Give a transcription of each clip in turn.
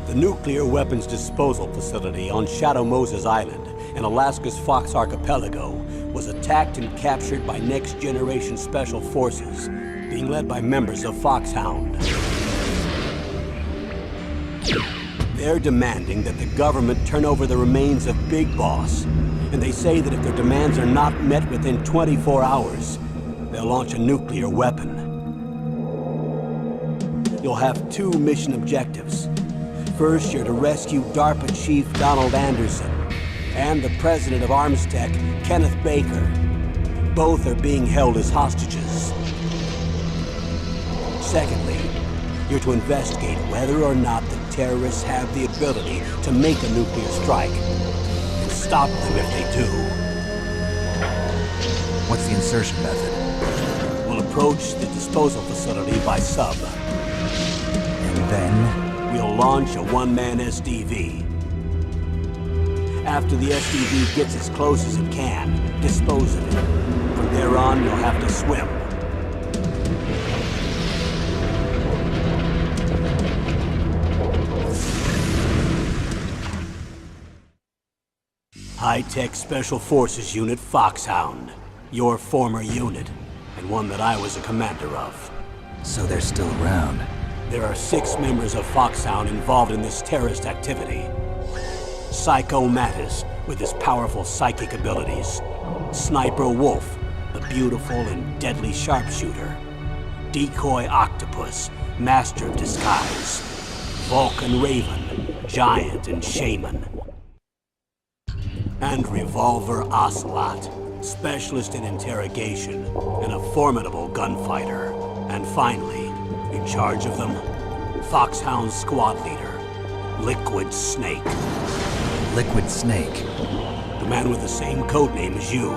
The nuclear weapons disposal facility on Shadow Moses Island in Alaska's Fox Archipelago was attacked and captured by next-generation special forces, being led by members of Foxhound. They're demanding that the government turn over the remains of Big Boss, and they say that if their demands are not met within 24 hours, they'll launch a nuclear weapon. You'll have two mission objectives. First, you're to rescue DARPA Chief Donald Anderson and the president of Armstech, Kenneth Baker. Both are being held as hostages. Secondly, you're to investigate whether or not the terrorists have the ability to make a nuclear strike and stop them if they do. What's the insertion method? We'll approach the disposal facility by sub. And then? We'll launch a one-man SDV. After the SDV gets as close as it can, dispose of it. From there on, you'll have to swim. High-Tech Special Forces Unit Foxhound. Your former unit, and one that I was a commander of. So they're still around. There are 6 members of Foxhound involved in this terrorist activity. Psycho Mattis, with his powerful psychic abilities. Sniper Wolf, the beautiful and deadly sharpshooter. Decoy Octopus, master of disguise. Vulcan Raven, giant and shaman. And Revolver Ocelot, specialist in interrogation and a formidable gunfighter. And finally, in charge of them, Foxhound squad leader, Liquid Snake. Liquid Snake? The man with the same codename as you.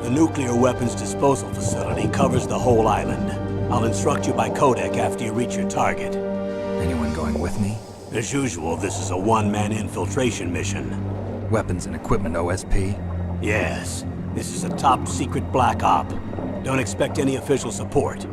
The nuclear weapons disposal facility covers the whole island. I'll instruct you by codec after you reach your target. Anyone going with me? As usual, this is a one-man infiltration mission. Weapons and equipment OSP? Yes. This is a top-secret black op. Don't expect any official support.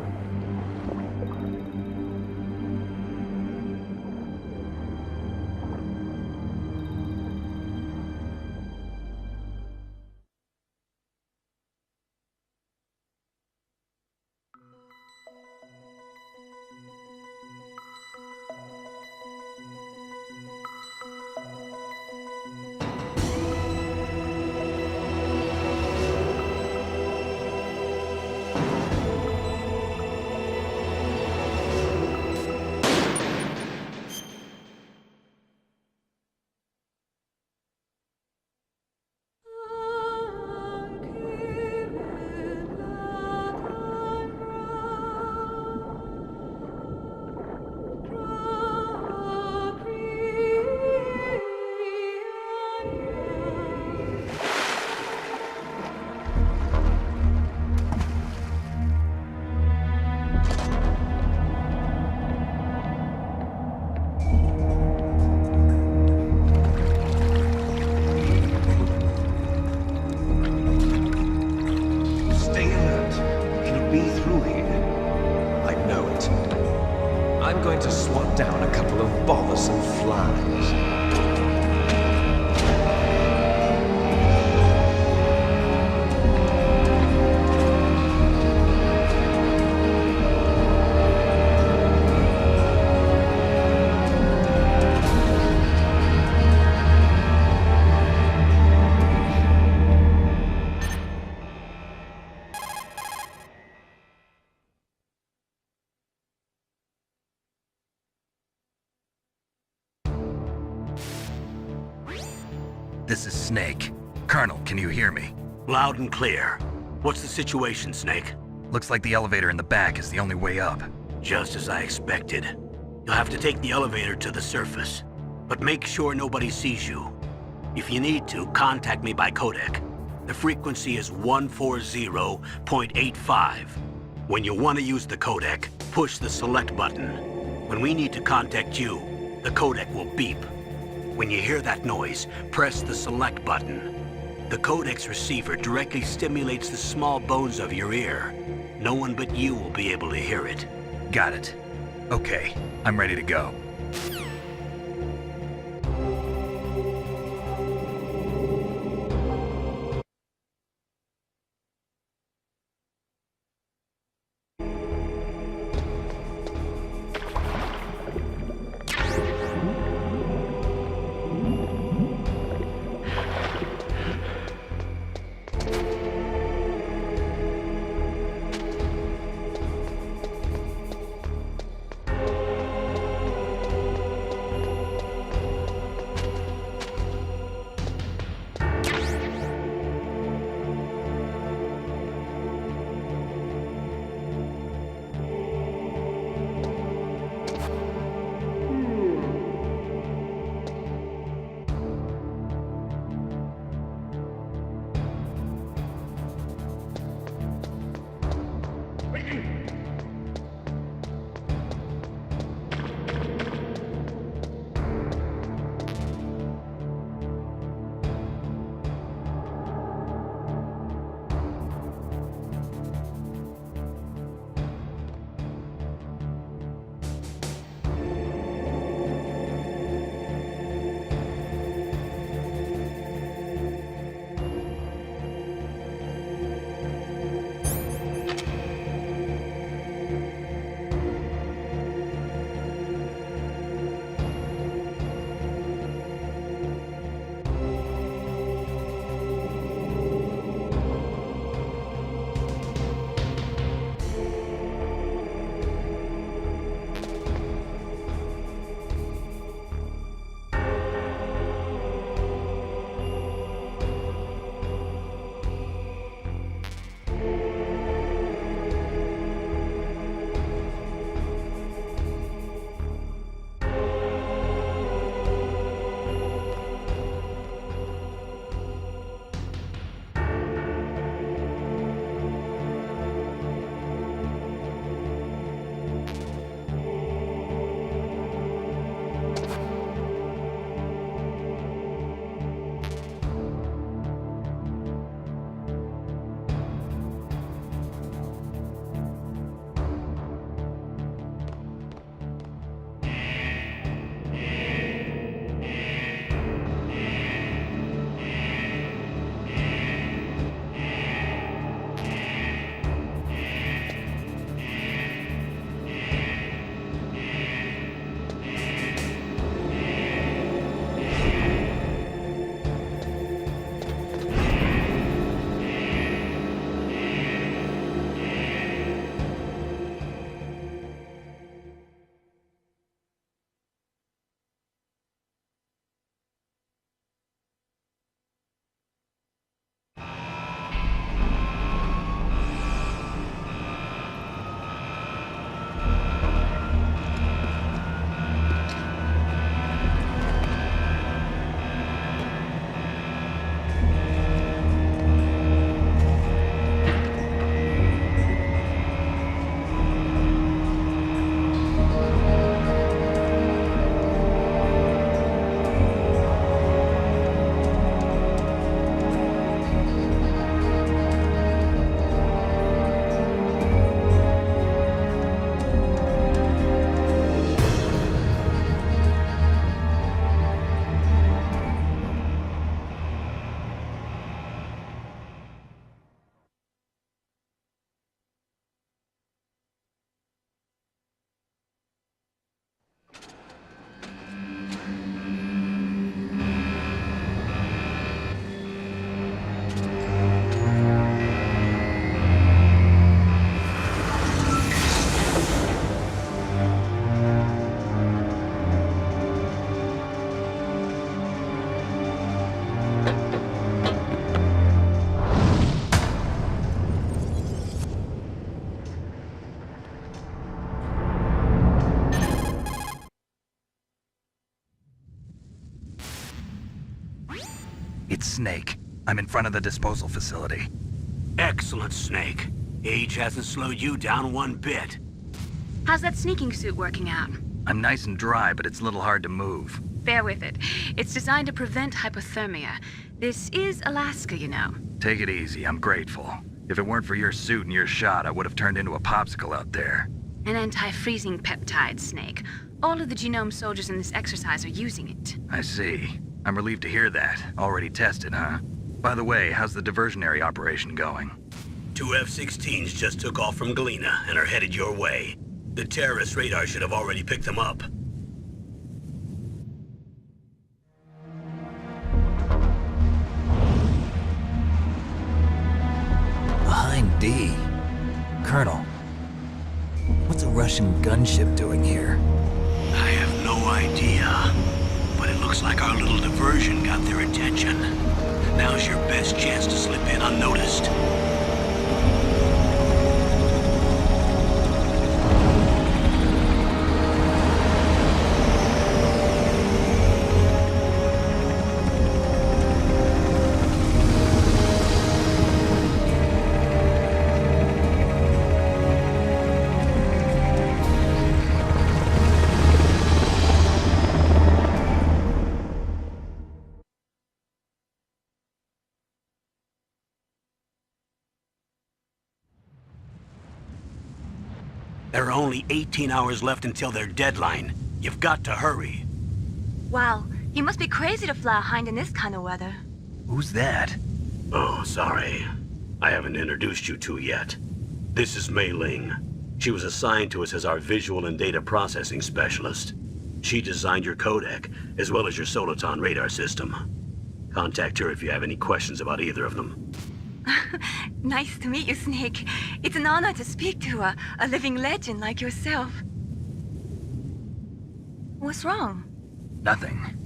I'm going to swat down a couple of bothersome flies. This is Snake. Colonel, can you hear me? Loud and clear. What's the situation, Snake? Looks like the elevator in the back is the only way up. Just as I expected. You'll have to take the elevator to the surface, but make sure nobody sees you. If you need to, contact me by codec. The frequency is 140.85. When you want to use the codec, push the select button. When we need to contact you, the codec will beep. When you hear that noise, press the select button. The codec's receiver directly stimulates the small bones of your ear. No one but you will be able to hear it. Got it. Okay, I'm ready to go. It's Snake. I'm in front of the disposal facility. Excellent, Snake. Age hasn't slowed you down one bit. How's that sneaking suit working out? I'm nice and dry, but it's a little hard to move. Bear with it. It's designed to prevent hypothermia. This is Alaska, you know. Take it easy, I'm grateful. If it weren't for your suit and your shot, I would have turned into a popsicle out there. An anti-freezing peptide, Snake. All of the genome soldiers in this exercise are using it. I see. I'm relieved to hear that. Already tested, huh? By the way, how's the diversionary operation going? 2 F-16s just took off from Galena and are headed your way. The terrorist radar should have already picked them up. Behind D. Colonel, what's a Russian gunship doing here? I have no idea, but it looks like our little diversion got their attention. Now's your best chance to slip in unnoticed. There are only 18 hours left until their deadline. You've got to hurry. Wow, you must be crazy to fly a hind in this kind of weather. Who's that? Oh, sorry. I haven't introduced you to yet. This is Mei Ling. She was assigned to us as our visual and data processing specialist. She designed your codec, as well as your Soliton radar system. Contact her if you have any questions about either of them. Nice to meet you, Snake. It's an honor to speak to a living legend like yourself. What's wrong? Nothing.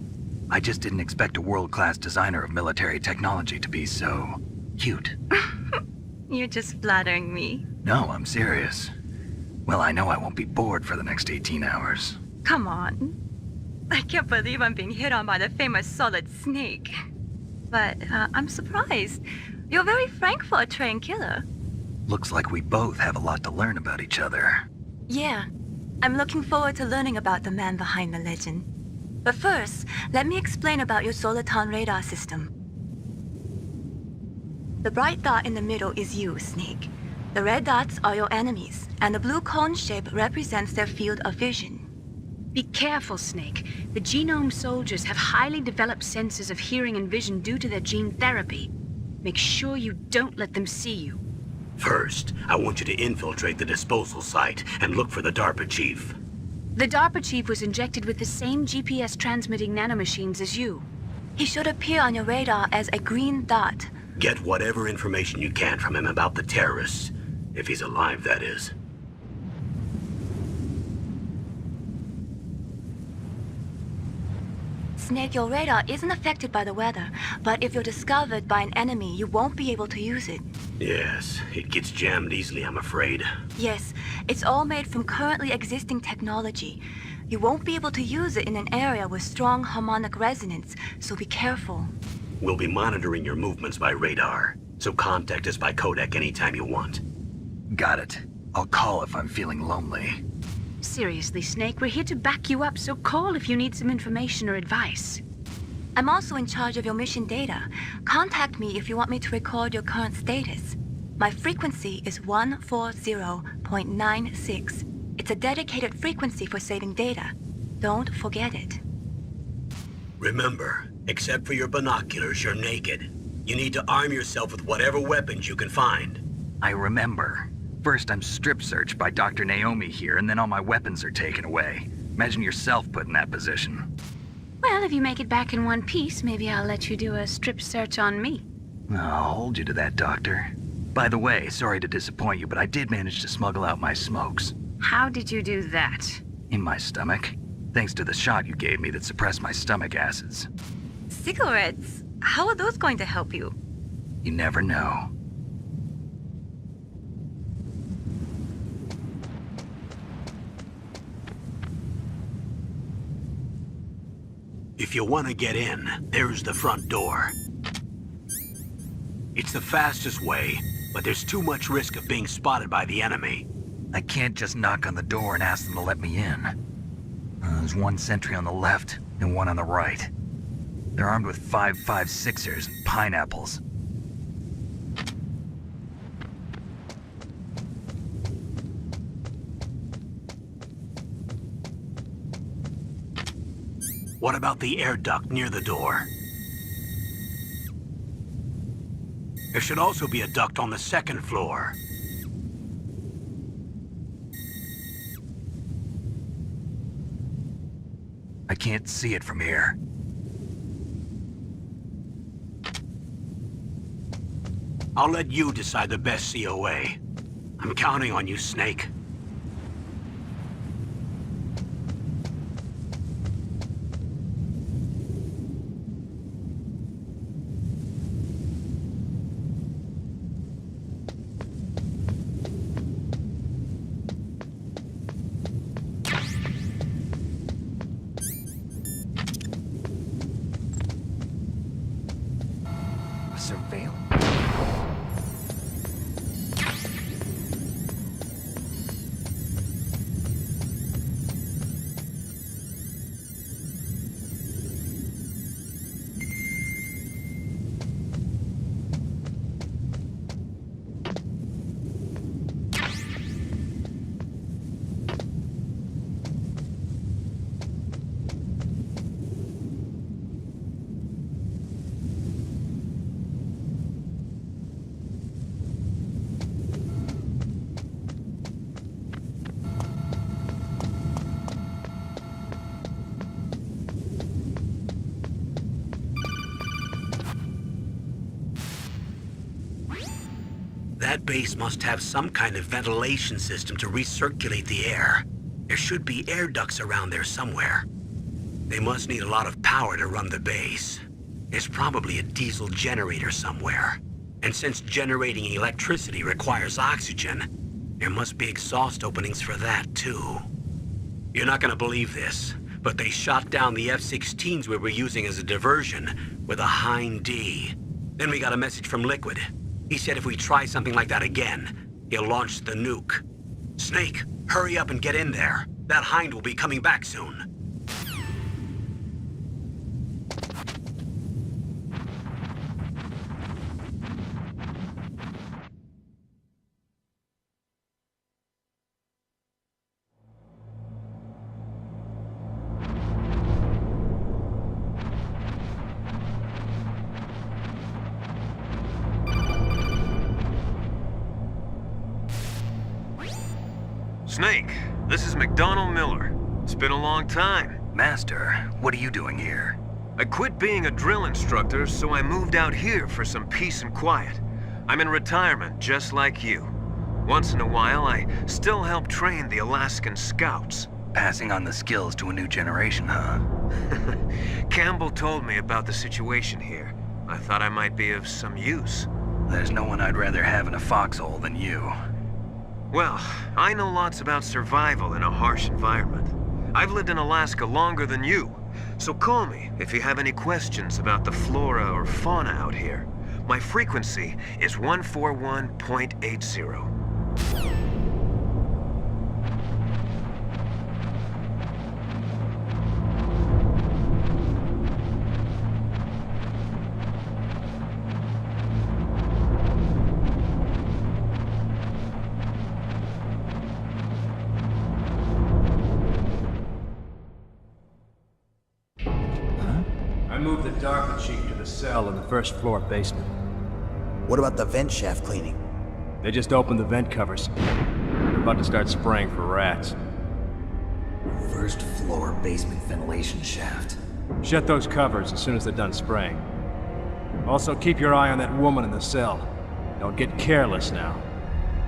I just didn't expect a world-class designer of military technology to be so cute. You're just flattering me. No, I'm serious. Well, I know I won't be bored for the next 18 hours. Come on. I can't believe I'm being hit on by the famous Solid Snake. But I'm surprised. You're very frank for a trained killer. Looks like we both have a lot to learn about each other. Yeah. I'm looking forward to learning about the man behind the legend. But first, let me explain about your Soliton radar system. The bright dot in the middle is you, Snake. The red dots are your enemies, and the blue cone shape represents their field of vision. Be careful, Snake. The genome soldiers have highly developed senses of hearing and vision due to their gene therapy. Make sure you don't let them see you. First, I want you to infiltrate the disposal site and look for the DARPA chief. The DARPA chief was injected with the same GPS transmitting nanomachines as you. He should appear on your radar as a green dot. Get whatever information you can from him about the terrorists. If he's alive, that is. Snake, your radar isn't affected by the weather, but if you're discovered by an enemy, you won't be able to use it. Yes, it gets jammed easily, I'm afraid. Yes, it's all made from currently existing technology. You won't be able to use it in an area with strong harmonic resonance, so be careful. We'll be monitoring your movements by radar, so contact us by codec anytime you want. Got it. I'll call if I'm feeling lonely. Seriously, Snake, we're here to back you up, so call if you need some information or advice. I'm also in charge of your mission data. Contact me if you want me to record your current status. My frequency is 140.96. It's a dedicated frequency for saving data. Don't forget it. Remember, except for your binoculars, you're naked. You need to arm yourself with whatever weapons you can find. I remember. First, I'm strip searched by Dr. Naomi here, and then all my weapons are taken away. Imagine yourself put in that position. Well, if you make it back in one piece, maybe I'll let you do a strip search on me. I'll hold you to that, Doctor. By the way, sorry to disappoint you, but I did manage to smuggle out my smokes. How did you do that? In my stomach. Thanks to the shot you gave me that suppressed my stomach acids. Cigarettes? How are those going to help you? You never know. If you want to get in, there's the front door. It's the fastest way, but there's too much risk of being spotted by the enemy. I can't just knock on the door and ask them to let me in. There's one sentry on the left and one on the right. They're armed with 5.56ers and pineapples. What about the air duct near the door? There should also be a duct on the second floor. I can't see it from here. I'll let you decide the best COA. I'm counting on you, Snake. Surveillance. That base must have some kind of ventilation system to recirculate the air. There should be air ducts around there somewhere. They must need a lot of power to run the base. There's probably a diesel generator somewhere. And since generating electricity requires oxygen, there must be exhaust openings for that too. You're not gonna believe this, but they shot down the F-16s we were using as a diversion with a Hind D. Then we got a message from Liquid. He said if we try something like that again, he'll launch the nuke. Snake, hurry up and get in there. That Hind will be coming back soon. Snake, this is McDonald Miller. It's been a long time. Master, what are you doing here? I quit being a drill instructor, so I moved out here for some peace and quiet. I'm in retirement, just like you. Once in a while, I still help train the Alaskan Scouts. Passing on the skills to a new generation, huh? Campbell told me about the situation here. I thought I might be of some use. There's no one I'd rather have in a foxhole than you. Well, I know lots about survival in a harsh environment. I've lived in Alaska longer than you, so call me if you have any questions about the flora or fauna out here. My frequency is 141.80. I moved the DARPA chief to the cell in the first floor basement. What about the vent shaft cleaning? They just opened the vent covers. They're about to start spraying for rats. First floor basement ventilation shaft. Shut those covers as soon as they're done spraying. Also, keep your eye on that woman in the cell. Don't get careless now.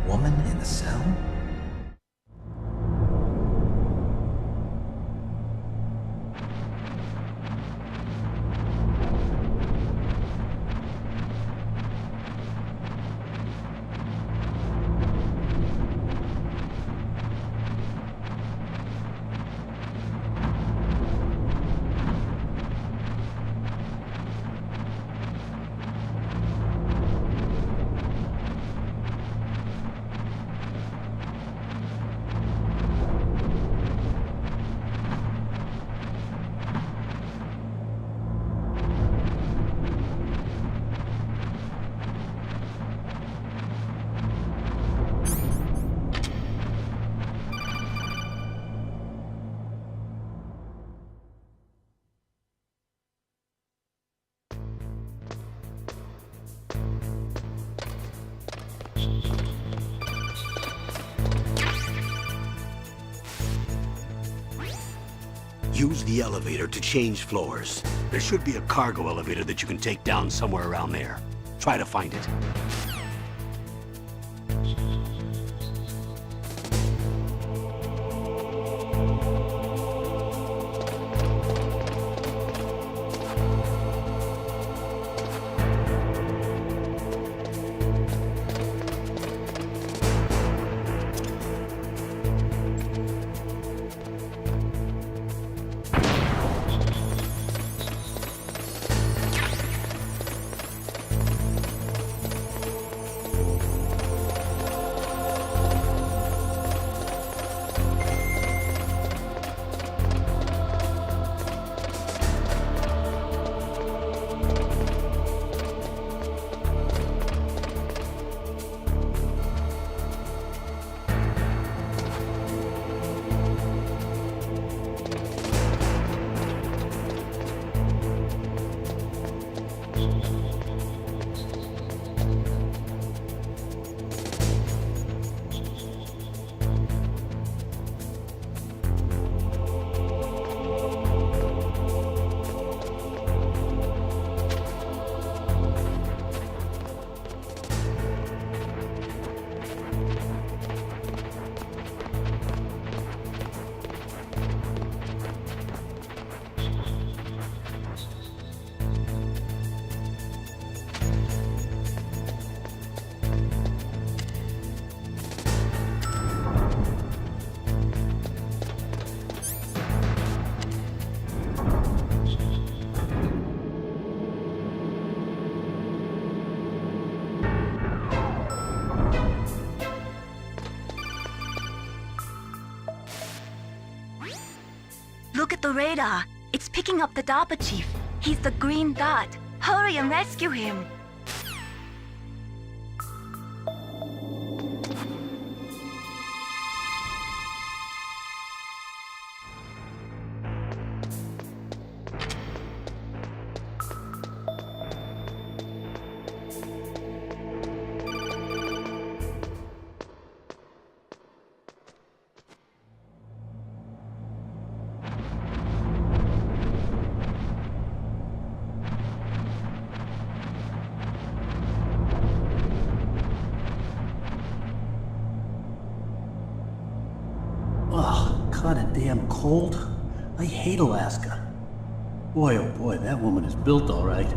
Woman in the cell? Use the elevator to change floors. There should be a cargo elevator that you can take down somewhere around there. Try to find it. Look at the radar. It's picking up the DARPA chief. He's the green dot. Hurry and rescue him. Kinda damn cold. I hate Alaska. Boy, oh boy, that woman is built all right.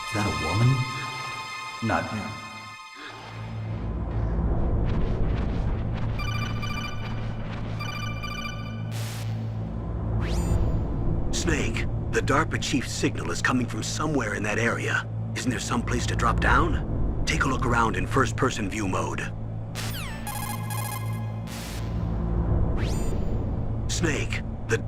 Is that a woman? Not him. Snake, the DARPA chief's signal is coming from somewhere in that area. Isn't there some place to drop down? Take a look around in first-person view mode. Snake, the...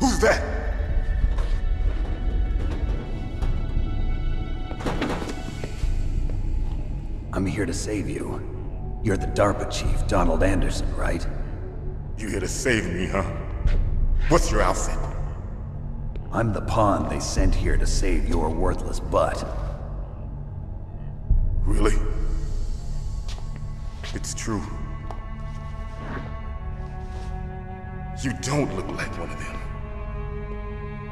Who's that? I'm here to save you. You're the DARPA chief, Donald Anderson, right? You here to save me, huh? What's your outfit? I'm the pawn they sent here to save your worthless butt. Really? It's true. You don't look like one of them.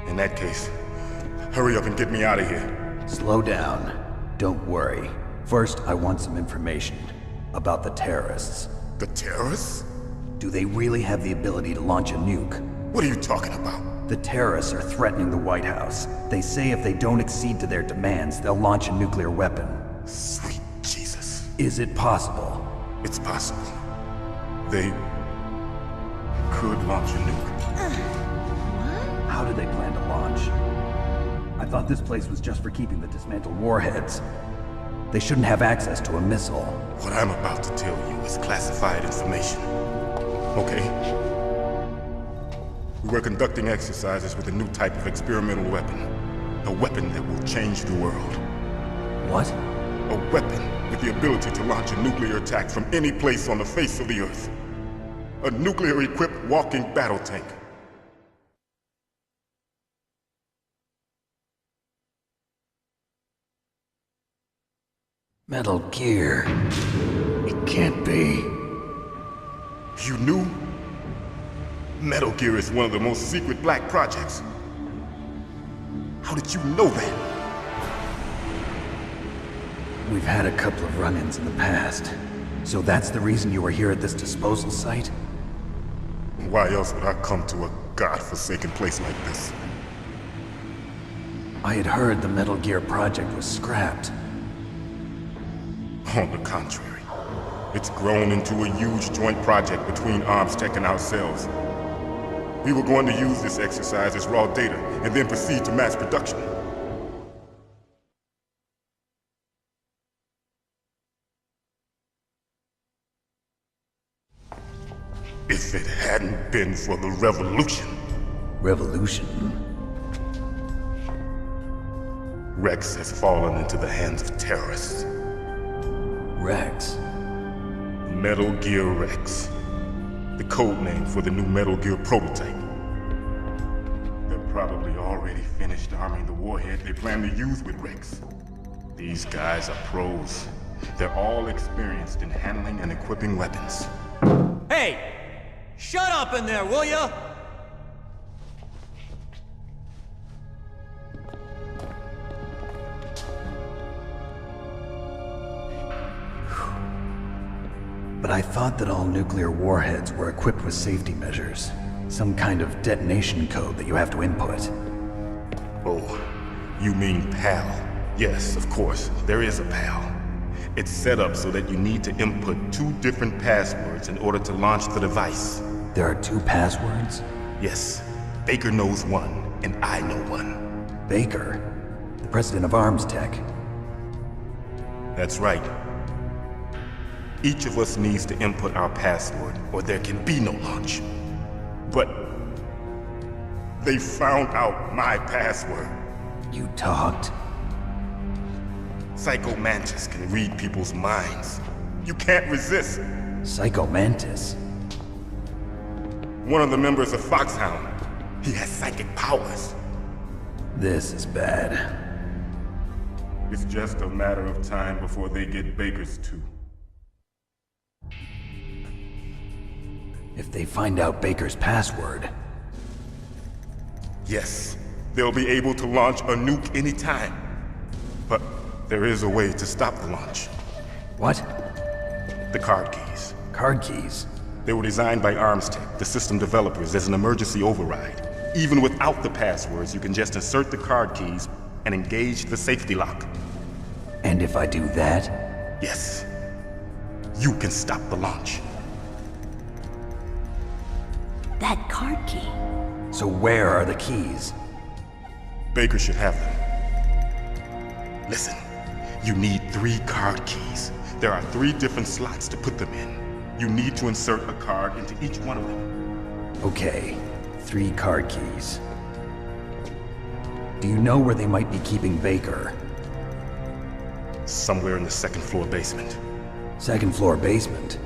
In that case, hurry up and get me out of here. Slow down. Don't worry. First, I want some information about the terrorists. The terrorists? Do they really have the ability to launch a nuke? What are you talking about? The terrorists are threatening the White House. They say if they don't accede to their demands, they'll launch a nuclear weapon. Sweet Jesus. Is it possible? It's possible. They could launch a nuke. How do they plan to launch? I thought this place was just for keeping the dismantled warheads. They shouldn't have access to a missile. What I'm about to tell you is classified information. Okay? We were conducting exercises with a new type of experimental weapon. A weapon that will change the world. What? A weapon with the ability to launch a nuclear attack from any place on the face of the Earth. A nuclear-equipped walking battle tank. Metal Gear. It can't be. You knew? Metal Gear is one of the most secret black projects. How did you know that? We've had a couple of run-ins in the past. So that's the reason you were here at this disposal site? Why else would I come to a godforsaken place like this? I had heard the Metal Gear project was scrapped. On the contrary, it's grown into a huge joint project between ArmsTech and ourselves. We were going to use this exercise as raw data and then proceed to mass production. If it hadn't been for the revolution. Revolution? Rex has fallen into the hands of terrorists. Rex? Metal Gear Rex. The code name for the new Metal Gear prototype. They're probably already finished arming the warhead they plan to use with Rex. These guys are pros. They're all experienced in handling and equipping weapons. Hey! Shut up in there, will ya? But I thought that all nuclear warheads were equipped with safety measures. Some kind of detonation code that you have to input. Oh, you mean PAL? Yes, of course, there is a PAL. It's set up so that you need to input 2 different passwords in order to launch the device. There are 2 passwords? Yes. Baker knows one, and I know one. Baker? The president of ArmsTech? That's right. Each of us needs to input our password, or there can be no launch. But they found out my password. You talked? Psycho Mantis can read people's minds. You can't resist. Psycho Mantis? One of the members of Foxhound. He has psychic powers. This is bad. It's just a matter of time before they get Baker's too. If they find out Baker's password... Yes, they'll be able to launch a nuke anytime. But there is a way to stop the launch. What? The card keys. Card keys? They were designed by ArmsTech, the system developers, as an emergency override. Even without the passwords, you can just insert the card keys and engage the safety lock. And if I do that? Yes. You can stop the launch. That card key. So where are the keys? Baker should have them. Listen, you need 3 card keys. There are 3 different slots to put them in. You need to insert a card into each one of them. Okay, 3 card keys. Do you know where they might be keeping Baker? Somewhere in the 2nd floor basement. 2nd floor basement?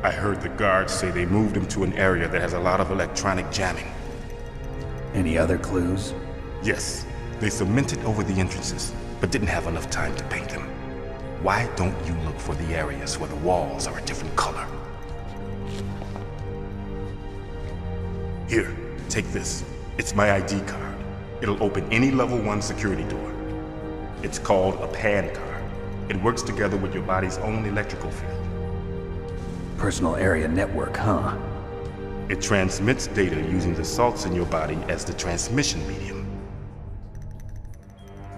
I heard the guards say they moved him to an area that has a lot of electronic jamming. Any other clues? Yes, they cemented over the entrances, but didn't have enough time to paint them. Why don't you look for the areas where the walls are a different color? Here, take this. It's my ID card. It'll open any level 1 security door. It's called a PAN card. It works together with your body's own electrical field. Personal area network, huh? It transmits data using the salts in your body as the transmission medium.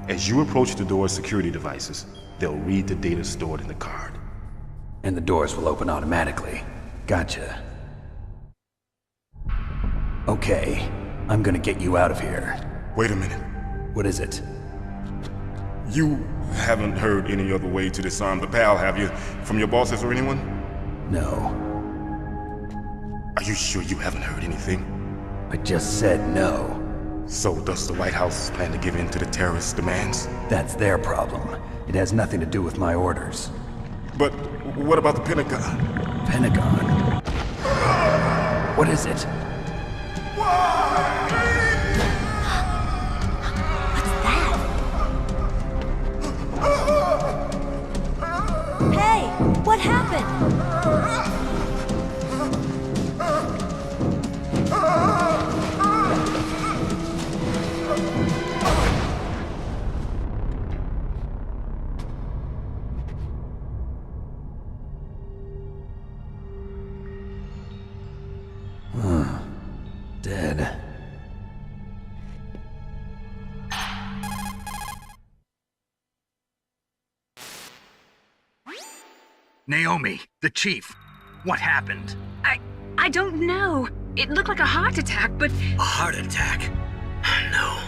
As you approach the door's security devices, they'll read the data stored in the card. And the doors will open automatically. Gotcha. Okay, I'm gonna get you out of here. Wait a minute. What is it? You haven't heard any other way to disarm the PAL, have you? From your bosses or anyone? No. Are you sure you haven't heard anything? I just said no. So does the White House plan to give in to the terrorists' demands? That's their problem. It has nothing to do with my orders. But what about the Pentagon? Pentagon? What is it? Hey, what happened? Dead. Naomi, the chief. What happened? I don't know. It looked like a heart attack, but... A heart attack? No.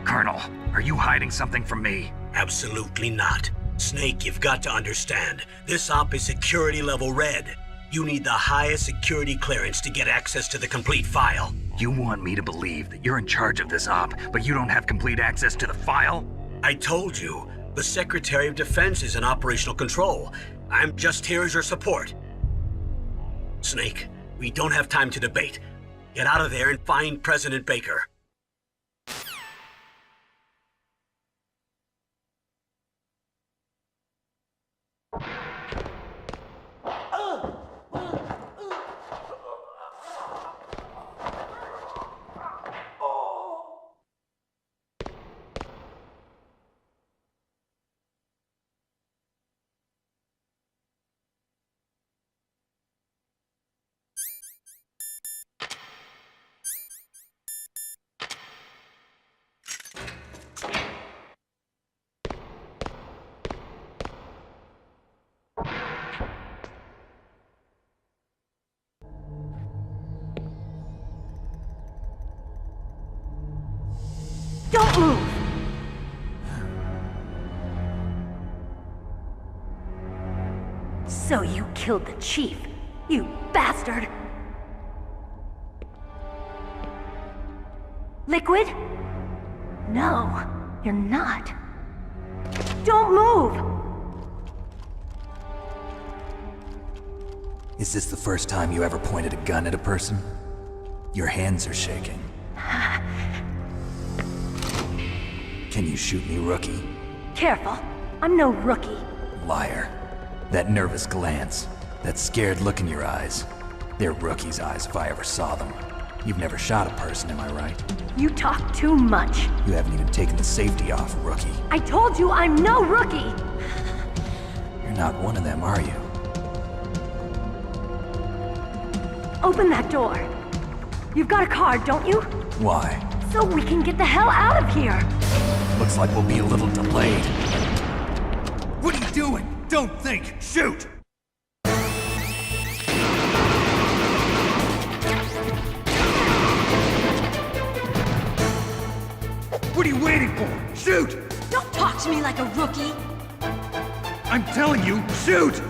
Colonel, are you hiding something from me? Absolutely not. Snake, you've got to understand. This op is security level red. You need the highest security clearance to get access to the complete file. You want me to believe that you're in charge of this op, but you don't have complete access to the file? I told you, the Secretary of Defense is in operational control. I'm just here as your support. Snake, we don't have time to debate. Get out of there and find President Baker. Don't move! So you killed the chief, you bastard! Liquid? No, you're not. Don't move! Is this the first time you ever pointed a gun at a person? Your hands are shaking. Can you shoot me, rookie? Careful, I'm no rookie. Liar. That nervous glance, that scared look in your eyes. They're rookie's eyes if I ever saw them. You've never shot a person, am I right? You talk too much. You haven't even taken the safety off, rookie. I told you I'm no rookie! You're not one of them, are you? Open that door. You've got a card, don't you? Why? So we can get the hell out of here! Looks like we'll be a little delayed. What are you doing? Don't think! Shoot! What are you waiting for? Shoot! Don't talk to me like a rookie! I'm telling you, shoot!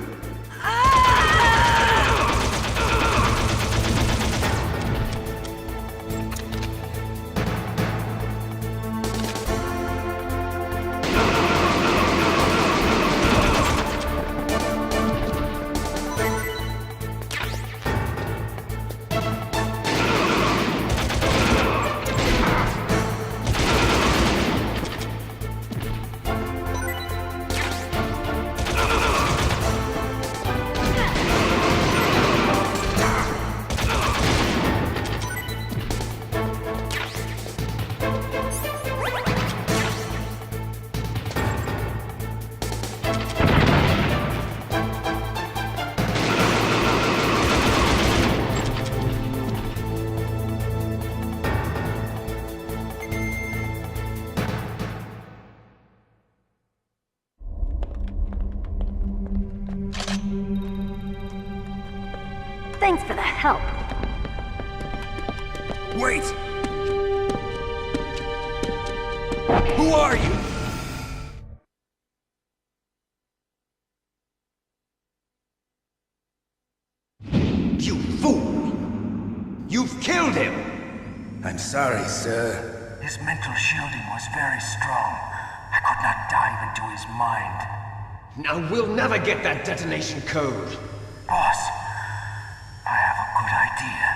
Thanks for the help. Wait! Who are you? You fool! You've killed him! I'm sorry, sir. His mental shielding was very strong. I could not dive into his mind. Now we'll never get that detonation code. Boss, I have a good idea.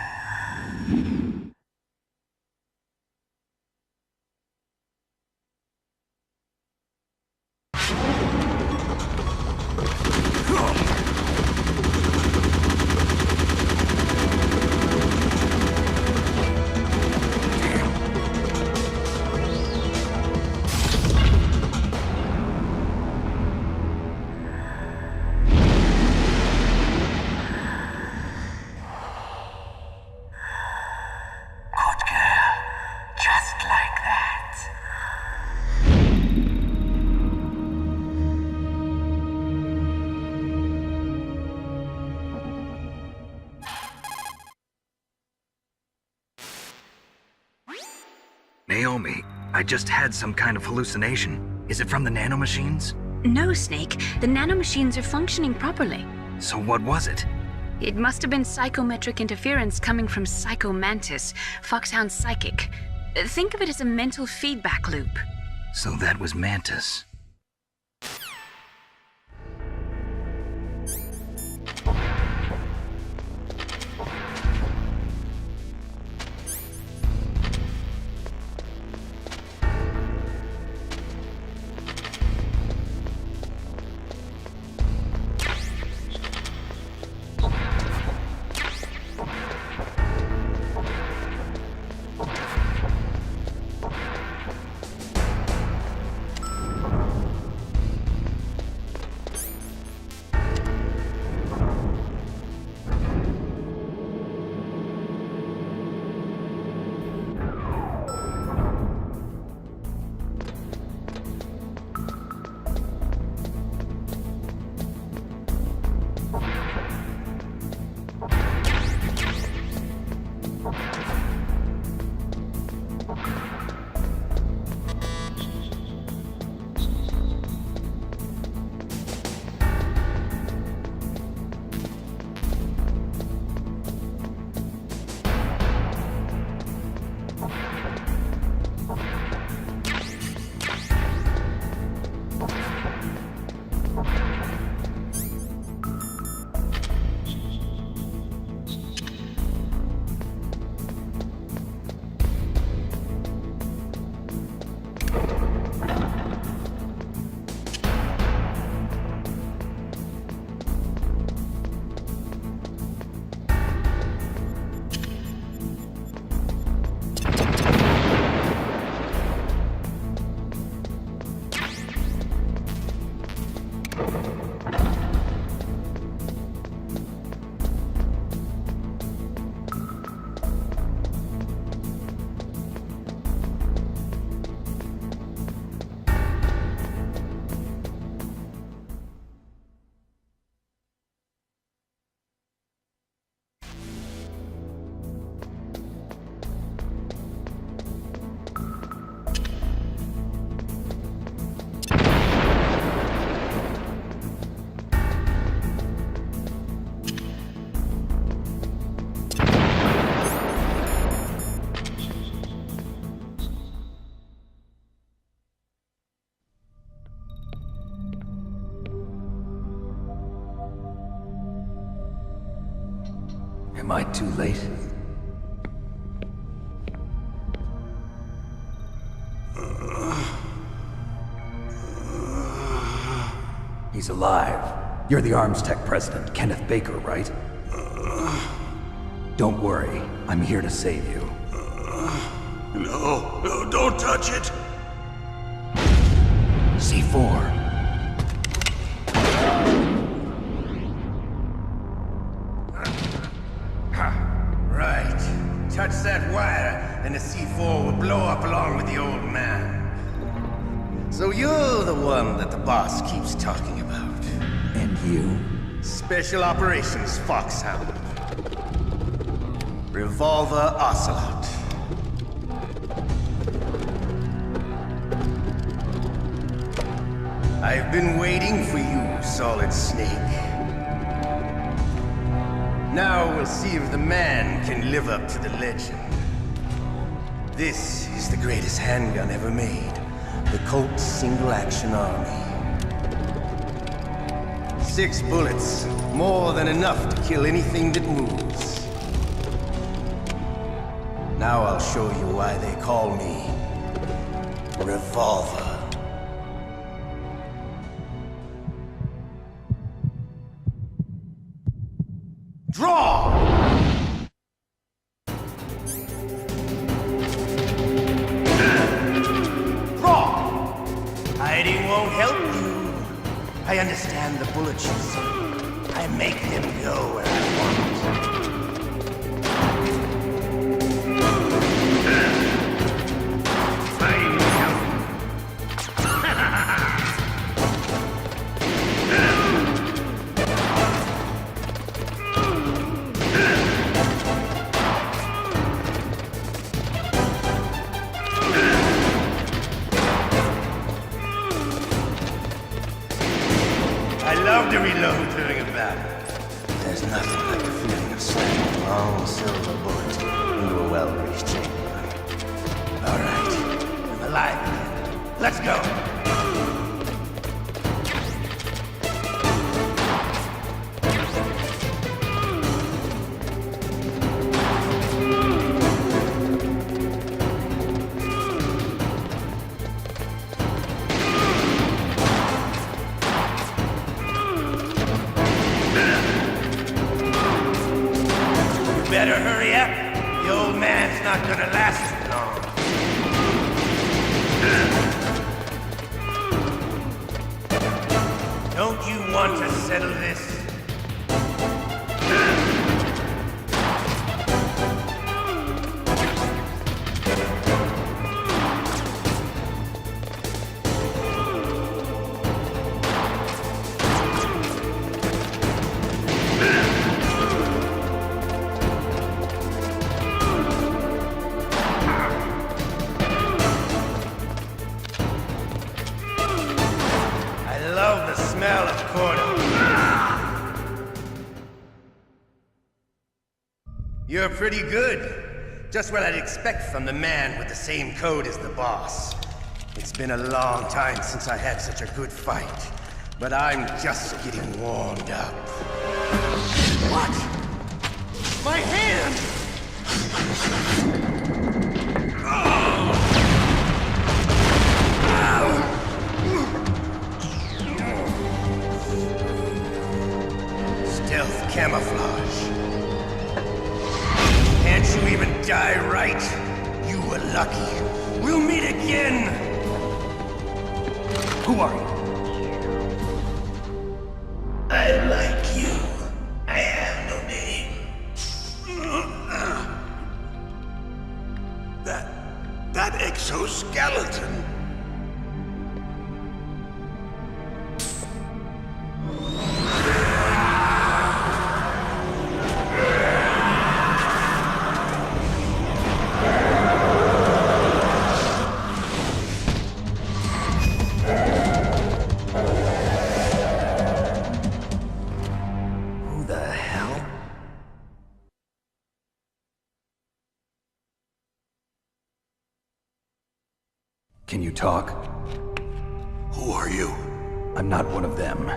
Naomi, I just had some kind of hallucination. Is it from the nanomachines? No, Snake. The nanomachines are functioning properly. So what was it? It must have been psychometric interference coming from Psycho Mantis, Foxhound's psychic. Think of it as a mental feedback loop. So that was Mantis. Am I too late? He's alive. You're the Arms Tech president, Kenneth Baker, right? Don't worry. I'm here to save you. No, don't touch it! C4. Right. Touch that wire, and the C4 will blow up along with the old man. So you're the one that the boss keeps talking about. And you? Special Operations Foxhound. Revolver Ocelot. I've been waiting for you, Solid Snake. Now we'll see if the man can live up to the legend. This is the greatest handgun ever made. The Colt Single Action Army. 6 bullets, more than enough to kill anything that moves. Now I'll show you why they call me Revolver. Draw! Draw! Hiding won't help you. I understand the bullets you see. I make them go where I want. I love to reload during a battle. There's nothing like the feeling of slamming a long silver bullet into a well-greased chamber. All right, I'm alive again. Let's go. Better hurry up. The old man's not gonna last too long. Don't you want to settle this? Smell of corn. You're pretty good. Just what I'd expect from the man with the same code as the boss. It's been a long time since I had such a good fight, but I'm just getting warmed up. What? My hand! Stealth camouflage. Can't you even die right? You were lucky. We'll meet again! Who are you? I like you. I have no name. That exoskeleton. Can you talk? Who are you? I'm not one of them.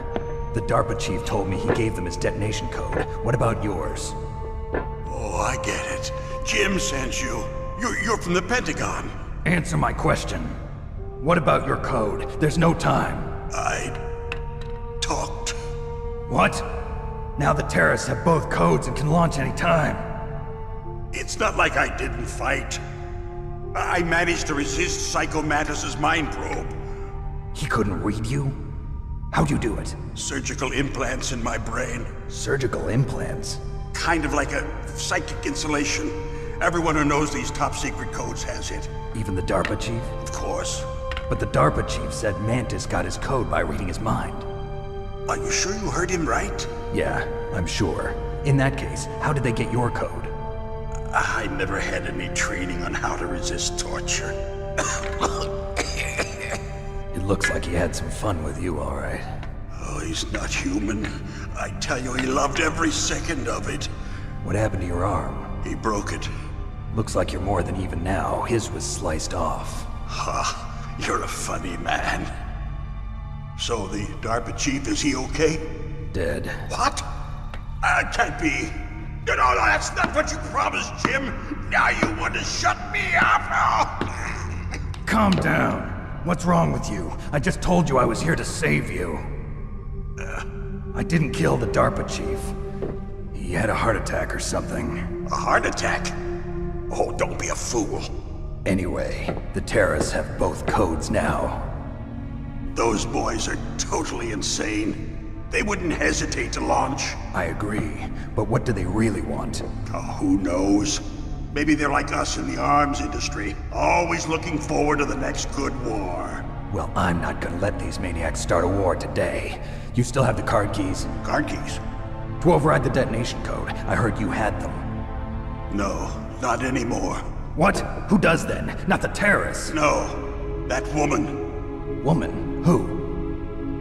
The DARPA chief told me he gave them his detonation code. What about yours? Oh, I get it. Jim sent you. You're from the Pentagon. Answer my question. What about your code? There's no time. I talked. What? Now the terrorists have both codes and can launch any time. It's not like I didn't fight. I managed to resist Psycho Mantis's mind probe. He couldn't read you? How'd you do it? Surgical implants in my brain. Surgical implants? Kind of like a psychic insulation. Everyone who knows these top secret codes has it. Even the DARPA chief? Of course. But the DARPA chief said Mantis got his code by reading his mind. Are you sure you heard him right? Yeah, I'm sure. In that case, how did they get your code? I never had any training on how to resist torture. It looks like he had some fun with you, all right. Oh, he's not human. I tell you, he loved every second of it. What happened to your arm? He broke it. Looks like you're more than even now. His was sliced off. Ha, you're a funny man. So the DARPA chief, is he okay? Dead. What? Can't be. No, that's not what you promised, Jim. Now you want to shut me up? Calm down. What's wrong with you? I just told you I was here to save you. I didn't kill the DARPA chief. He had a heart attack or something. A heart attack? Oh, don't be a fool. Anyway, the terrorists have both codes now. Those boys are totally insane. They wouldn't hesitate to launch. I agree, but what do they really want? Oh, who knows? Maybe they're like us in the arms industry, always looking forward to the next good war. Well, I'm not gonna let these maniacs start a war today. You still have the card keys? Card keys? To override the detonation code. I heard you had them. No, not anymore. What? Who does then? Not the terrorists? No, that woman. Woman? Who?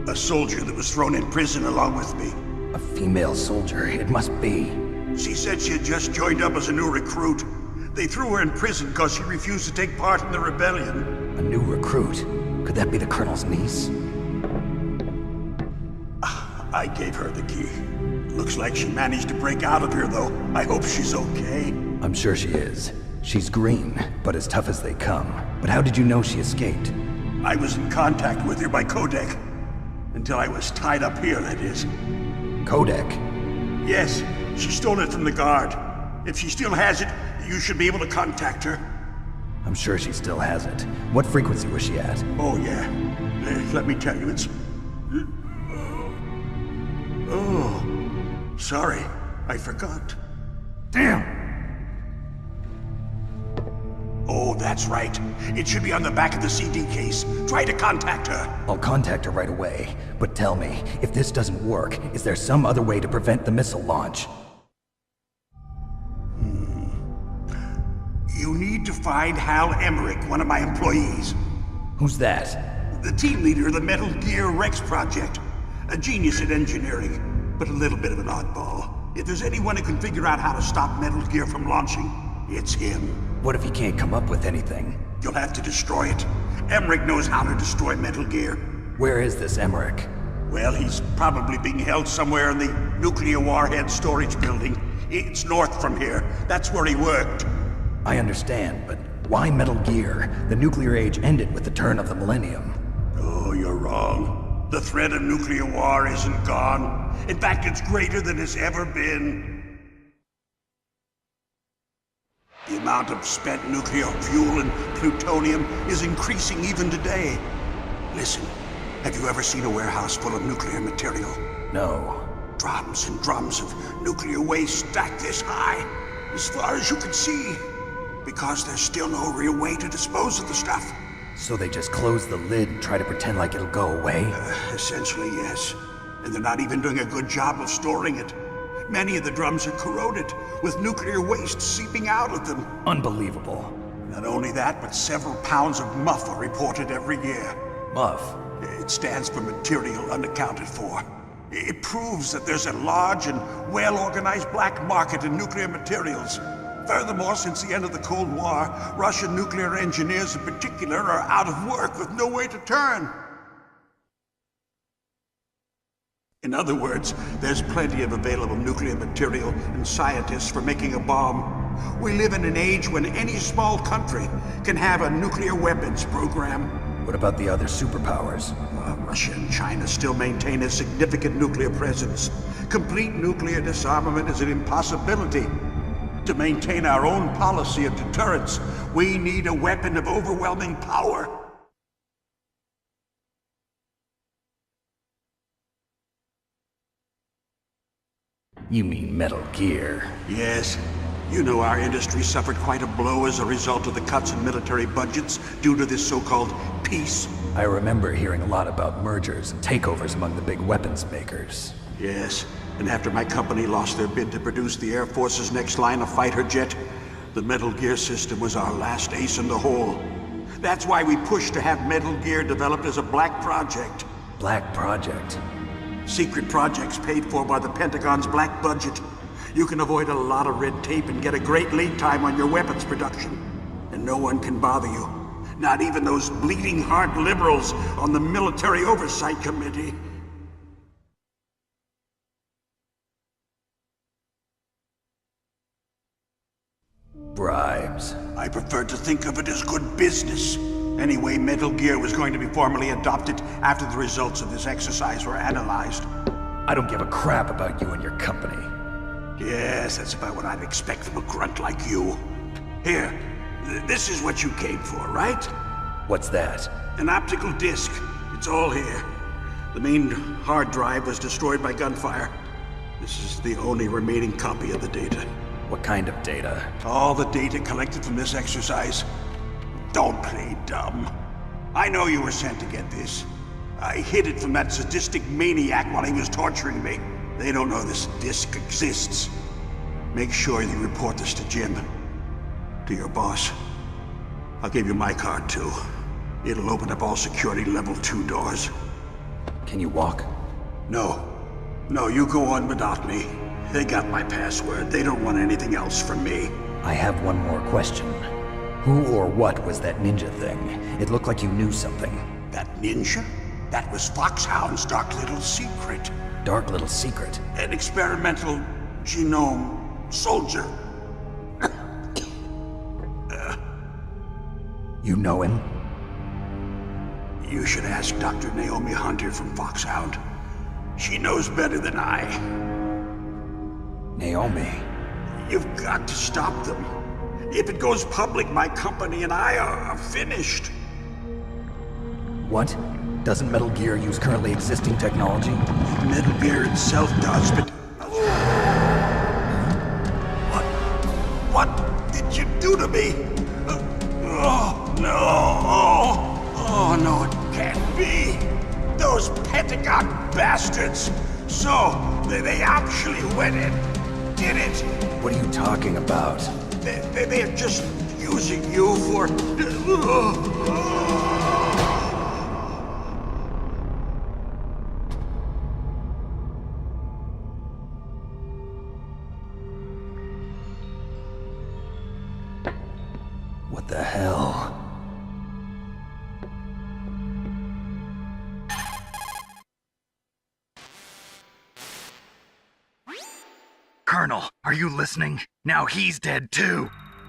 A soldier that was thrown in prison along with me. A female soldier, it must be. She said she had just joined up as a new recruit. They threw her in prison because she refused to take part in the rebellion. A new recruit? Could that be the Colonel's niece? I gave her the key. Looks like she managed to break out of here, though. I hope she's okay. I'm sure she is. She's green, but as tough as they come. But how did you know she escaped? I was in contact with her by codec. Until I was tied up here, that is. Codec? Yes, she stole it from the guard. If she still has it, you should be able to contact her. I'm sure she still has it. What frequency was she at? Oh, yeah. Let me tell you, it's... Oh, sorry. I forgot. Damn! Oh, that's right. It should be on the back of the CD case. Try to contact her. I'll contact her right away. But tell me, if this doesn't work, is there some other way to prevent the missile launch? You need to find Hal Emmerich, one of my employees. Who's that? The team leader of the Metal Gear Rex project. A genius at engineering, but a little bit of an oddball. If there's anyone who can figure out how to stop Metal Gear from launching, it's him. What if he can't come up with anything? You'll have to destroy it. Emmerich knows how to destroy Metal Gear. Where is this Emmerich? Well, he's probably being held somewhere in the nuclear warhead storage building. It's north from here. That's where he worked. I understand, but why Metal Gear? The nuclear age ended with the turn of the millennium. Oh, you're wrong. The threat of nuclear war isn't gone. In fact, it's greater than it's ever been. The amount of spent nuclear fuel and plutonium is increasing even today. Listen, have you ever seen a warehouse full of nuclear material? No. Drums and drums of nuclear waste stacked this high, as far as you can see. Because there's still no real way to dispose of the stuff. So they just close the lid and try to pretend like it'll go away? Essentially, yes. And they're not even doing a good job of storing it. Many of the drums are corroded, with nuclear waste seeping out of them. Unbelievable. Not only that, but several pounds of MUF are reported every year. MUF? It stands for material unaccounted for. It proves that there's a large and well-organized black market in nuclear materials. Furthermore, since the end of the Cold War, Russian nuclear engineers in particular are out of work with no way to turn. In other words, there's plenty of available nuclear material and scientists for making a bomb. We live in an age when any small country can have a nuclear weapons program. What about the other superpowers? Russia and China still maintain a significant nuclear presence. Complete nuclear disarmament is an impossibility. To maintain our own policy of deterrence, we need a weapon of overwhelming power. You mean Metal Gear? Yes. You know our industry suffered quite a blow as a result of the cuts in military budgets due to this so-called peace. I remember hearing a lot about mergers and takeovers among the big weapons makers. Yes, and after my company lost their bid to produce the Air Force's next line of fighter jet, The Metal Gear system was our last ace in the hole. That's why we pushed to have Metal Gear developed as a black project. Black project? Secret projects paid for by the Pentagon's black budget. You can avoid a lot of red tape and get a great lead time on your weapons production. And no one can bother you. Not even those bleeding heart liberals on the Military Oversight Committee. Bribes. I prefer to think of it as good business. Anyway, Metal Gear was going to be formally adopted after the results of this exercise were analyzed. I don't give a crap about you and your company. Yes, that's about what I'd expect from a grunt like you. Here, this is what you came for, right? What's that? An optical disc. It's all here. The main hard drive was destroyed by gunfire. This is the only remaining copy of the data. What kind of data? All the data collected from this exercise. Don't play dumb. I know you were sent to get this. I hid it from that sadistic maniac while he was torturing me. They don't know this disc exists. Make sure you report this to Jim. To your boss. I'll give you my card too. It'll open up all security level 2 doors. Can you walk? No. No, you go on without me. They got my password. They don't want anything else from me. I have one more question. Who or what was that ninja thing? It looked like you knew something. That ninja? That was Foxhound's dark little secret. Dark little secret? An experimental genome soldier. You know him? You should ask Dr. Naomi Hunter from Foxhound. She knows better than I. Naomi? You've got to stop them. If it goes public, my company and I are finished. What? Doesn't Metal Gear use currently existing technology? Metal Gear itself does, but... What did you do to me? Oh, no! Oh, no, it can't be! Those Pentagon bastards! So, they actually went and did it! What are you talking about? They're just using you for... What the hell? Colonel, are you listening? Now he's dead too.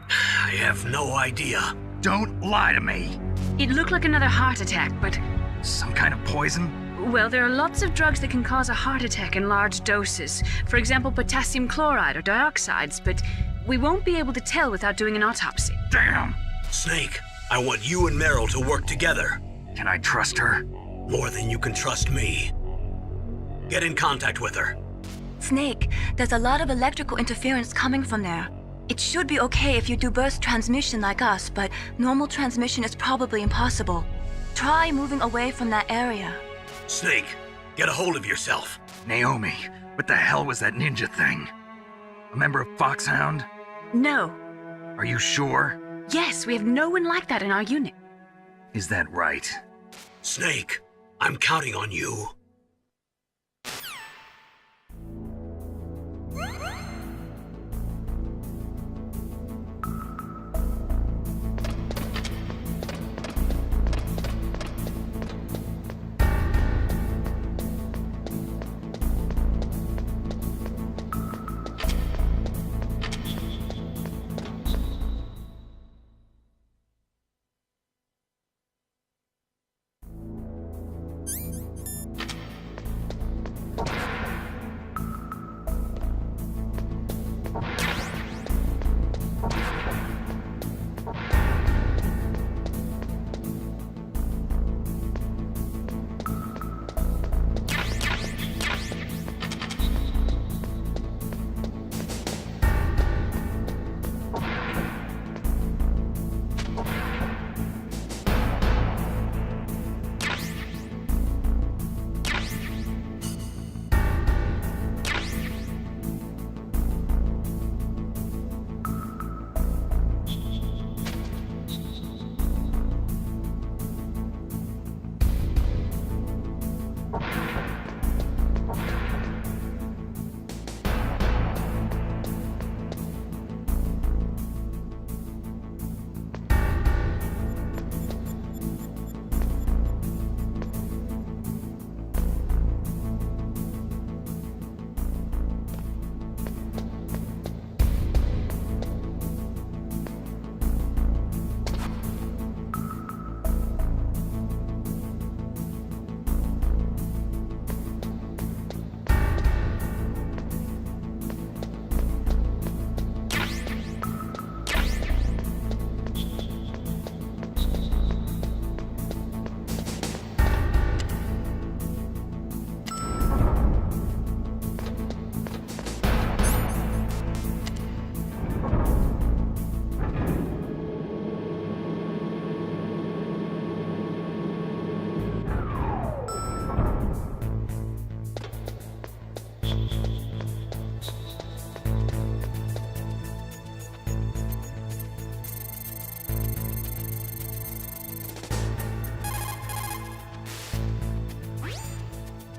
I have no idea. Don't lie to me. It looked like another heart attack, but... Some kind of poison? Well, there are lots of drugs that can cause a heart attack in large doses. For example, potassium chloride or dioxides, but we won't be able to tell without doing an autopsy. Damn! Snake, I want you and Meryl to work together. Can I trust her? More than you can trust me. Get in contact with her. Snake, there's a lot of electrical interference coming from there. It should be okay if you do burst transmission like us, but normal transmission is probably impossible. Try moving away from that area. Snake, get a hold of yourself. Naomi, what the hell was that ninja thing? A member of Foxhound? No. Are you sure? Yes, we have no one like that in our unit. Is that right? Snake, I'm counting on you.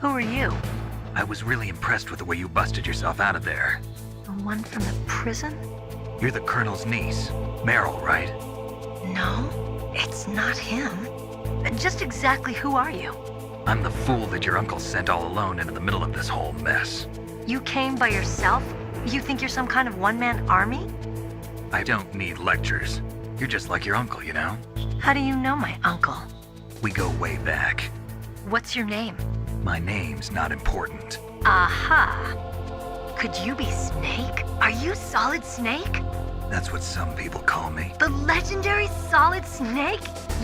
Who are you? I was really impressed with the way you busted yourself out of there. The one from the prison? You're the Colonel's niece, Meryl, right? No, it's not him. Just exactly who are you? I'm the fool that your uncle sent all alone into the middle of this whole mess. You came by yourself? You think you're some kind of one-man army? I don't need lectures. You're just like your uncle, you know? How do you know my uncle? We go way back. What's your name? My name's not important. Aha! Could you be Snake? Are you Solid Snake? That's what some people call me. The legendary Solid Snake?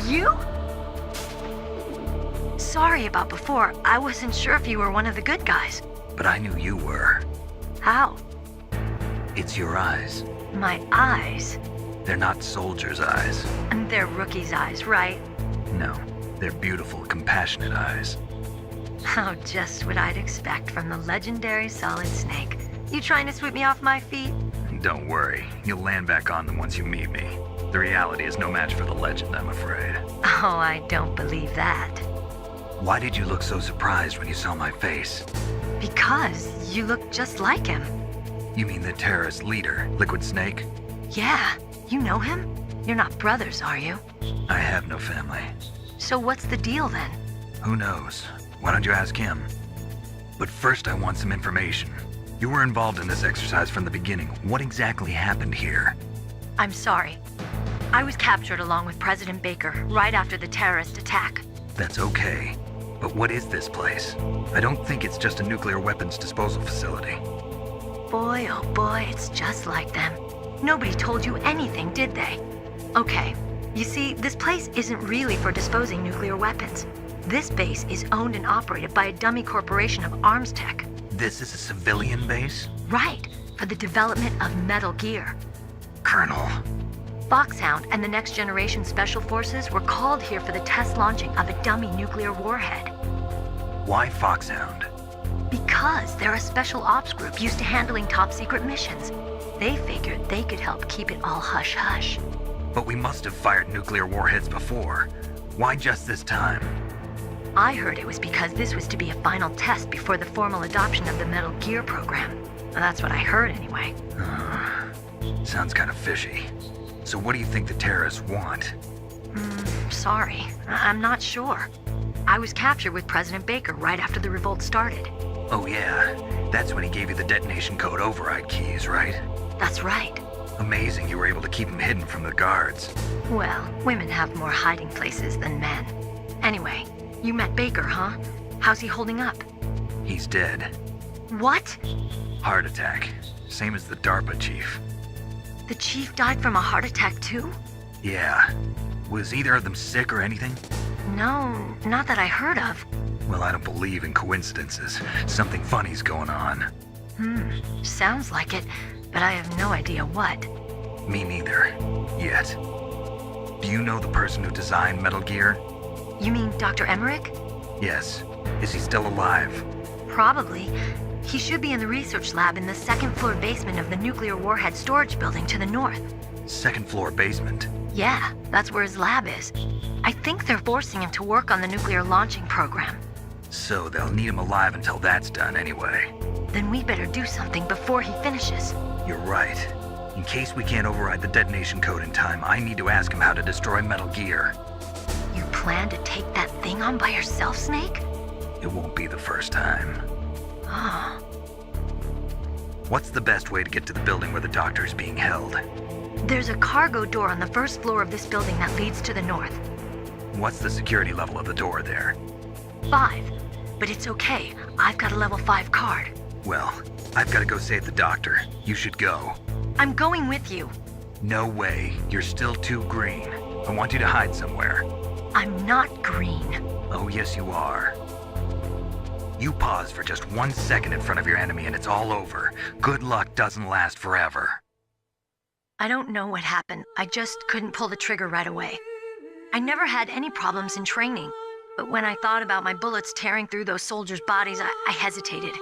You? Sorry about before. I wasn't sure if you were one of the good guys. But I knew you were. How? It's your eyes. My eyes? They're not soldiers' eyes. And they're rookies' eyes, right? No, they're beautiful, compassionate eyes. Oh, just what I'd expect from the legendary Solid Snake. You trying to sweep me off my feet? Don't worry, you'll land back on them once you meet me. The reality is no match for the legend, I'm afraid. Oh, I don't believe that. Why did you look so surprised when you saw my face? Because you look just like him. You mean the terrorist leader, Liquid Snake? Yeah, you know him? You're not brothers, are you? I have no family. So what's the deal then? Who knows? Why don't you ask him? But first I want some information. You were involved in this exercise from the beginning. What exactly happened here? I'm sorry. I was captured along with President Baker right after the terrorist attack. That's okay. But what is this place? I don't think it's just a nuclear weapons disposal facility. Boy, oh boy, it's just like them. Nobody told you anything, did they? Okay, you see, this place isn't really for disposing nuclear weapons. This base is owned and operated by a dummy corporation of arms tech. This is a civilian base? Right, for the development of Metal Gear. Colonel. Foxhound and the Next Generation Special Forces were called here for the test launching of a dummy nuclear warhead. Why Foxhound? Because they're a special ops group used to handling top secret missions. They figured they could help keep it all hush-hush. But we must have fired nuclear warheads before. Why just this time? I heard it was because this was to be a final test before the formal adoption of the Metal Gear program. Well, that's what I heard anyway. Sounds kind of fishy. So what do you think the terrorists want? Sorry, I'm not sure. I was captured with President Baker right after the revolt started. Oh yeah, that's when he gave you the detonation code override keys, right? That's right. Amazing you were able to keep him hidden from the guards. Well, women have more hiding places than men. Anyway, you met Baker, huh? How's he holding up? He's dead. What? Heart attack. Same as the DARPA chief. The chief died from a heart attack too? Yeah. Was either of them sick or anything? No, not that I heard of. Well, I don't believe in coincidences. Something funny's going on. Sounds like it, but I have no idea what. Me neither. Yet. Do you know the person who designed Metal Gear? You mean Dr. Emmerich? Yes. Is he still alive? Probably. He should be in the research lab in the second-floor basement of the nuclear warhead storage building to the north. Second-floor basement? Yeah, that's where his lab is. I think they're forcing him to work on the nuclear launching program. So they'll need him alive until that's done anyway. Then we better do something before he finishes. You're right. In case we can't override the detonation code in time, I need to ask him how to destroy Metal Gear. You plan to take that thing on by yourself, Snake? It won't be the first time. Oh. What's the best way to get to the building where the doctor is being held? There's a cargo door on the first floor of this building that leads to the north. What's the security level of the door there? 5. But it's okay. I've got a level 5 card. Well, I've got to go save the doctor. You should go. I'm going with you. No way. You're still too green. I want you to hide somewhere. I'm not green. Oh, yes, you are. You pause for just 1 second in front of your enemy and it's all over. Good luck doesn't last forever. I don't know what happened. I just couldn't pull the trigger right away. I never had any problems in training, but when I thought about my bullets tearing through those soldiers' bodies, I hesitated.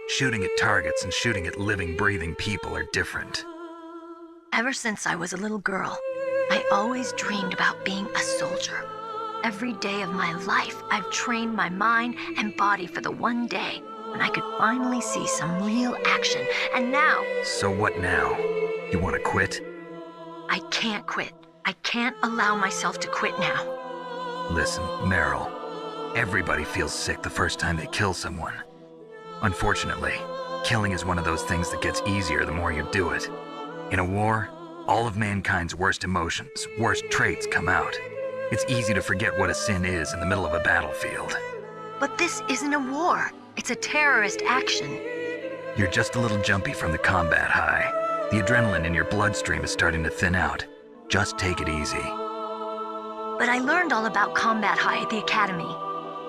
Shooting at targets and shooting at living, breathing people are different. Ever since I was a little girl, I always dreamed about being a soldier. Every day of my life, I've trained my mind and body for the one day when I could finally see some real action. And now... So what now? You want to quit? I can't quit. I can't allow myself to quit now. Listen, Meryl. Everybody feels sick the first time they kill someone. Unfortunately, killing is one of those things that gets easier the more you do it. In a war, all of mankind's worst emotions, worst traits come out. It's easy to forget what a sin is in the middle of a battlefield. But this isn't a war. It's a terrorist action. You're just a little jumpy from the combat high. The adrenaline in your bloodstream is starting to thin out. Just take it easy. But I learned all about combat high at the academy.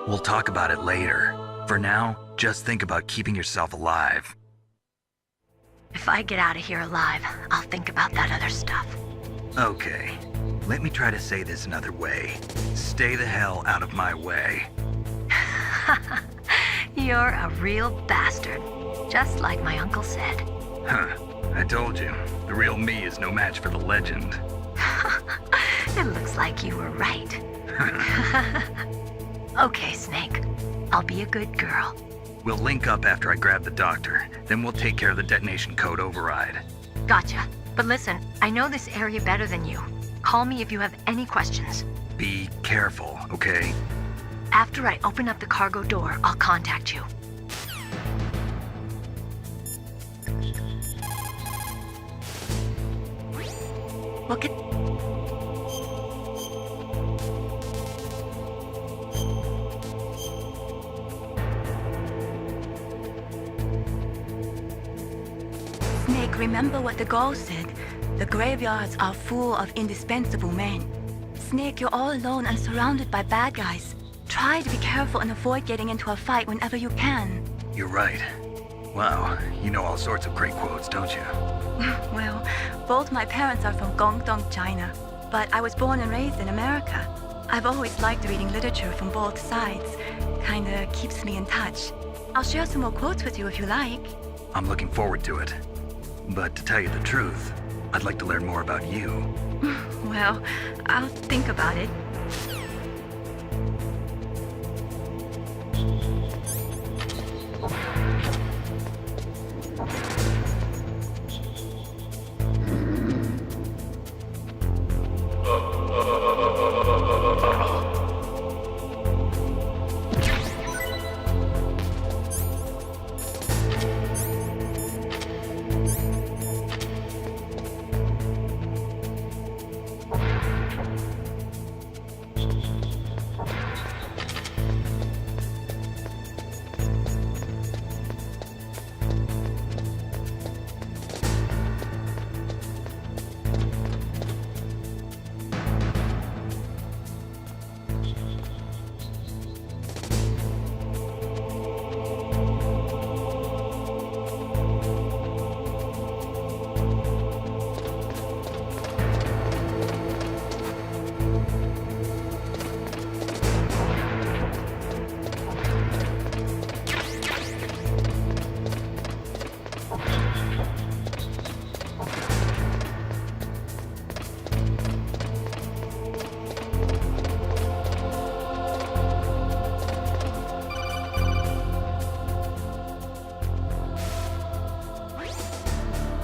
We'll talk about it later. For now, just think about keeping yourself alive. If I get out of here alive, I'll think about that other stuff. Okay. Let me try to say this another way. Stay the hell out of my way. You're a real bastard. Just like my uncle said. Huh. I told you. The real me is no match for the legend. It looks like you were right. Okay, Snake. I'll be a good girl. We'll link up after I grab the doctor. Then we'll take care of the detonation code override. Gotcha. But listen, I know this area better than you. Call me if you have any questions. Be careful, okay? After I open up the cargo door, I'll contact you. Look at... Snake, remember what the Gaul said. The graveyards are full of indispensable men. Snake, you're all alone and surrounded by bad guys. Try to be careful and avoid getting into a fight whenever you can. You're right. Wow, you know all sorts of great quotes, don't you? Well, both my parents are from Guangdong, China, but I was born and raised in America. I've always liked reading literature from both sides. Kinda keeps me in touch. I'll share some more quotes with you if you like. I'm looking forward to it. But to tell you the truth, I'd like to learn more about you. Well, I'll think about it.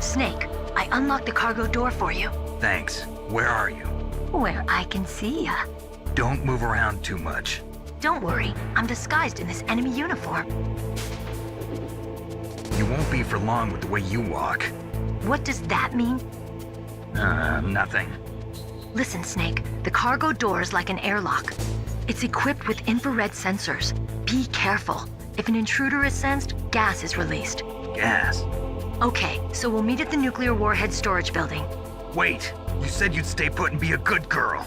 Snake, I unlocked the cargo door for you. Thanks. Where are you? Where I can see ya. Don't move around too much. Don't worry, I'm disguised in this enemy uniform. You won't be for long with the way you walk. What does that mean? Nothing. Listen, Snake, the cargo door is like an airlock. It's equipped with infrared sensors. Be careful. If an intruder is sensed, gas is released. Gas? Okay, so we'll meet at the nuclear warhead storage building. Wait, you said you'd stay put and be a good girl.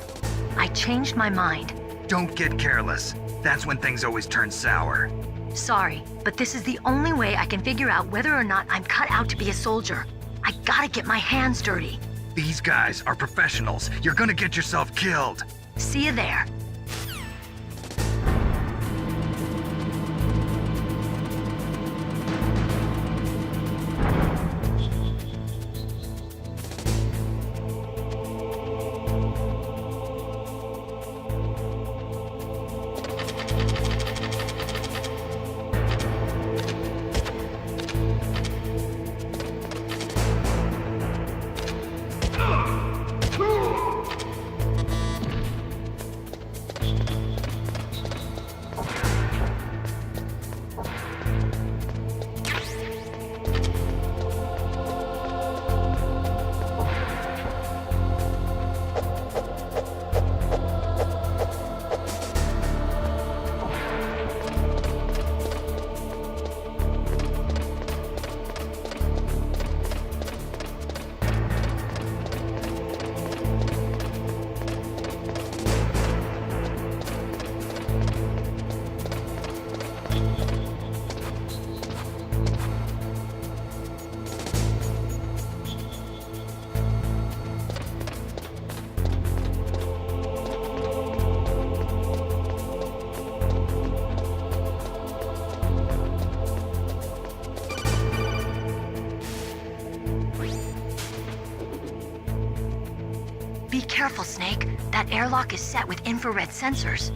I changed my mind. Don't get careless. That's when things always turn sour. Sorry, but this is the only way I can figure out whether or not I'm cut out to be a soldier. I gotta get my hands dirty. These guys are professionals. You're gonna get yourself killed. See you there. careful, Snake. That airlock is set with infrared sensors.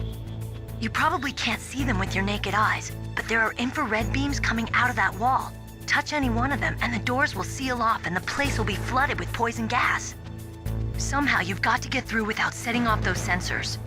You probably can't see them with your naked eyes, but there are infrared beams coming out of that wall. Touch any one of them and the doors will seal off and the place will be flooded with poison gas. Somehow you've got to get through without setting off those sensors.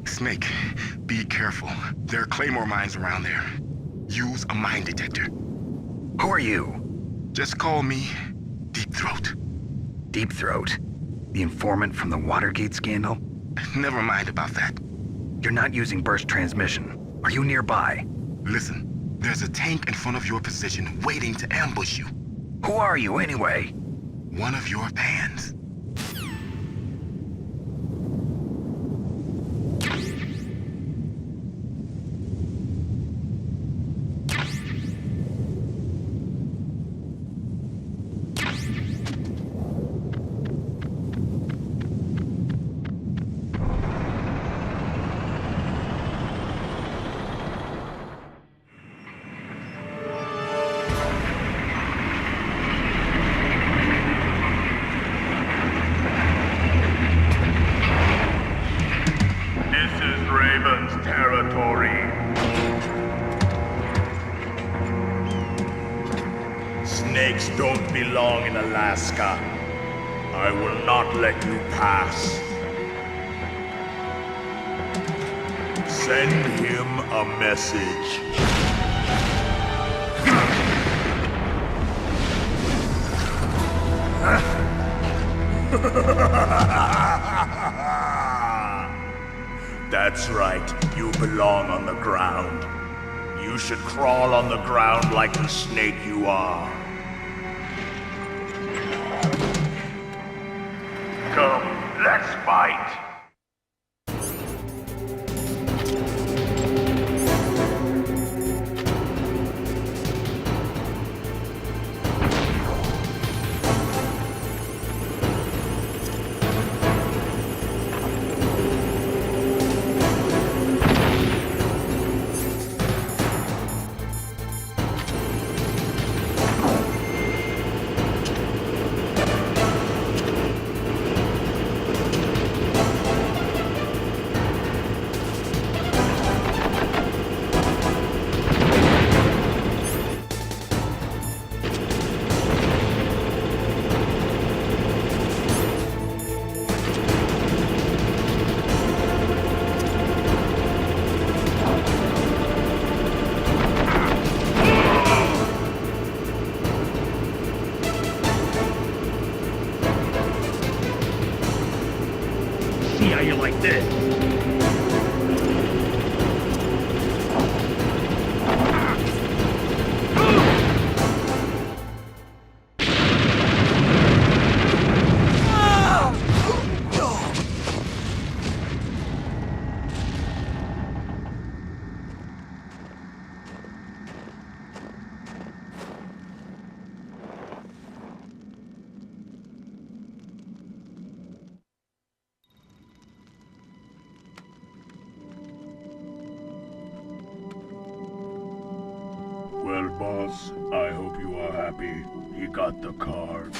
Snake, be careful. There are Claymore mines around there. Use a mine detector. Who are you? Just call me Deep Throat. Deep Throat? The informant from the Watergate scandal? Never mind about that. You're not using burst transmission. Are you nearby? Listen, there's a tank in front of your position waiting to ambush you. Who are you anyway? One of your fans. Snakes don't belong in Alaska. I will not let you pass. Send him a message. That's right, you belong on the ground. You should crawl on the ground like the snake you are. Come, let's fight! See how you like this. Well, boss, I hope you are happy. He got the card.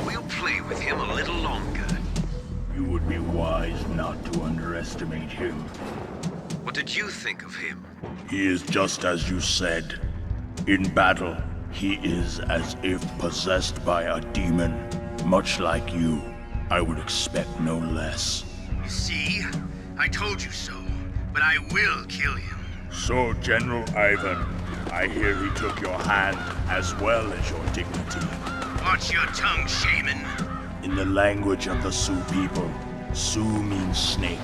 We'll play with him a little longer. You would be wise not to underestimate him. What did you think of him? He is just as you said. In battle, he is as if possessed by a demon. Much like you, I would expect no less. See? I told you so. But I will kill him. So, General Ivan, I hear he took your hand as well as your dignity. Watch your tongue, shaman. In the language of the Sioux people, Sioux means snake.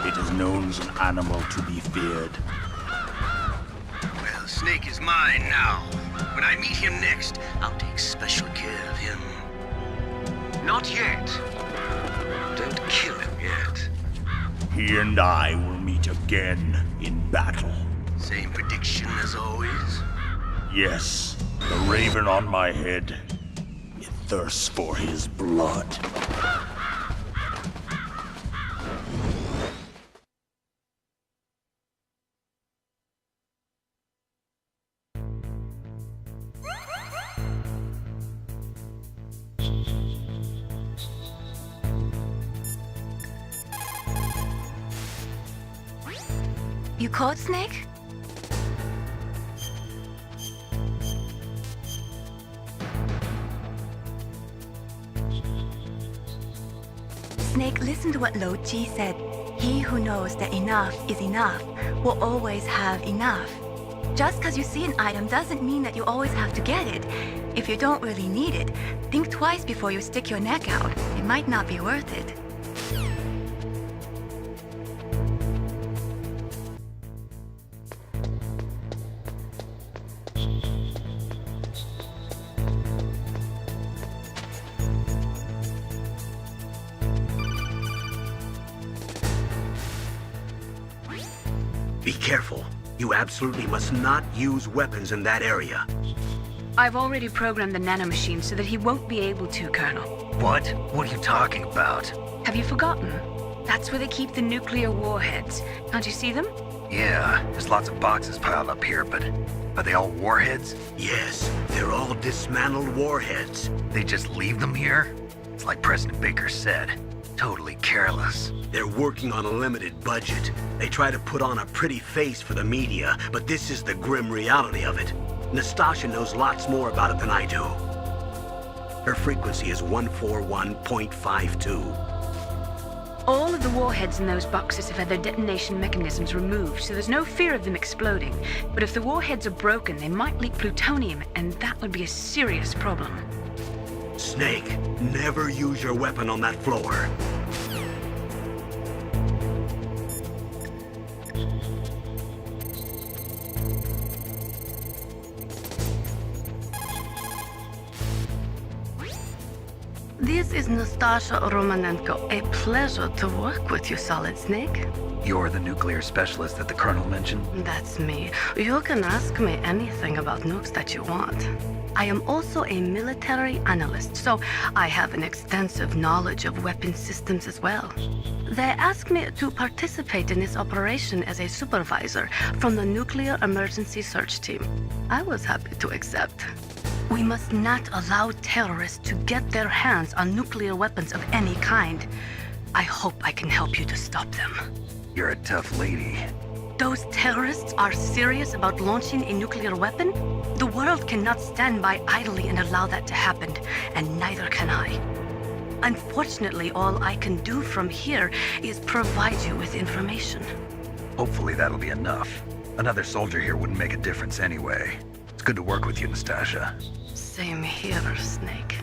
It is known as an animal to be feared. Well, Snake is mine now. When I meet him next, I'll take special care of him. Not yet. Don't kill him yet. He and I will meet again in battle. Same prediction as always? Yes, the raven on my head. It thirsts for his blood. You caught Snake? Snake, listen to what Lo Ji said. He who knows that enough is enough will always have enough. Just because you see an item doesn't mean that you always have to get it. If you don't really need it, think twice before you stick your neck out. It might not be worth it. Be careful. You absolutely must not use weapons in that area. I've already programmed the nanomachine so that he won't be able to, Colonel. What? What are you talking about? Have you forgotten? That's where they keep the nuclear warheads. Can't you see them? Yeah, there's lots of boxes piled up here, but are they all warheads? Yes, they're all dismantled warheads. They just leave them here? It's like President Baker said. Totally careless. They're working on a limited budget. They try to put on a pretty face for the media, but this is the grim reality of it. Nastasha knows lots more about it than I do. Her frequency is 141.52. All of the warheads in those boxes have had their detonation mechanisms removed, so there's no fear of them exploding. But if the warheads are broken, they might leak plutonium, and that would be a serious problem. Snake, never use your weapon on that floor. This is Nastasha Romanenko. A pleasure to work with you, Solid Snake. You're the nuclear specialist that the Colonel mentioned? That's me. You can ask me anything about nukes that you want. I am also a military analyst, so I have an extensive knowledge of weapon systems as well. They asked me to participate in this operation as a supervisor from the Nuclear Emergency Search Team. I was happy to accept. We must not allow terrorists to get their hands on nuclear weapons of any kind. I hope I can help you to stop them. You're a tough lady. Those terrorists are serious about launching a nuclear weapon? The world cannot stand by idly and allow that to happen, and neither can I. Unfortunately, all I can do from here is provide you with information. Hopefully that'll be enough. Another soldier here wouldn't make a difference anyway. It's good to work with you, Nastasha. Same here, Snake.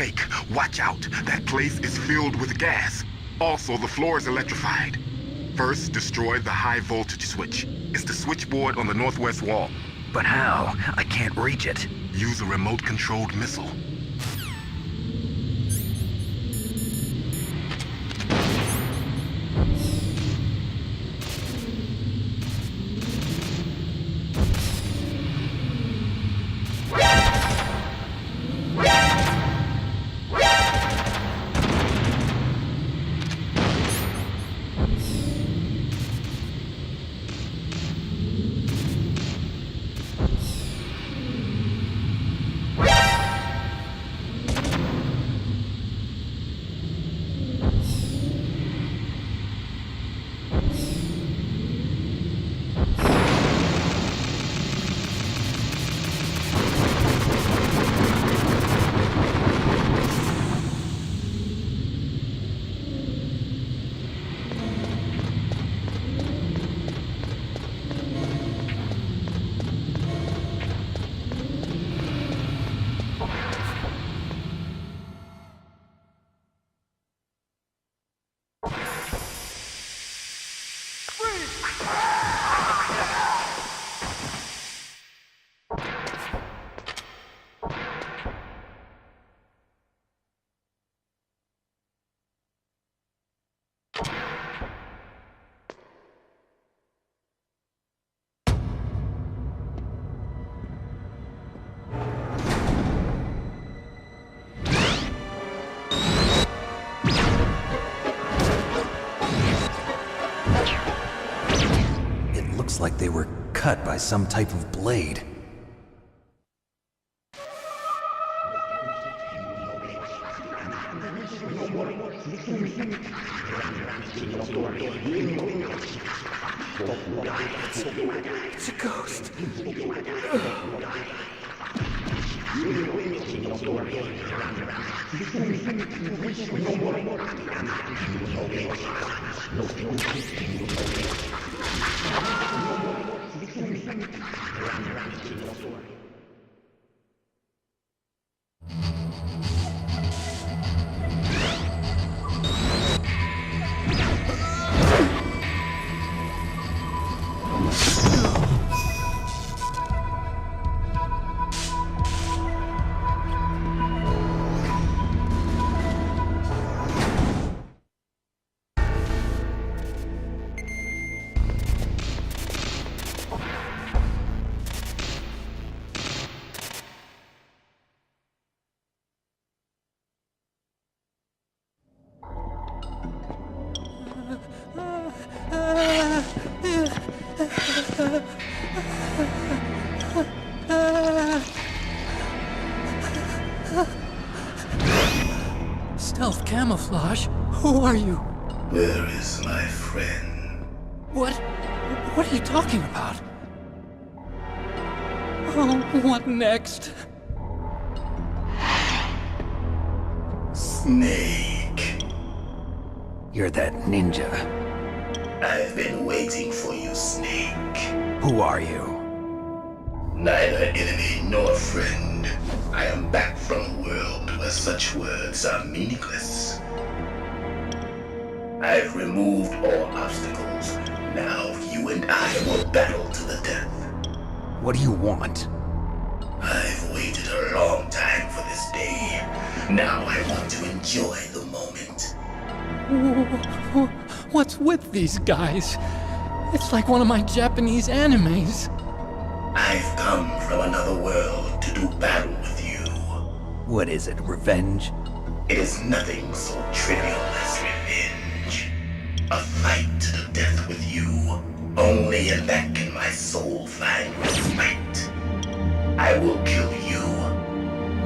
fake. Watch out. That place is filled with gas. Also, the floor is electrified. First, destroy the high voltage switch. It's the switchboard on the northwest wall. But how? I can't reach it. Use a remote-controlled missile. Like they were cut by some type of blade. It's a ghost. Stealth camouflage? Who are you? Where is my friend? What are you talking about? Oh, what next? Snake. You're that ninja. I've been waiting for you, Snake. Who are you? Neither enemy nor friend. I am back from a world where such words are meaningless. I've removed all obstacles. Now you and I will battle to the death. What do you want? I've waited a long time for this day. Now I want to enjoy the moment. What's with these guys? It's like one of my Japanese animes. I've come from another world to do battle with you. What is it, revenge? It is nothing so trivial as revenge. A fight to the death with you. Only in that can my soul find respite. I will kill you,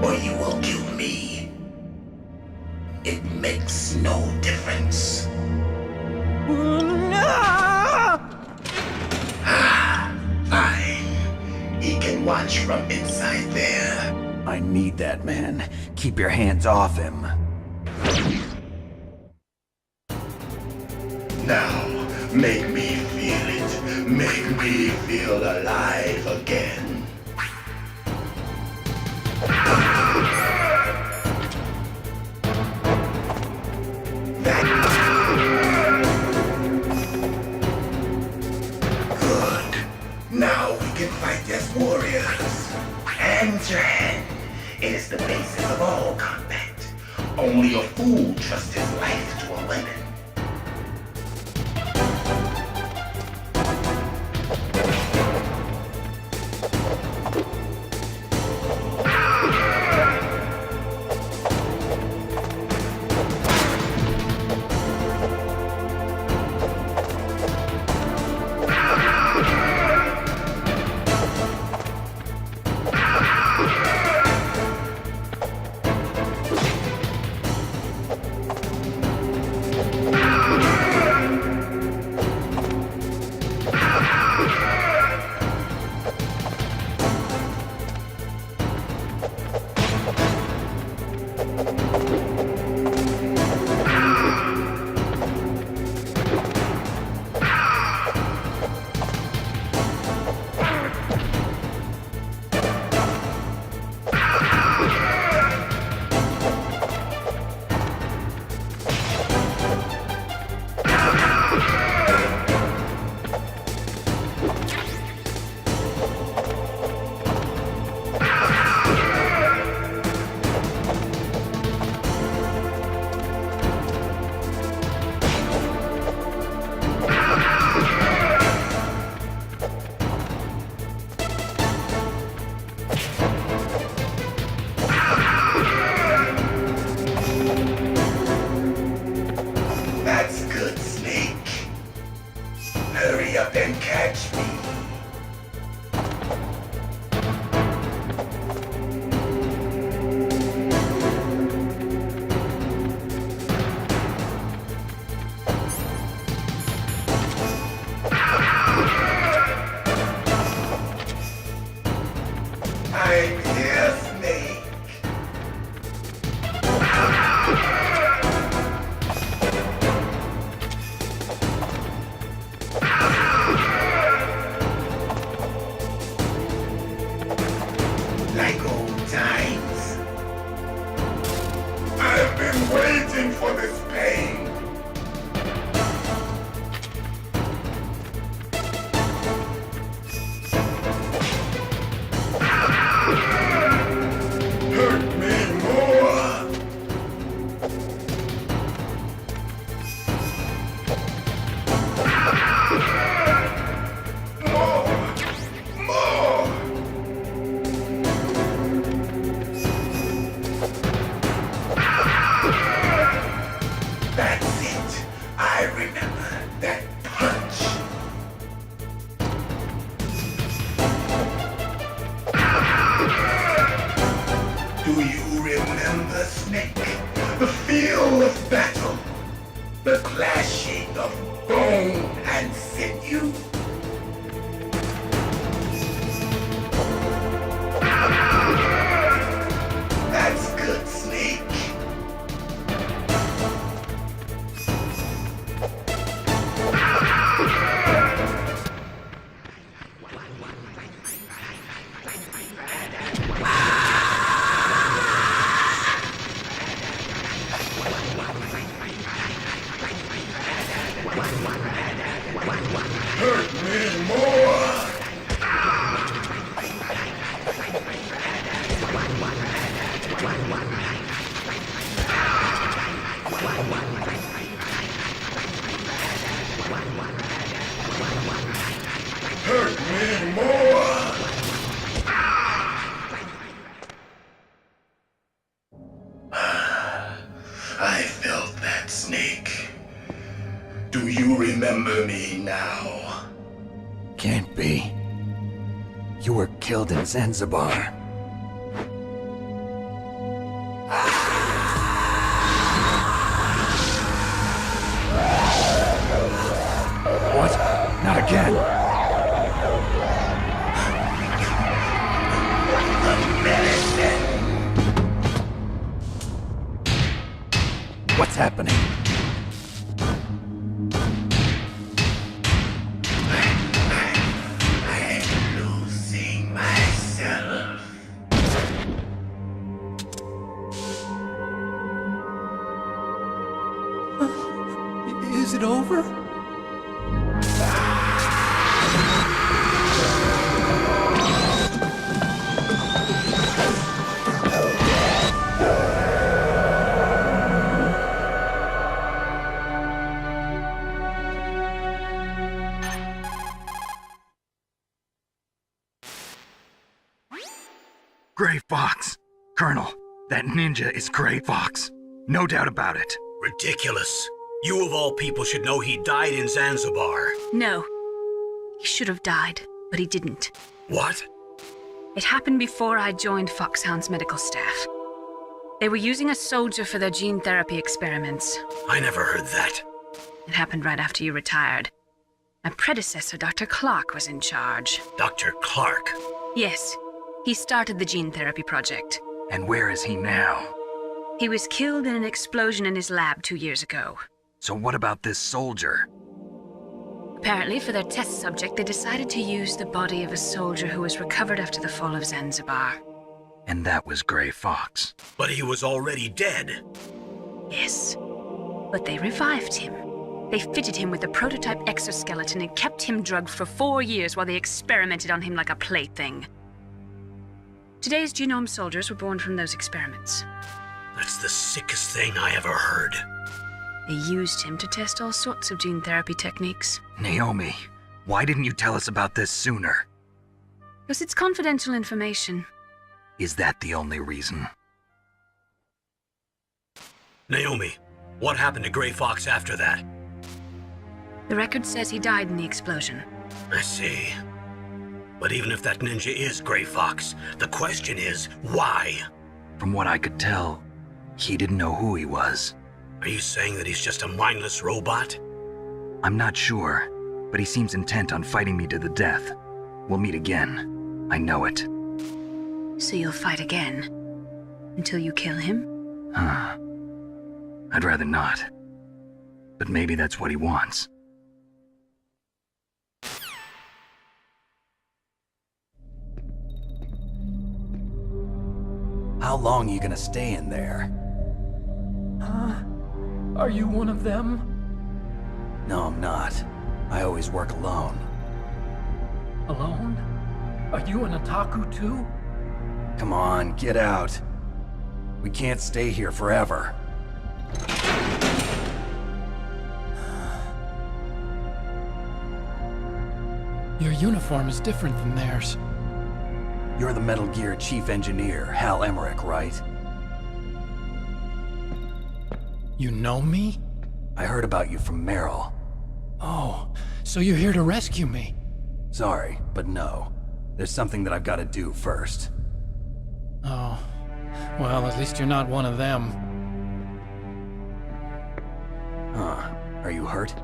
or you will kill me. It makes no difference. Fine. He can watch from inside there. I need that man. Keep your hands off him. Now, make me feel it. Make me feel alive again. Only a fool trusts his life to a weapon. That's good, Snake. Hurry up and catch me. I'm here, Snake. Like old times. I've been waiting for this pain. Hurt me more. More. That's it. I remember that punch. Do you remember, Snake? The feel of battle. The clashing of bone and sinew. That's good, Snake. Hurt me more. Hurt me more. I felt that, Snake. Do you remember me now? Can't be. You were killed in Zanzibar. What? Not again. What's happening? I'm losing myself. Is it over? Gray Fox. Colonel, that ninja is Gray Fox. No doubt about it. Ridiculous. You of all people should know he died in Zanzibar. No. He should have died, but he didn't. What? It happened before I joined Foxhound's medical staff. They were using a soldier for their gene therapy experiments. I never heard that. It happened right after you retired. My predecessor, Dr. Clark, was in charge. Dr. Clark? Yes. He started the gene therapy project. And where is he now? He was killed in an explosion in his lab 2 years ago. So what about this soldier? Apparently, for their test subject, they decided to use the body of a soldier who was recovered after the fall of Zanzibar. And that was Gray Fox. But he was already dead. Yes. But they revived him. They fitted him with a prototype exoskeleton and kept him drugged for 4 years while they experimented on him like a plaything. Today's genome soldiers were born from those experiments. That's the sickest thing I ever heard. They used him to test all sorts of gene therapy techniques. Naomi, why didn't you tell us about this sooner? Because it's confidential information. Is that the only reason? Naomi, what happened to Gray Fox after that? The record says he died in the explosion. I see. But even if that ninja is Gray Fox, the question is, why? From what I could tell, he didn't know who he was. Are you saying that he's just a mindless robot? I'm not sure, but he seems intent on fighting me to the death. We'll meet again. I know it. So you'll fight again? Until you kill him? I'd rather not. But maybe that's what he wants. How long are you gonna stay in there? Are you one of them? No, I'm not. I always work alone. Alone? Are you an otaku too? Come on, get out. We can't stay here forever. Your uniform is different than theirs. You're the Metal Gear Chief Engineer, Hal Emmerich, right? You know me? I heard about you from Meryl. Oh, so you're here to rescue me? Sorry, but no. There's something that I've got to do first. Oh. Well, at least you're not one of them. Huh. Are you hurt?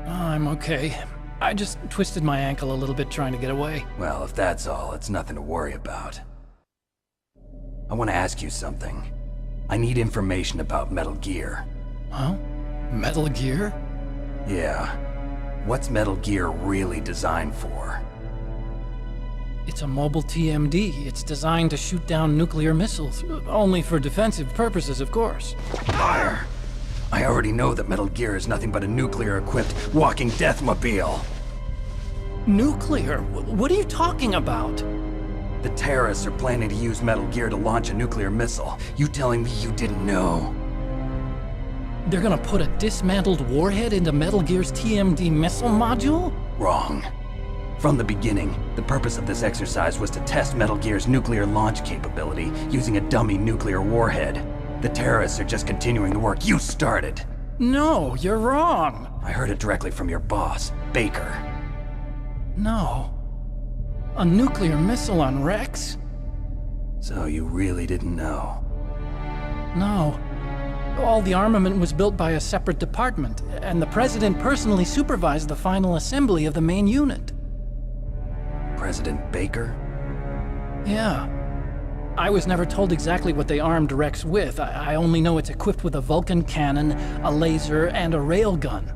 I'm okay. I just twisted my ankle a little bit trying to get away. Well, if that's all, it's nothing to worry about. I want to ask you something. I need information about Metal Gear. Huh? Metal Gear? Yeah. What's Metal Gear really designed for? It's a mobile TMD. It's designed to shoot down nuclear missiles. Only for defensive purposes, of course. Liar! I already know that Metal Gear is nothing but a nuclear-equipped walking deathmobile. Nuclear? What are you talking about? The terrorists are planning to use Metal Gear to launch a nuclear missile. You telling me you didn't know? They're gonna put a dismantled warhead into Metal Gear's TMD missile module? Wrong. From the beginning, the purpose of this exercise was to test Metal Gear's nuclear launch capability using a dummy nuclear warhead. The terrorists are just continuing the work you started. No, you're wrong. I heard it directly from your boss, Baker. No. A nuclear missile on Rex? So you really didn't know? No. All the armament was built by a separate department, and the President personally supervised the final assembly of the main unit. President Baker? Yeah. I was never told exactly what they armed Rex with. I only know it's equipped with a Vulcan cannon, a laser, and a railgun.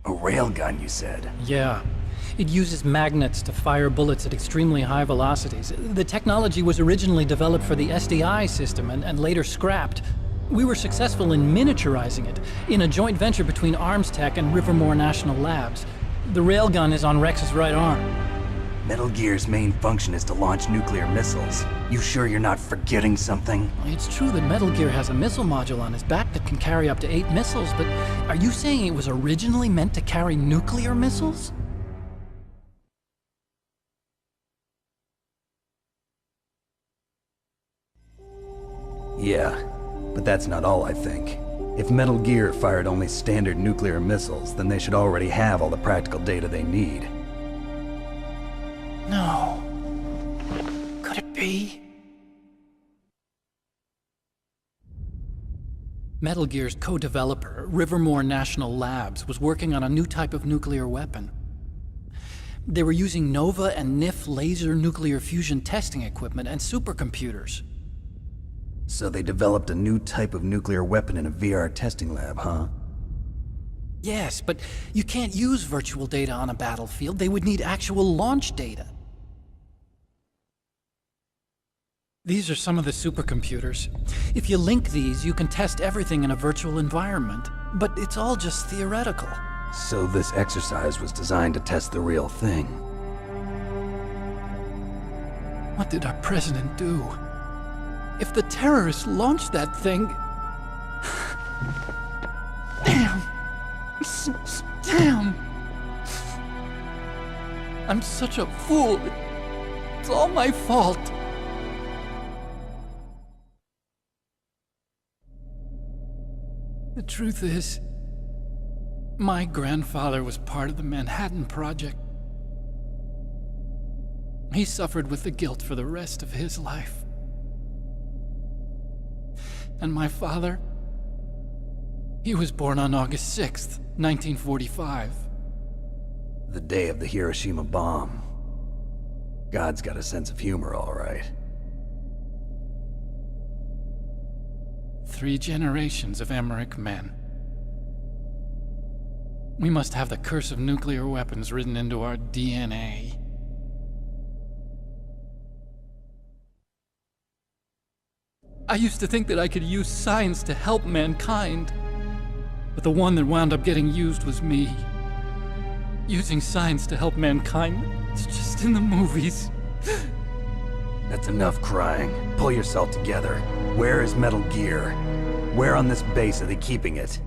A railgun, you said? Yeah. It uses magnets to fire bullets at extremely high velocities. The technology was originally developed for the SDI system and later scrapped. We were successful in miniaturizing it, in a joint venture between Arms Tech and Rivermore National Labs. The railgun is on Rex's right arm. Metal Gear's main function is to launch nuclear missiles. You sure you're not forgetting something? It's true that Metal Gear has a missile module on his back that can carry up to 8 missiles, but are you saying it was originally meant to carry nuclear missiles? Yeah, but that's not all I think. If Metal Gear fired only standard nuclear missiles, then they should already have all the practical data they need. No. Could it be? Metal Gear's co-developer, Rivermore National Labs, was working on a new type of nuclear weapon. They were using NOVA and NIF laser nuclear fusion testing equipment and supercomputers. So they developed a new type of nuclear weapon in a VR testing lab, huh? Yes, but you can't use virtual data on a battlefield. They would need actual launch data. These are some of the supercomputers. If you link these, you can test everything in a virtual environment. But it's all just theoretical. So this exercise was designed to test the real thing. What did our president do? If the terrorists launched that thing... Damn! Damn! I'm such a fool. It's all my fault. The truth is, my grandfather was part of the Manhattan Project. He suffered with the guilt for the rest of his life. And my father, he was born on August 6th, 1945. The day of the Hiroshima bomb. God's got a sense of humor, all right. 3 generations of Emmerich men. We must have the curse of nuclear weapons written into our DNA. I used to think that I could use science to help mankind. But the one that wound up getting used was me. Using science to help mankind, it's just in the movies. That's enough crying. Pull yourself together. Where is Metal Gear? Where on this base are they keeping it?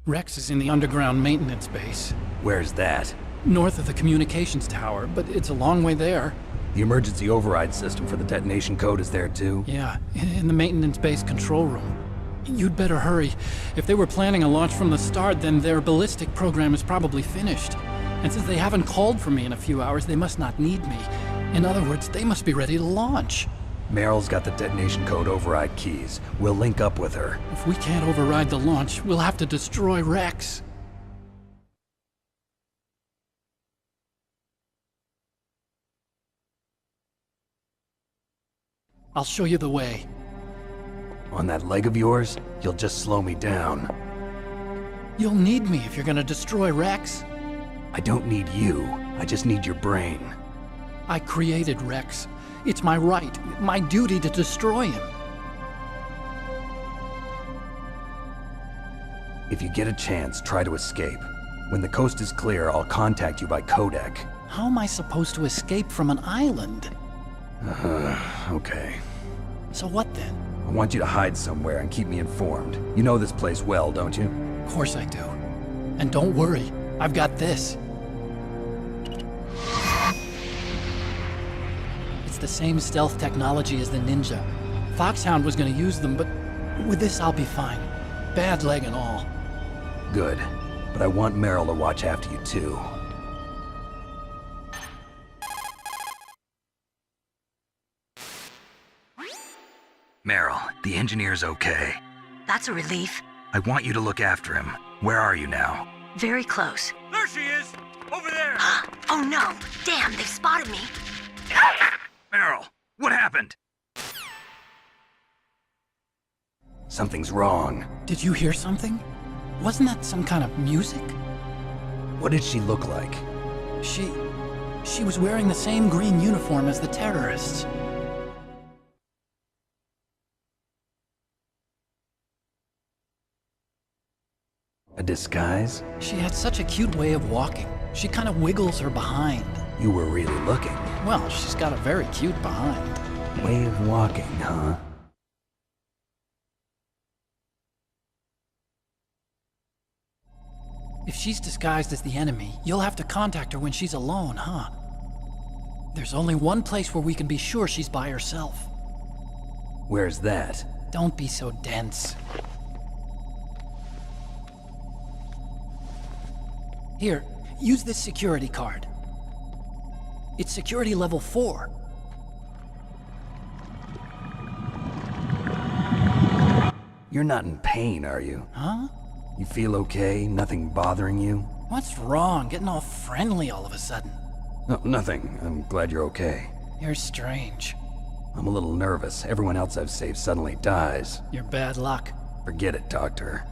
Rex is in the underground maintenance base. Where's that? North of the communications tower, but it's a long way there. The emergency override system for the detonation code is there too? Yeah, in the maintenance base control room. You'd better hurry. If they were planning a launch from the start, then their ballistic program is probably finished. And since they haven't called for me in a few hours, they must not need me. In other words, they must be ready to launch. Meryl's got the detonation code override keys. We'll link up with her. If we can't override the launch, we'll have to destroy Rex. I'll show you the way. On that leg of yours, you'll just slow me down. You'll need me if you're gonna destroy Rex. I don't need you. I just need your brain. I created Rex. It's my right, my duty to destroy him. If you get a chance, try to escape. When the coast is clear, I'll contact you by codec. How am I supposed to escape from an island? Okay. So what then? I want you to hide somewhere and keep me informed. You know this place well, don't you? Of course I do. And don't worry, I've got this. It's the same stealth technology as the Ninja. Foxhound was gonna use them, but with this I'll be fine. Bad leg and all. Good. But I want Meryl to watch after you too. Meryl, the engineer's okay. That's a relief. I want you to look after him. Where are you now? Very close. There she is! Over there! Oh no! Damn, they've spotted me! Meryl, what happened? Something's wrong. Did you hear something? Wasn't that some kind of music? What did she look like? She was wearing the same green uniform as the terrorists. disguise? She had such a cute way of walking. She kind of wiggles her behind. You were really looking. Well, she's got a very cute behind. Way of walking, huh? If she's disguised as the enemy, you'll have to contact her when she's alone, huh? There's only one place where we can be sure she's by herself. Where's that? Don't be so dense. Here, use this security card. It's security level 4. You're not in pain, are you? Huh? You feel okay? Nothing bothering you? What's wrong? Getting all friendly all of a sudden. No, nothing. I'm glad you're okay. You're strange. I'm a little nervous. Everyone else I've saved suddenly dies. You're bad luck. Forget it, Doctor.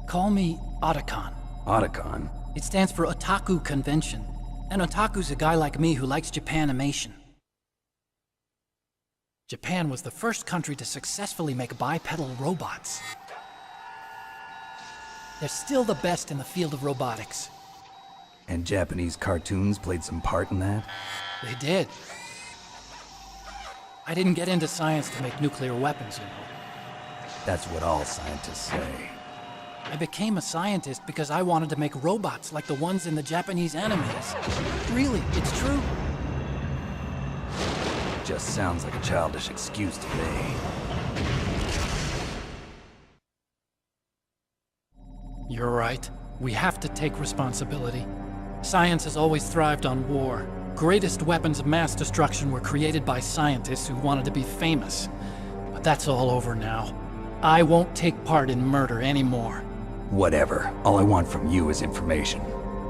Call me Otacon. Otacon? It stands for Otaku Convention. An otaku's a guy like me who likes Japanimation. Japan was the first country to successfully make bipedal robots. They're still the best in the field of robotics. And Japanese cartoons played some part in that? They did. I didn't get into science to make nuclear weapons, you know. That's what all scientists say. I became a scientist because I wanted to make robots like the ones in the Japanese animes. Really, it's true. Just sounds like a childish excuse to me. You're right. We have to take responsibility. Science has always thrived on war. Greatest weapons of mass destruction were created by scientists who wanted to be famous. But that's all over now. I won't take part in murder anymore. Whatever. All I want from you is information.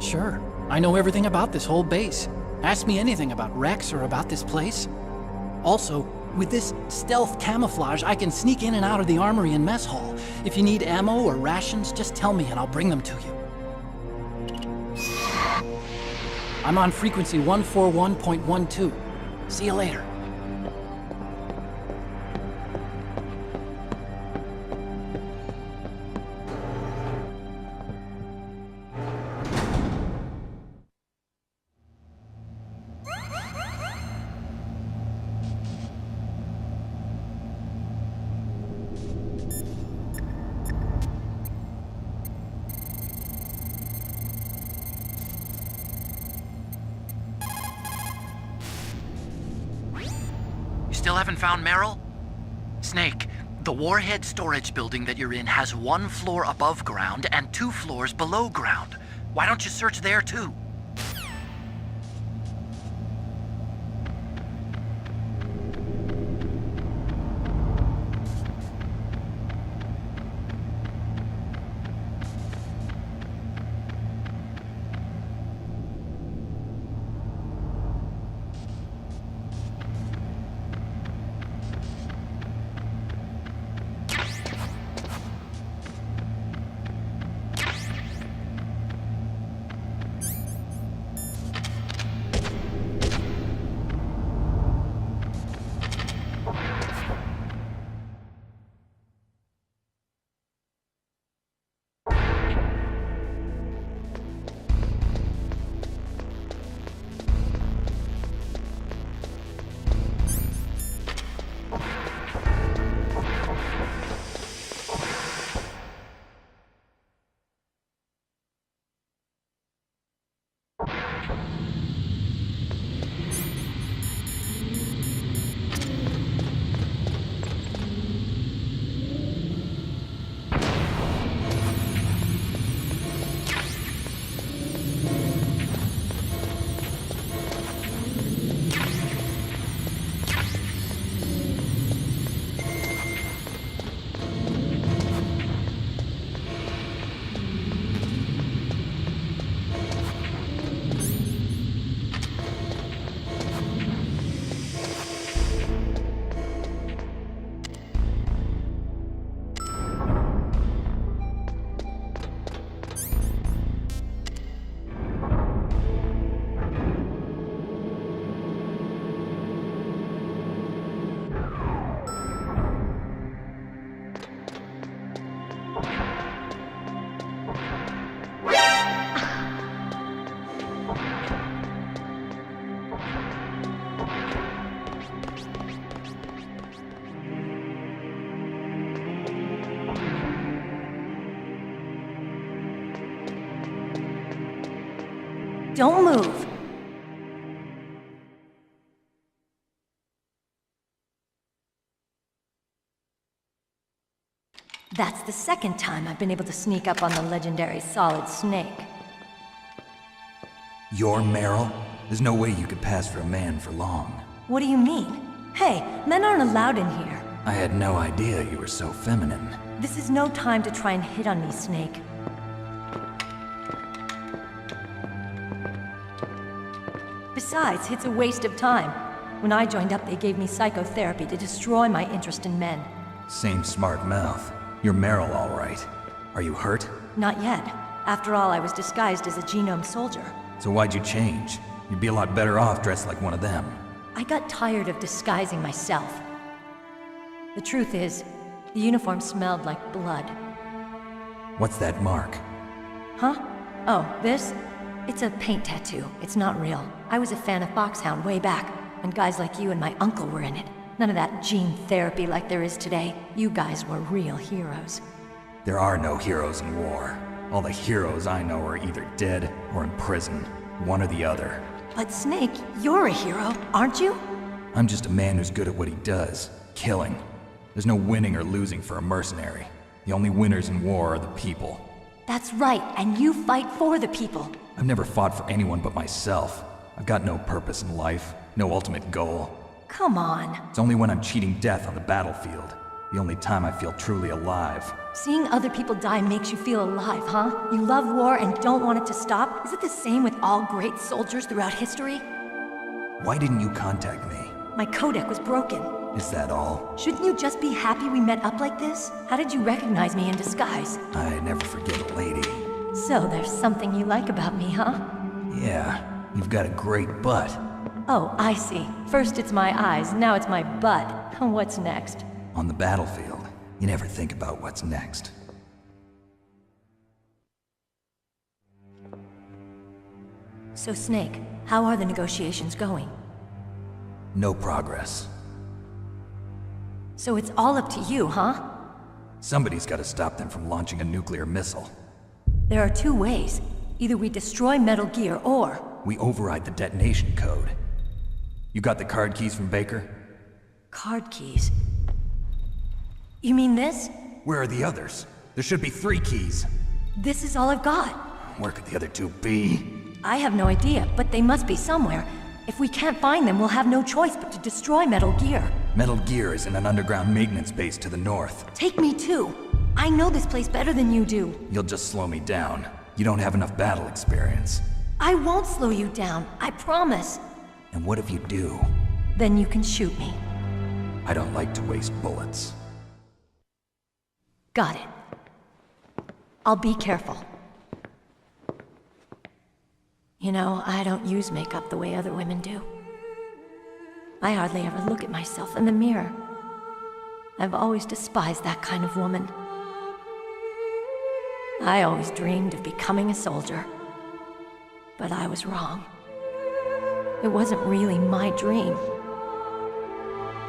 Sure. I know everything about this whole base. Ask me anything about Rex or about this place. Also, with this stealth camouflage, I can sneak in and out of the armory and mess hall. If you need ammo or rations, just tell me and I'll bring them to you. I'm on frequency 141.12. See you later. Still haven't found Meryl? Snake, the warhead storage building that you're in has 1 floor above ground and 2 floors below ground. Why don't you search there too? Don't move. That's the second time I've been able to sneak up on the legendary Solid Snake. You're Meryl? There's no way you could pass for a man for long. What do you mean? Hey, men aren't allowed in here. I had no idea you were so feminine. This is no time to try and hit on me, Snake. Besides, it's a waste of time. When I joined up, they gave me psychotherapy to destroy my interest in men. Same smart mouth. You're Meryl, all right. Are you hurt? Not yet. After all, I was disguised as a genome soldier. So why'd you change? You'd be a lot better off dressed like one of them. I got tired of disguising myself. The truth is, the uniform smelled like blood. What's that mark? Huh? Oh, this? It's a paint tattoo. It's not real. I was a fan of Foxhound way back, when guys like you and my uncle were in it. None of that gene therapy like there is today. You guys were real heroes. There are no heroes in war. All the heroes I know are either dead or in prison. One or the other. But Snake, you're a hero, aren't you? I'm just a man who's good at what he does. Killing. There's no winning or losing for a mercenary. The only winners in war are the people. That's right, and you fight for the people. I've never fought for anyone but myself. I've got no purpose in life, no ultimate goal. Come on. It's only when I'm cheating death on the battlefield. The only time I feel truly alive. Seeing other people die makes you feel alive, huh? You love war and don't want it to stop? Is it the same with all great soldiers throughout history? Why didn't you contact me? My codec was broken. Is that all? Shouldn't you just be happy we met up like this? How did you recognize me in disguise? I never forget a lady. So there's something you like about me, huh? Yeah, you've got a great butt. Oh, I see. First it's my eyes, now it's my butt. What's next? On the battlefield, you never think about what's next. So Snake, how are the negotiations going? No progress. So it's all up to you, huh? Somebody's got to stop them from launching a nuclear missile. There are two ways. Either we destroy Metal Gear, or... we override the detonation code. You got the card keys from Baker? Card keys? You mean this? Where are the others? There should be 3 keys. This is all I've got. Where could the other 2 be? I have no idea, but they must be somewhere. If we can't find them, we'll have no choice but to destroy Metal Gear. Metal Gear is in an underground maintenance base to the north. Take me too. I know this place better than you do. You'll just slow me down. You don't have enough battle experience. I won't slow you down, I promise. And what if you do? Then you can shoot me. I don't like to waste bullets. Got it. I'll be careful. You know, I don't use makeup the way other women do. I hardly ever look at myself in the mirror. I've always despised that kind of woman. I always dreamed of becoming a soldier. But I was wrong. It wasn't really my dream.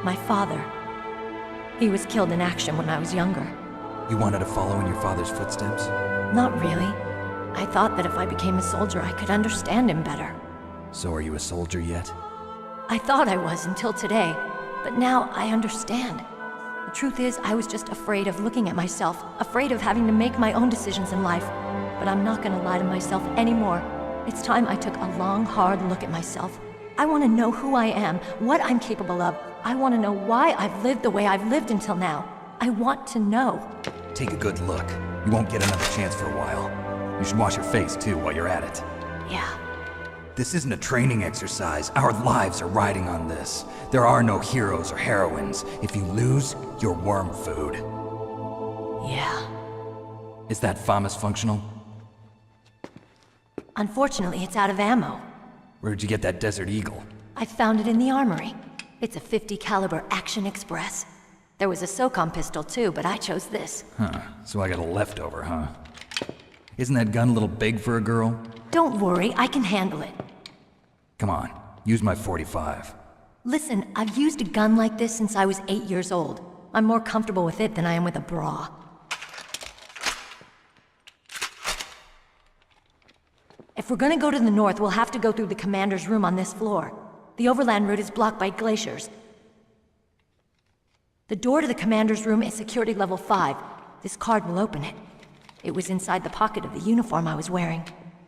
My father, he was killed in action when I was younger. You wanted to follow in your father's footsteps? Not really. I thought that if I became a soldier, I could understand him better. So are you a soldier yet? I thought I was until today, but now I understand. The truth is, I was just afraid of looking at myself, afraid of having to make my own decisions in life. But I'm not gonna lie to myself anymore. It's time I took a long, hard look at myself. I want to know who I am, what I'm capable of. I want to know why I've lived the way I've lived until now. I want to know. Take a good look. You won't get another chance for a while. You should wash your face, too, while you're at it. Yeah. This isn't a training exercise. Our lives are riding on this. There are no heroes or heroines. If you lose, you're worm food. Yeah. Is that FAMAS functional? Unfortunately, it's out of ammo. Where'd you get that Desert Eagle? I found it in the armory. It's a .50 caliber Action Express. There was a SOCOM pistol too, but I chose this. Huh, so I got a leftover, huh? Isn't that gun a little big for a girl? Don't worry, I can handle it. Come on, use my .45. Listen, I've used a gun like this since I was 8 years old. I'm more comfortable with it than I am with a bra. If we're gonna go to the north, we'll have to go through the commander's room on this floor. The overland route is blocked by glaciers. The door to the commander's room is security level 5. This card will open it. It was inside the pocket of the uniform I was wearing.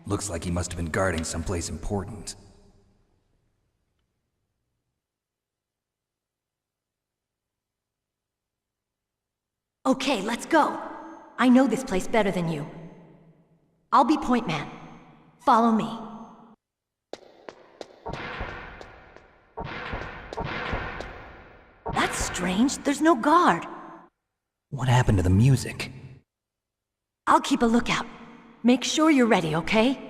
Looks like he must have been guarding someplace important. Okay, let's go. I know this place better than you. I'll be point man. Follow me. That's strange. There's no guard. What happened to the music? I'll keep a lookout. Make sure you're ready, okay?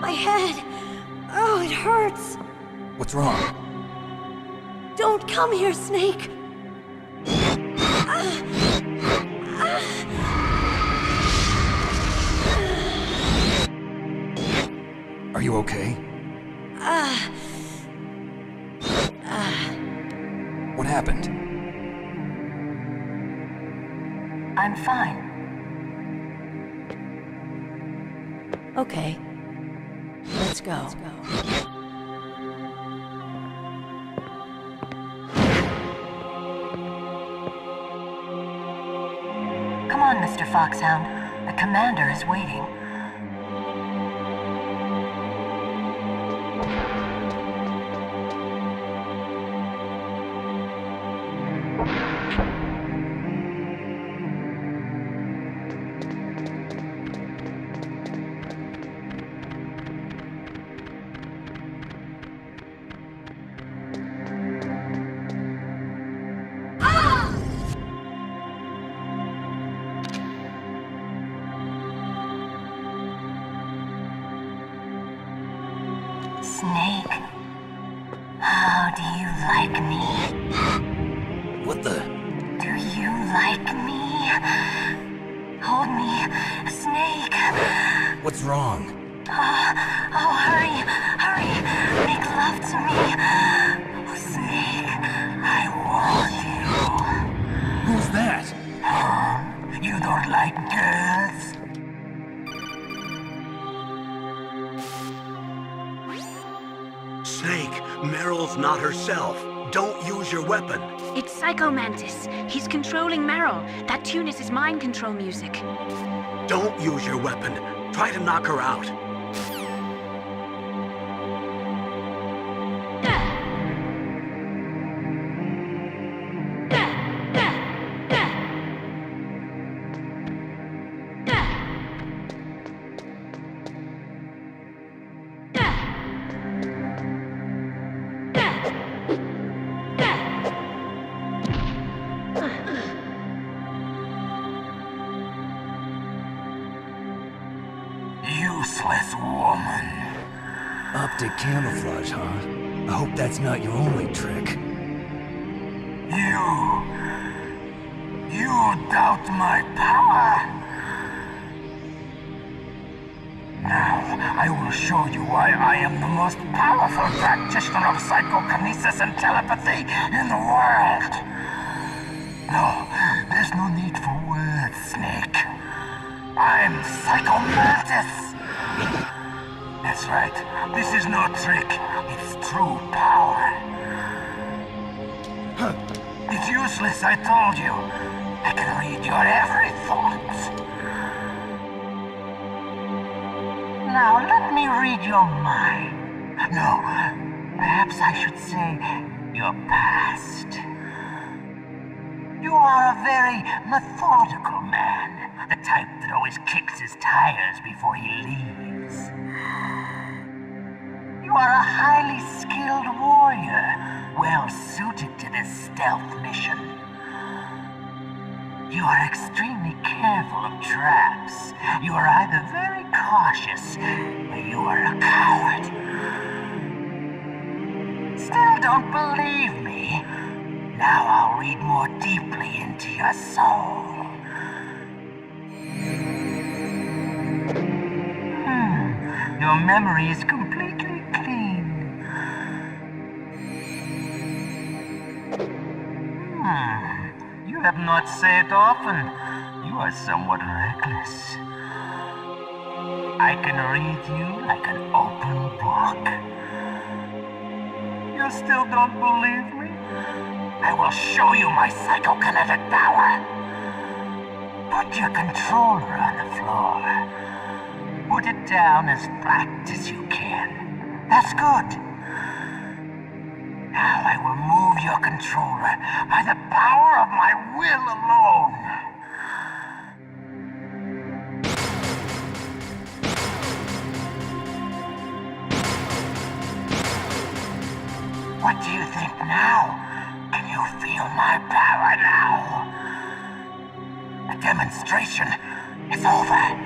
My head! Oh, it hurts! What's wrong? Don't come here, Snake! Are you okay? What happened? I'm fine. Okay. Let's go. Come on, Mr. Foxhound. The commander is waiting. Snake, how do you like me? What the? Do you like me? Hold me, Snake. What's wrong? Oh, hurry, hurry, make love to me. Oh, Snake, I want you. Who's that? Oh, you don't like girls? Snake, Meryl's not herself. Don't use your weapon. It's Psycho Mantis. He's controlling Meryl. That tune is his mind control music. Don't use your weapon. Try to knock her out. Useless woman. Optic camouflage, huh? I hope that's not your only trick. You doubt my power? Now, I will show you why I am the most powerful practitioner of psychokinesis and telepathy in the world. No, there's no need for words, Snake. I'm Psycho Mantis! That's right. This is no trick. It's true power. It's useless, I told you. I can read your every thought. Now let me read your mind. No, perhaps I should say your past. You are a very methodical man, the type that always kicks his tires before he leaves. You are a highly skilled warrior, well suited to this stealth mission. You are extremely careful of traps. You are either very cautious, or you are a coward. Still don't believe me? Now I'll read more deeply into your soul. Your memory is completely clean. You have not said often. You are somewhat reckless. I can read you like an open book. You still don't believe me? I will show you my psychokinetic power. Put your controller on the floor. Put it down as flat as you can. That's good. Now I will move your controller by the power of my will alone. What do you think now? Can you feel my power now? The demonstration is over.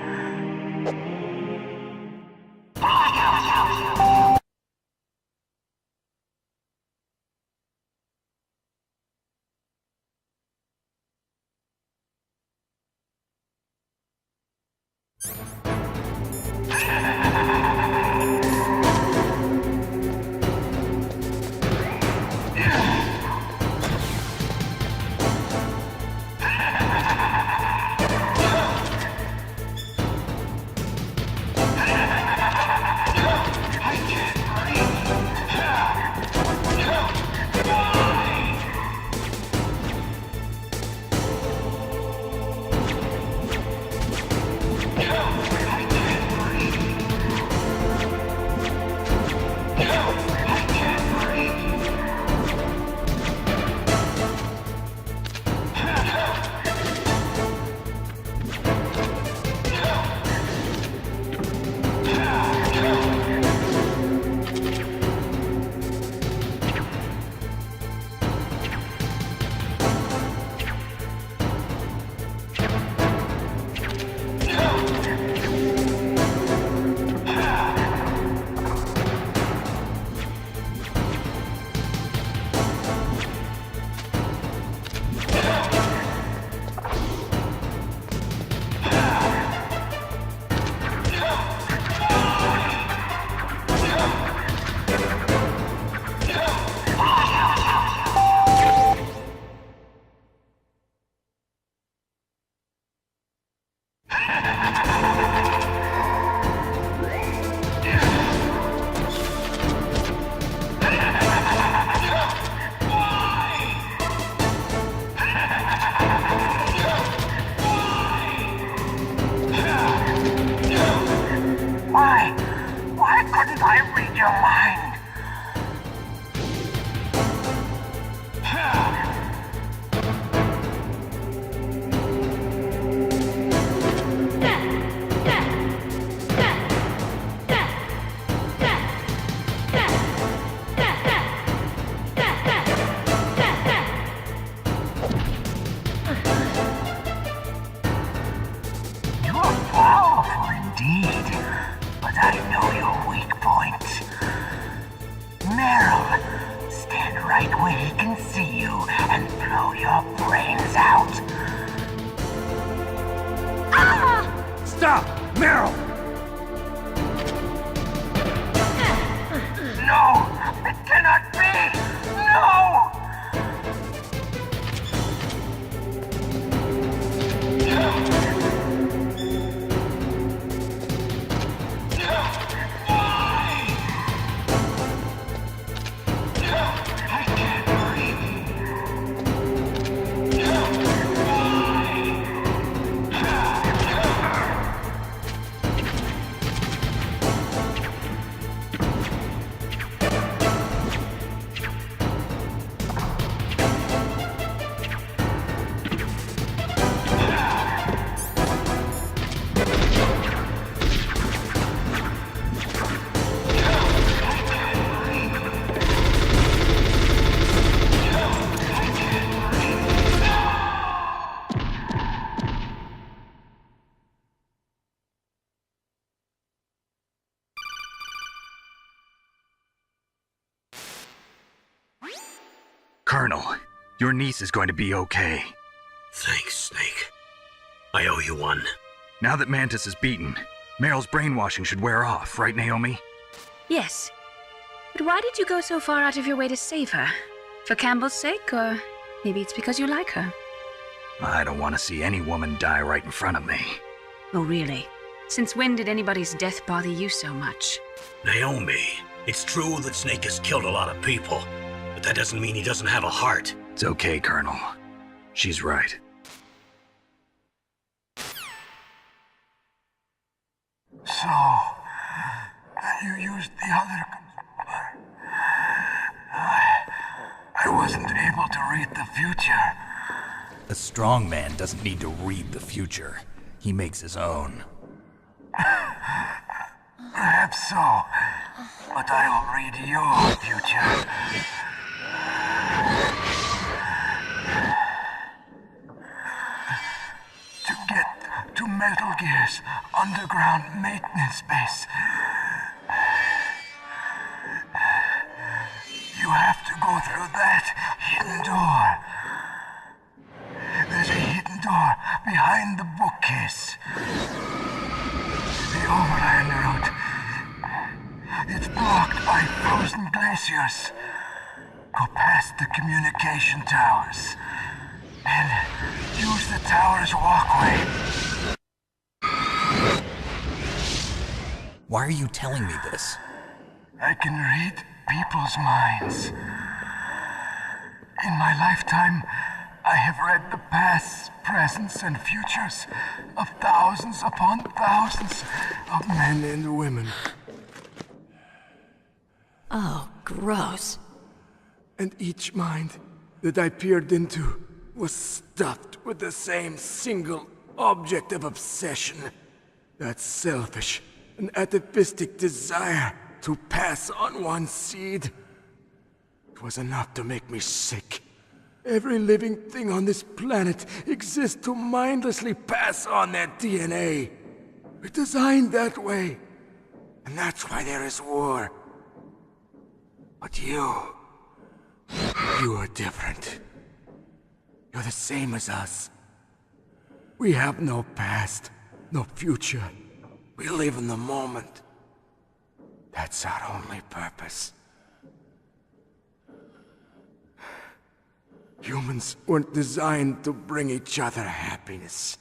Why couldn't I read your mind? You're powerful indeed, but I know your weak point. Meryl, stand right where he can see you and blow your brains out. Ah! Stop! Meryl! No! It cannot be! No! Colonel, your niece is going to be okay. Thanks, Snake. I owe you one. Now that Mantis is beaten, Meryl's brainwashing should wear off, right, Naomi? Yes. But why did you go so far out of your way to save her? For Campbell's sake, or maybe it's because you like her? I don't want to see any woman die right in front of me. Oh, really? Since when did anybody's death bother you so much? Naomi, it's true that Snake has killed a lot of people, but that doesn't mean he doesn't have a heart. It's okay, Colonel. She's right. So, you used the other... I wasn't able to read the future. A strong man doesn't need to read the future. He makes his own. Perhaps so, but I'll read your future. To get to Metal Gear's underground maintenance base, you have to go through that hidden door. There's a hidden door behind the bookcase. The overland route. It's blocked by frozen glaciers. Go past the communication towers. And use the tower's walkway. Why are you telling me this? I can read people's minds. In my lifetime, I have read the pasts, presents, and futures of thousands upon thousands of men and women. Oh, gross. And each mind that I peered into was stuffed with the same single object of obsession. That selfish and atavistic desire to pass on one seed. It was enough to make me sick. Every living thing on this planet exists to mindlessly pass on their DNA. We're designed that way. And that's why there is war. But you are different. You're the same as us. We have no past, no future. We live in the moment. That's our only purpose. Humans weren't designed to bring each other happiness.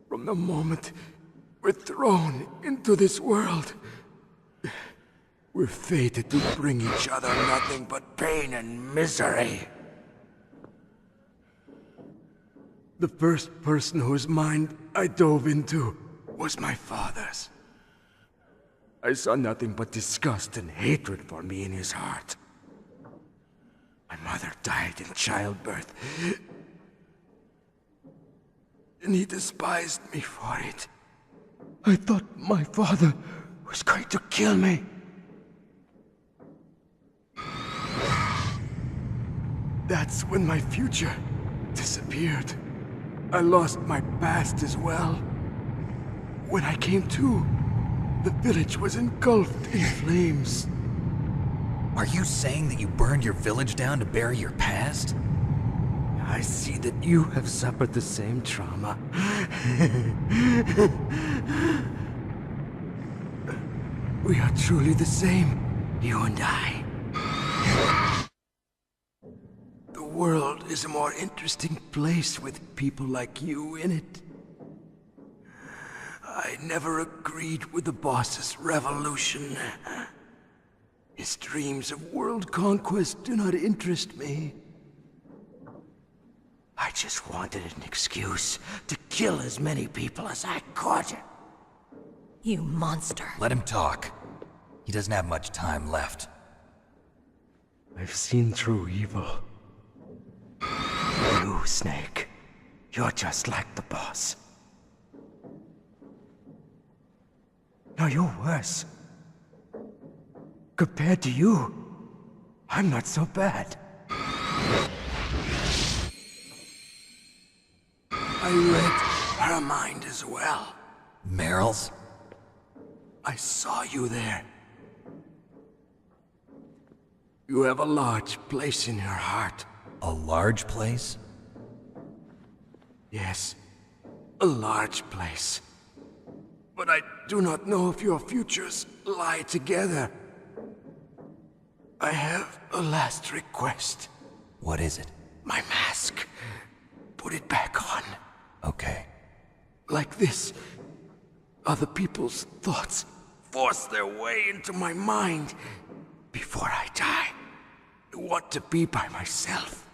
From the moment we're thrown into this world, we're fated to bring each other nothing but pain and misery. The first person whose mind I dove into was my father's. I saw nothing but disgust and hatred for me in his heart. My mother died in childbirth, and he despised me for it. I thought my father was going to kill me. That's when my future disappeared. I lost my past as well. When I came to, the village was engulfed in flames. Are you saying that you burned your village down to bury your past? I see that you have suffered the same trauma. We are truly the same, you and I. The world is a more interesting place with people like you in it. I never agreed with the boss's revolution. His dreams of world conquest do not interest me. I just wanted an excuse to kill as many people as I could. You monster. Let him talk. He doesn't have much time left. I've seen through evil. You, Snake. You're just like the boss. No, you're worse. Compared to you, I'm not so bad. I read her mind as well. Meryl's? I saw you there. You have a large place in her heart. A large place? Yes, a large place. But I do not know if your futures lie together. I have a last request. What is it? My mask. Put it back on. Okay. Like this, other people's thoughts force their way into my mind. Before I die, I want to be by myself.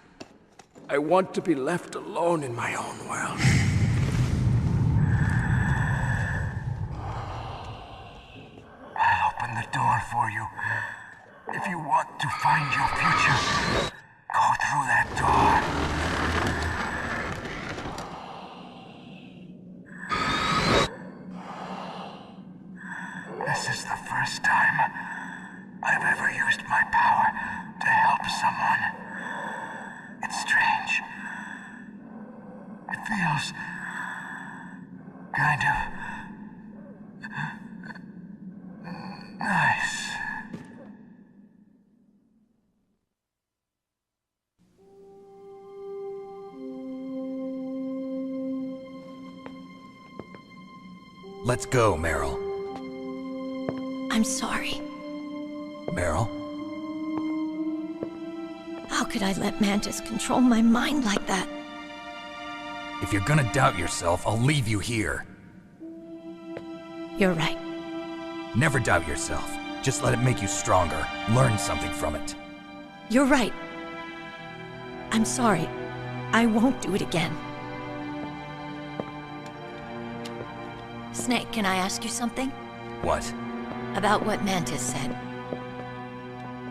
I want to be left alone in my own world. I'll open the door for you. If you want to find your future, go through that door. This is the first time I've ever used my power to help someone. It's strange. It feels kind of nice. Let's go, Meryl. I'm sorry. Meryl? How could I let Mantis control my mind like that? If you're gonna doubt yourself, I'll leave you here. You're right. Never doubt yourself. Just let it make you stronger. Learn something from it. You're right. I'm sorry. I won't do it again. Snake, can I ask you something? What? About what Mantis said.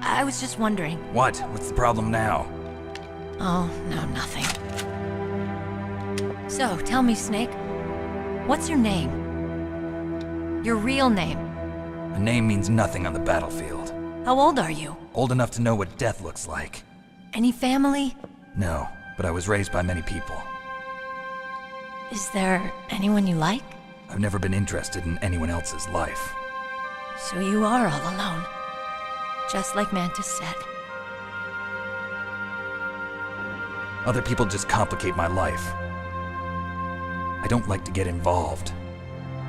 I was just wondering. What? What's the problem now? Oh, no, nothing. So, tell me, Snake. What's your name? Your real name? A name means nothing on the battlefield. How old are you? Old enough to know what death looks like. Any family? No, but I was raised by many people. Is there anyone you like? I've never been interested in anyone else's life. So you are all alone. Just like Mantis said. Other people just complicate my life. I don't like to get involved.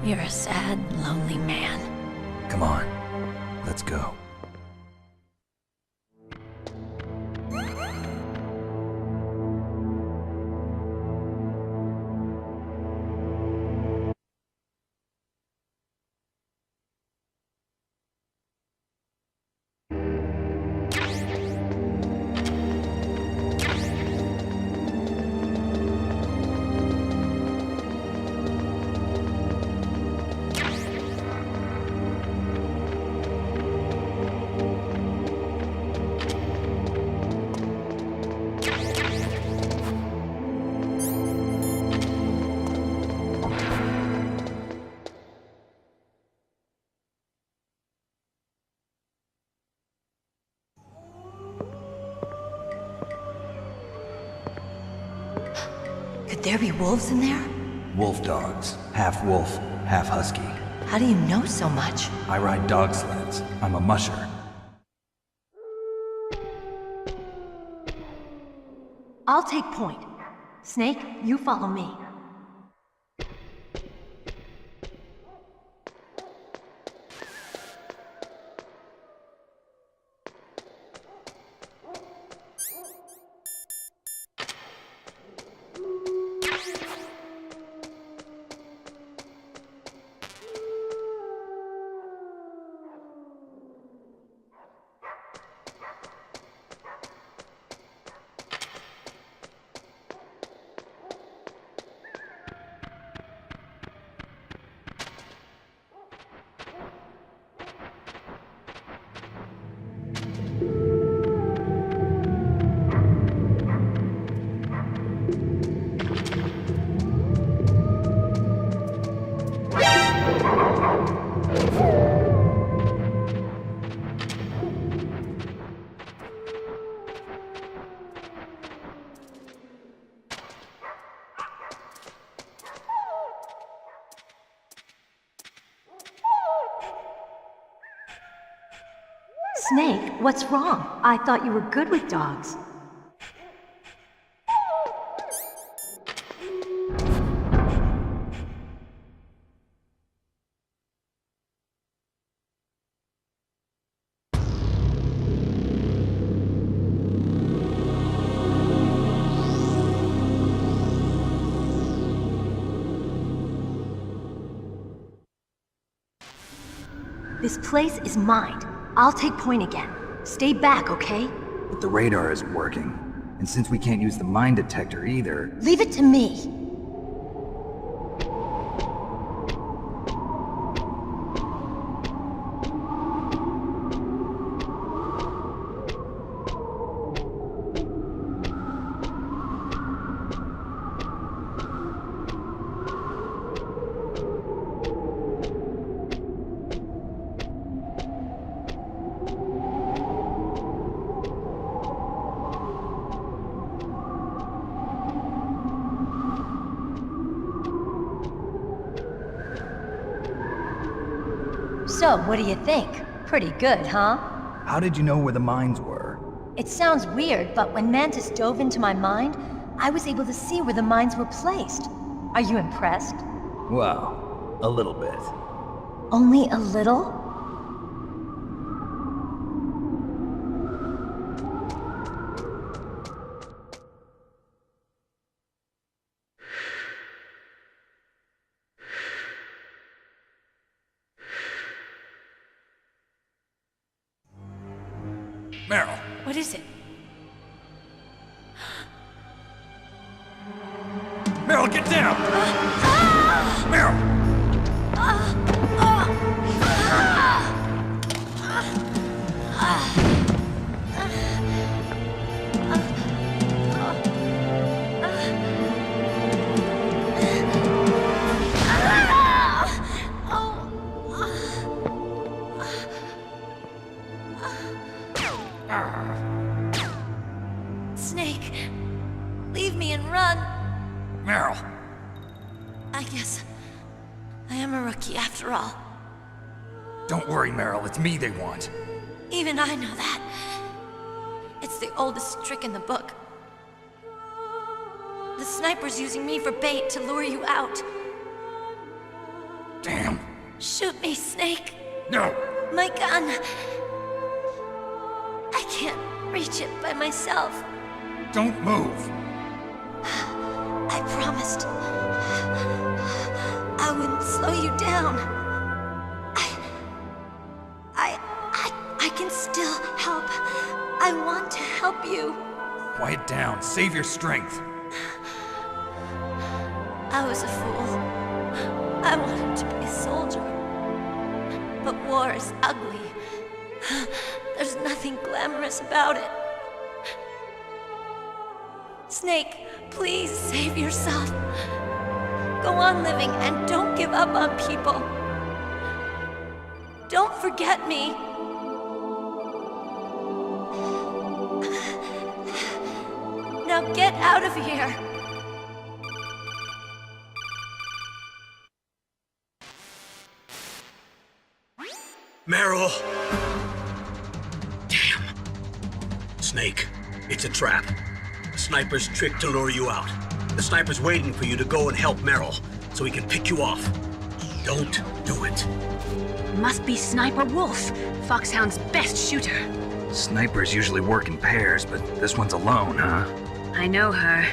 You're a sad, lonely man. Come on, let's go. Could there be wolves in there? Wolf dogs. Half wolf, half husky. How do you know so much? I ride dog sleds. I'm a musher. I'll take point. Snake, you follow me. Snake, what's wrong? I thought you were good with dogs. This place is mine. I'll take point again. Stay back, okay? But the radar isn't working. And since we can't use the mine detector either... Leave it to me. So, what do you think? Pretty good, huh? How did you know where the mines were? It sounds weird, but when Mantis dove into my mind, I was able to see where the mines were placed. Are you impressed? Well, a little bit. Only a little? Meryl. What is it? Meryl, get down! Meryl! Snake, leave me and run. Meryl. I guess I am a rookie after all. Don't worry, Meryl. It's me they want. Even I know that. It's the oldest trick in the book. The sniper's using me for bait to lure you out. Damn. Shoot me, Snake. No. My gun. I can't reach it by myself. Don't move. I promised. I wouldn't slow you down. I can still help. I want to help you. Quiet down. Save your strength. I was a fool. I wanted to be a soldier. But war is ugly. There's nothing glamorous about it. Snake, please save yourself. Go on living and don't give up on people. Don't forget me. Now get out of here. Meryl! Damn. Snake, it's a trap. The sniper's trick to lure you out. The sniper's waiting for you to go and help Meryl, so he can pick you off. Don't do it. Must be Sniper Wolf, Foxhound's best shooter. Snipers usually work in pairs, but this one's alone, huh? I know her.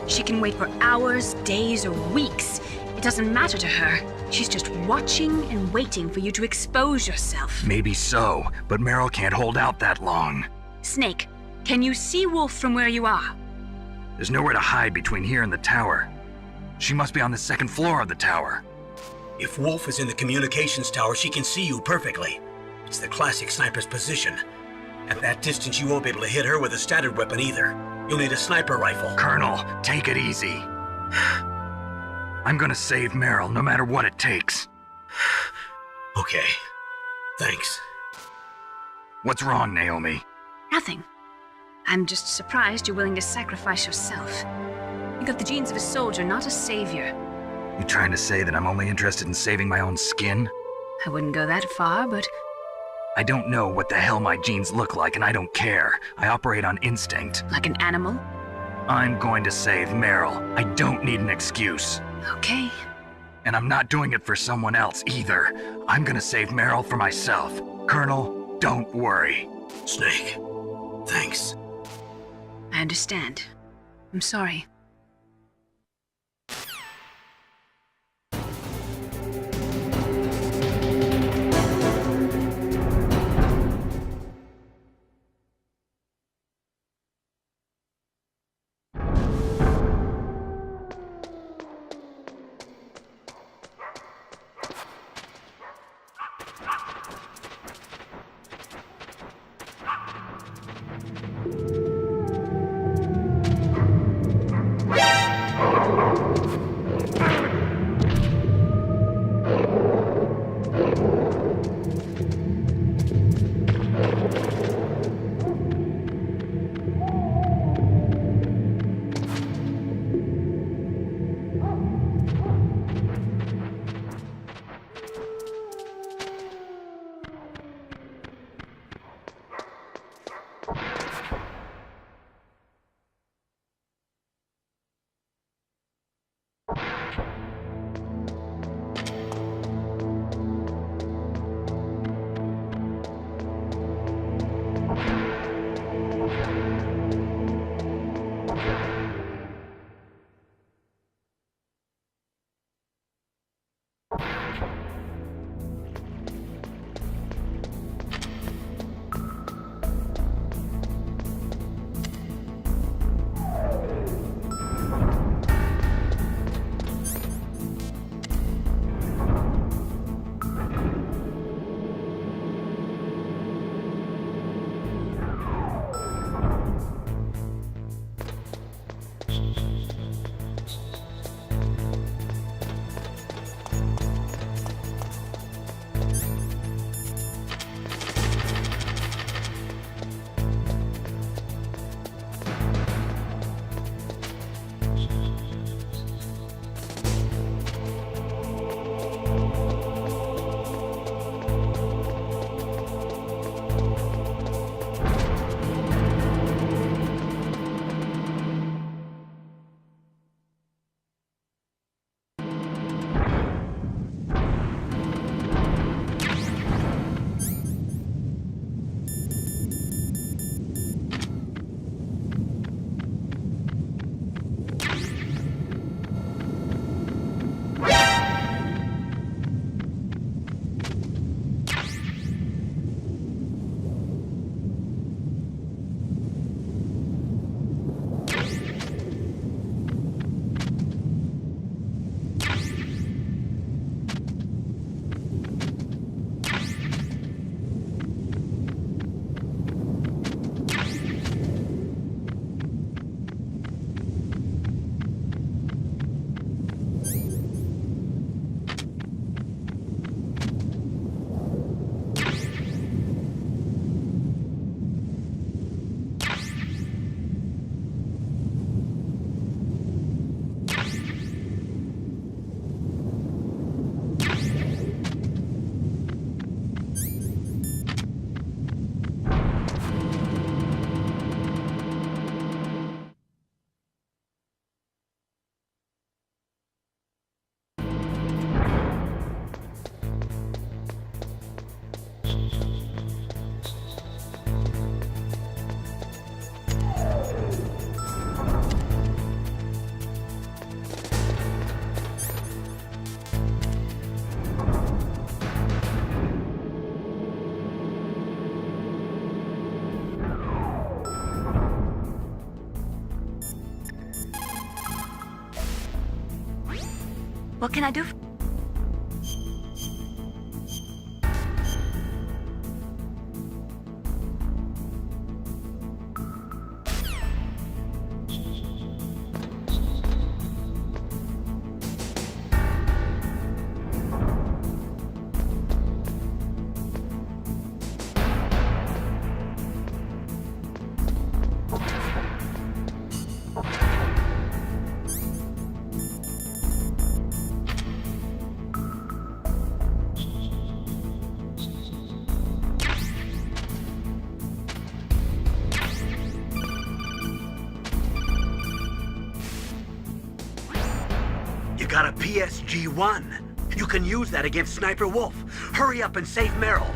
She can wait for hours, days, or weeks. It doesn't matter to her. She's just watching and waiting for you to expose yourself. Maybe so, but Meryl can't hold out that long. Snake, can you see Wolf from where you are? There's nowhere to hide between here and the tower. She must be on the second floor of the tower. If Wolf is in the communications tower, she can see you perfectly. It's the classic sniper's position. At that distance, you won't be able to hit her with a standard weapon either. You'll need a sniper rifle. Colonel, take it easy. I'm gonna save Meryl, no matter what it takes. Okay. Thanks. What's wrong, Naomi? Nothing. I'm just surprised you're willing to sacrifice yourself. You got the genes of a soldier, not a savior. You trying to say that I'm only interested in saving my own skin? I wouldn't go that far, but... I don't know what the hell my genes look like, and I don't care. I operate on instinct. Like an animal? I'm going to save Meryl. I don't need an excuse. Okay. And I'm not doing it for someone else either. I'm gonna save Meryl for myself. Colonel, don't worry. Snake, thanks. I understand. I'm sorry. What can I do? You got a PSG-1. You can use that against Sniper Wolf. Hurry up and save Meryl.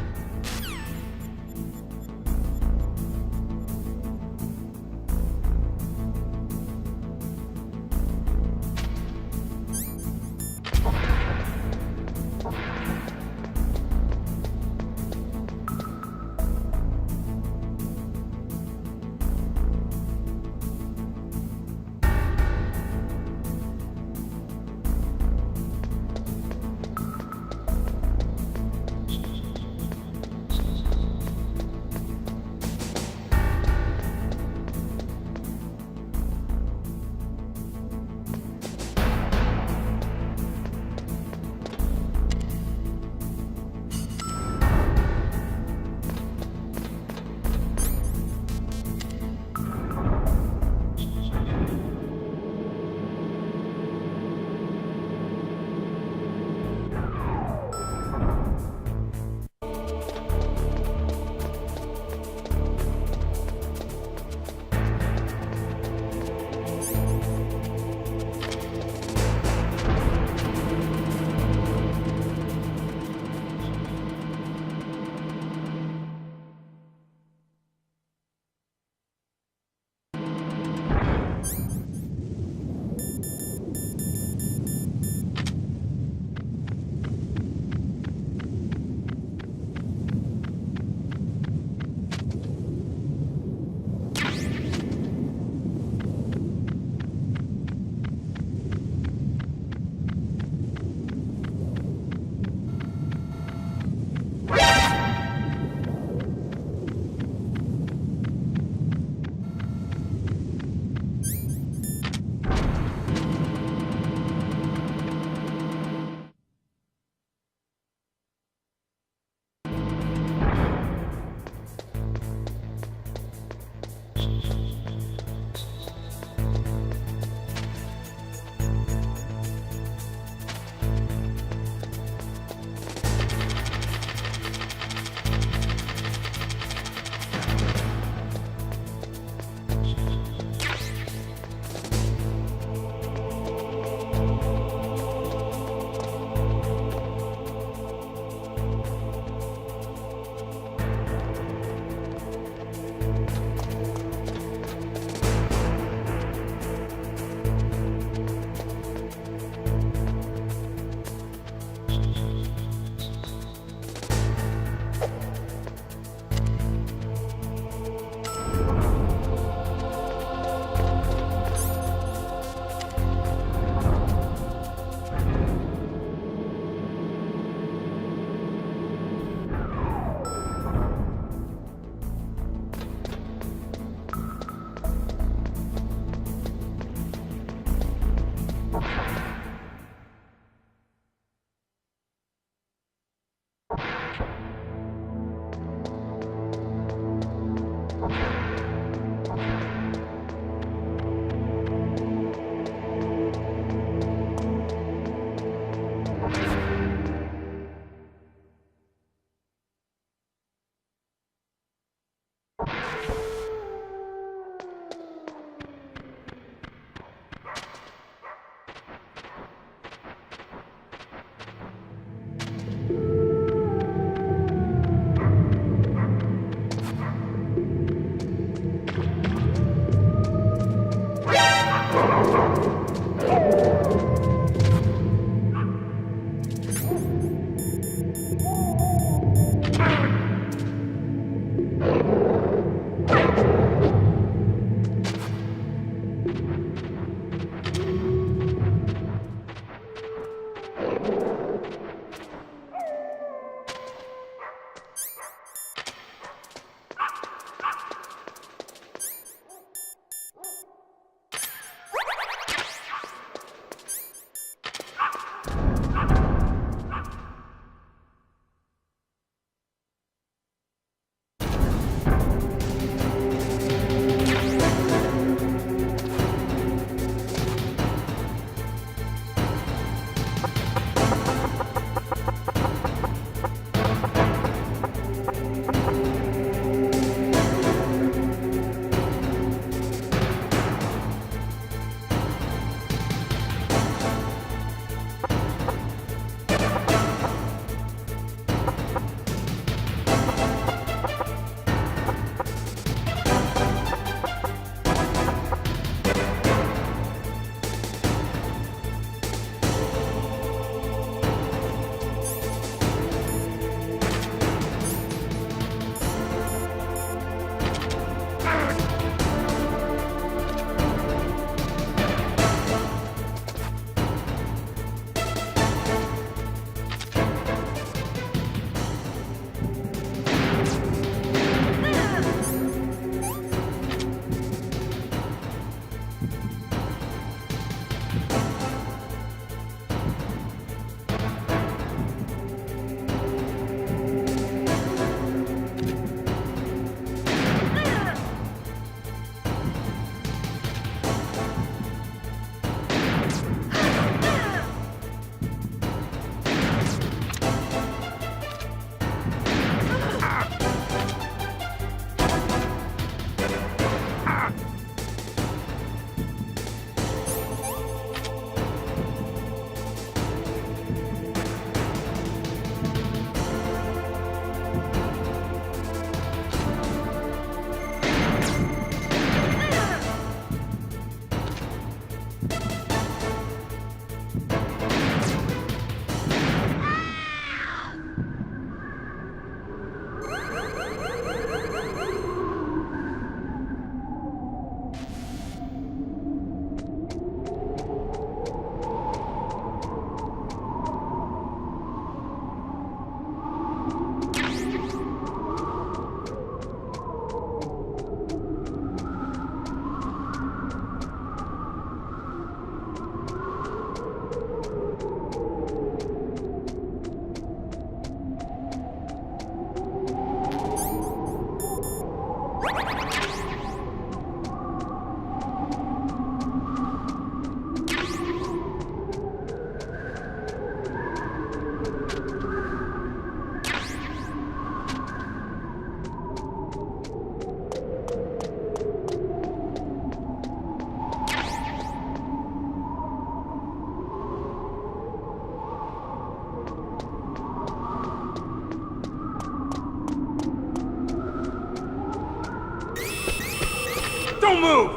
Don't move!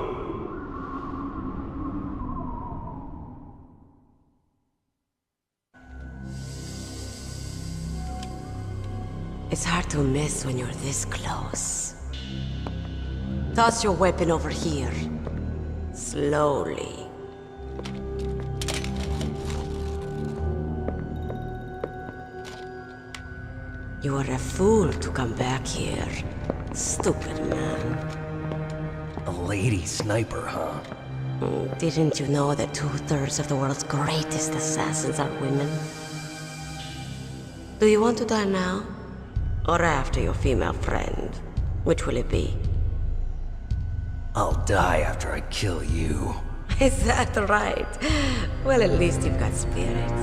It's hard to miss when you're this close. Toss your weapon over here. Slowly. You are a fool to come back here. Stupid man. A lady sniper, huh? Didn't you know that 2/3 of the world's greatest assassins are women? Do you want to die now? Or after your female friend? Which will it be? I'll die after I kill you. Is that right? Well, at least you've got spirit.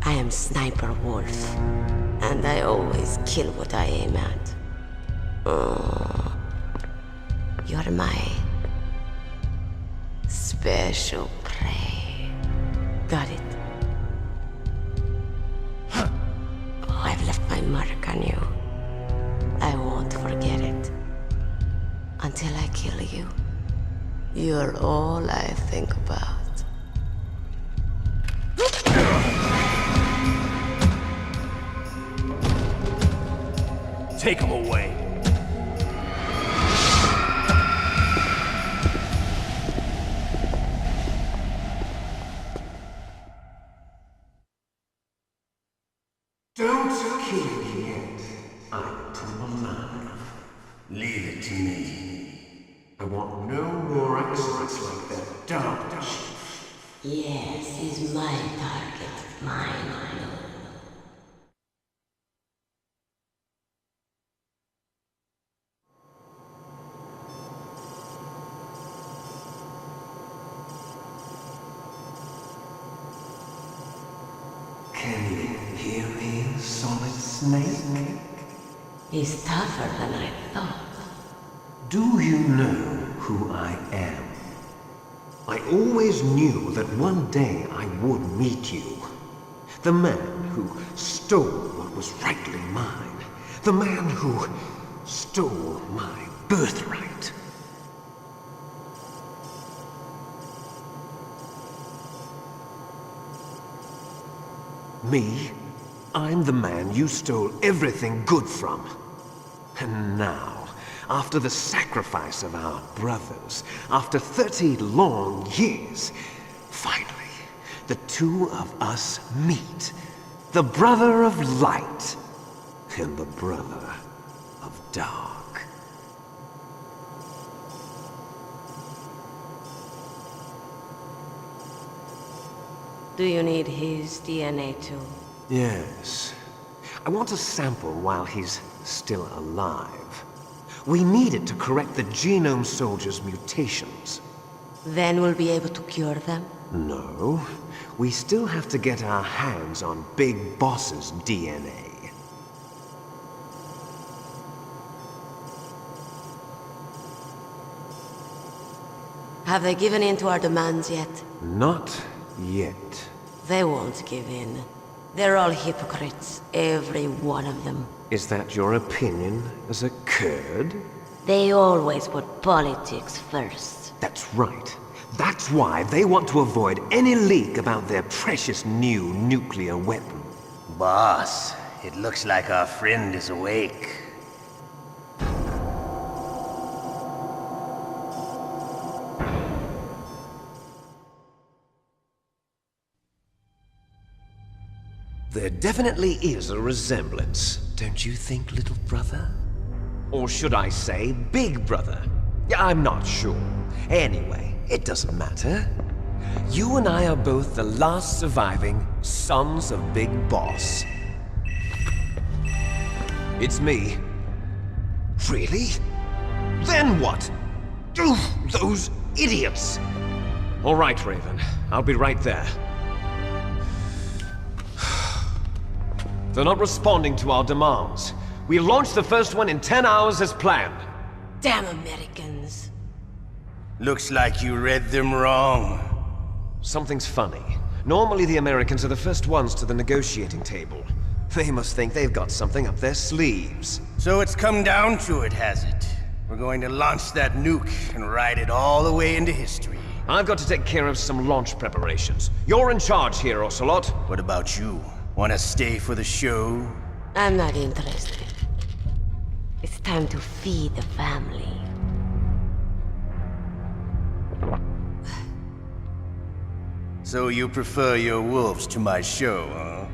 I am Sniper Wolf, and I always kill what I aim at. You're my special prey. Got it? Oh, I've left my mark on you. I won't forget it. Until I kill you. You're all I think about. Take him away. Don't kill me yet. I'm too alive. Leave it to me. I want no more accidents like that dark chief. Yes, he's my target. Mine. Can you hear me, Solid Snake? He's tougher than I thought. Do you know who I am? I always knew that one day I would meet you. The man who stole what was rightly mine. The man who stole my birthright. Me? I'm the man you stole everything good from. And now, after the sacrifice of our brothers, after 30 long years, finally, the two of us meet. The brother of light and the brother of dark. Do you need his DNA too? Yes. I want a sample while he's still alive. We need it to correct the Genome Soldier's mutations. Then we'll be able to cure them? No. We still have to get our hands on Big Boss's DNA. Have they given in to our demands yet? Not yet. They won't give in. They're all hypocrites, every one of them. Is that your opinion as a Kurd? They always put politics first. That's right. That's why they want to avoid any leak about their precious new nuclear weapon. Boss, it looks like our friend is awake. There definitely is a resemblance, don't you think, little brother? Or should I say, big brother? I'm not sure. Anyway, it doesn't matter. You and I are both the last surviving sons of Big Boss. It's me. Really? Then what? Oof, those idiots! All right, Raven. I'll be right there. They're not responding to our demands. We launched the first one in 10 hours as planned. Damn Americans. Looks like you read them wrong. Something's funny. Normally the Americans are the first ones to the negotiating table. They must think they've got something up their sleeves. So it's come down to it, has it? We're going to launch that nuke and ride it all the way into history. I've got to take care of some launch preparations. You're in charge here, Ocelot. What about you? Wanna stay for the show? I'm not interested. It's time to feed the family. So you prefer your wolves to my show, huh?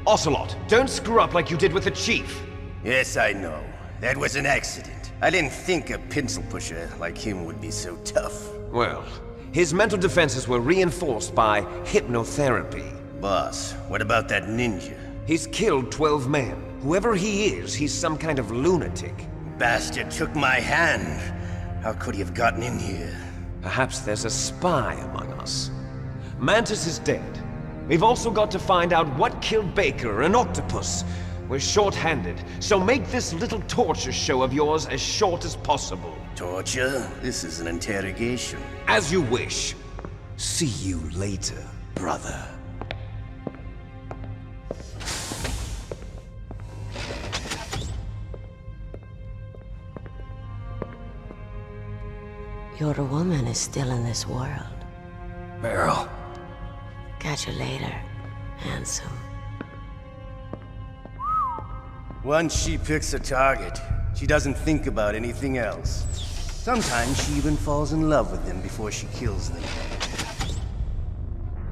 Ocelot, don't screw up like you did with the Chief. Yes, I know. That was an accident. I didn't think a pencil pusher like him would be so tough. Well, his mental defenses were reinforced by hypnotherapy. Boss, what about that ninja? He's killed 12 men. Whoever he is, he's some kind of lunatic. Bastard took my hand. How could he have gotten in here? Perhaps there's a spy among us. Mantis is dead. We've also got to find out what killed Baker, an octopus. We're short-handed, so make this little torture show of yours as short as possible. Torture? This is an interrogation. As you wish. See you later, brother. Your woman is still in this world. Meryl. Catch you later, handsome. Once she picks a target, she doesn't think about anything else. Sometimes she even falls in love with them before she kills them.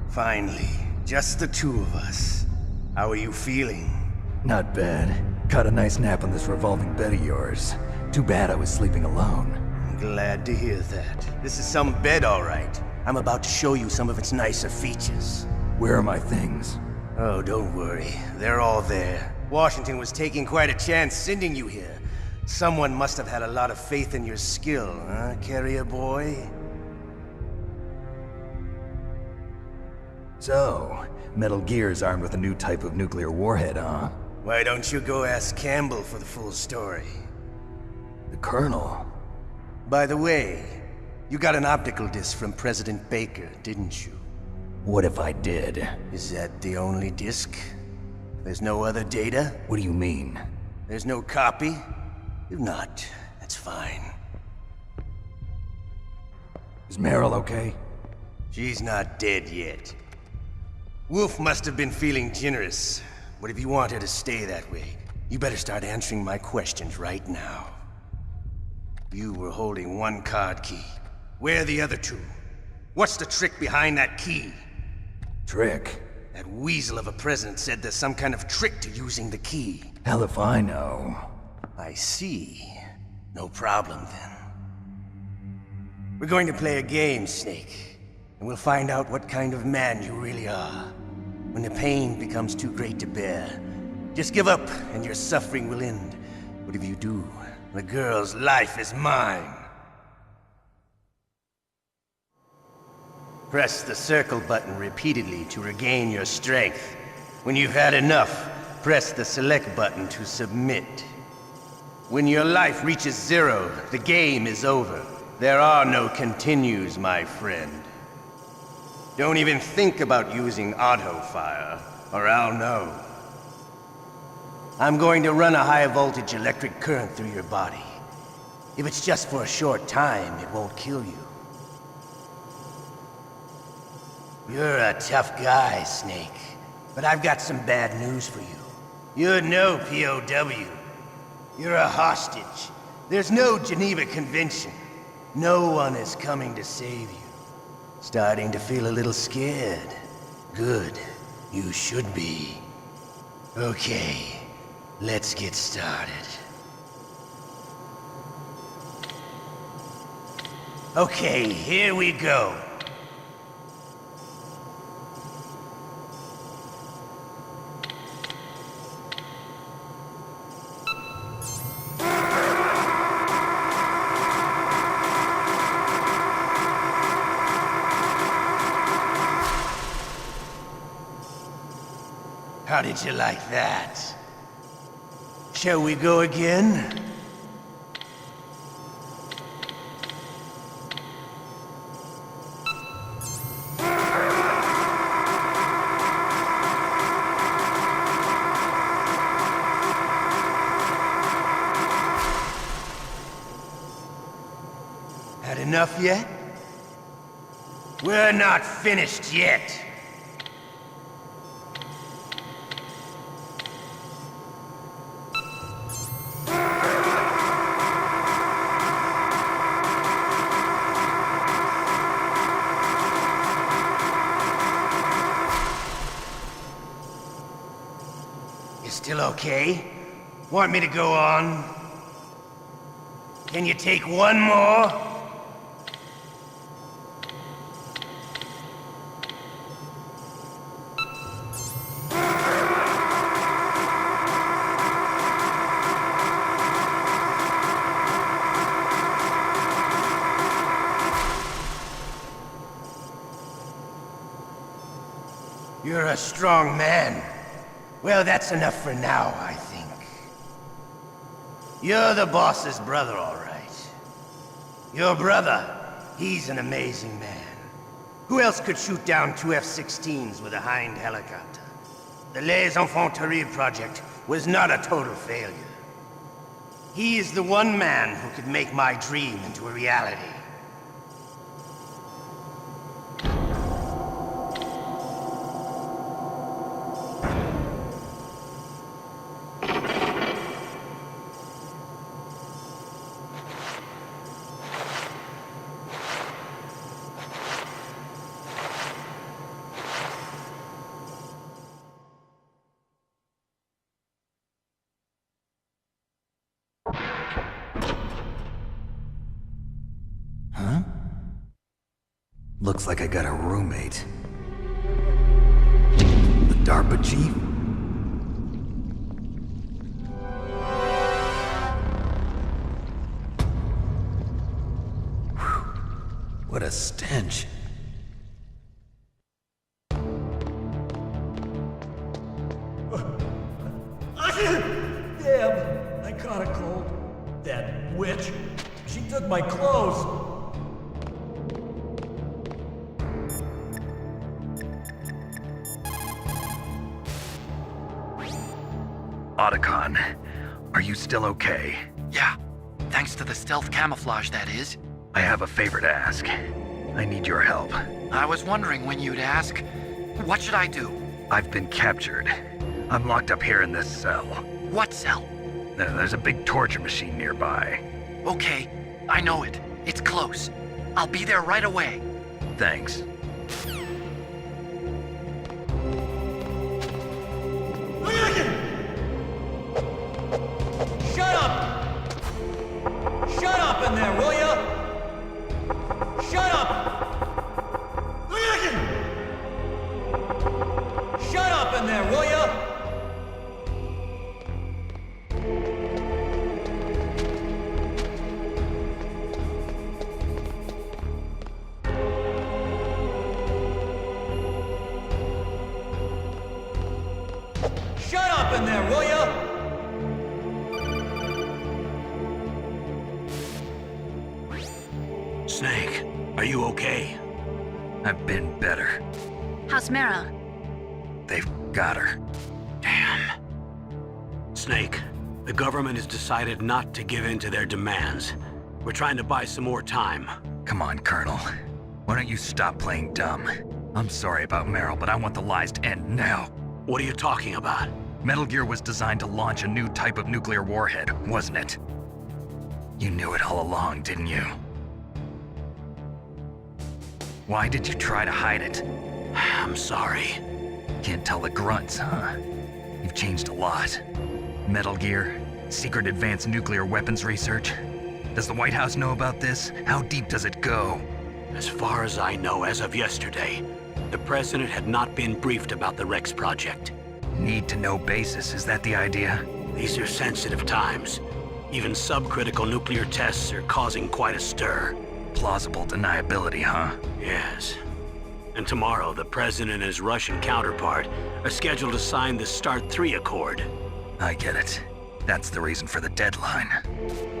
Finally, just the two of us. How are you feeling? Not bad. Caught a nice nap on this revolving bed of yours. Too bad I was sleeping alone. I'm glad to hear that. This is some bed, all right. I'm about to show you some of its nicer features. Where are my things? Oh, don't worry. They're all there. Washington was taking quite a chance sending you here. Someone must have had a lot of faith in your skill, huh, carrier boy? So, Metal Gear's armed with a new type of nuclear warhead, huh? Why don't you go ask Campbell for the full story? The Colonel? By the way, you got an optical disc from President Baker, didn't you? What if I did? Is that the only disc? There's no other data? What do you mean? There's no copy? If not, that's fine. Is Meryl okay? She's not dead yet. Wolf must have been feeling generous. But if you want her to stay that way, you better start answering my questions right now. You were holding one card key. Where are the other two? What's the trick behind that key? Trick? That weasel of a president said there's some kind of trick to using the key. Hell if I know. I see. No problem then. We're going to play a game, Snake. And we'll find out what kind of man you really are. When the pain becomes too great to bear, just give up and your suffering will end. But if you do, the girl's life is mine. Press the circle button repeatedly to regain your strength. When you've had enough, press the select button to submit. When your life reaches 0, the game is over. There are no continues, my friend. Don't even think about using auto fire, or I'll know. I'm going to run a high voltage electric current through your body. If it's just for a short time, it won't kill you. You're a tough guy, Snake. But I've got some bad news for you. You're no POW. You're a hostage. There's no Geneva Convention. No one is coming to save you. Starting to feel a little scared. Good. You should be. Okay, let's get started. Okay, here we go. How did you like that? Shall we go again? enough yet? We're not finished yet. You still okay? Want me to go on? Can you take one more? You're a strong man. Well, that's enough for now, I think. You're the boss's brother, all right. Your brother, he's an amazing man. Who else could shoot down two F-16s with a Hind helicopter? The Les Enfants Terribles project was not a total failure. He is the one man who could make my dream into a reality. Huh? Looks like I got a roommate. The DARPA chief? Whew. What a stench. Damn! I caught a cold. That witch. She took my clothes. Otacon, are you still okay? Yeah, thanks to the stealth camouflage, that is. I have a favor to ask. I need your help. I was wondering when you'd ask. What should I do? I've been captured. I'm locked up here in this cell. What cell? There's a big torture machine nearby. Okay, I know it. It's close. I'll be there right away. Thanks. Shut up! Shut up in there, will ya? Shut up! Shut up in there, will ya? Shut up in there, will ya? Snake, are you okay? I've been better. How's Meryl? They've got her. Damn. Snake, the government has decided not to give in to their demands. We're trying to buy some more time. Come on, Colonel. Why don't you stop playing dumb? I'm sorry about Meryl, but I want the lies to end now. What are you talking about? Metal Gear was designed to launch a new type of nuclear warhead, wasn't it? You knew it all along, didn't you? Why did you try to hide it? I'm sorry. Can't tell the grunts, huh? You've changed a lot. Metal Gear, secret advanced nuclear weapons research. Does the White House know about this? How deep does it go? As far as I know, as of yesterday, the president had not been briefed about the Rex project. Need-to-know basis, is that the idea? These are sensitive times. Even subcritical nuclear tests are causing quite a stir. Plausible deniability, huh? Yes. And tomorrow, the president and his Russian counterpart are scheduled to sign the START 3 Accord. I get it. That's the reason for the deadline.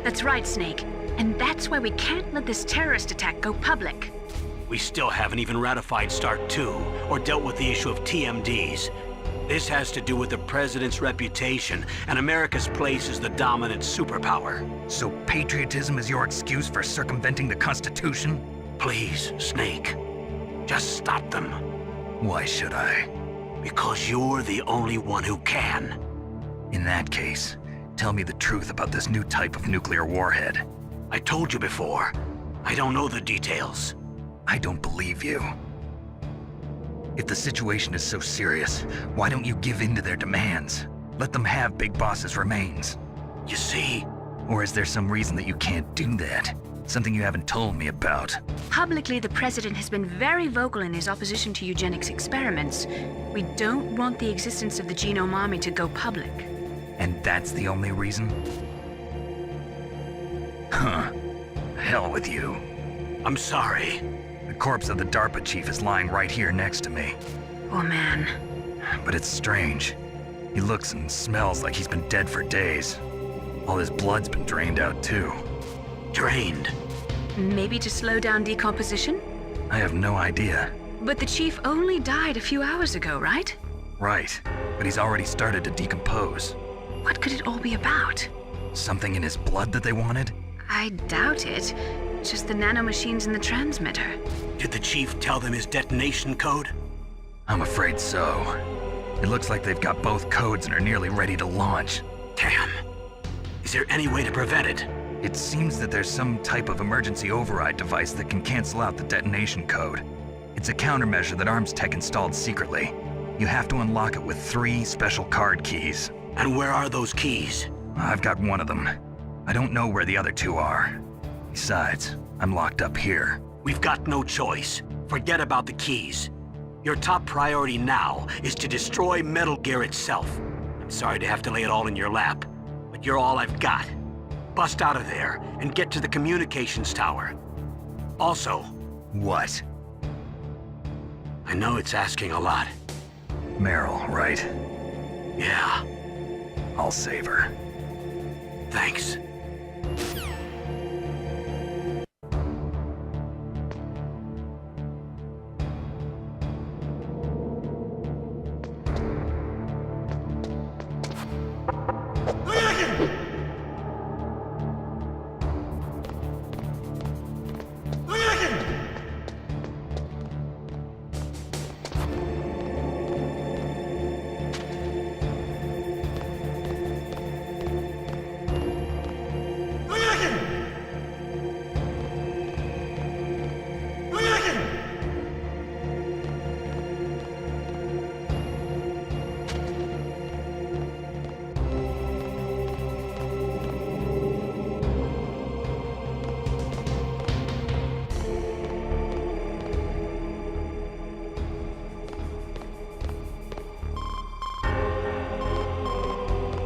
That's right, Snake. And that's why we can't let this terrorist attack go public. We still haven't even ratified START 2 or dealt with the issue of TMDs. This has to do with the president's reputation and America's place as the dominant superpower. So patriotism is your excuse for circumventing the Constitution? Please, Snake. Just stop them. Why should I? Because you're the only one who can. In that case, tell me the truth about this new type of nuclear warhead. I told you before. I don't know the details. I don't believe you. If the situation is so serious, why don't you give in to their demands? Let them have Big Boss's remains. You see? Or is there some reason that you can't do that? Something you haven't told me about. Publicly, the president has been very vocal in his opposition to eugenics experiments. We don't want the existence of the Genome Army to go public. And that's the only reason? Huh. Hell with you. I'm sorry. The corpse of the DARPA chief is lying right here next to me. Poor man. But it's strange. He looks and smells like he's been dead for days. All his blood's been drained out too. Drained? Maybe to slow down decomposition? I have no idea. But the chief only died a few hours ago, right? Right, but he's already started to decompose. What could it all be about? Something in his blood that they wanted? I doubt it. Just the nanomachines in the transmitter. Did the chief tell them his detonation code? I'm afraid so. It looks like they've got both codes and are nearly ready to launch. Damn. Is there any way to prevent it? It seems that there's some type of emergency override device that can cancel out the detonation code. It's a countermeasure that Arms Tech installed secretly. You have to unlock it with 3 special card keys. And where are those keys? I've got one of them. I don't know where the other 2 are. Besides, I'm locked up here. We've got no choice. Forget about the keys. Your top priority now is to destroy Metal Gear itself. I'm sorry to have to lay it all in your lap, but you're all I've got. Bust out of there and get to the communications tower. Also... What? I know it's asking a lot. Meryl, right? Yeah. I'll save her. Thanks.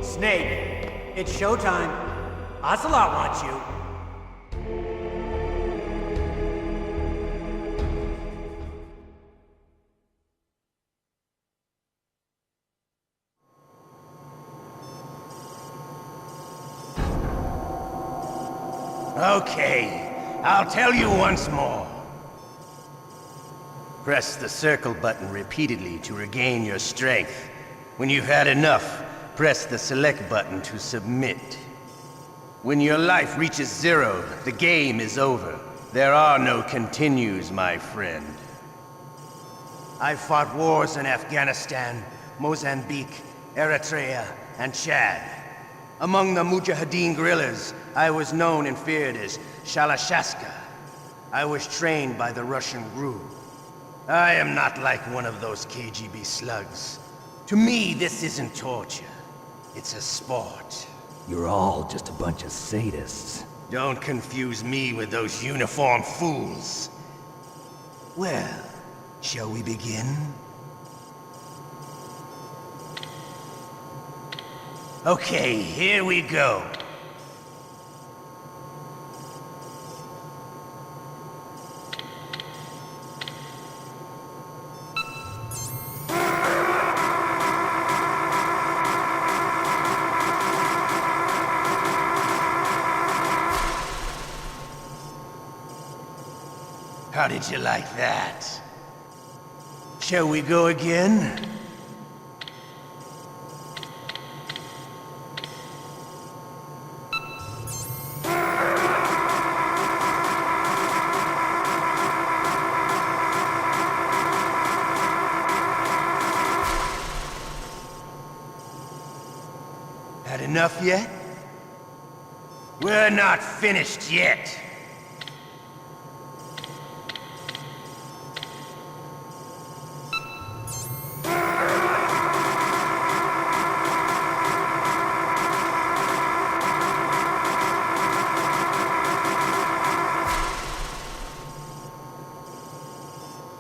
Snake, it's showtime. Ocelot wants you. Okay, I'll tell you once more. Press the circle button repeatedly to regain your strength. When you've had enough, press the select button to submit. When your life reaches 0, the game is over. There are no continues, my friend. I've fought wars in Afghanistan, Mozambique, Eritrea, and Chad. Among the Mujahideen guerrillas, I was known and feared as Shalashaska. I was trained by the Russian GRU. I am not like one of those KGB slugs. To me, this isn't torture. It's a sport. You're all just a bunch of sadists. Don't confuse me with those uniformed fools. Well, shall we begin? Okay, here we go. How did you like that? Shall we go again? enough yet? We're not finished yet.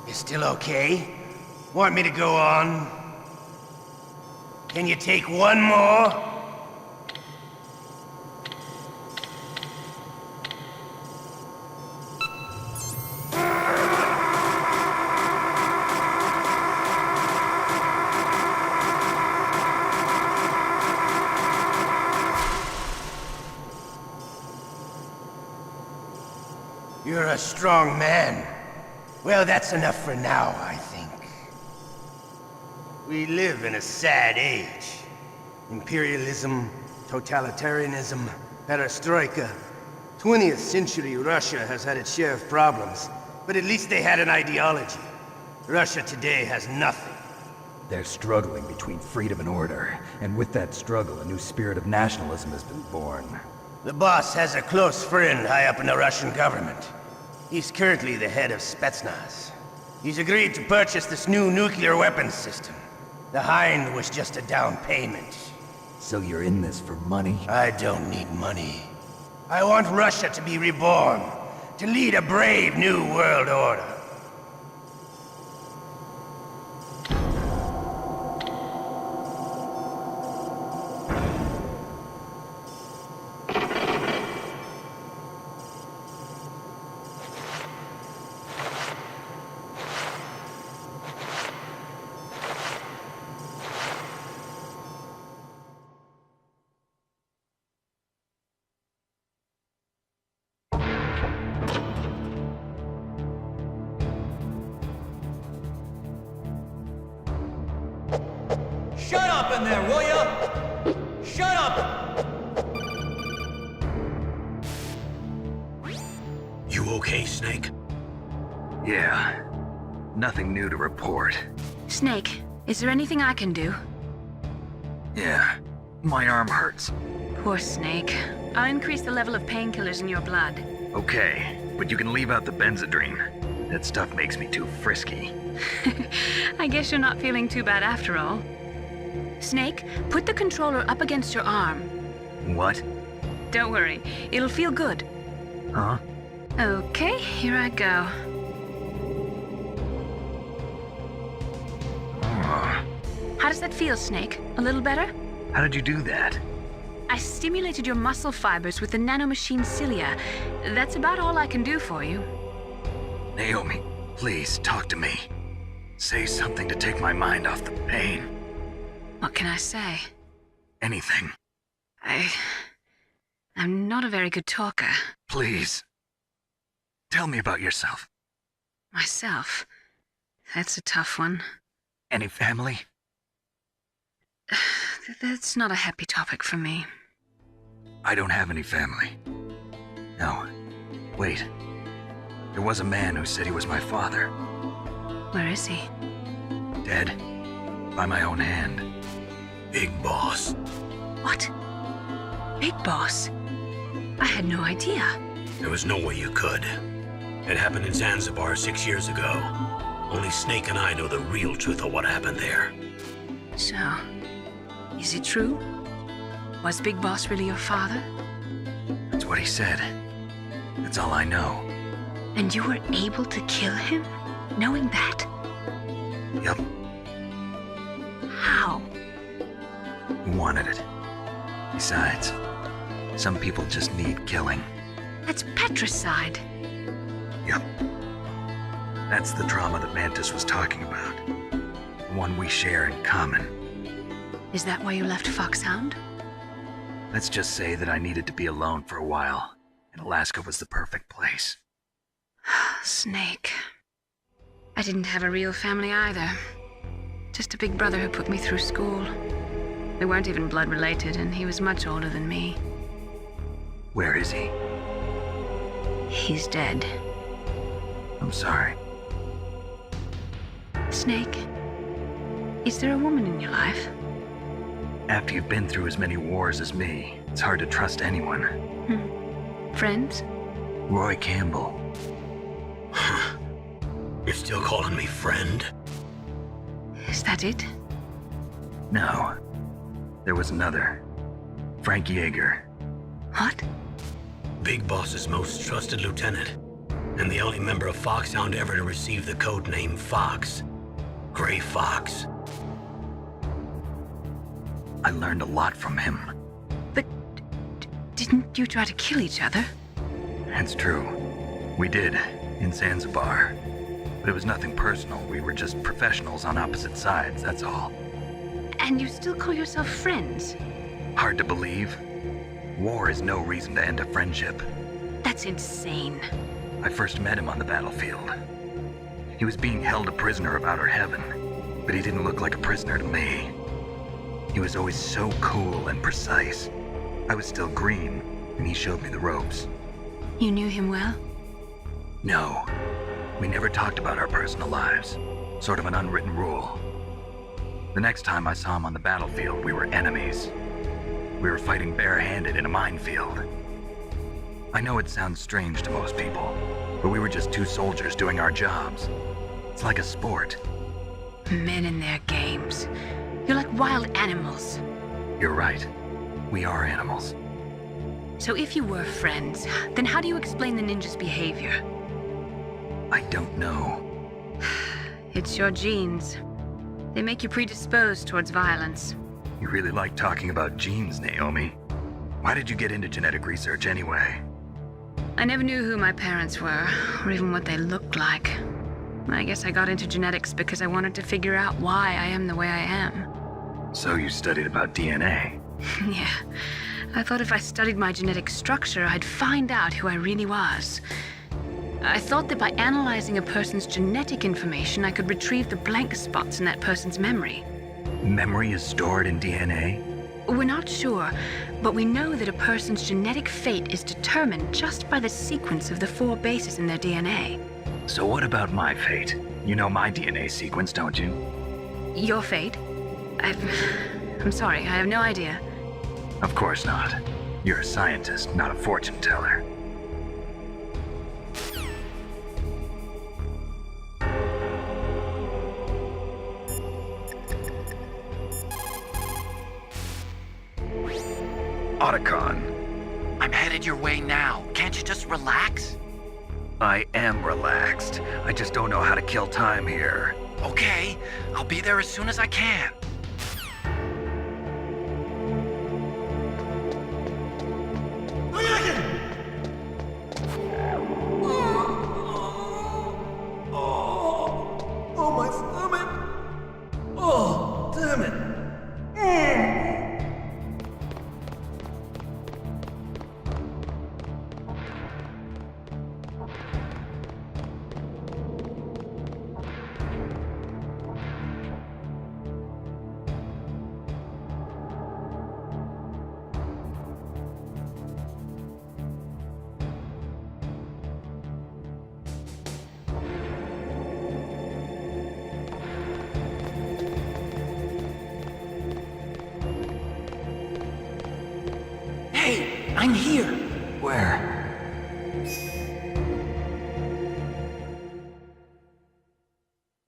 You still okay? Want me to go on? Can you take one more? You're a strong man. Well, that's enough for now, I think. We live in a sad age. Imperialism, totalitarianism, perestroika. 20th century Russia has had its share of problems, but at least they had an ideology. Russia today has nothing. They're struggling between freedom and order, and with that struggle, a new spirit of nationalism has been born. The boss has a close friend high up in the Russian government. He's currently the head of Spetsnaz. He's agreed to purchase this new nuclear weapons system. The Hind was just a down payment. So you're in this for money? I don't need money. I want Russia to be reborn, to lead a brave new world order. Shut up in there, will ya? Shut up! You okay, Snake? Yeah. Nothing new to report. Snake, is there anything I can do? Yeah. My arm hurts. Poor Snake. I'll increase the level of painkillers in your blood. Okay, but you can leave out the Benzedrine. That stuff makes me too frisky. I guess you're not feeling too bad after all. Snake, put the controller up against your arm. What? Don't worry, it'll feel good. Huh? Okay, here I go. How does that feel, Snake? A little better? How did you do that? I stimulated your muscle fibers with the nanomachine cilia. That's about all I can do for you. Naomi, please talk to me. Say something to take my mind off the pain. What can I say? Anything. I'm not a very good talker. Please. Tell me about yourself. Myself? That's a tough one. Any family? That's not a happy topic for me. I don't have any family. No. Wait. There was a man who said he was my father. Where is he? Dead. By my own hand. Big Boss. What? Big Boss? I had no idea. There was no way you could. It happened in Zanzibar 6 years ago. Only Snake and I know the real truth of what happened there. So, is it true? Was Big Boss really your father? That's what he said. That's all I know. And you were able to kill him, knowing that? Yep. How? He wanted it. Besides, some people just need killing. That's patricide. Yep. That's the trauma that Mantis was talking about. The one we share in common. Is that why you left Foxhound? Let's just say that I needed to be alone for a while, and Alaska was the perfect place. Snake. I didn't have a real family either. Just a big brother who put me through school. We weren't even blood related, and he was much older than me. Where is he? He's dead. I'm sorry. Snake, is there a woman in your life? After you've been through as many wars as me, it's hard to trust anyone. Friends? Roy Campbell. You're still calling me friend? Is that it? No. There was another. Frank Yeager. What? Big Boss's most trusted lieutenant, and the only member of Foxhound ever to receive the code name Fox. Gray Fox. I learned a lot from him. But didn't you try to kill each other? It's true. We did, in Zanzibar. But it was nothing personal. We were just professionals on opposite sides, that's all. And you still call yourself friends? Hard to believe. War is no reason to end a friendship. That's insane. I first met him on the battlefield. He was being held a prisoner of outer heaven, but he didn't look like a prisoner to me. He was always so cool and precise. I was still green, and he showed me the ropes. You knew him well? No. We never talked about our personal lives. Sort of an unwritten rule. The next time I saw him on the battlefield, we were enemies. We were fighting barehanded in a minefield. I know it sounds strange to most people, but we were just two soldiers doing our jobs. It's like a sport. Men and their games. You're like wild animals. You're right. We are animals. So if you were friends, then how do you explain the ninja's behavior? I don't know. It's your genes. They make you predisposed towards violence. You really like talking about genes, Naomi. Why did you get into genetic research anyway? I never knew who my parents were, or even what they looked like. I guess I got into genetics because I wanted to figure out why I am the way I am. So you studied about DNA? Yeah. I thought if I studied my genetic structure, I'd find out who I really was. I thought that by analyzing a person's genetic information, I could retrieve the blank spots in that person's memory. Memory is stored in DNA? We're not sure, but we know that a person's genetic fate is determined just by the sequence of the 4 bases in their DNA. So what about my fate? You know my DNA sequence, don't you? Your fate? I'm sorry, I have no idea. Of course not. You're a scientist, not a fortune teller. Otacon. I'm headed your way now. Can't you just relax? I am relaxed. I just don't know how to kill time here. Okay, I'll be there as soon as I can. Oh, my stomach! Oh, damn it! Hey, I'm here. Where?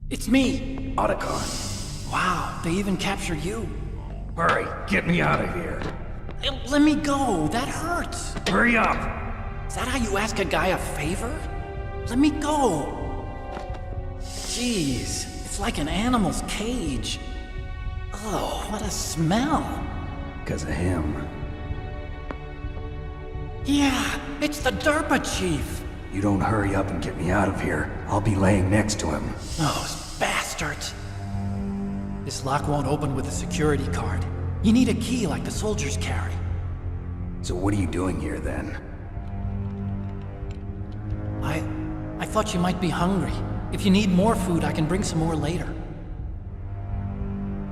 It's me. Otacon. Wow, they even captured you. Hurry, get me out of here. Let me go. That hurts. Hurry up. Is that how you ask a guy a favor? Let me go. Jeez, it's like an animal's cage. Oh, what a smell. Because of him. Yeah, it's the Derpa Chief. You don't hurry up and get me out of here, I'll be laying next to him. Those bastards. This lock won't open with a security card. You need a key like the soldiers carry. So what are you doing here then? I thought you might be hungry. If you need more food, I can bring some more later.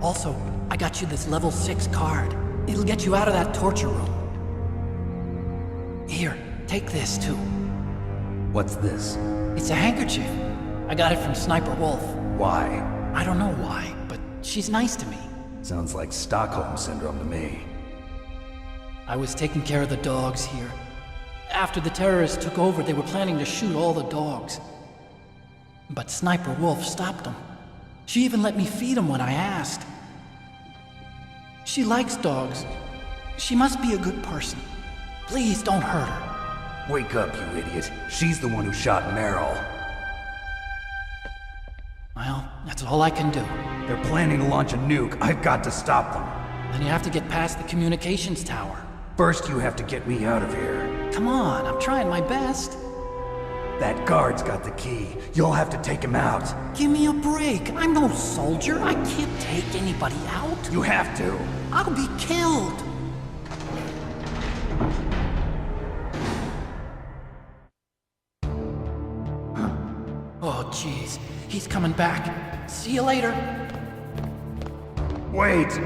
Also, I got you this level 6 card. It'll get you out of that torture room. Here, take this too. What's this? It's a handkerchief. I got it from Sniper Wolf. Why? I don't know why, but she's nice to me. Sounds like Stockholm Syndrome to me. I was taking care of the dogs here. After the terrorists took over, they were planning to shoot all the dogs. But Sniper Wolf stopped them. She even let me feed them when I asked. She likes dogs. She must be a good person. Please don't hurt her. Wake up, you idiot. She's the one who shot Meryl. Well, that's all I can do. They're planning to launch a nuke. I've got to stop them. Then you have to get past the communications tower. First, you have to get me out of here. Come on, I'm trying my best. That guard's got the key. You'll have to take him out. Give me a break. I'm no soldier. I can't take anybody out. You have to. I'll be killed. Oh, jeez. He's coming back. See you later. Wait!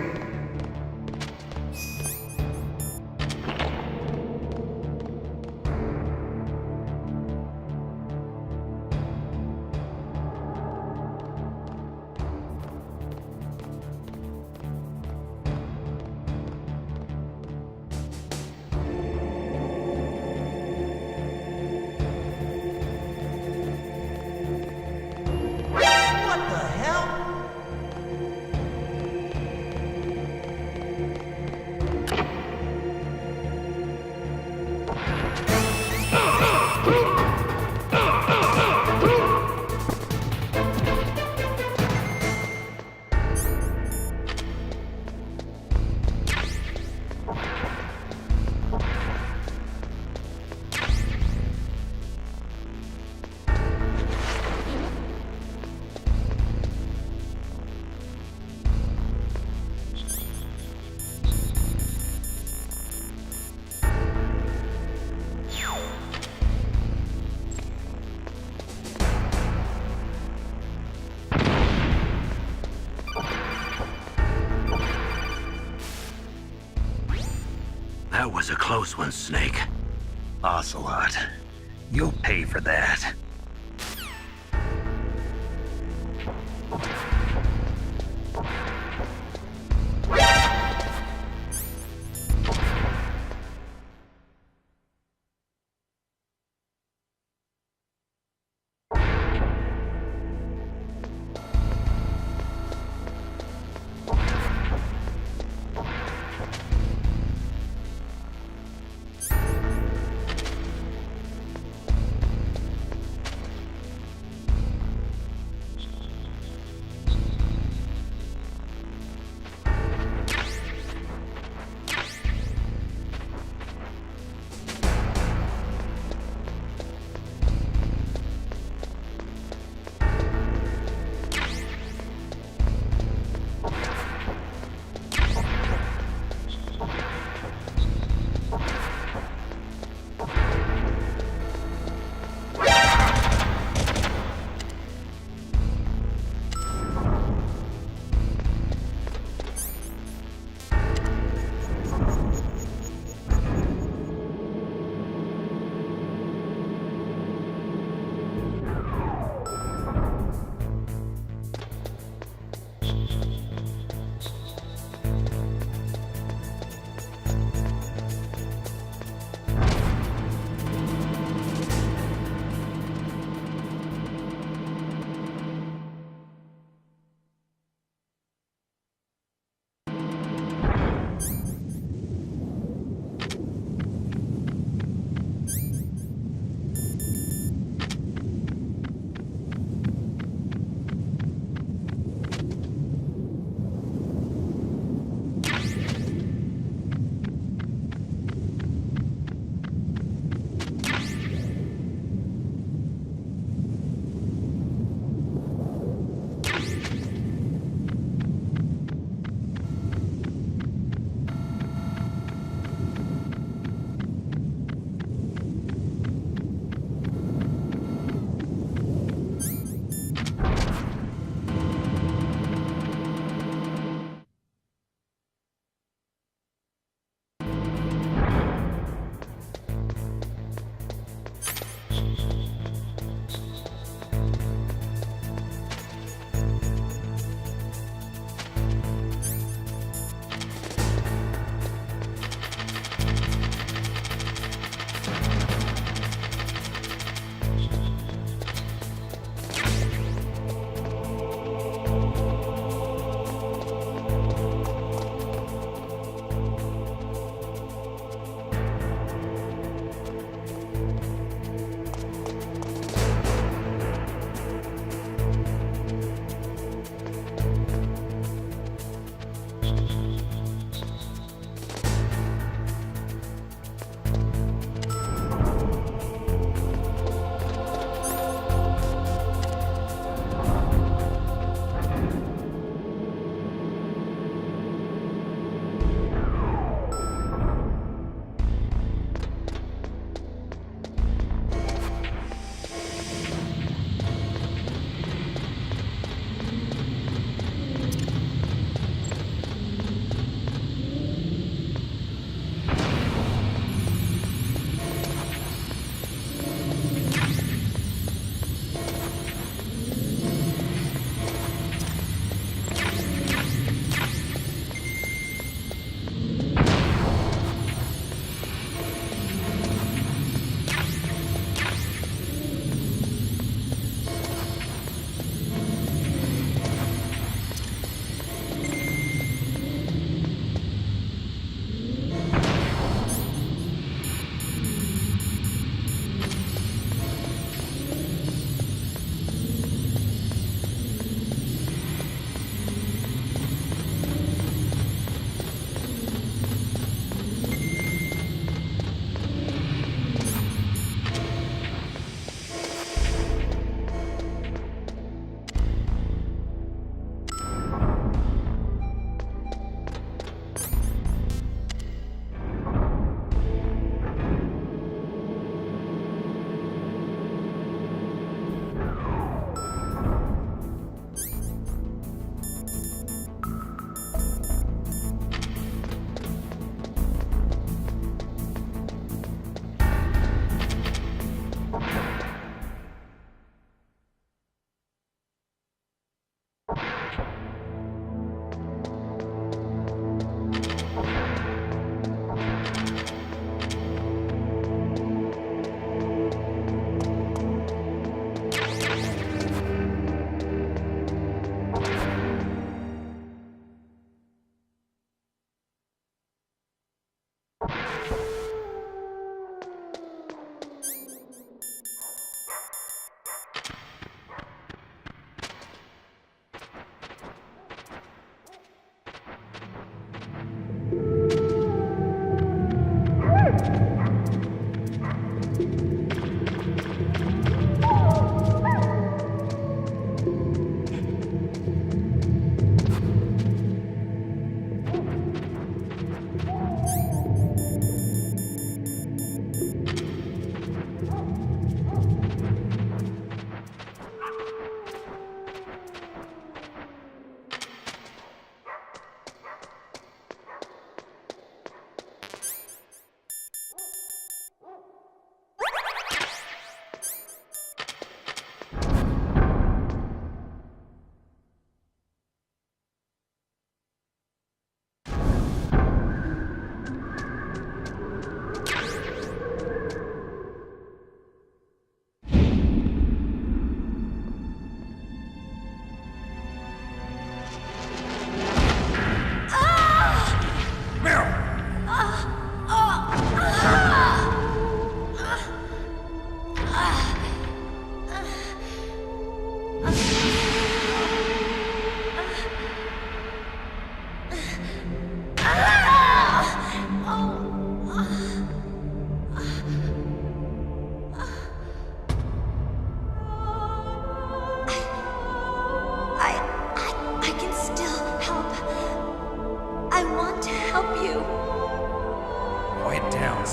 That was a close one, Snake. Ocelot, you'll pay for that.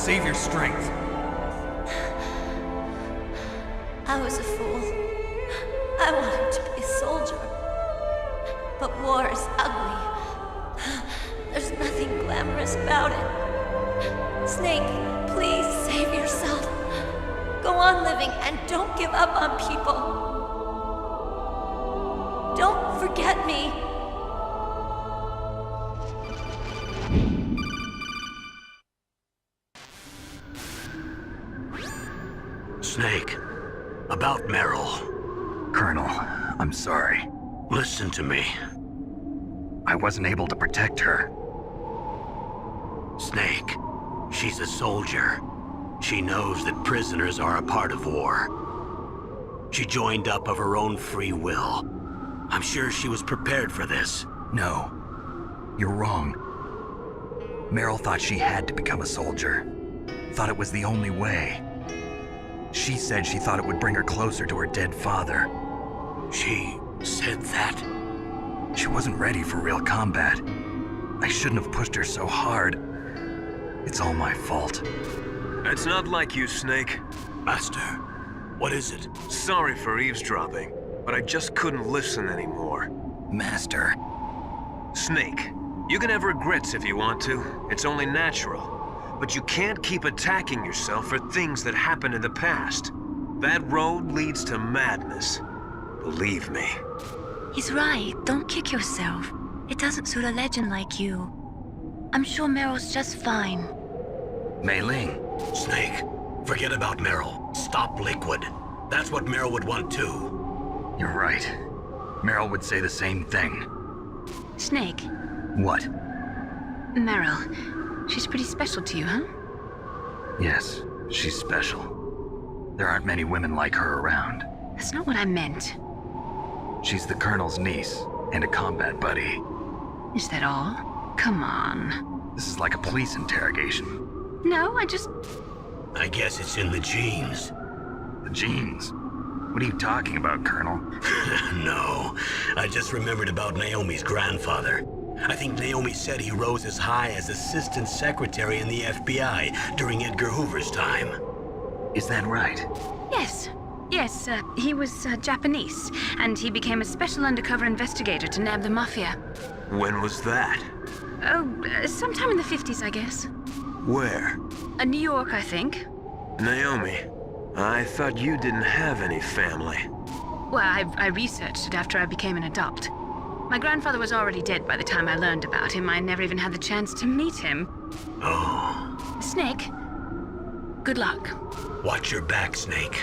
save your strength. I was a fool. I wanted to be a soldier. But war is ugly. There's nothing glamorous about it. Snake, please save yourself. Go on living and don't give up on people. Don't forget me. Snake, about Meryl. Colonel, I'm sorry. Listen to me. I wasn't able to protect her. Snake, she's a soldier. She knows that prisoners are a part of war. She joined up of her own free will. I'm sure she was prepared for this. No, you're wrong. Meryl thought she had to become a soldier. Thought it was the only way. She said she thought it would bring her closer to her dead father. She said that? She wasn't ready for real combat. I shouldn't have pushed her so hard. It's all my fault. It's not like you, Snake. Master, what is it? Sorry for eavesdropping, but I just couldn't listen anymore. Master. Snake, you can have regrets if you want to. It's only natural. But you can't keep attacking yourself for things that happened in the past. That road leads to madness. Believe me. He's right. Don't kick yourself. It doesn't suit a legend like you. I'm sure Meryl's just fine. Mei Ling. Snake, forget about Meryl. Stop Liquid. That's what Meryl would want too. You're right. Meryl would say the same thing. Snake. What? Meryl. She's pretty special to you, huh? Yes, she's special. There aren't many women like her around. That's not what I meant. She's the Colonel's niece and a combat buddy. Is that all? Come on. This is like a police interrogation. No, I guess it's in the genes. The genes? What are you talking about, Colonel? No, I just remembered about Naomi's grandfather. I think Naomi said he rose as high as assistant secretary in the FBI during Edgar Hoover's time. Is that right? Yes. Yes, he was Japanese, and he became a special undercover investigator to nab the mafia. When was that? Oh, sometime in the 50s, I guess. Where? New York, I think. Naomi, I thought you didn't have any family. Well, I researched it after I became an adopt. My grandfather was already dead by the time I learned about him. I never even had the chance to meet him. Oh. Snake, good luck. Watch your back, Snake.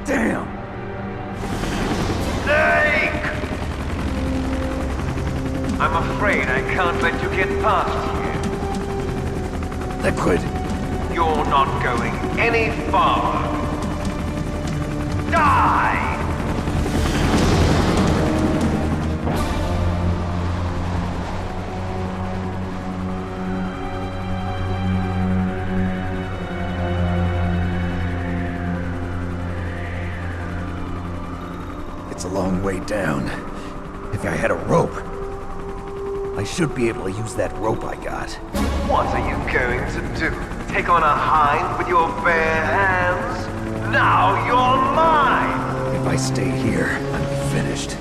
Damn! Snake! I'm afraid I can't let you get past here. Liquid! You're not going any farther. Die! It's a long way down. If I had a rope, I should be able to use that rope I got. What are you going to do? Take on a hind with your bare hands? Now you're mine! If I stay here, I'm finished.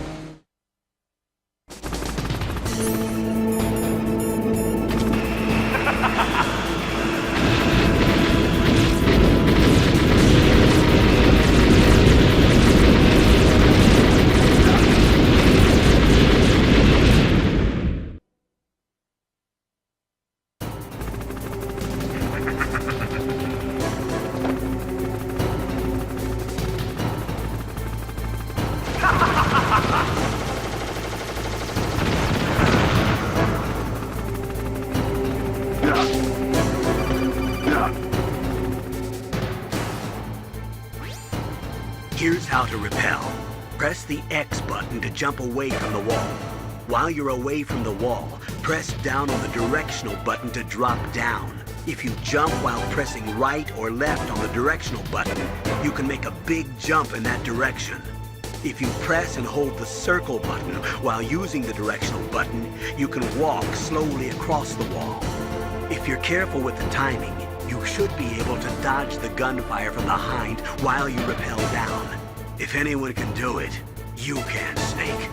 Here's how to repel. Press the X button to jump away from the wall. While you're away from the wall, press down on the directional button to drop down. If you jump while pressing right or left on the directional button, you can make a big jump in that direction. If you press and hold the circle button while using the directional button, you can walk slowly across the wall. If you're careful with the timing, you should be able to dodge the gunfire from the hind while you rappel down. If anyone can do it, you can, Snake.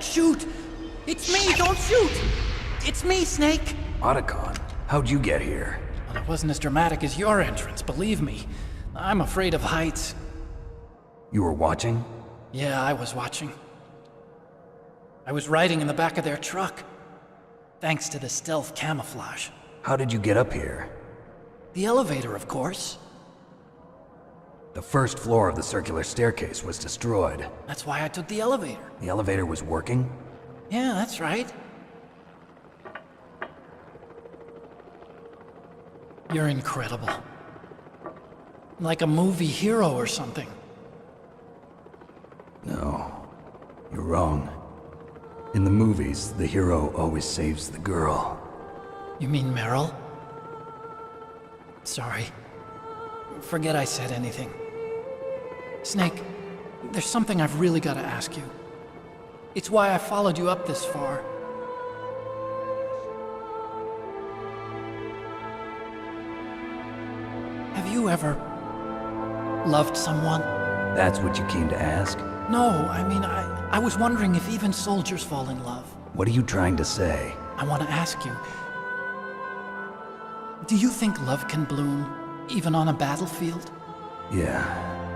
Don't shoot! It's me, don't shoot! It's me, Snake! Otacon, how'd you get here? Well, it wasn't as dramatic as your entrance, believe me. I'm afraid of heights. You were watching? Yeah, I was watching. I was riding in the back of their truck. Thanks to the stealth camouflage. How did you get up here? The elevator, of course. The first floor of the circular staircase was destroyed. That's why I took the elevator. The elevator was working? Yeah, that's right. You're incredible. Like a movie hero or something. No, you're wrong. In the movies, the hero always saves the girl. You mean Meryl? Sorry. Forget I said anything. Snake, there's something I've really got to ask you. It's why I followed you up this far. Have you ever loved someone? That's what you came to ask? No, I mean, I was wondering if even soldiers fall in love. What are you trying to say? I want to ask you, do you think love can bloom, even on a battlefield? Yeah,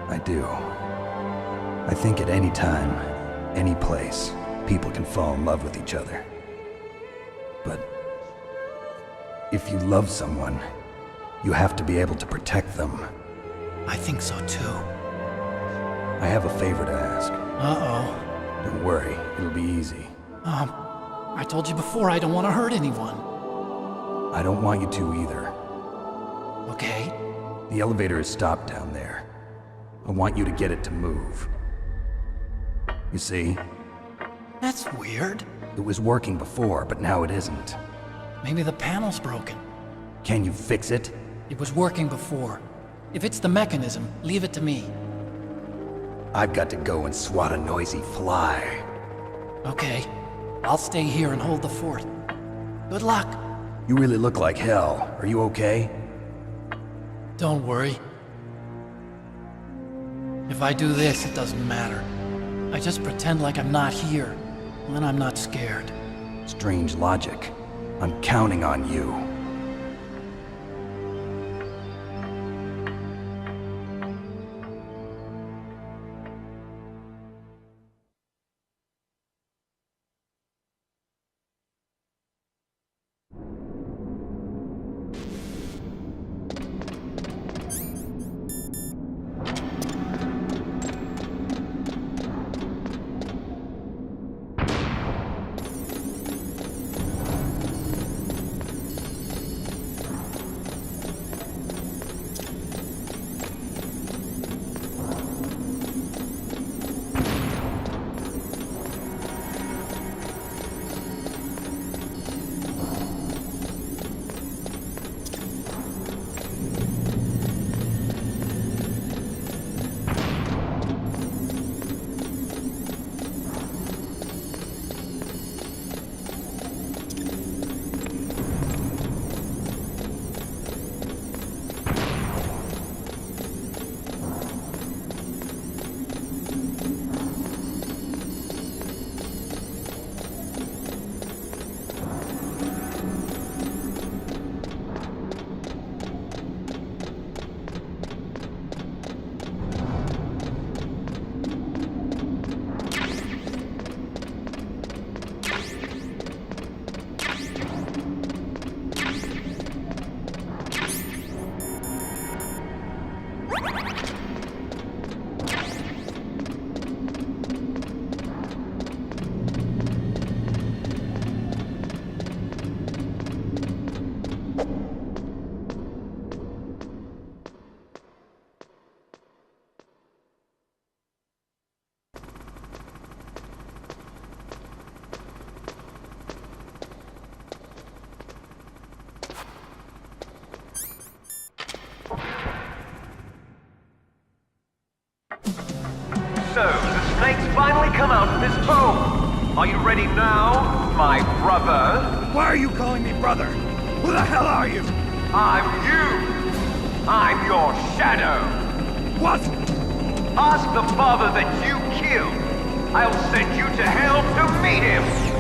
I do. I think at any time, any place, people can fall in love with each other. But if you love someone, you have to be able to protect them. I think so too. I have a favor to ask. Uh-oh. Don't worry, it'll be easy. I told you before I don't want to hurt anyone. I don't want you to either. Okay. The elevator is stopped down there. I want you to get it to move. You see? That's weird. It was working before, but now it isn't. Maybe the panel's broken. Can you fix it? It was working before. If it's the mechanism, leave it to me. I've got to go and swat a noisy fly. Okay. I'll stay here and hold the fort. Good luck. You really look like hell. Are you okay? Don't worry. If I do this, it doesn't matter. I just pretend like I'm not here, and then I'm not scared. Strange logic. I'm counting on you. So, the snakes finally come out of this hole. Are you ready now, my brother? Why are you calling me brother? Who the hell are you? I'm you. I'm your shadow. What? Ask the father that you killed. I'll send you to hell to meet him!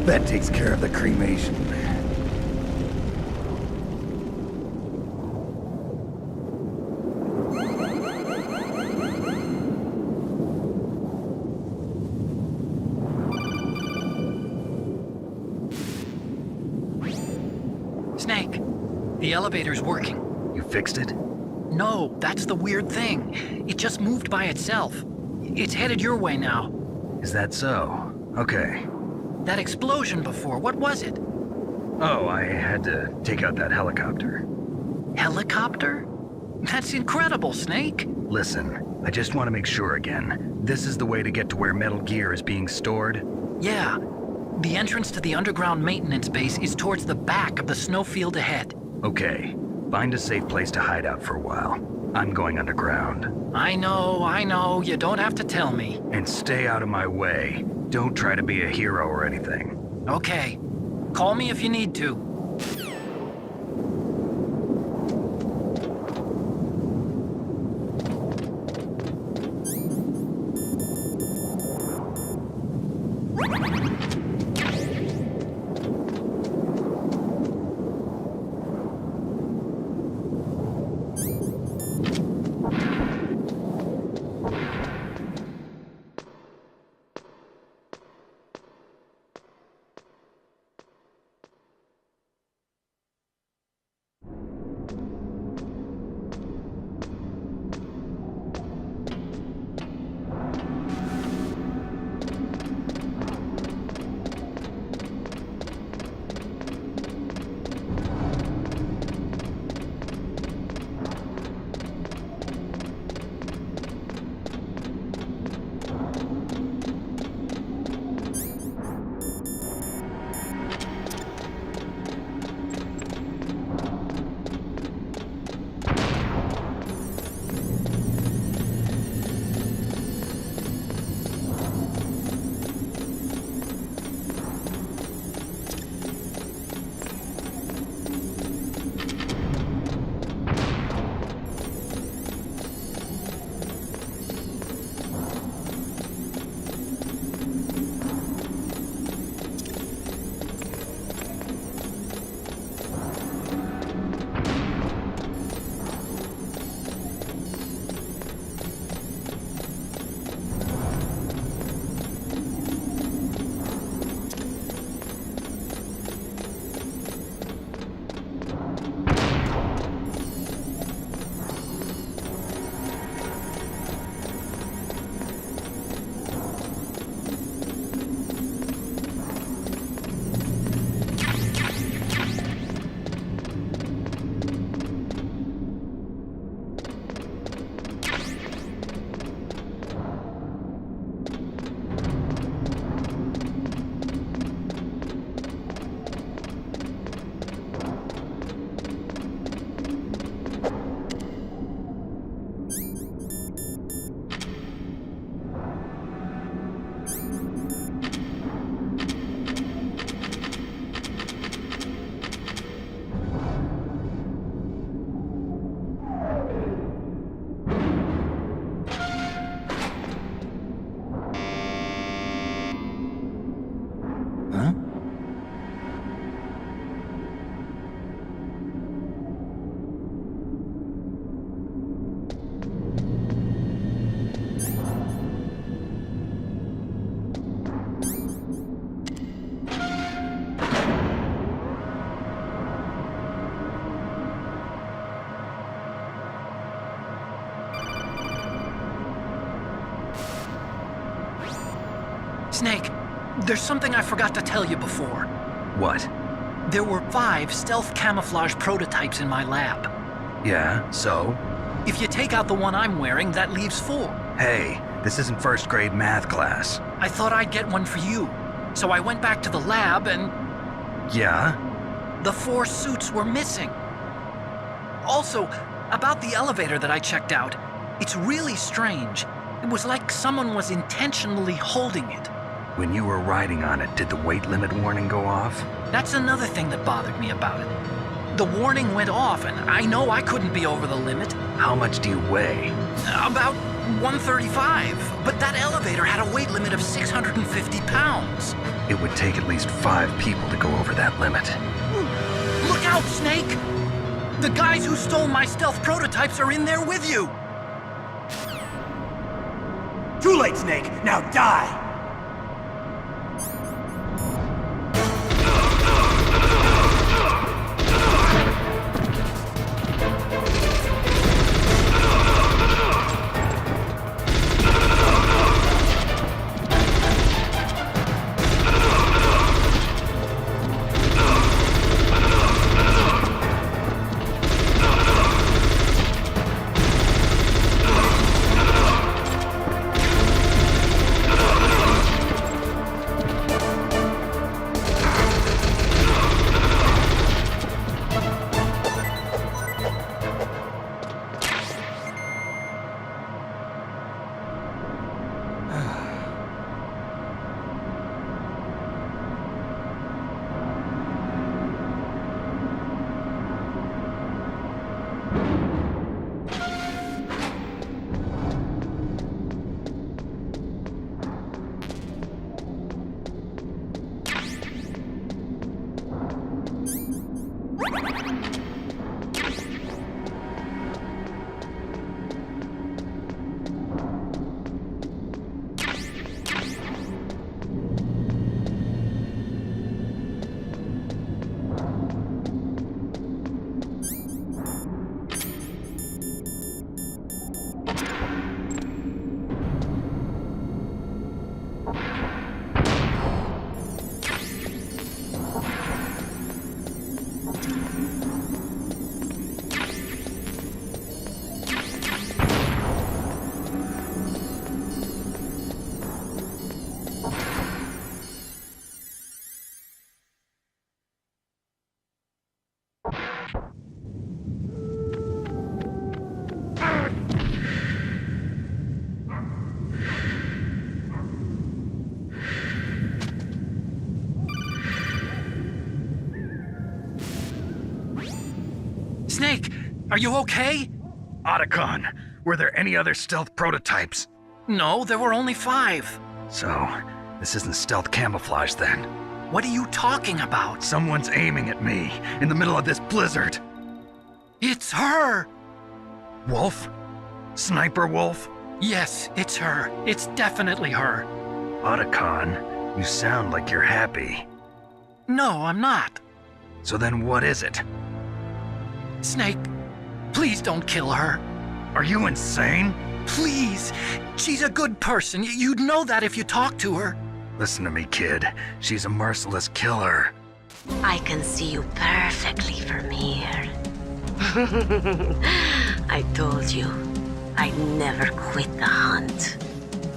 That takes care of the cremation. Snake, the elevator's working. You fixed it? No, that's the weird thing. It just moved by itself. It's headed your way now. Is that so? Okay. That explosion before, what was it? Oh, I had to take out that helicopter. Helicopter? That's incredible, Snake. Listen, I just want to make sure again. This is the way to get to where Metal Gear is being stored? Yeah. The entrance to the underground maintenance base is towards the back of the snowfield ahead. Okay. Find a safe place to hide out for a while. I'm going underground. I know. You don't have to tell me. And stay out of my way. Don't try to be a hero or anything. Okay. Call me if you need to. Snake, there's something I forgot to tell you before. What? There were 5 stealth camouflage prototypes in my lab. Yeah, so? If you take out the one I'm wearing, that leaves 4. Hey, this isn't first grade math class. I thought I'd get one for you. So I went back to the lab and... Yeah? The 4 suits were missing. Also, about the elevator that I checked out, it's really strange. It was like someone was intentionally holding it. When you were riding on it, did the weight limit warning go off? That's another thing that bothered me about it. The warning went off, and I know I couldn't be over the limit. How much do you weigh? About 135, but that elevator had a weight limit of 650 pounds. It would take at least 5 people to go over that limit. Look out, Snake! The guys who stole my stealth prototypes are in there with you! Too late, Snake! Now die! Snake, are you okay? Otacon, were there any other stealth prototypes? No, there were only 5. So, this isn't stealth camouflage then? What are you talking about? Someone's aiming at me, in the middle of this blizzard. It's her! Wolf? Sniper Wolf? Yes, it's her. It's definitely her. Otacon, you sound like you're happy. No, I'm not. So then what is it? Snake, please don't kill her. Are you insane? Please! She's a good person. You'd know that if you talked to her. Listen to me, kid. She's a merciless killer. I can see you perfectly from here. I told you, I'd never quit the hunt.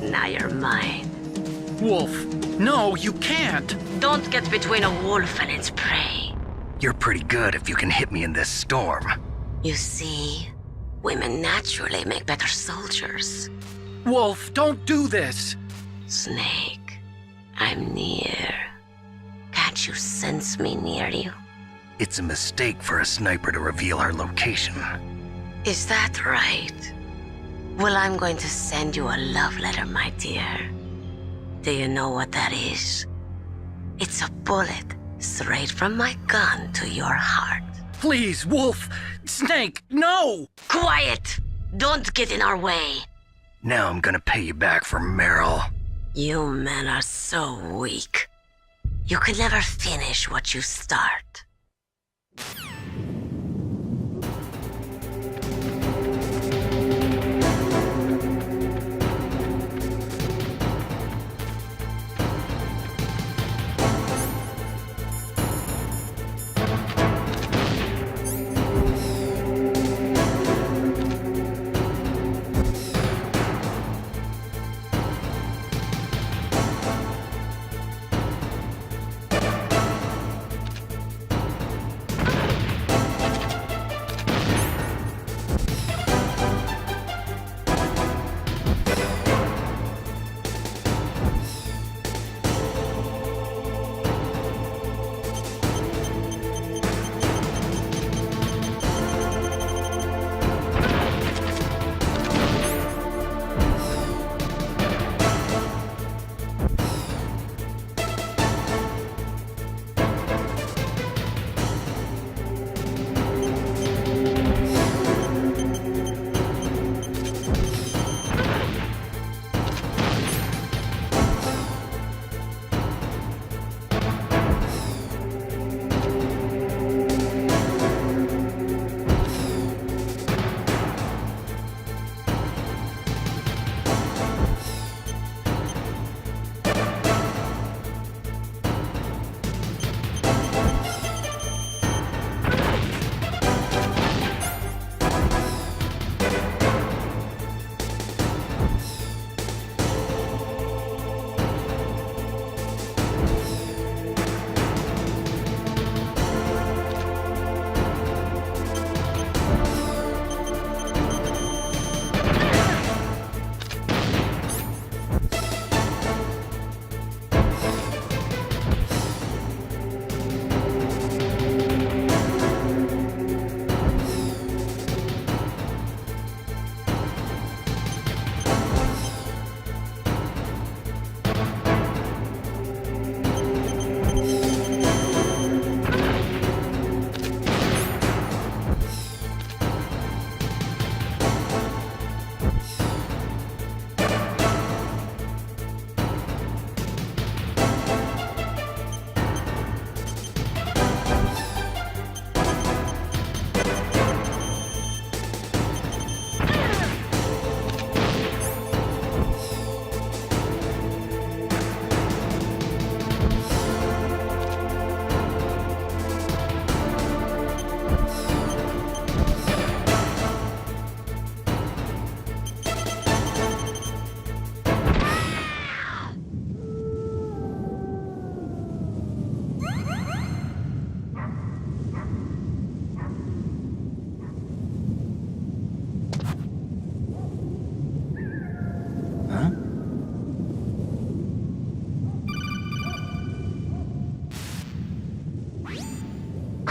Now you're mine. Wolf, no, you can't. Don't get between a wolf and its prey. You're pretty good if you can hit me in this storm. You see, women naturally make better soldiers. Wolf, don't do this. Snake, I'm near. Can't you sense me near you? It's a mistake for a sniper to reveal her location. Is that right? Well, I'm going to send you a love letter, my dear. Do you know what that is? It's a bullet straight from my gun to your heart. Please, Wolf! Snake, no! Quiet! Don't get in our way. Now I'm gonna pay you back for Meryl. You men are so weak. You can never finish what you start.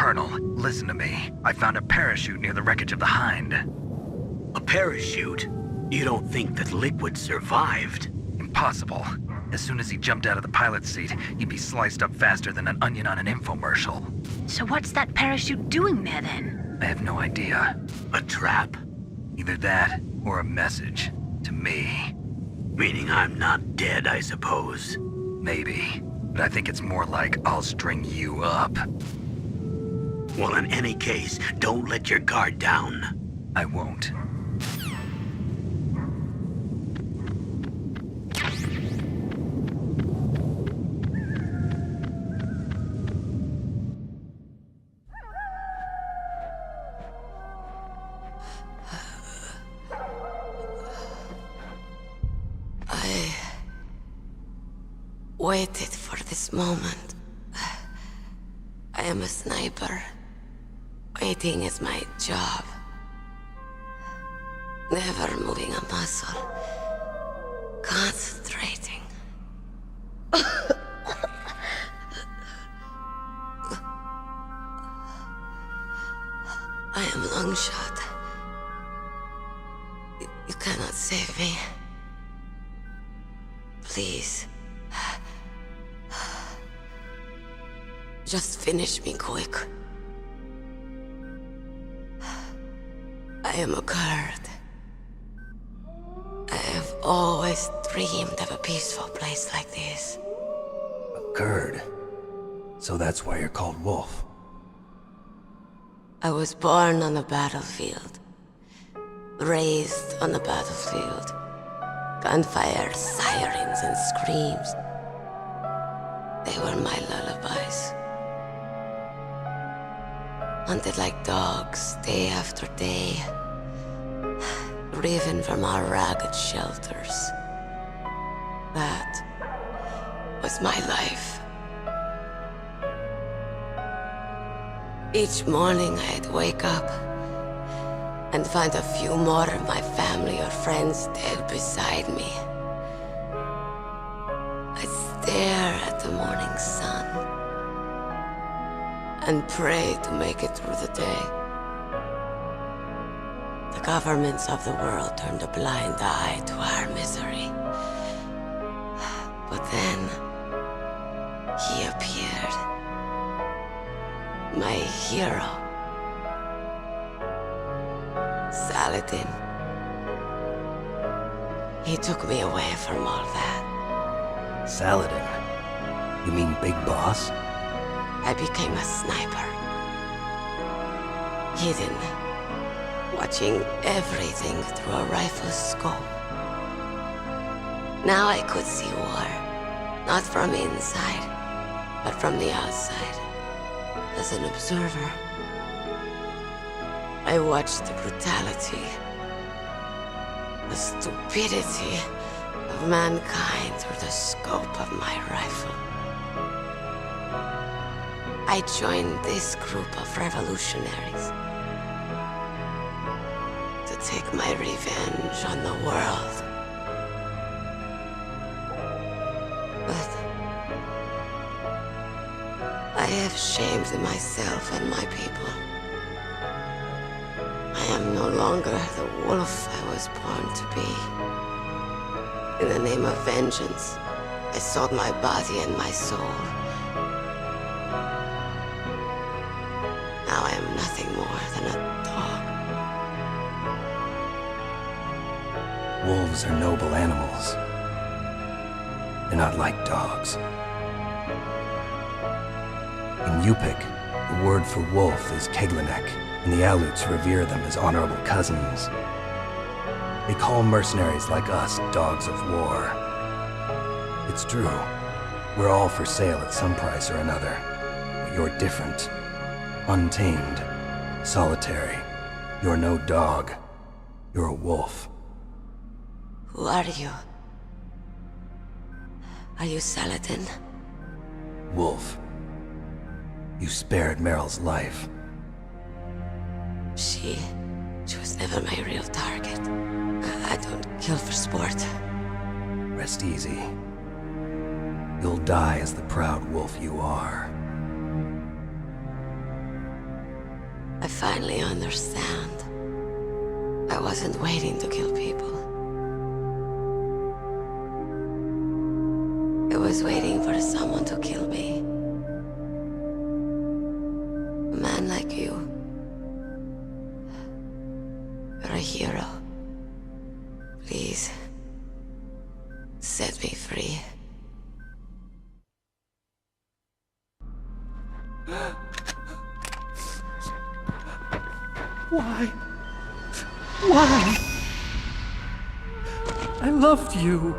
Colonel, listen to me. I found a parachute near the wreckage of the Hind. A parachute? You don't think that Liquid survived? Impossible. As soon as he jumped out of the pilot's seat, he'd be sliced up faster than an onion on an infomercial. So what's that parachute doing there then? I have no idea. A trap? Either that, or a message. To me. Meaning I'm not dead, I suppose. Maybe. But I think it's more like I'll string you up. Well, in any case, don't let your guard down. I won't. Waited for this moment. I am a sniper. Waiting is my job. Never moving a muscle. Concentrating. I am Longshot. You cannot save me. Please. Just finish me quick. I am a Kurd. I have always dreamed of a peaceful place like this. A Kurd? So that's why you're called Wolf. I was born on the battlefield. Raised on the battlefield. Gunfire, sirens, and screams. They were my lullabies. Hunted like dogs, day after day. Driven from our ragged shelters. That was my life. Each morning I'd wake up and find a few more of my family or friends dead beside me. I'd stare at the morning sun and pray to make it through the day. The governments of the world turned a blind eye to our misery. But then, he appeared. My hero. Saladin. He took me away from all that. Saladin? You mean Big Boss? I became a sniper. Hidden. Watching everything through a rifle's scope. Now I could see war. Not from inside, but from the outside. As an observer. I watched the brutality, the stupidity of mankind through the scope of my rifle. I joined this group of revolutionaries to take my revenge on the world. But I have shamed myself and my people. I am no longer the wolf I was born to be. In the name of vengeance, I sold my body and my soul. Now I am nothing more than a dog. Wolves are noble animals. They're not like dogs. In Yupik, the word for wolf is Keglanek, and the Aleuts revere them as honorable cousins. They call mercenaries like us dogs of war. It's true. We're all for sale at some price or another. But you're different. Untamed. Solitary. You're no dog. You're a wolf. Who are you? Are you Saladin? Wolf. You spared Meryl's life. She was never my real target. I don't kill for sport. Rest easy. You'll die as the proud wolf you are. I finally understand. I wasn't waiting to kill people. I was waiting for someone to kill me. A man like you. You're a hero. Please, set me free. Why? Why? I loved you.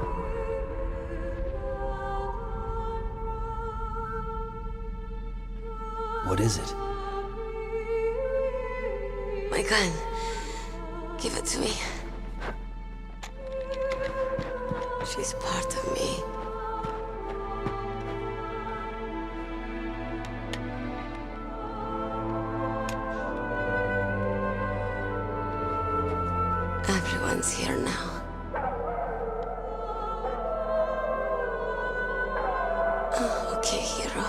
What is it? My gun. Give it to me. She's part of me. Everyone's here now. Oh, okay, hero.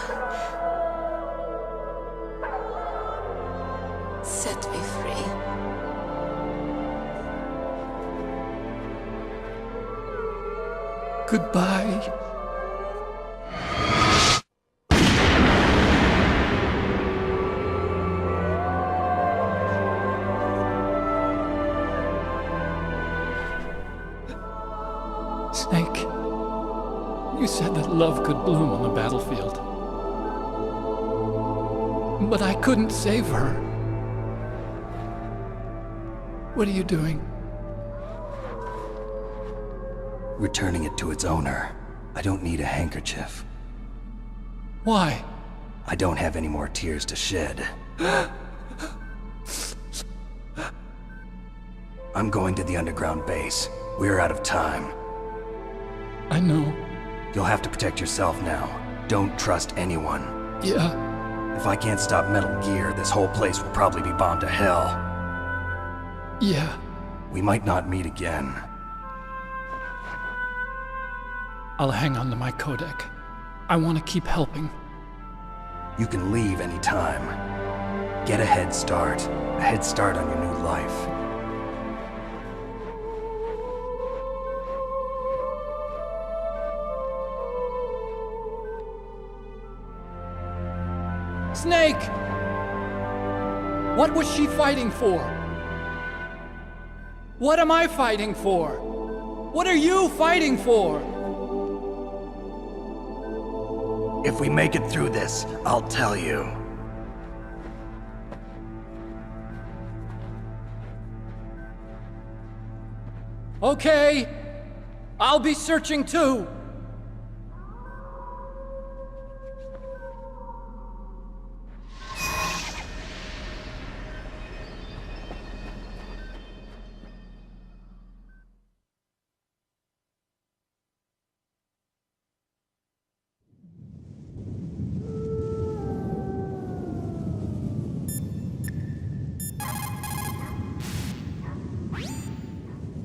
Set me free. Goodbye. Snake, you said that love could bloom on the battlefield. But I couldn't save her. What are you doing? Returning it to its owner. I don't need a handkerchief. Why? I don't have any more tears to shed. I'm going to the underground base. We're out of time. I know. You'll have to protect yourself now. Don't trust anyone. Yeah. If I can't stop Metal Gear, this whole place will probably be bombed to hell. Yeah. We might not meet again. I'll hang on to my codec. I want to keep helping. You can leave anytime. Get a head start. A head start on your new life. Snake! What was she fighting for? What am I fighting for? What are you fighting for? If we make it through this, I'll tell you. Okay. I'll be searching too.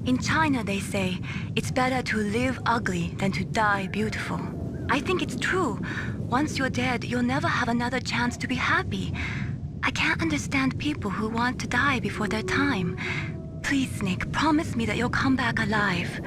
In China, they say, it's better to live ugly than to die beautiful. I think it's true. Once you're dead, you'll never have another chance to be happy. I can't understand people who want to die before their time. Please, Snake, promise me that you'll come back alive.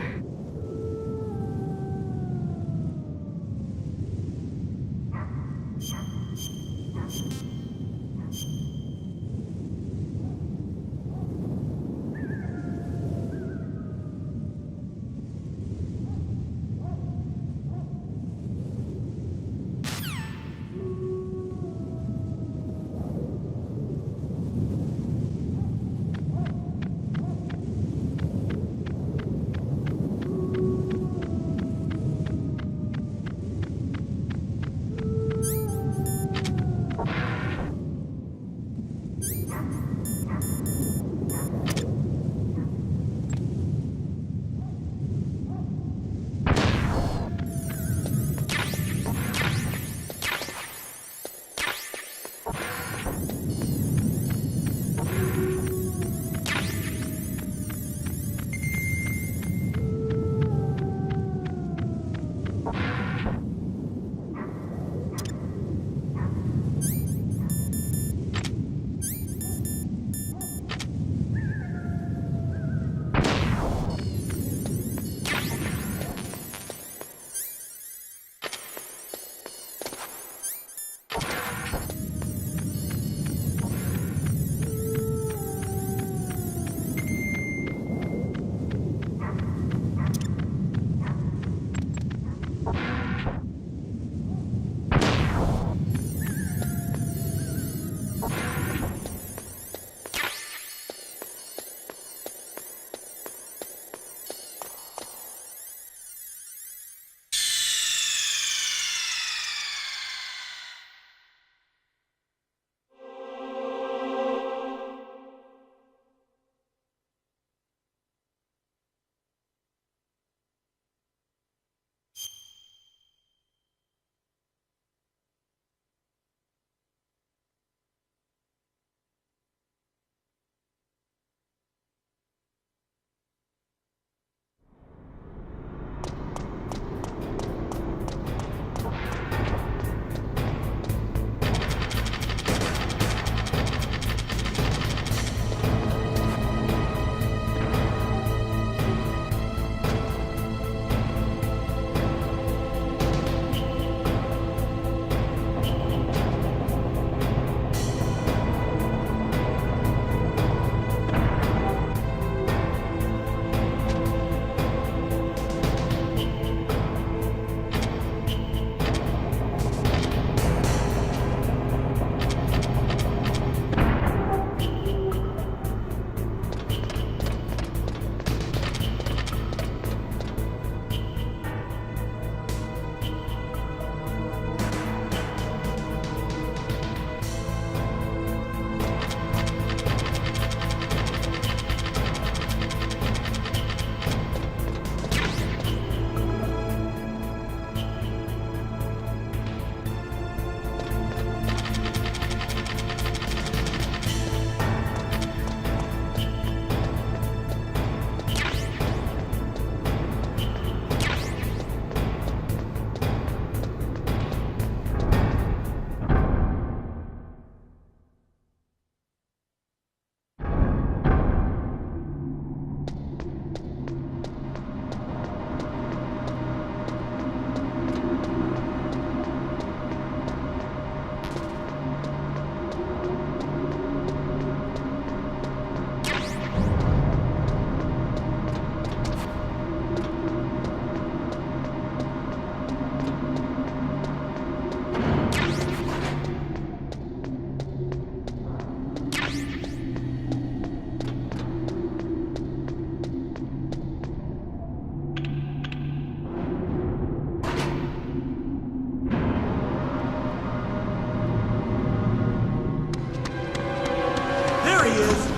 is.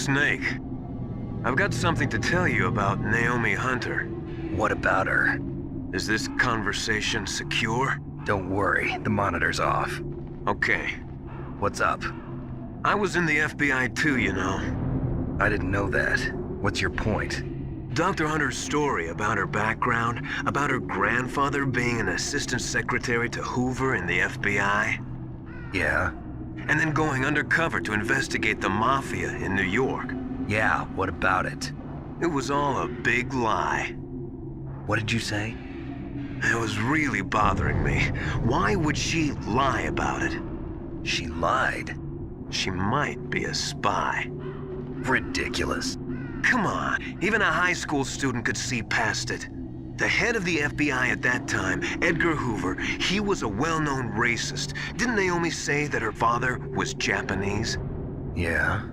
Snake, I've got something to tell you about Naomi Hunter. What about her? Is this conversation secure? Don't worry, the monitor's off. Okay. What's up? I was in the FBI too, you know. I didn't know that. What's your point? Dr. Hunter's story about her background, about her grandfather being an assistant secretary to Hoover in the FBI. Yeah? And then going undercover to investigate the Mafia in New York. Yeah, what about it? It was all a big lie. What did you say? It was really bothering me. Why would she lie about it? She lied? She might be a spy. Ridiculous. Come on, even a high school student could see past it. The head of the FBI at that time, Edgar Hoover, he was a well-known racist. Didn't Naomi say that her father was Japanese? Yeah.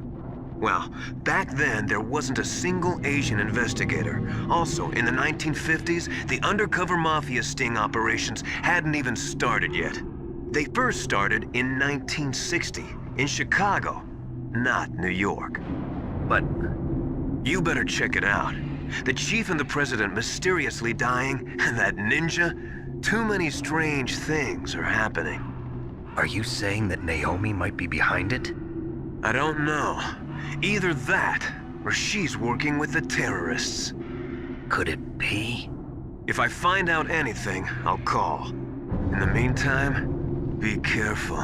Well, back then, there wasn't a single Asian investigator. Also, in the 1950s, the undercover mafia sting operations hadn't even started yet. They first started in 1960, in Chicago, not New York. But you better check it out. The chief and the president mysteriously dying, and that ninja? Too many strange things are happening. Are you saying that Naomi might be behind it? I don't know. Either that, or she's working with the terrorists. Could it be? If I find out anything, I'll call. In the meantime, be careful.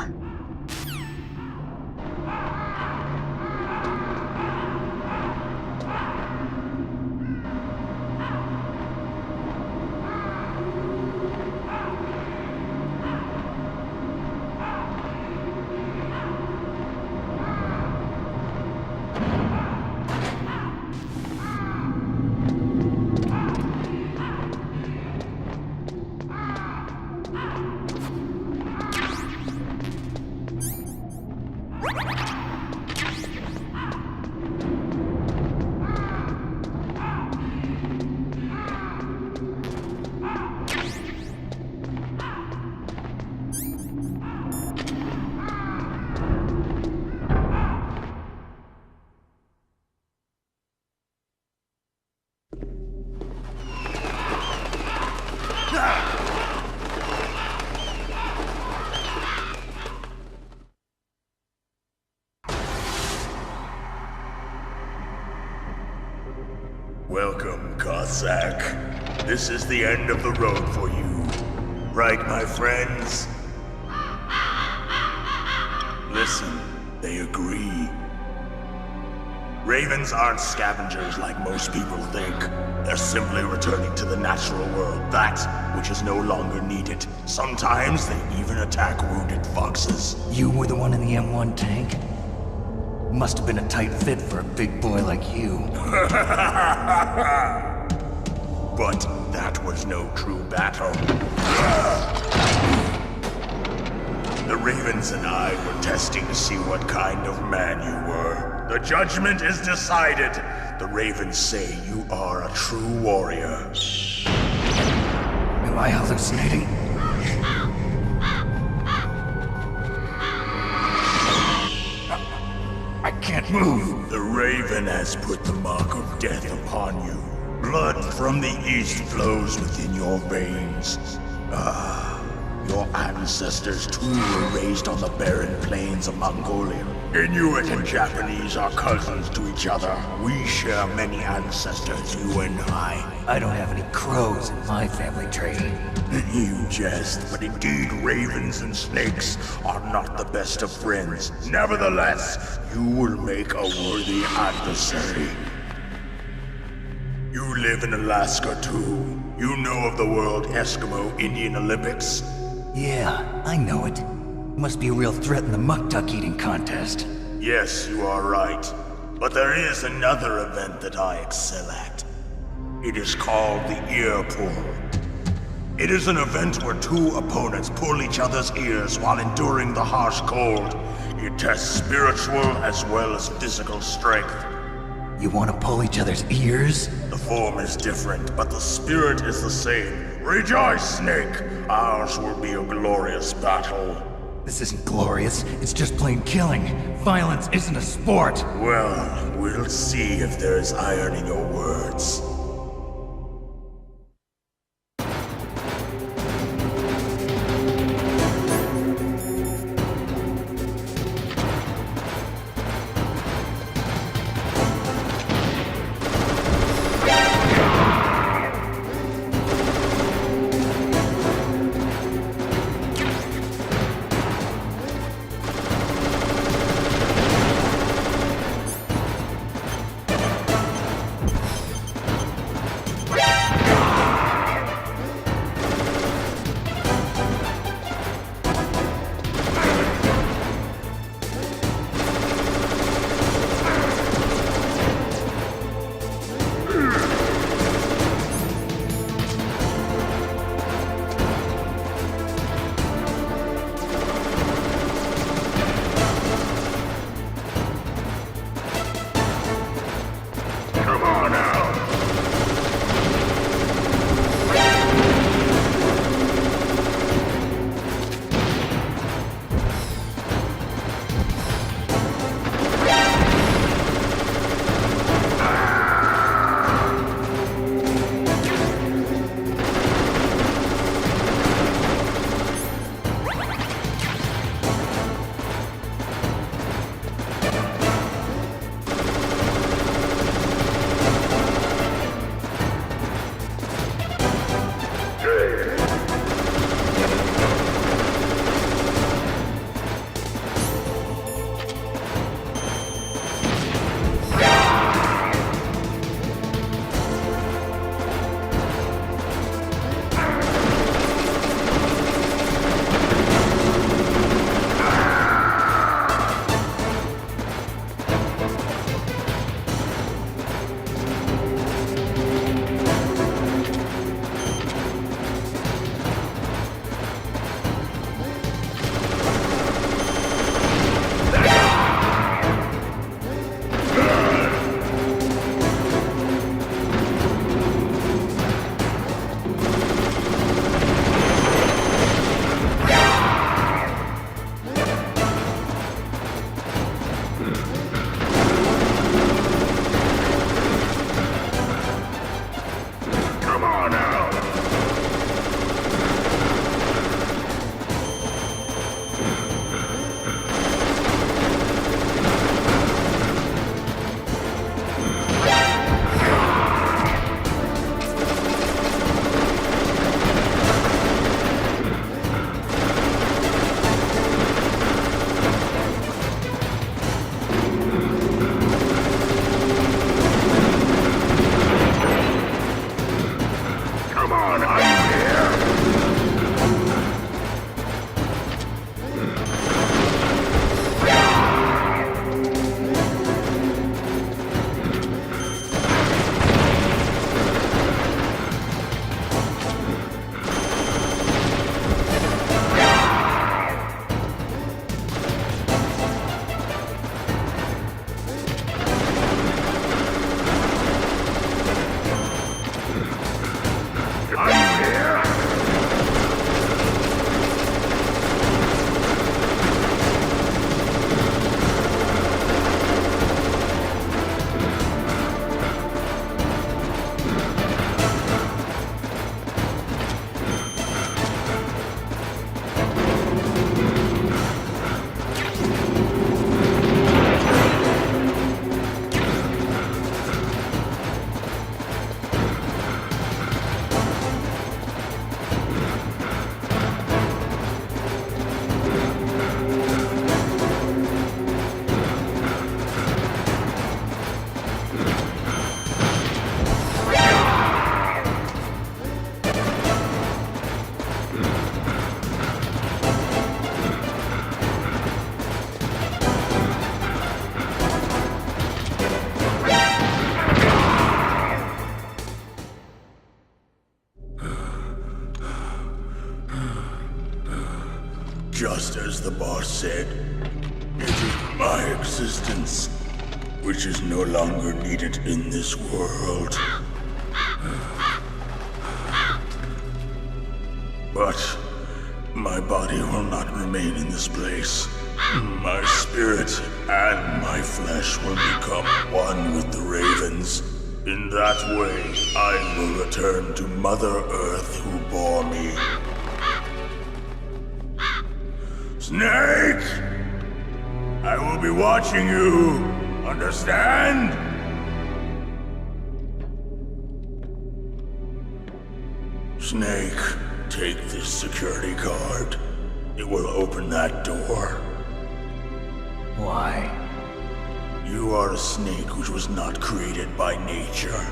Welcome, Cossack. This is the end of the road for you. Right, my friends? Listen, they agree. Ravens aren't scavengers like most people think. They're simply returning to the natural world, that which is no longer needed. Sometimes they even attack wounded foxes. You were the one in the M1 tank? Must have been a tight fit for a big boy like you. But that was no true battle. The Ravens and I were testing to see what kind of man you were. The judgment is decided. The Ravens say you are a true warrior. Am I hallucinating? I can't move. The Raven has put the mark of death upon you. Blood from the east flows within your veins. Your ancestors too were raised on the barren plains of Mongolia. Inuit and Japanese are cousins to each other. We share many ancestors, you and I. I don't have any crows in my family tree. You jest, but indeed ravens and snakes are not the best of friends. Nevertheless, you will make a worthy adversary. You live in Alaska too. You know of the World Eskimo Indian Olympics? Yeah, I know it. Must be a real threat in the muck-duck eating contest. Yes, you are right. But there is another event that I excel at. It is called the ear pull. It is an event where two opponents pull each other's ears while enduring the harsh cold. It tests spiritual as well as physical strength. You want to pull each other's ears? The form is different, but the spirit is the same. Rejoice, Snake! Ours will be a glorious battle. This isn't glorious, it's just plain killing. Violence isn't a sport. Well, we'll see if there's iron in your words. as the boss said, it is my existence which is no longer needed in this world. But my body will not remain in this place. My spirit and my flesh will become one with the ravens. In that way, I will return to Mother Earth who bore me. Snake! I will be watching you. Understand? Snake, take this security card. It will open that door. Why? You are a snake which was not created by nature.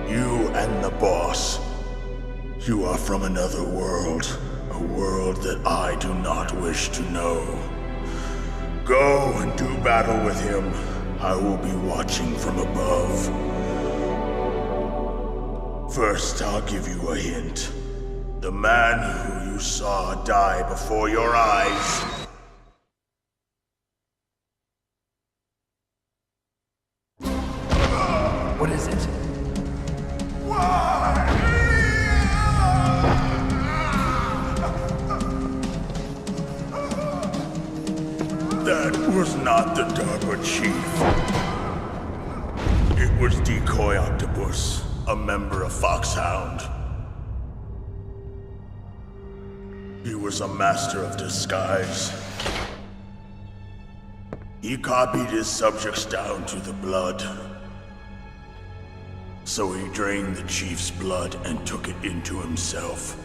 You and the boss. You are from another world. A world that I do not wish to know. Go and do battle with him. I will be watching from above. First, I'll give you a hint. The man who you saw die before your eyes. What is it? That was not the DARPA chief. It was Decoy Octopus, a member of Foxhound. He was a master of disguise. He copied his subjects down to the blood. So he drained the chief's blood and took it into himself.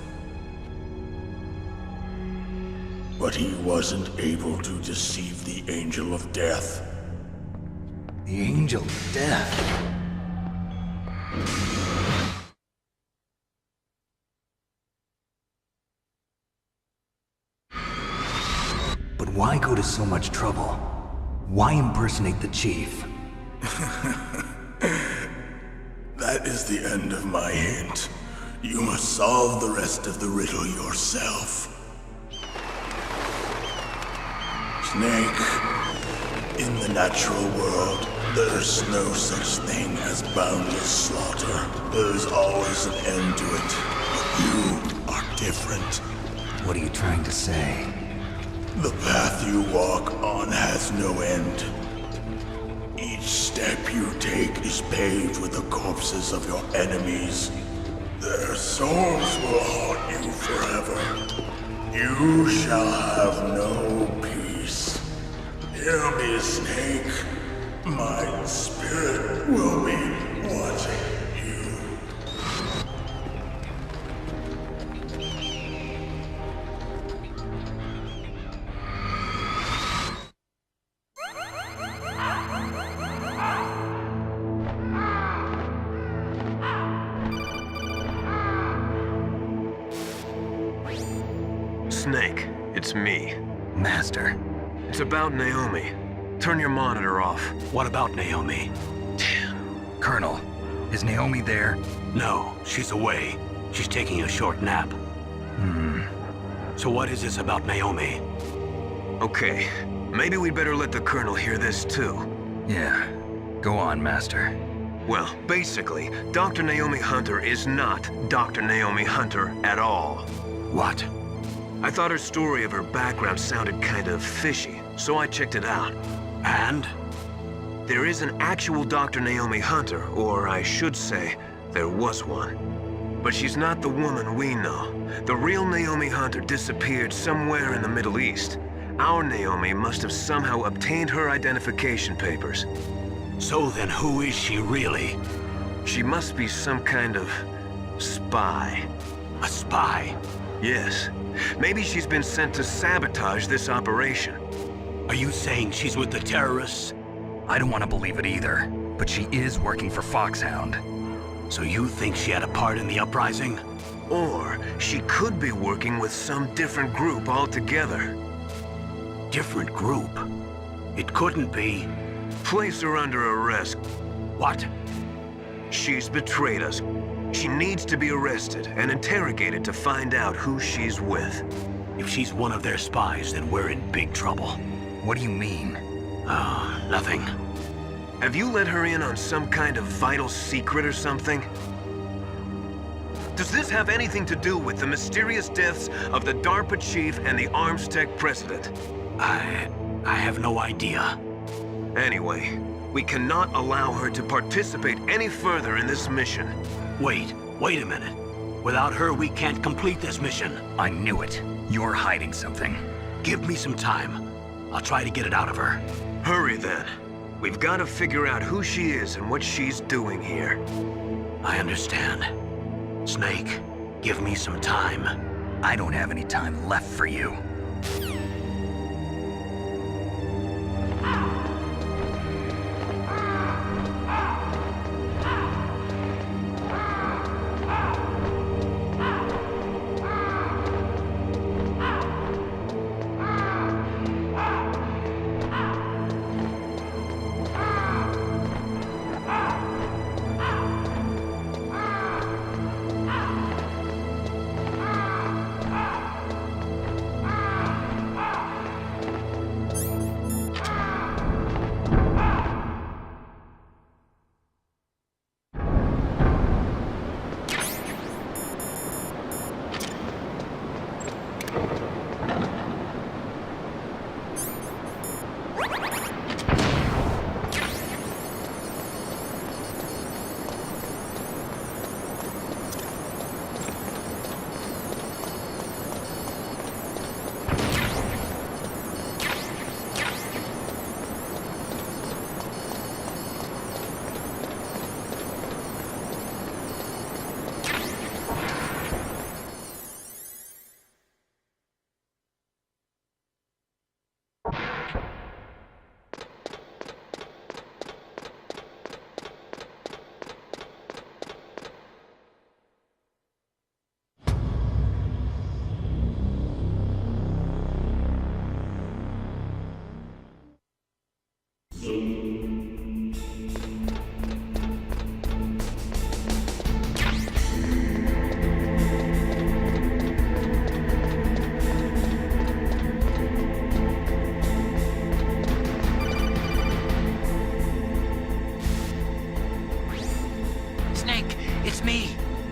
But he wasn't able to deceive the Angel of Death. The Angel of Death? But why go to so much trouble? Why impersonate the chief? That is the end of my hint. You must solve the rest of the riddle yourself. Snake, in the natural world, there's no such thing as boundless slaughter. There's always an end to it. But you are different. What are you trying to say? The path you walk on has no end. Each step you take is paved with the corpses of your enemies. Their souls will haunt you forever. You shall have no peace. Hear me, Snake. My spirit will be watching you. Snake, it's me. Master. It's about Naomi. Turn your monitor off. What about Naomi? Colonel, is Naomi there? No, she's away. She's taking a short nap. So what is this about Naomi? Okay, maybe we'd better let the Colonel hear this too. Yeah, go on, Master. Well, basically, Dr. Naomi Hunter is not Dr. Naomi Hunter at all. What? I thought her story of her background sounded kind of fishy, so I checked it out. And? There is an actual Dr. Naomi Hunter, or I should say, there was one. But she's not the woman we know. The real Naomi Hunter disappeared somewhere in the Middle East. Our Naomi must have somehow obtained her identification papers. So then who is she really? She must be some kind of spy. A spy? Yes. Maybe she's been sent to sabotage this operation. Are you saying she's with the terrorists? I don't want to believe it either, but she is working for Foxhound. So you think she had a part in the uprising? Or she could be working with some different group altogether. Different group? It couldn't be. Place her under arrest. What? She's betrayed us. She needs to be arrested and interrogated to find out who she's with. If she's one of their spies, then we're in big trouble. What do you mean? Nothing. Have you let her in on some kind of vital secret or something? Does this have anything to do with the mysterious deaths of the DARPA chief and the Arms Tech president? I have no idea. Anyway, we cannot allow her to participate any further in this mission. Wait a minute. Without her, we can't complete this mission. I knew it. You're hiding something. Give me some time. I'll try to get it out of her. Hurry then. We've got to figure out who she is and what she's doing here. I understand. Snake, give me some time. I don't have any time left for you.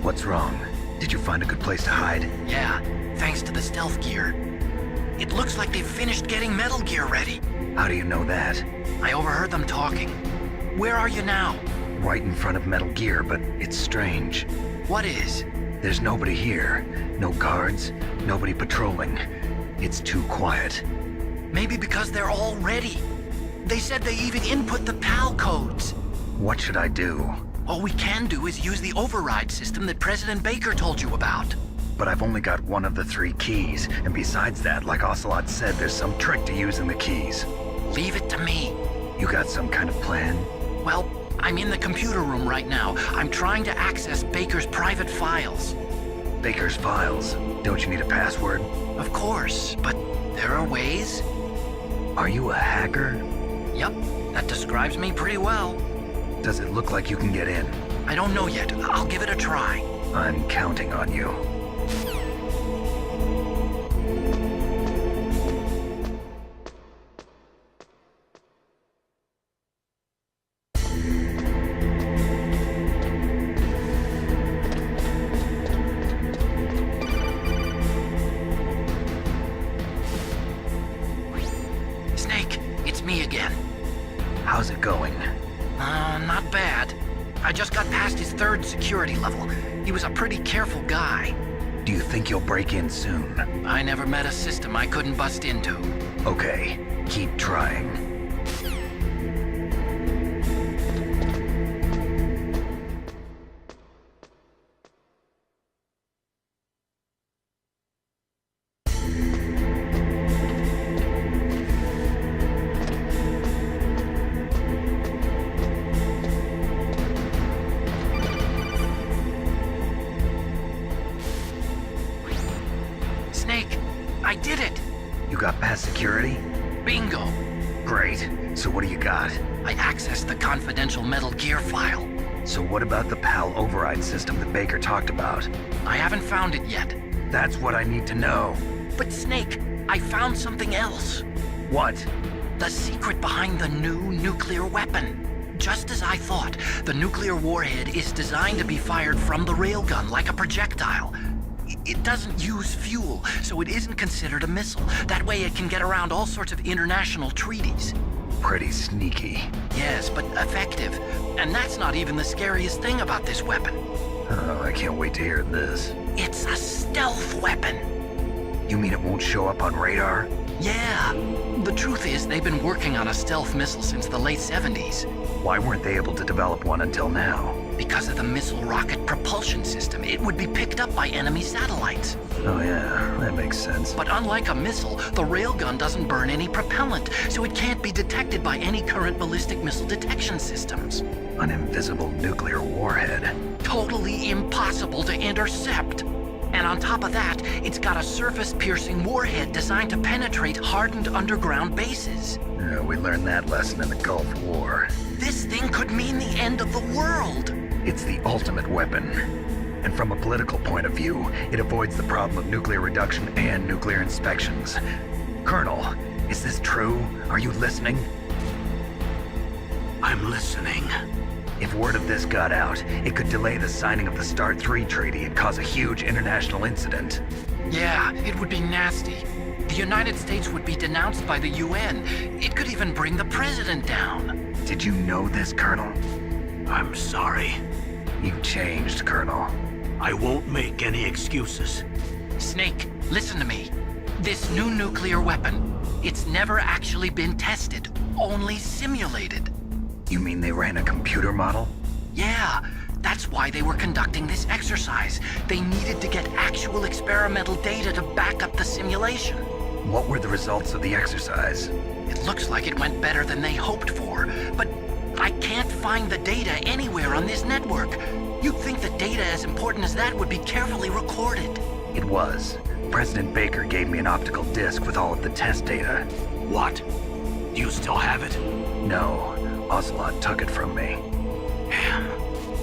What's wrong? Did you find a good place to hide? Yeah, thanks to the stealth gear. It looks like they've finished getting Metal Gear ready. How do you know that? I overheard them talking. Where are you now? Right in front of Metal Gear, but it's strange. What is? There's nobody here. No guards, nobody patrolling. It's too quiet. Maybe because they're all ready. They said they even input the PAL codes. What should I do? All we can do is use the override system that President Baker told you about. But I've only got one of the 3 keys, and besides that, like Ocelot said, there's some trick to using the keys. Leave it to me. You got some kind of plan? Well, I'm in the computer room right now. I'm trying to access Baker's private files. Baker's files? Don't you need a password? Of course, but there are ways. Are you a hacker? Yep, that describes me pretty well. Does it look like you can get in? I don't know yet. I'll give it a try. I'm counting on you. Snake, it's me again. How's it going? Not bad. I just got past his 3rd security level. He was a pretty careful guy. Do you think you'll break in soon? I never met a system I couldn't bust into. Okay, keep trying. Snake, I did it! You got past security? Bingo! Great. So what do you got? I accessed the confidential Metal Gear file. So what about the PAL override system that Baker talked about? I haven't found it yet. That's what I need to know. But Snake, I found something else. What? The secret behind the new nuclear weapon. Just as I thought, the nuclear warhead is designed to be fired from the railgun like a projectile. It doesn't use fuel, so it isn't considered a missile. That way it can get around all sorts of international treaties. Pretty sneaky. Yes, but effective. And that's not even the scariest thing about this weapon. Oh, I can't wait to hear this. It's a stealth weapon. You mean it won't show up on radar? Yeah. The truth is, they've been working on a stealth missile since the late 70s. Why weren't they able to develop one until now? Because of the missile rocket propulsion system, it would be picked up by enemy satellites. Oh yeah, that makes sense. But unlike a missile, the railgun doesn't burn any propellant, so it can't be detected by any current ballistic missile detection systems. An invisible nuclear warhead. Totally impossible to intercept. And on top of that, it's got a surface-piercing warhead designed to penetrate hardened underground bases. Yeah, we learned that lesson in the Gulf War. This thing could mean the end of the world. It's the ultimate weapon. And from a political point of view, it avoids the problem of nuclear reduction and nuclear inspections. Colonel, is this true? Are you listening? I'm listening. If word of this got out, it could delay the signing of the START 3 treaty and cause a huge international incident. Yeah, it would be nasty. The United States would be denounced by the UN. It could even bring the president down. Did you know this, Colonel? I'm sorry. You changed, Colonel. I won't make any excuses. Snake, listen to me. This new nuclear weapon, it's never actually been tested, only simulated. You mean they ran a computer model? Yeah, that's why they were conducting this exercise. They needed to get actual experimental data to back up the simulation. What were the results of the exercise? It looks like it went better than they hoped for, but I can't find the data anywhere on this network. You'd think the data as important as that would be carefully recorded. It was. President Baker gave me an optical disc with all of the test data. What? Do you still have it? No. Ocelot took it from me. Damn.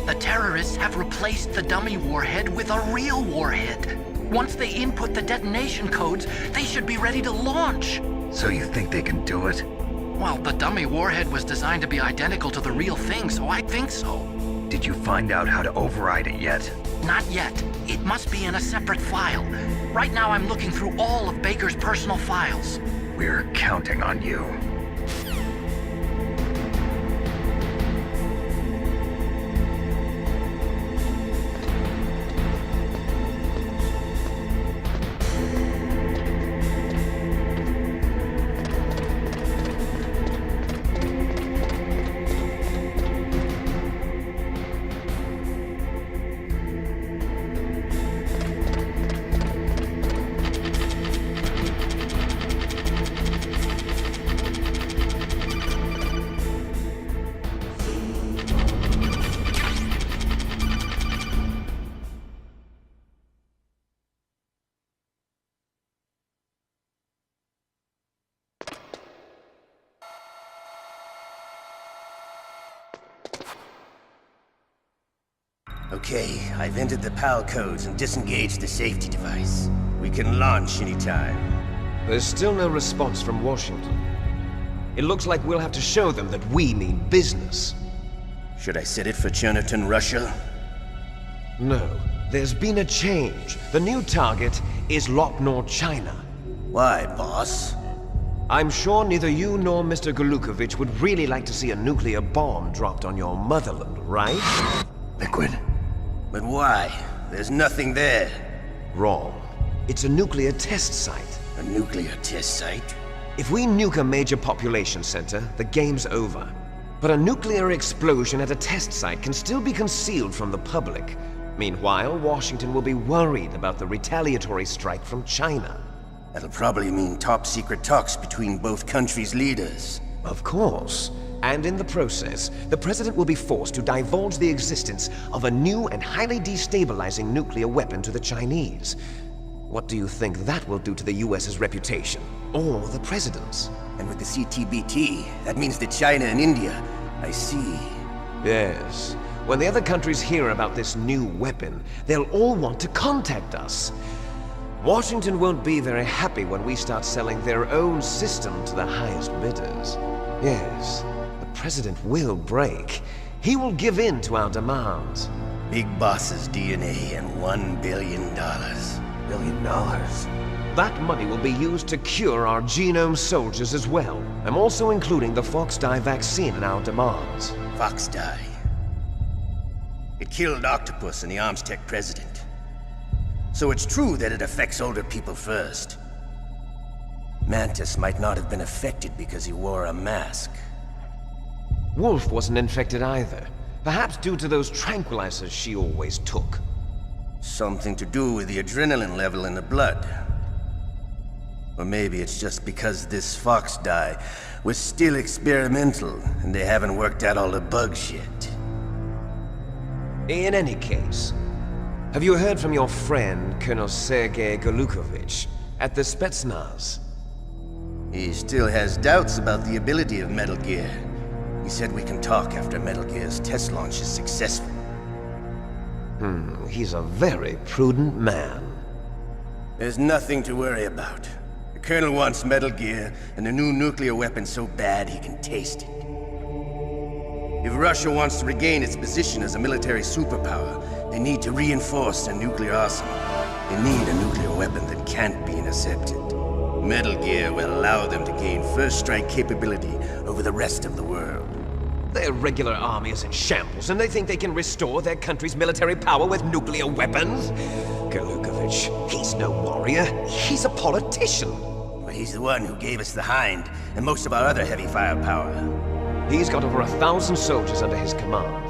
The terrorists have replaced the dummy warhead with a real warhead. Once they input the detonation codes, they should be ready to launch. So you think they can do it? Well, the dummy warhead was designed to be identical to the real thing, so I think so. Did you find out how to override it yet? Not yet. It must be in a separate file. Right now I'm looking through all of Baker's personal files. We're counting on you. Okay, I've entered the PAL codes and disengaged the safety device. We can launch anytime. There's still no response from Washington. It looks like we'll have to show them that we mean business. Should I set it for Chernobyl, Russia? No. There's been a change. The new target is Lopnor, China. Why, boss? I'm sure neither you nor Mr. Golukovich would really like to see a nuclear bomb dropped on your motherland, right? Liquid. But why? There's nothing there. Wrong. It's a nuclear test site. A nuclear test site? If we nuke a major population center, the game's over. But a nuclear explosion at a test site can still be concealed from the public. Meanwhile, Washington will be worried about the retaliatory strike from China. That'll probably mean top-secret talks between both countries' leaders. Of course. And in the process, the President will be forced to divulge the existence of a new and highly destabilizing nuclear weapon to the Chinese. What do you think that will do to the US's reputation? Or the President's? And with the CTBT, that means that China and India... I see. Yes. When the other countries hear about this new weapon, they'll all want to contact us. Washington won't be very happy when we start selling their own system to the highest bidders. Yes, the President will break. He will give in to our demands. Big Boss's DNA and $1 billion. $1 billion? That money will be used to cure our genome soldiers as well. I'm also including the Fox dye vaccine in our demands. Fox dye? It killed Octopus and the Armstech president. So it's true that it affects older people first. Mantis might not have been affected because he wore a mask. Wolf wasn't infected either. Perhaps due to those tranquilizers she always took. Something to do with the adrenaline level in the blood. Or maybe it's just because this Fox dye was still experimental and they haven't worked out all the bugs yet. In any case, have you heard from your friend, Colonel Sergei Golukovich, at the Spetsnaz? He still has doubts about the ability of Metal Gear. He said we can talk after Metal Gear's test launch is successful. He's a very prudent man. There's nothing to worry about. The Colonel wants Metal Gear and the new nuclear weapon so bad he can taste it. If Russia wants to regain its position as a military superpower, they need to reinforce their nuclear arsenal. They need a nuclear weapon that can't be intercepted. Metal Gear will allow them to gain first strike capability over the rest of the world. Their regular army is in shambles, and they think they can restore their country's military power with nuclear weapons? Golukovich, he's no warrior. He's a politician. But he's the one who gave us the Hind and most of our other heavy firepower. He's got over 1,000 soldiers under his command.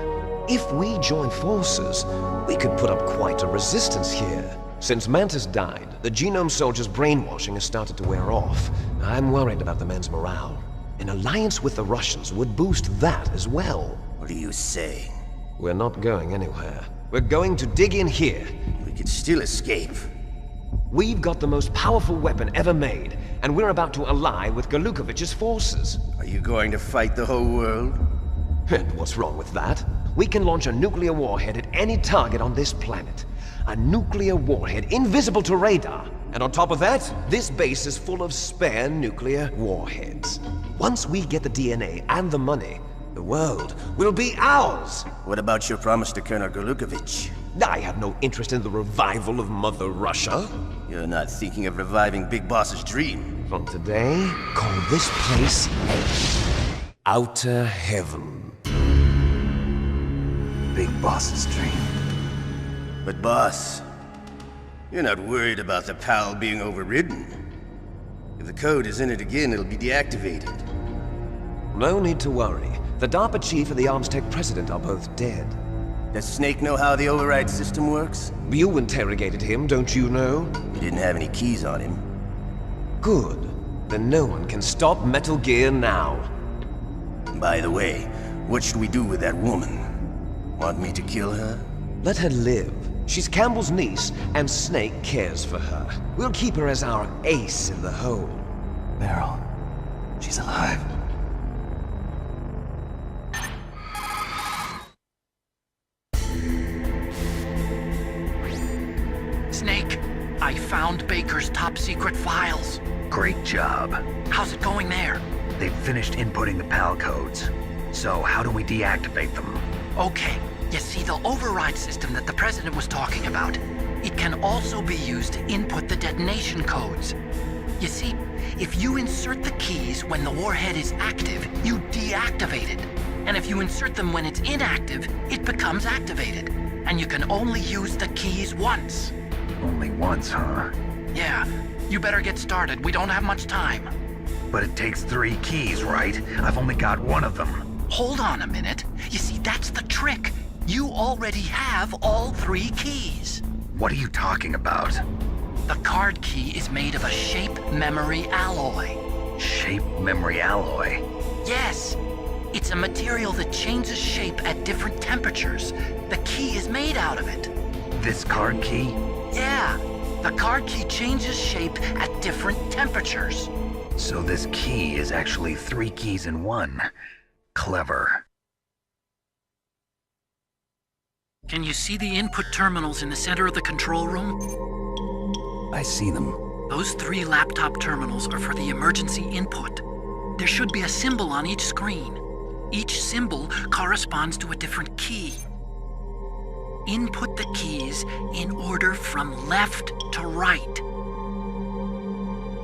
If we join forces, we could put up quite a resistance here. Since Mantis died, the genome soldiers' brainwashing has started to wear off. I'm worried about the men's morale. An alliance with the Russians would boost that as well. What are you saying? We're not going anywhere. We're going to dig in here. We could still escape. We've got the most powerful weapon ever made, and we're about to ally with Golukovich's forces. Are you going to fight the whole world? And what's wrong with that? We can launch a nuclear warhead at any target on this planet. A nuclear warhead invisible to radar. And on top of that, this base is full of spare nuclear warheads. Once we get the DNA and the money, the world will be ours! What about your promise to Colonel Golukovich? I have no interest in the revival of Mother Russia. You're not thinking of reviving Big Boss's dream. From today, call this place Outer Heaven. Big Boss's dream. But boss, you're not worried about the PAL being overridden. If the code is in it again, it'll be deactivated. No need to worry. The DARPA chief and the Armstech president are both dead. Does Snake know how the override system works? You interrogated him, don't you know? He didn't have any keys on him. Good. Then no one can stop Metal Gear now. By the way, what should we do with that woman? Want me to kill her? Let her live. She's Campbell's niece, and Snake cares for her. We'll keep her as our ace in the hole. Meryl, she's alive. Snake, I found Baker's top-secret files. Great job. How's it going there? They've finished inputting the PAL codes. So how do we deactivate them? Okay. You see, the override system that the President was talking about, it can also be used to input the detonation codes. You see, if you insert the keys when the warhead is active, you deactivate it. And if you insert them when it's inactive, it becomes activated. And you can only use the keys once. Only once, huh? Yeah. You better get started. We don't have much time. But it takes 3 keys, right? I've only got 1 of them. Hold on a minute. You see, that's the trick. You already have all 3 keys. What are you talking about? The card key is made of a shape memory alloy. Shape memory alloy? Yes. It's a material that changes shape at different temperatures. The key is made out of it. This card key? Yeah. The card key changes shape at different temperatures. So this key is actually 3 keys in 1. Clever. Can you see the input terminals in the center of the control room? I see them. Those 3 laptop terminals are for the emergency input. There should be a symbol on each screen. Each symbol corresponds to a different key. Input the keys in order from left to right.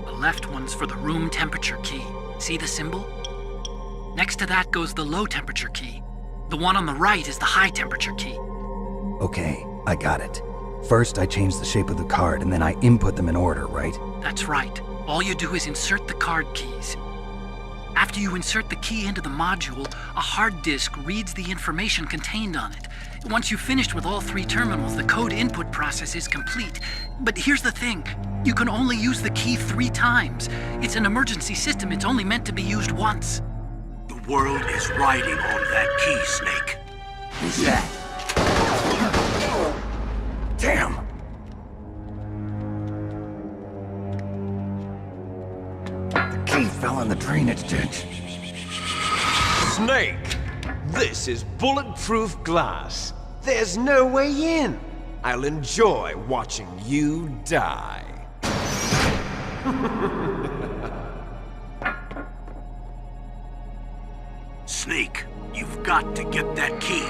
The left one's for the room temperature key. See the symbol? Next to that goes the low temperature key. The one on the right is the high temperature key. Okay, I got it. First, I change the shape of the card, and then I input them in order, right? That's right. All you do is insert the card keys. After you insert the key into the module, a hard disk reads the information contained on it. Once you've finished with all 3 terminals, the code input process is complete. But here's the thing. You can only use the key 3 times. It's an emergency system. It's only meant to be used once. The world is riding on that key, Snake. Who's that? Damn! The key fell in the drainage ditch. Snake! This is bulletproof glass. There's no way in. I'll enjoy watching you die. Snake, you've got to get that key.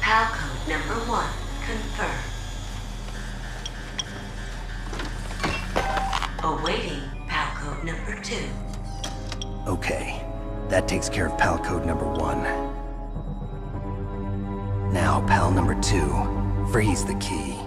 PAL code number 1, confirmed. Awaiting PAL code number 2. Okay, that takes care of PAL code number 1. Now, PAL number 2, freeze the key.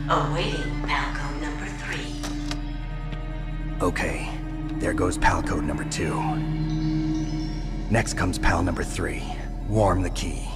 Awaiting Palco number 3. Okay, there goes pal code number 2. Next comes pal number 3. Warm the key.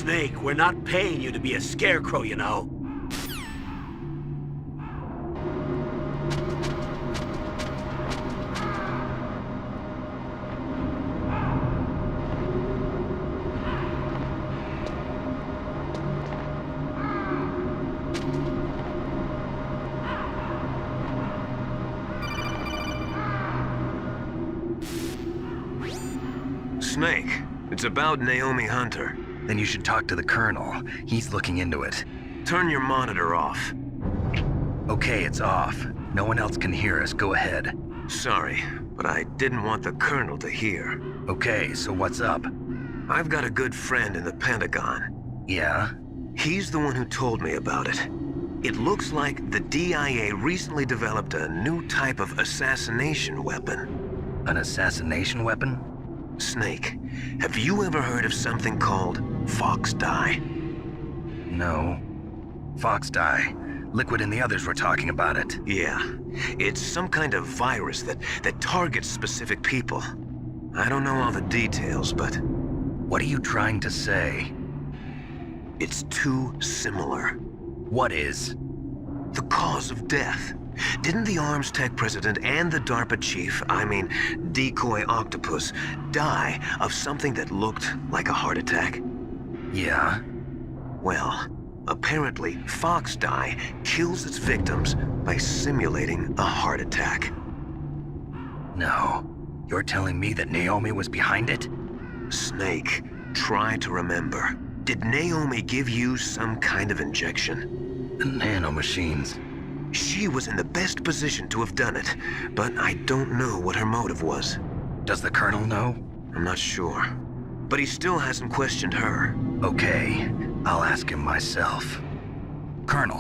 Snake, we're not paying you to be a scarecrow, you know. Snake, it's about Naomi Hunter. Then you should talk to the Colonel. He's looking into it. Turn your monitor off. Okay, it's off. No one else can hear us. Go ahead. Sorry, but I didn't want the Colonel to hear. Okay, so what's up? I've got a good friend in the Pentagon. Yeah? He's the one who told me about it. It looks like the DIA recently developed a new type of assassination weapon. An assassination weapon? Snake, have you ever heard of something called Fox Dye? No. Fox Dye. Liquid and the others were talking about it. Yeah. It's some kind of virus that targets specific people. I don't know all the details, but... What are you trying to say? It's too similar. What is? The cause of death. Didn't the Arms Tech president and the DARPA chief, I mean, Decoy Octopus, die of something that looked like a heart attack? Yeah? Well, apparently Fox Dye kills its victims by simulating a heart attack. No. You're telling me that Naomi was behind it? Snake, try to remember. Did Naomi give you some kind of injection? The nanomachines. She was in the best position to have done it, but I don't know what her motive was. Does the Colonel know? I'm not sure. But he still hasn't questioned her. Okay, I'll ask him myself. Colonel,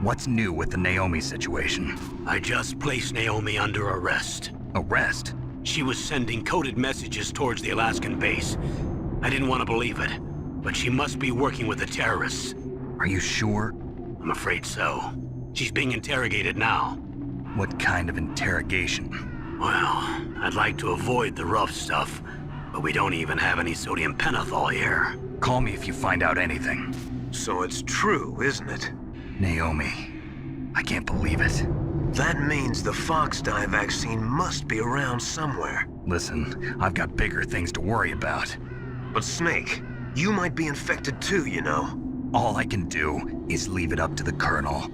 what's new with the Naomi situation? I just placed Naomi under arrest. Arrest? She was sending coded messages towards the Alaskan base. I didn't want to believe it, but she must be working with the terrorists. Are you sure? I'm afraid so. She's being interrogated now. What kind of interrogation? Well, I'd like to avoid the rough stuff, but we don't even have any sodium pentothal here. Call me if you find out anything. So it's true, isn't it? Naomi, I can't believe it. That means the Fox dye vaccine must be around somewhere. Listen, I've got bigger things to worry about. But Snake, you might be infected too, you know. All I can do is leave it up to the Colonel.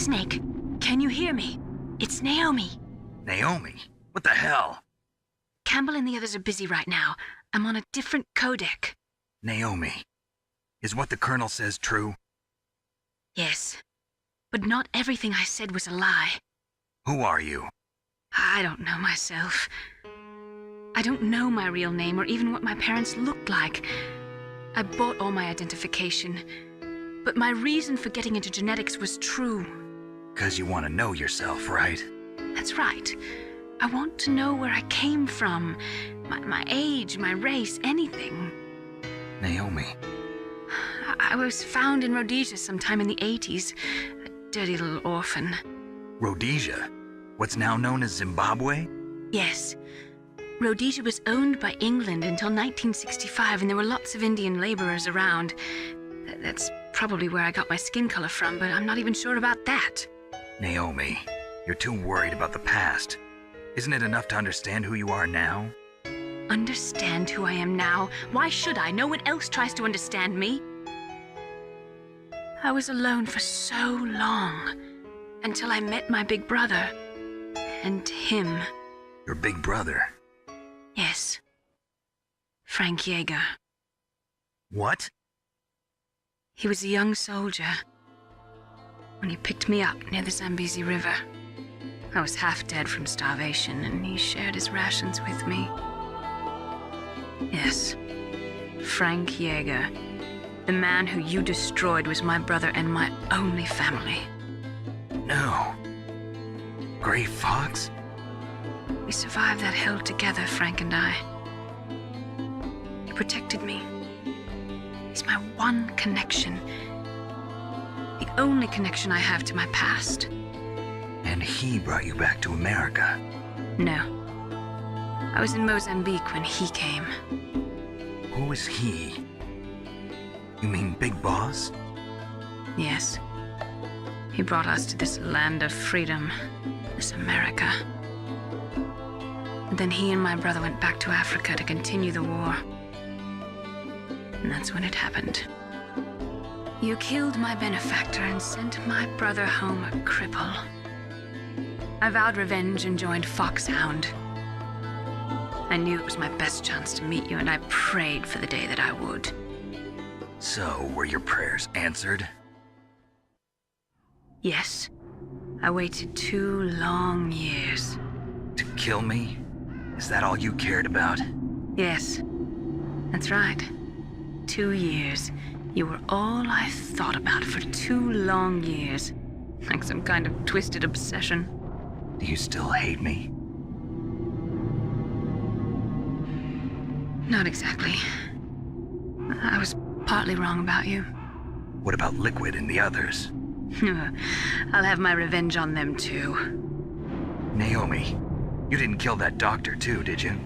Snake, can you hear me? It's Naomi. Naomi? What the hell? Campbell and the others are busy right now. I'm on a different codec. Naomi, is what the Colonel says true? Yes. But not everything I said was a lie. Who are you? I don't know myself. I don't know my real name or even what my parents looked like. I bought all my identification. But my reason for getting into genetics was true. 'Cause you want to know yourself, right? That's right. I want to know where I came from. My age, my race, anything. Naomi. I was found in Rhodesia sometime in the 80s. A dirty little orphan. Rhodesia? What's now known as Zimbabwe? Yes. Rhodesia was owned by England until 1965, and there were lots of Indian laborers around. That's probably where I got my skin color from, but I'm not even sure about that. Naomi, you're too worried about the past. Isn't it enough to understand who you are now? Understand who I am now? Why should I? No one else tries to understand me. I was alone for so long, until I met my big brother. And him. Your big brother? Yes. Frank Yeager. What? He was a young soldier when he picked me up near the Zambezi River. I was half dead from starvation, and he shared his rations with me. Yes, Frank Yeager. The man who you destroyed was my brother and my only family. No. Gray Fox? We survived that hell together, Frank and I. He protected me. He's my one connection. The only connection I have to my past. And he brought you back to America? No. I was in Mozambique when he came. Who is he? You mean Big Boss? Yes. He brought us to this land of freedom, this America. And then he and my brother went back to Africa to continue the war. And that's when it happened. You killed my benefactor and sent my brother home a cripple. I vowed revenge and joined Foxhound. I knew it was my best chance to meet you, and I prayed for the day that I would. So, were your prayers answered? Yes. I waited 2 long years. To kill me? Is that all you cared about? Yes. That's right. 2 years. You were all I thought about for 2 long years. Like some kind of twisted obsession. Do you still hate me? Not exactly. I was partly wrong about you. What about Liquid and the others? I'll have my revenge on them too. Naomi, you didn't kill that doctor too, did you?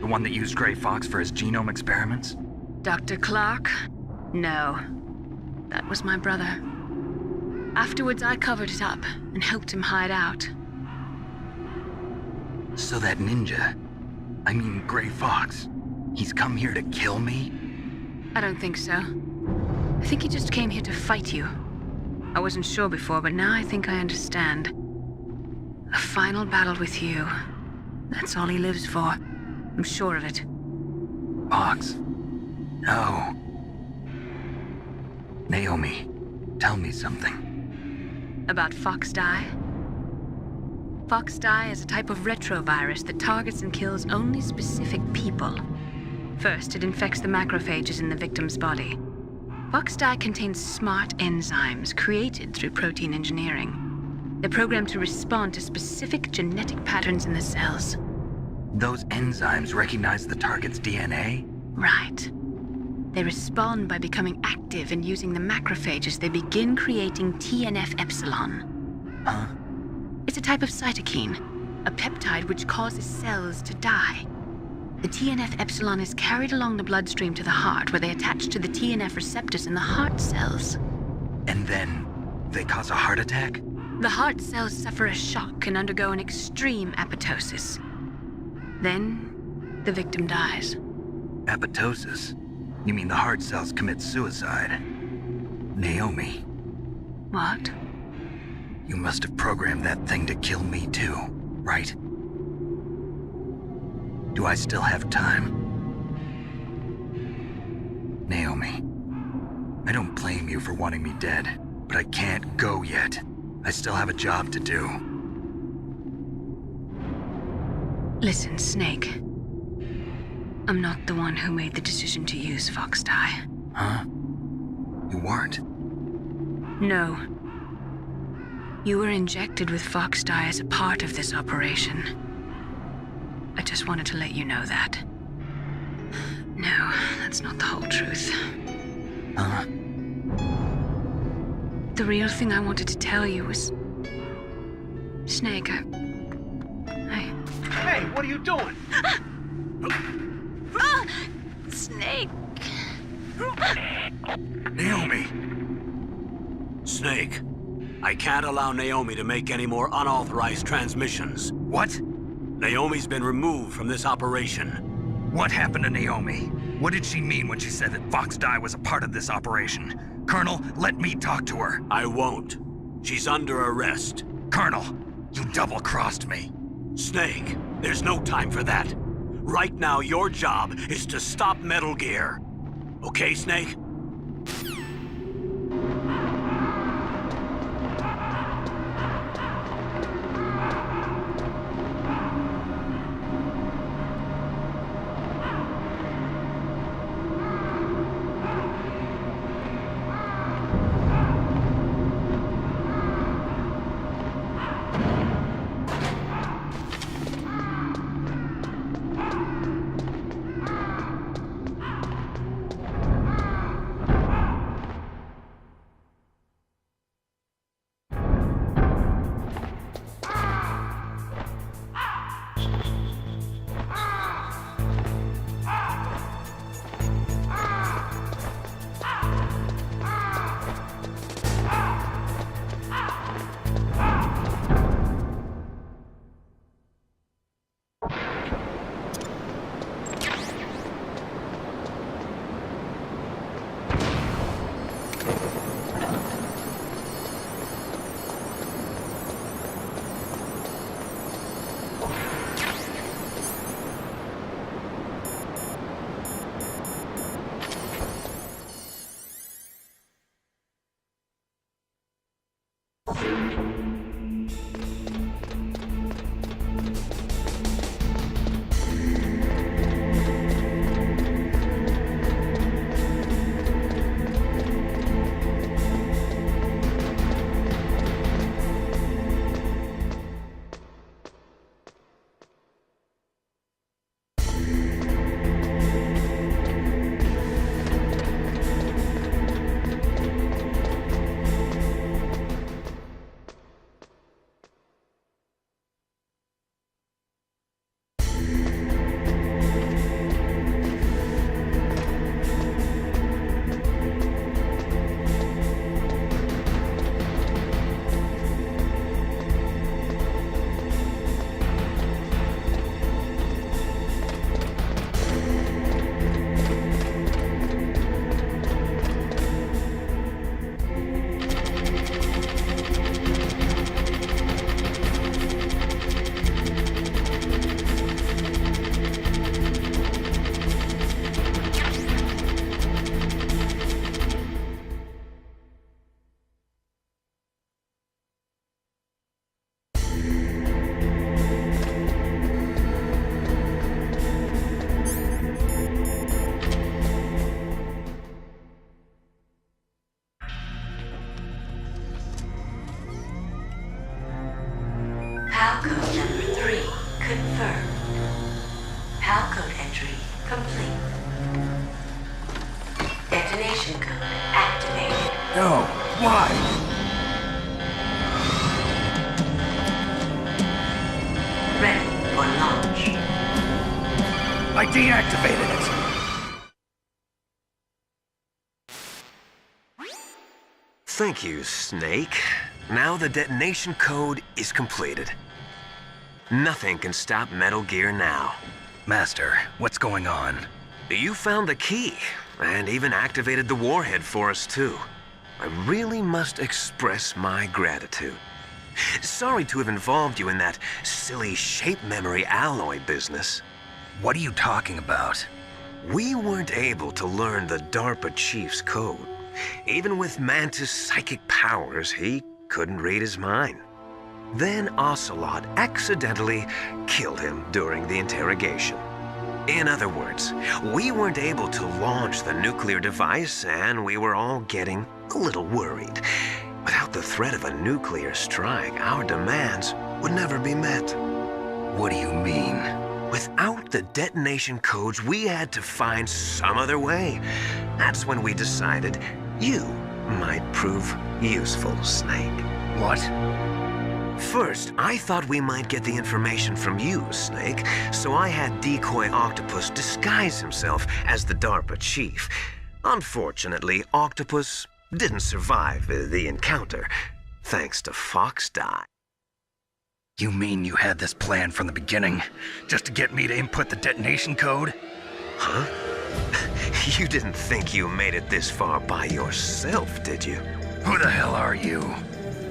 The one that used Gray Fox for his genome experiments? Dr. Clark? No. That was my brother. Afterwards, I covered it up and helped him hide out. So that ninja, I mean Gray Fox, he's come here to kill me? I don't think so. I think he just came here to fight you. I wasn't sure before, but now I think I understand. A final battle with you. That's all he lives for. I'm sure of it. Fox? No. Naomi, tell me something. About Fox Die? Fox Die is a type of retrovirus that targets and kills only specific people. First, it infects the macrophages in the victim's body. Fox Die contains smart enzymes created through protein engineering. They're programmed to respond to specific genetic patterns in the cells. Those enzymes recognize the target's DNA? Right. They respond by becoming active and using the macrophages. They begin creating TNF-epsilon. Huh? It's a type of cytokine, a peptide which causes cells to die. The TNF-epsilon is carried along the bloodstream to the heart, where they attach to the TNF receptors in the heart cells. And then they cause a heart attack? The heart cells suffer a shock and undergo an extreme apoptosis. Then, the victim dies. Apoptosis? You mean the heart cells commit suicide? Naomi. What? You must have programmed that thing to kill me too, right? Do I still have time? Naomi, I don't blame you for wanting me dead, but I can't go yet. I still have a job to do. Listen, Snake. I'm not the one who made the decision to use Fox Dye. Huh? You weren't? No. You were injected with Fox Dye as a part of this operation. I just wanted to let you know that. No, that's not the whole truth. Huh? The real thing I wanted to tell you was... Snake, I... Hey, what are you doing? Snake! Naomi! Snake, I can't allow Naomi to make any more unauthorized transmissions. What? Naomi's been removed from this operation. What happened to Naomi? What did she mean when she said that Fox Dye was a part of this operation? Colonel, let me talk to her. I won't. She's under arrest. Colonel, you double-crossed me. Snake, there's no time for that. Right now, your job is to stop Metal Gear. Okay, Snake? PAL code number 3 confirmed. PAL code entry complete. Detonation code activated. No, why? Ready for launch. I deactivated it. Thank you, Snake. Now the detonation code is completed. Nothing can stop Metal Gear now. Master, what's going on? You found the key, and even activated the warhead for us, too. I really must express my gratitude. Sorry to have involved you in that silly shape memory alloy business. What are you talking about? We weren't able to learn the DARPA chief's code. Even with Mantis' psychic powers, he couldn't read his mind. Then Ocelot accidentally killed him during the interrogation. In other words, we weren't able to launch the nuclear device, and we were all getting a little worried. Without the threat of a nuclear strike, our demands would never be met. What do you mean? Without the detonation codes, we had to find some other way. That's when we decided you might prove useful, Snake. What? First, I thought we might get the information from you, Snake, so I had Decoy Octopus disguise himself as the DARPA chief. Unfortunately, Octopus didn't survive the encounter, thanks to Fox Die. You mean you had this plan from the beginning, just to get me to input the detonation code? Huh? You didn't think you made it this far by yourself, did you? Who the hell are you?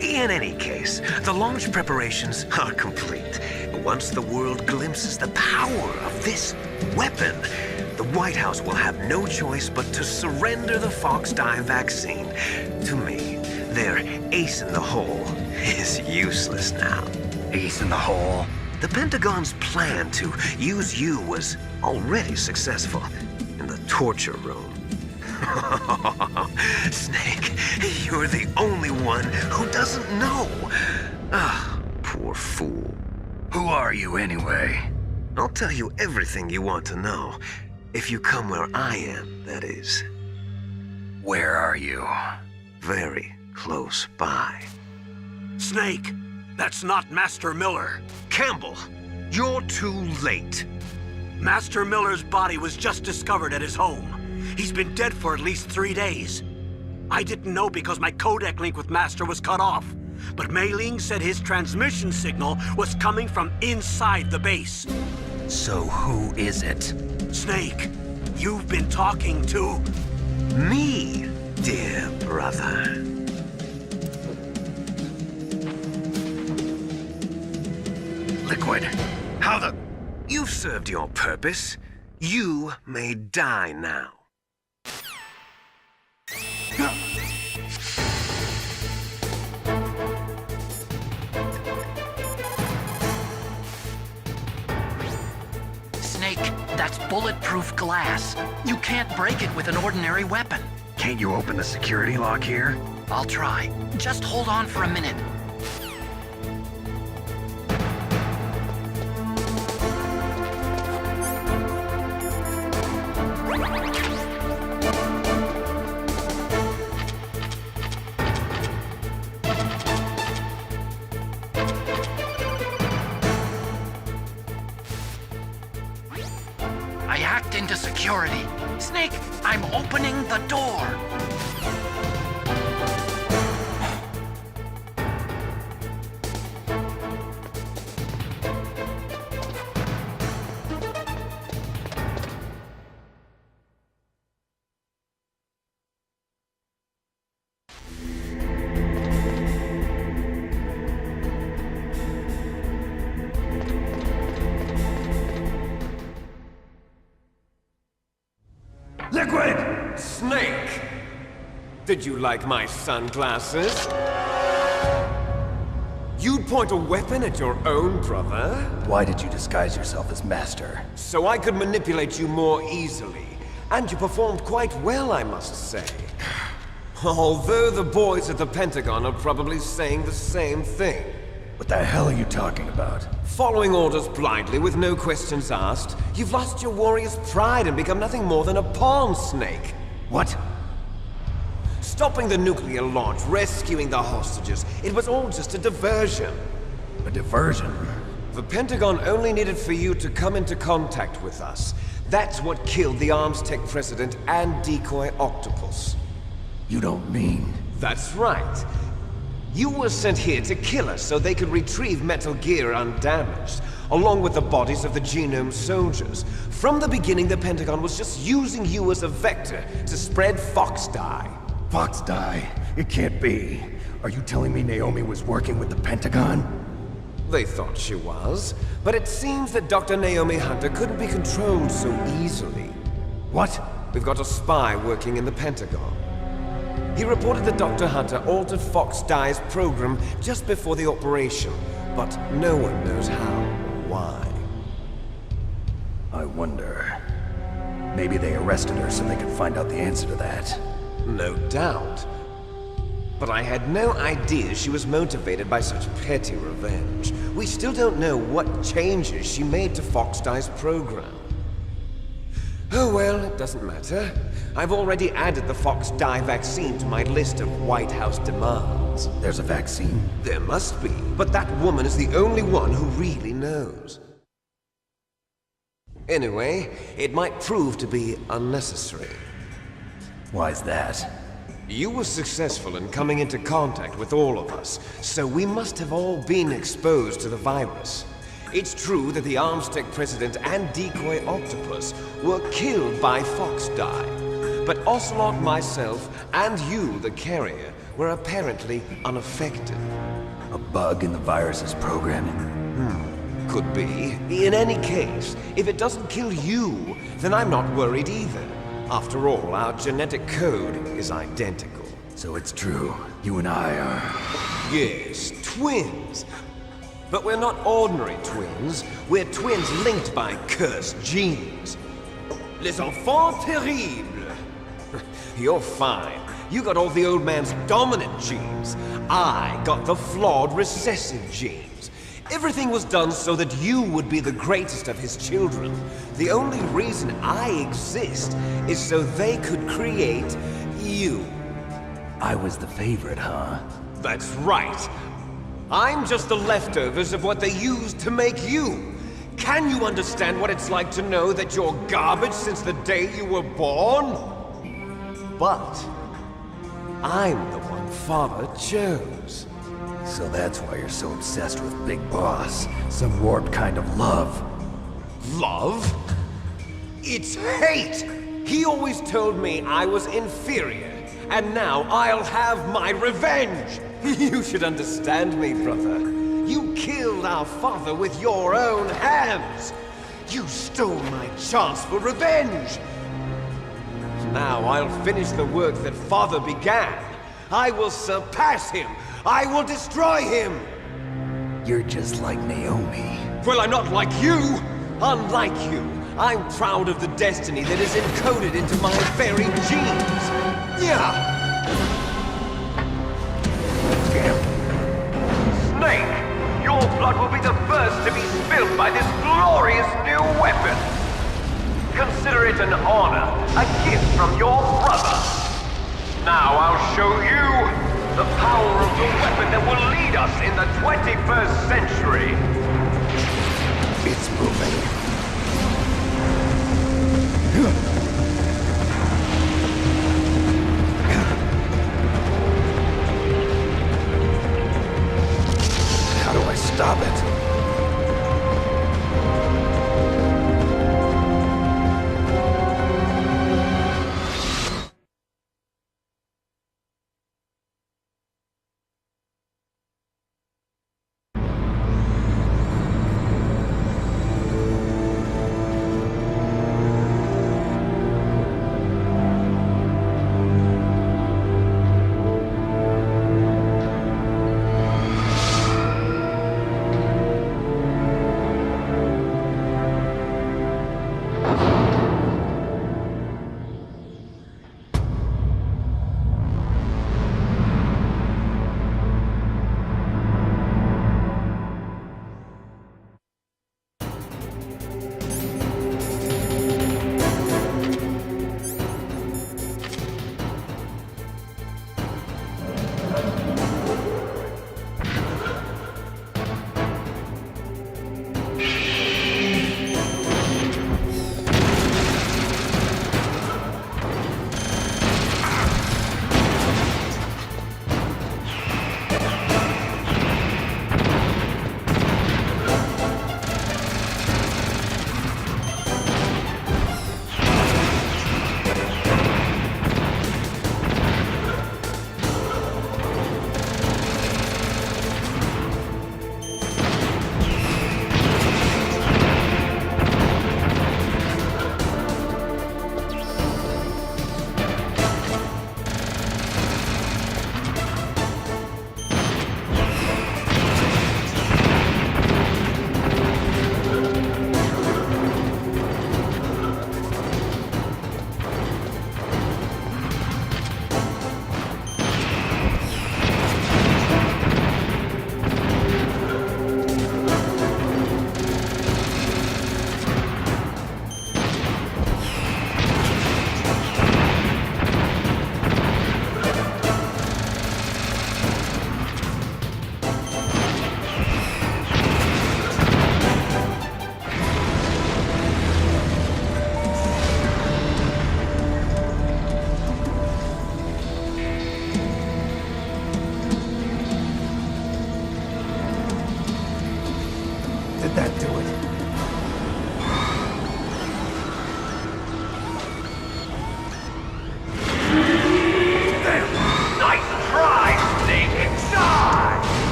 In any case, the launch preparations are complete. Once the world glimpses the power of this weapon, the White House will have no choice but to surrender the Fox Die vaccine. To me, their ace in the hole is useless now. Ace in the hole? The Pentagon's plan to use you was already successful in the torture room. Snake, you're the only one who doesn't know. Ah, poor fool. Who are you anyway? I'll tell you everything you want to know. If you come where I am, that is. Where are you? Very close by. Snake, that's not Master Miller. Campbell, you're too late. Master Miller's body was just discovered at his home. He's been dead for at least 3 days. I didn't know because my codec link with Master was cut off. But Mei Ling said his transmission signal was coming from inside the base. So who is it? Snake, you've been talking to... me, dear brother. Liquid, how the... You've served your purpose. You may die now. Snake, that's bulletproof glass. You can't break it with an ordinary weapon. Can't you open the security lock here? I'll try. Just hold on for a minute. I hacked into security. Snake, I'm opening the door. Liquid! Snake! Did you like my sunglasses? You'd point a weapon at your own brother? Why did you disguise yourself as Master? So I could manipulate you more easily. And you performed quite well, I must say. Although the boys at the Pentagon are probably saying the same thing. What the hell are you talking about? Following orders blindly with no questions asked, you've lost your warrior's pride and become nothing more than a pawn, Snake. What? Stopping the nuclear launch, rescuing the hostages, it was all just a diversion. A diversion? The Pentagon only needed for you to come into contact with us. That's what killed the Arms Tech president and Decoy Octopus. You don't mean... That's right. You were sent here to kill us so they could retrieve Metal Gear undamaged, along with the bodies of the Genome soldiers. From the beginning, the Pentagon was just using you as a vector to spread Fox Die. Fox Die? It can't be. Are you telling me Naomi was working with the Pentagon? They thought she was, but it seems that Dr. Naomi Hunter couldn't be controlled so easily. What? We've got a spy working in the Pentagon. He reported that Dr. Hunter altered Fox Dye's program just before the operation, but no one knows how or why. I wonder... maybe they arrested her so they could find out the answer to that. No doubt. But I had no idea she was motivated by such petty revenge. We still don't know what changes she made to Fox Dye's program. Oh well, it doesn't matter. I've already added the Fox Dye vaccine to my list of White House demands. There's a vaccine? There must be, but that woman is the only one who really knows. Anyway, it might prove to be unnecessary. Why's that? You were successful in coming into contact with all of us, so we must have all been exposed to the virus. It's true that the Armstech president and decoy octopus were killed by Fox Dye, but Ocelot, myself, and you, the carrier, were apparently unaffected. A bug in the virus's programming? Could be. In any case, if it doesn't kill you, then I'm not worried either. After all, our genetic code is identical. So it's true. You and I are... Yes, twins. But we're not ordinary twins. We're twins linked by cursed genes. Les enfants terribles. You're fine. You got all the old man's dominant genes. I got the flawed recessive genes. Everything was done so that you would be the greatest of his children. The only reason I exist is so they could create you. I was the favorite, huh? That's right. I'm just the leftovers of what they used to make you. Can you understand what it's like to know that you're garbage since the day you were born? But I'm the one Father chose. So that's why you're so obsessed with Big Boss. Some warped kind of love. Love? It's hate! He always told me I was inferior, and now I'll have my revenge! You should understand me, brother. You killed our father with your own hands! You stole my chance for revenge! Now I'll finish the work that Father began. I will surpass him! I will destroy him! You're just like Naomi. Well, I'm not like you! Unlike you, I'm proud of the destiny that is encoded into my very genes! Yeah! Snake! Your blood will be the first to be spilled by this glorious new weapon! Consider it an honor, a gift from your brother! Now I'll show you the power of the weapon that will lead us in the 21st century! It's moving. How do I stop it?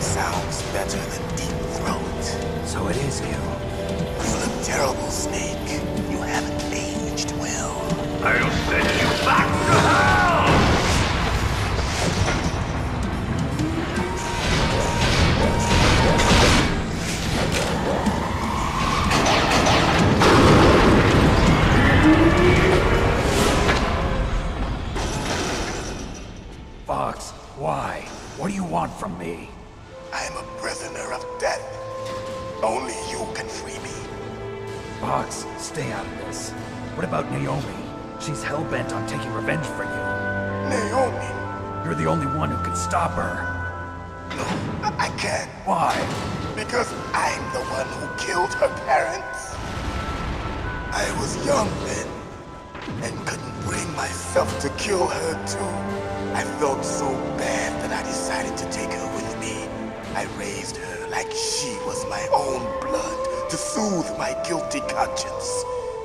sounds better than Deep Throat. So it is you. You look terrible, Snake. You haven't aged well. I'll send you back to hell! Fox, why? What do you want from me? I am a prisoner of death. Only you can free me. Fox, stay out of this. What about Naomi? She's hell-bent on taking revenge for you. Naomi? You're the only one who can stop her. No, I can't. Why? Because I'm the one who killed her parents. I was young then, and couldn't bring myself to kill her too. I felt so bad that I decided to take her with me. I raised her like she was my own blood to soothe my guilty conscience.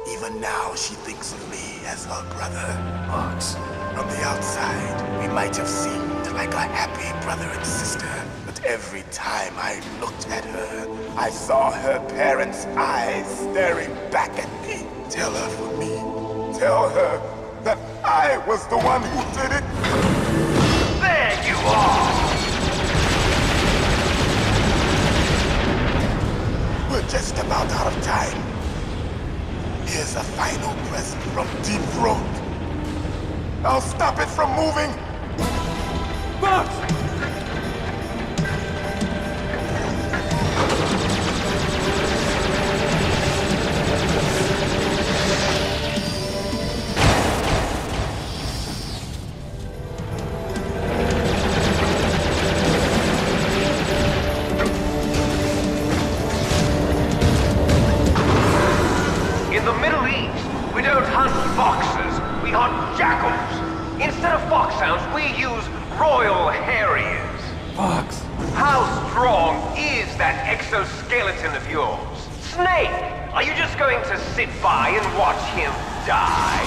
Even now, she thinks of me as her brother. Fox. From the outside, we might have seemed like a happy brother and sister, but every time I looked at her, I saw her parents' eyes staring back at me. Tell her for me. Tell her that I was the one who did it. There you are! We're just about out of time. Here's a final present from Deep Throat. I'll stop it from moving. Fox! In the Middle East, we don't hunt foxes, we hunt jackals. Instead of foxhounds, we use royal harriers. Fox! How strong is that exoskeleton of yours? Snake, are you just going to sit by and watch him die?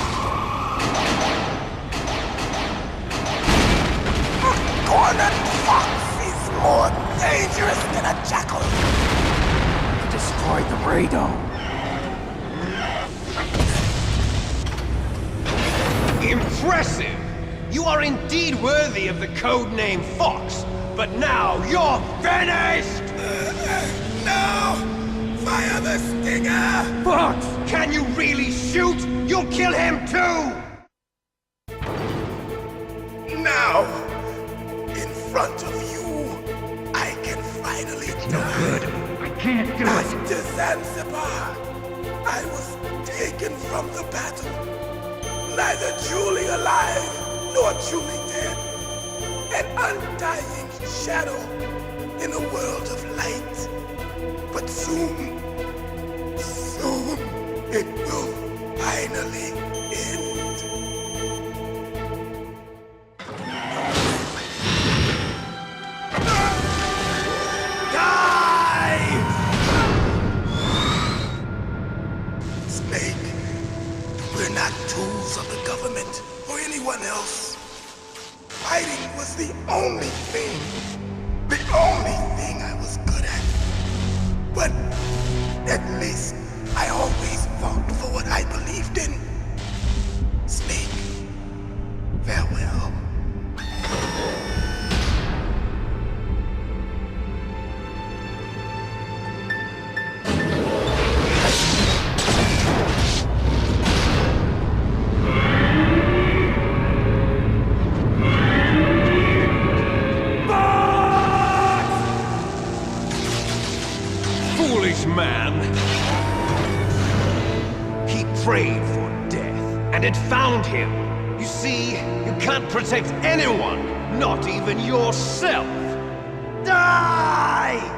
A cornered fox is more dangerous than a jackal. Destroyed the radome. Impressive! You are indeed worthy of the codename Fox, but now you're finished! No! Fire the stinger! Fox! Can you really shoot? You'll kill him too! Now, in front of you, I can finally die. No good. I can't do it. After Zanzibar, I was taken from the battle. Neither truly alive, nor truly dead. An undying shadow in a world of light. But soon, it will finally end. Die! Snake, we're not tools of the government or anyone else. Fighting was the only thing I was good at. But at least I always fought for what I believed in. Snake, farewell. Foolish man! He prayed for death, and it found him. You see, you can't protect anyone, not even yourself. Die!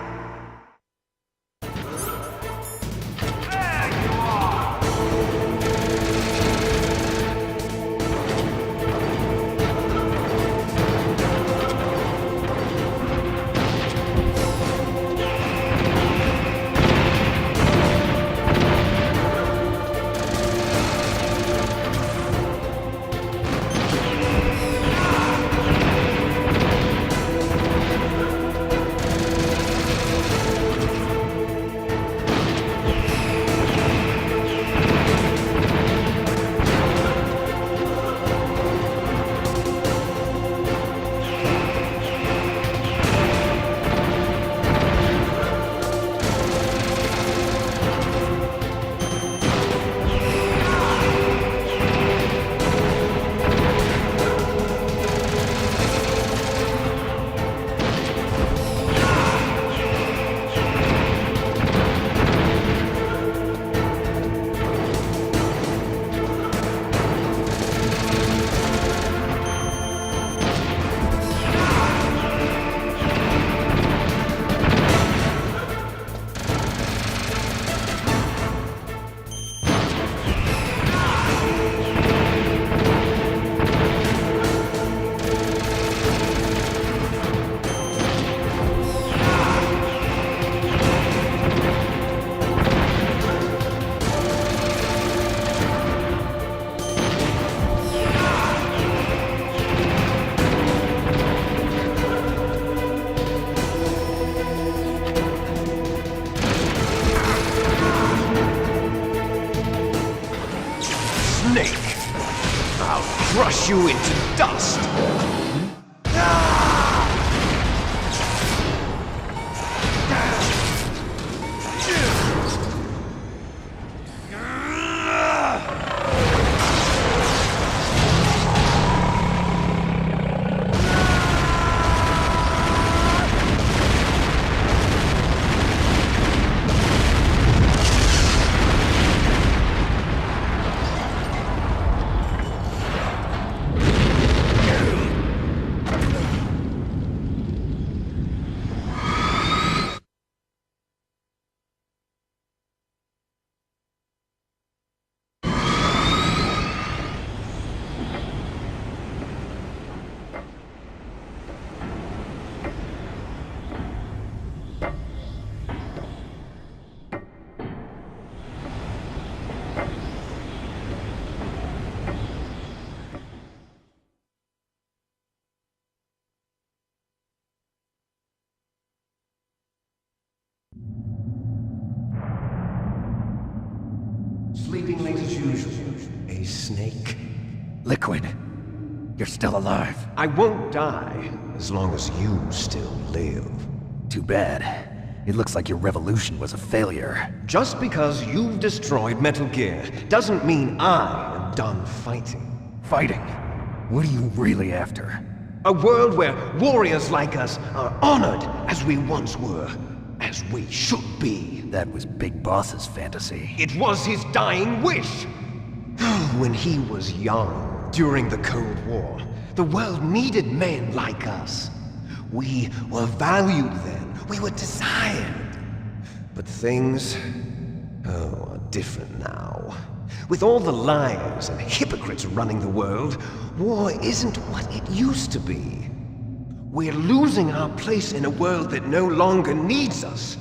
you into dust! Sleeping late as usual, a snake. Liquid, you're still alive. I won't die as long as you still live. Too bad. It looks like your revolution was a failure. Just because you've destroyed Metal Gear doesn't mean I am done fighting. Fighting? What are you really after? A world where warriors like us are honored as we once were. As we should be. That was Big Boss's fantasy. It was his dying wish! When he was young, during the Cold War, the world needed men like us. We were valued then. We were desired. But things, are different now. With all the liars and hypocrites running the world, war isn't what it used to be. We're losing our place in a world that no longer needs us.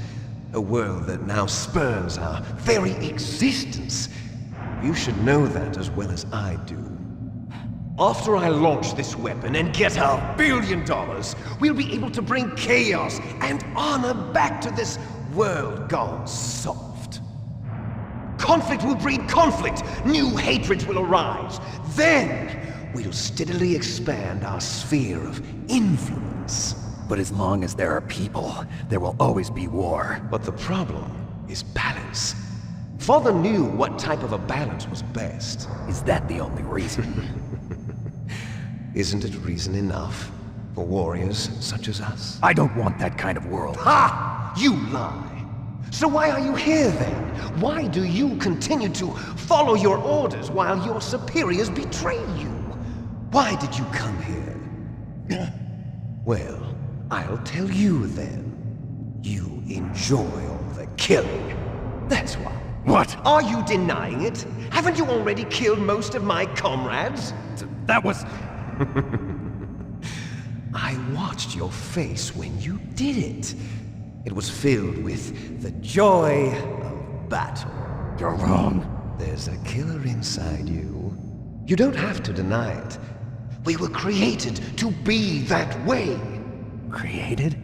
A world that now spurns our very existence. You should know that as well as I do. After I launch this weapon and get our $1 billion, we'll be able to bring chaos and honor back to this world gone soft. Conflict will breed conflict. New hatreds will arise. Then we'll steadily expand our sphere of influence. But as long as there are people, there will always be war. But the problem is balance. Father knew what type of a balance was best. Is that the only reason? Isn't it reason enough for warriors such as us? I don't want that kind of world. Ha! You lie! So why are you here then? Why do you continue to follow your orders while your superiors betray you? Why did you come here? Well, I'll tell you then. You enjoy all the killing. That's why. What? Are you denying it? Haven't you already killed most of my comrades? That was... I watched your face when you did it. It was filled with the joy of battle. You're wrong. There's a killer inside you. You don't have to deny it. We were created to be that way. Created?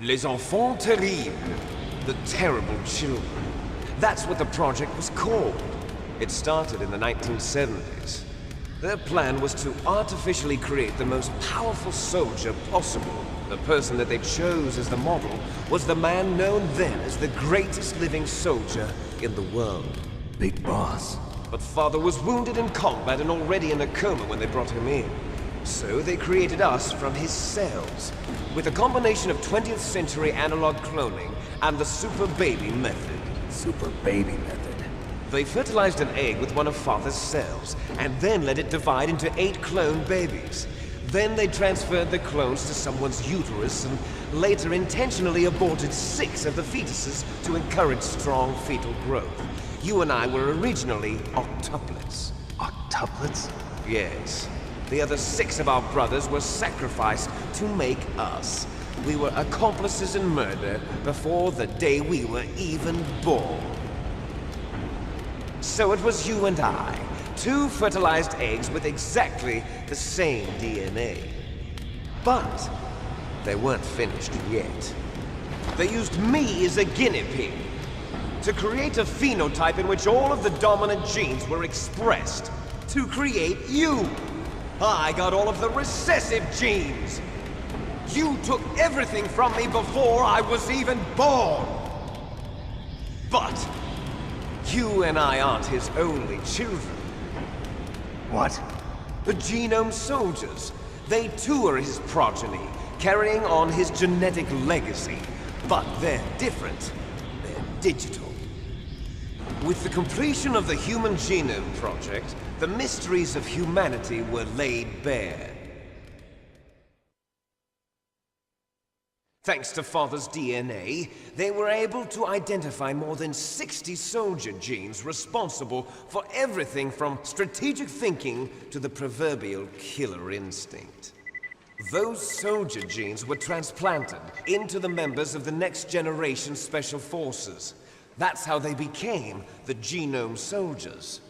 Les enfants terribles. The terrible children. That's what the project was called. It started in the 1970s. Their plan was to artificially create the most powerful soldier possible. The person that they chose as the model was the man known then as the greatest living soldier in the world. Big Boss. But Father was wounded in combat and already in a coma when they brought him in. So they created us from his cells, with a combination of 20th century analog cloning and the super baby method. Super baby method? They fertilized an egg with one of Father's cells, and then let it divide into 8 clone babies. Then they transferred the clones to someone's uterus, and later intentionally aborted 6 of the fetuses to encourage strong fetal growth. You and I were originally octuplets. Octuplets? Yes. The other 6 of our brothers were sacrificed to make us. We were accomplices in murder before the day we were even born. So it was you and I, 2 fertilized eggs with exactly the same DNA. But they weren't finished yet. They used me as a guinea pig to create a phenotype in which all of the dominant genes were expressed. To create you! I got all of the recessive genes! You took everything from me before I was even born! But you and I aren't his only children. What? The Genome Soldiers. They too are his progeny, carrying on his genetic legacy. But they're different. They're digital. With the completion of the Human Genome Project, the mysteries of humanity were laid bare. Thanks to Father's DNA, they were able to identify more than 60 soldier genes responsible for everything from strategic thinking to the proverbial killer instinct. Those soldier genes were transplanted into the members of the next generation Special Forces. That's how they became the Genome Soldiers.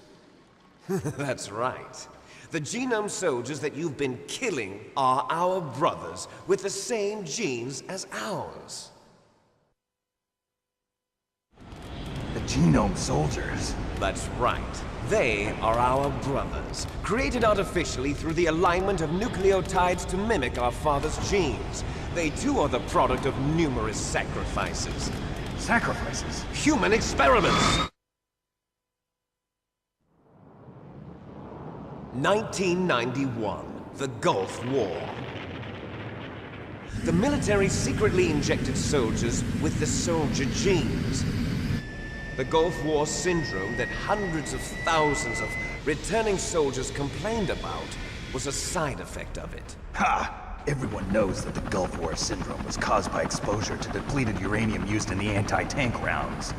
That's right. The Genome Soldiers that you've been killing are our brothers with the same genes as ours. The Genome Soldiers? That's right. They are our brothers, created artificially through the alignment of nucleotides to mimic our father's genes. They too are the product of numerous sacrifices. Sacrifices? Human experiments! 1991, the Gulf War. The military secretly injected soldiers with the soldier genes. The Gulf War syndrome that hundreds of thousands of returning soldiers complained about was a side effect of it. Ha! Everyone knows that the Gulf War syndrome was caused by exposure to depleted uranium used in the anti-tank rounds.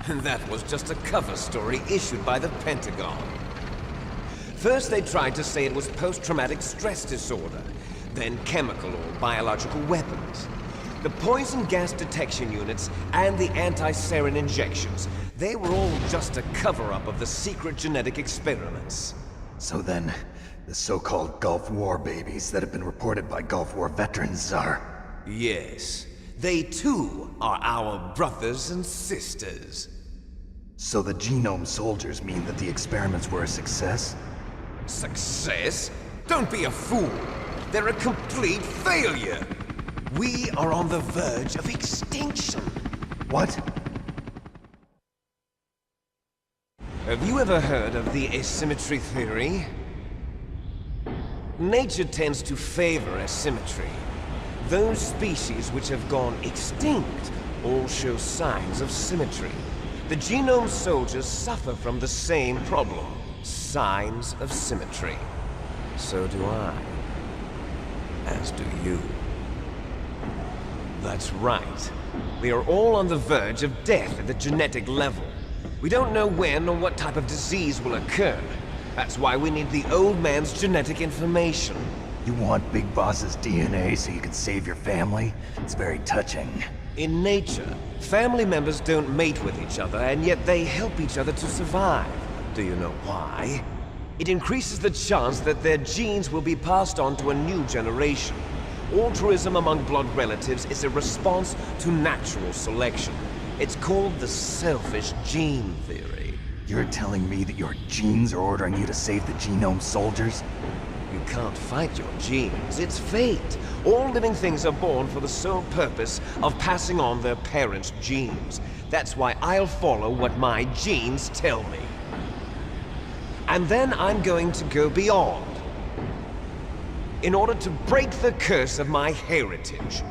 That was just a cover story issued by the Pentagon. First they tried to say it was post-traumatic stress disorder, then chemical or biological weapons. The poison gas detection units and the anti-sarin injections, they were all just a cover-up of the secret genetic experiments. So then, the so-called Gulf War babies that have been reported by Gulf War veterans are... Yes. They too are our brothers and sisters. So the Genome Soldiers mean that the experiments were a success? Success? Don't be a fool! They're a complete failure! We are on the verge of extinction! What? Have you ever heard of the asymmetry theory? Nature tends to favor asymmetry. Those species which have gone extinct all show signs of symmetry. The Genome Soldiers suffer from the same problem. Signs of symmetry. So do I. As do you. That's right. We are all on the verge of death at the genetic level. We don't know when or what type of disease will occur. That's why we need the old man's genetic information. You want Big Boss's DNA so you can save your family? It's very touching. In nature, family members don't mate with each other, and yet they help each other to survive. Do you know why? It increases the chance that their genes will be passed on to a new generation. Altruism among blood relatives is a response to natural selection. It's called the selfish gene theory. You're telling me that your genes are ordering you to save the Genome Soldiers? You can't fight your genes. It's fate. All living things are born for the sole purpose of passing on their parents' genes. That's why I'll follow what my genes tell me. And then I'm going to go beyond. In order to break the curse of my heritage.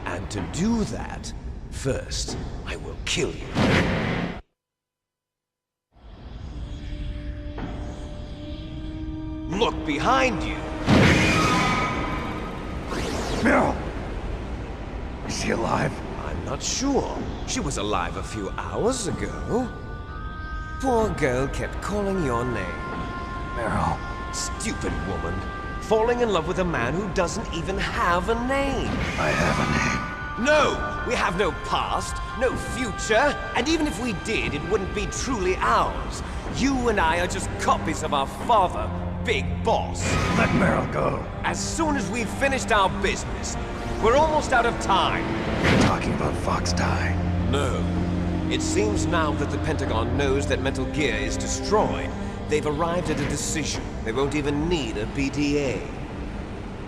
And to do that, first, I will kill you. Look behind you! Meryl! Is she alive? I'm not sure. She was alive a few hours ago. Poor girl kept calling your name. Meryl. Stupid woman. Falling in love with a man who doesn't even have a name. I have a name. No! We have no past, no future, and even if we did, it wouldn't be truly ours. You and I are just copies of our father, Big Boss. Let Meryl go. As soon as we've finished our business, we're almost out of time. You're talking about Fox Die. No. It seems now that the Pentagon knows that Metal Gear is destroyed, they've arrived at a decision. They won't even need a BDA.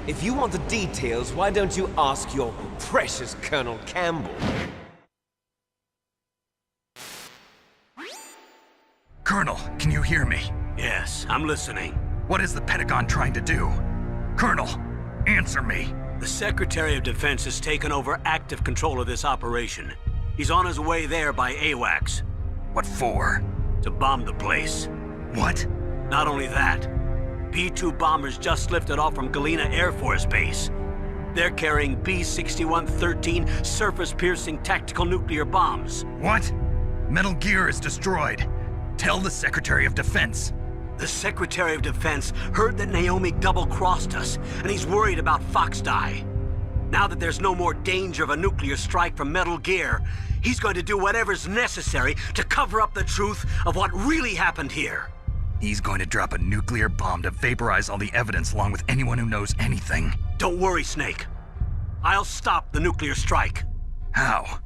If you want the details, why don't you ask your precious Colonel Campbell? Colonel, can you hear me? Yes, I'm listening. What is the Pentagon trying to do? Colonel, answer me. The Secretary of Defense has taken over active control of this operation. He's on his way there by AWACS. What for? To bomb the place. What? Not only that, B-2 bombers just lifted off from Galena Air Force Base. They're carrying B-6113 surface-piercing tactical nuclear bombs. What? Metal Gear is destroyed. Tell the Secretary of Defense. The Secretary of Defense heard that Naomi double-crossed us, and he's worried about Fox Die. Now that there's no more danger of a nuclear strike from Metal Gear, he's going to do whatever's necessary to cover up the truth of what really happened here. He's going to drop a nuclear bomb to vaporize all the evidence along with anyone who knows anything. Don't worry, Snake. I'll stop the nuclear strike. How?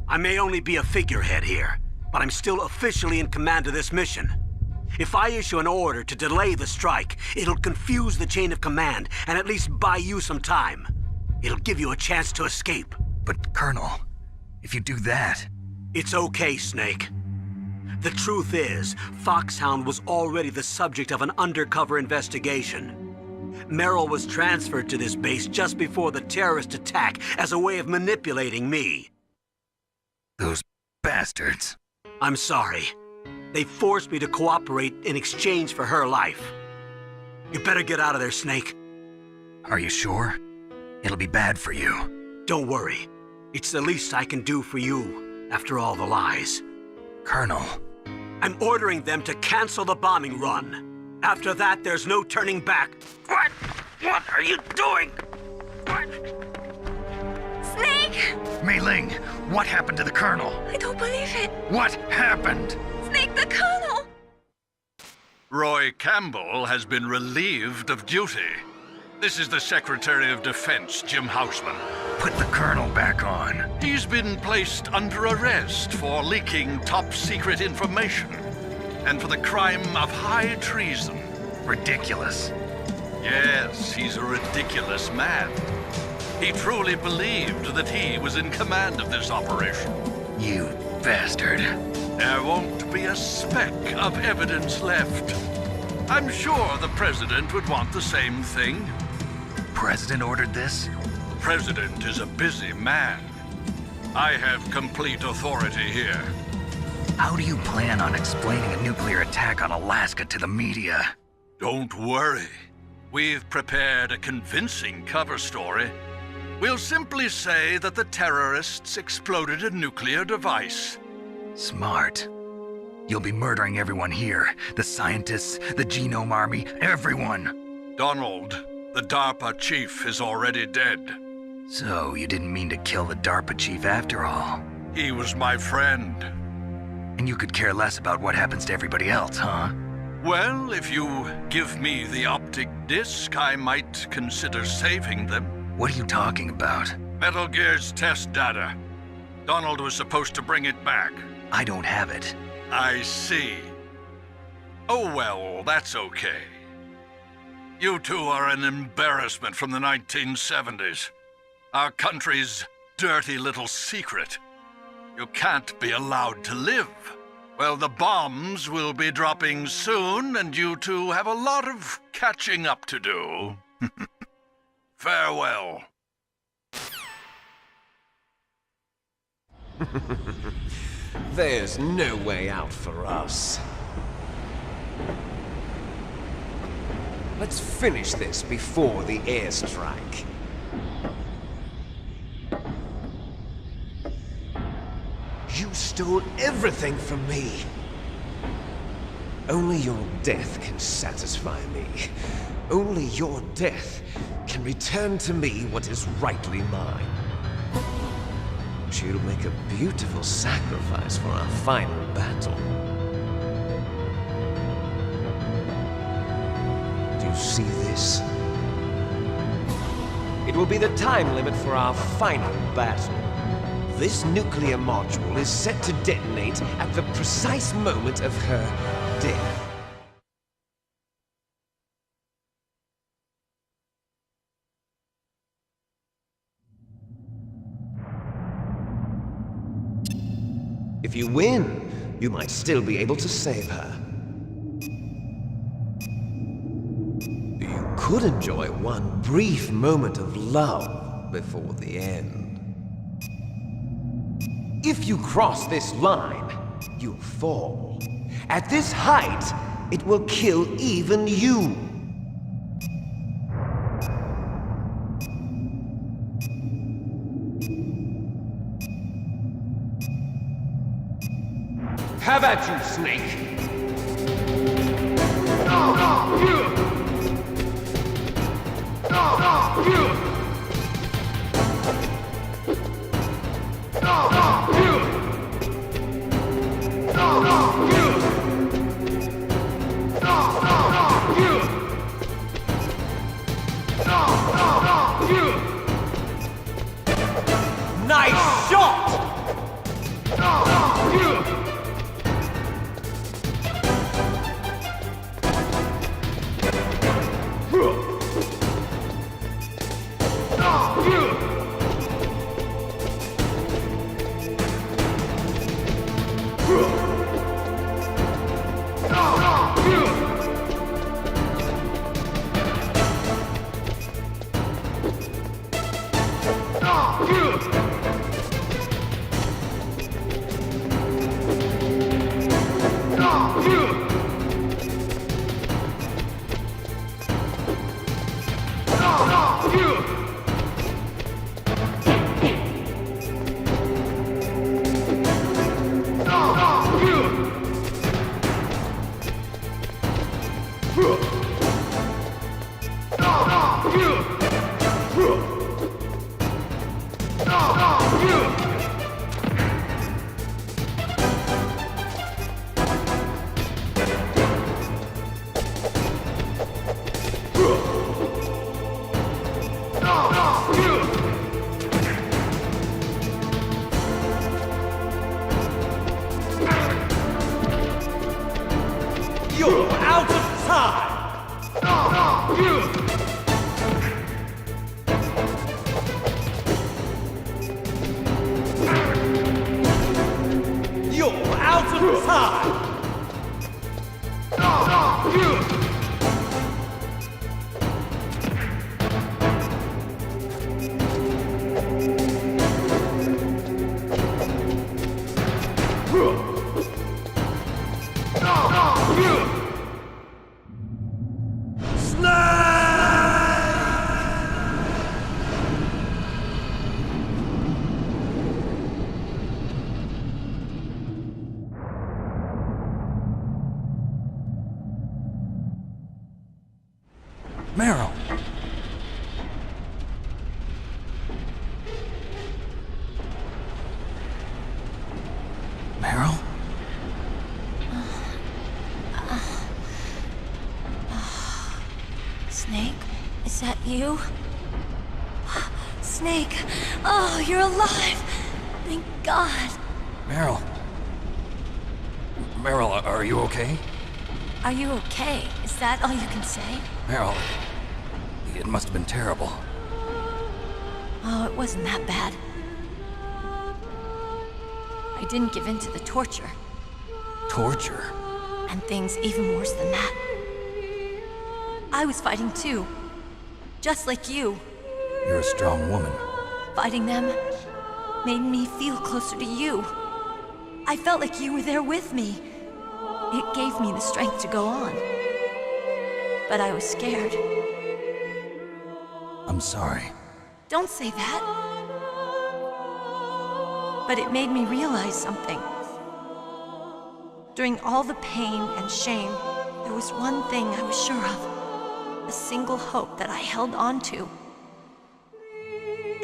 I may only be a figurehead here, but I'm still officially in command of this mission. If I issue an order to delay the strike, it'll confuse the chain of command and at least buy you some time. It'll give you a chance to escape. But, Colonel, if you do that... It's okay, Snake. The truth is, Foxhound was already the subject of an undercover investigation. Meryl was transferred to this base just before the terrorist attack as a way of manipulating me. Those bastards. I'm sorry. They forced me to cooperate in exchange for her life. You better get out of there, Snake. Are you sure? It'll be bad for you. Don't worry. It's the least I can do for you, after all the lies. Colonel. I'm ordering them to cancel the bombing run. After that, there's no turning back. What? What are you doing? What? Snake! Mei Ling, what happened to the Colonel? I don't believe it. What happened? Snake, the Colonel! Roy Campbell has been relieved of duty. This is the Secretary of Defense, Jim Houseman. Put the Colonel back on. He's been placed under arrest for leaking top-secret information and for the crime of high treason. Ridiculous. Yes, he's a ridiculous man. He truly believed that he was in command of this operation. You bastard. There won't be a speck of evidence left. I'm sure the President would want the same thing. President ordered this? President is a busy man. I have complete authority here. How do you plan on explaining a nuclear attack on Alaska to the media? Don't worry. We've prepared a convincing cover story. We'll simply say that the terrorists exploded a nuclear device. Smart. You'll be murdering everyone here. The scientists, the Genome Army, everyone. Donald, the DARPA chief, is already dead. So, you didn't mean to kill the DARPA chief after all? He was my friend. And you could care less about what happens to everybody else, huh? Well, if you give me the optic disc, I might consider saving them. What are you talking about? Metal Gear's test data. Donald was supposed to bring it back. I don't have it. I see. Oh well, that's okay. You two are an embarrassment from the 1970s. Our country's dirty little secret. You can't be allowed to live. Well, the bombs will be dropping soon, and you two have a lot of catching up to do. Farewell. There's no way out for us. Let's finish this before the airstrike. You stole everything from me. Only your death can satisfy me. Only your death can return to me what is rightly mine. She'll make a beautiful sacrifice for our final battle. see this? It will be the time limit for our final battle. This nuclear module is set to detonate at the precise moment of her death. If you win, you might still be able to save her. You could enjoy one brief moment of love before the end. If you cross this line, you'll fall. At this height, it will kill even you. Have at you, Snake! Nice shot! You're out of time! You're out of time! Meryl! Meryl? Snake? Is that you? Snake! Oh, you're alive! Thank God! Meryl? Meryl, are you okay? Are you okay? Is that all you can say? Meryl, it must have been terrible. Oh, it wasn't that bad. I didn't give in to the torture. Torture? And things even worse than that. I was fighting too. Just like you. You're a strong woman. Fighting them made me feel closer to you. I felt like you were there with me. It gave me the strength to go on. But I was scared. I'm sorry. Don't say that. But it made me realize something. During all the pain and shame, there was one thing I was sure of. A single hope that I held on to.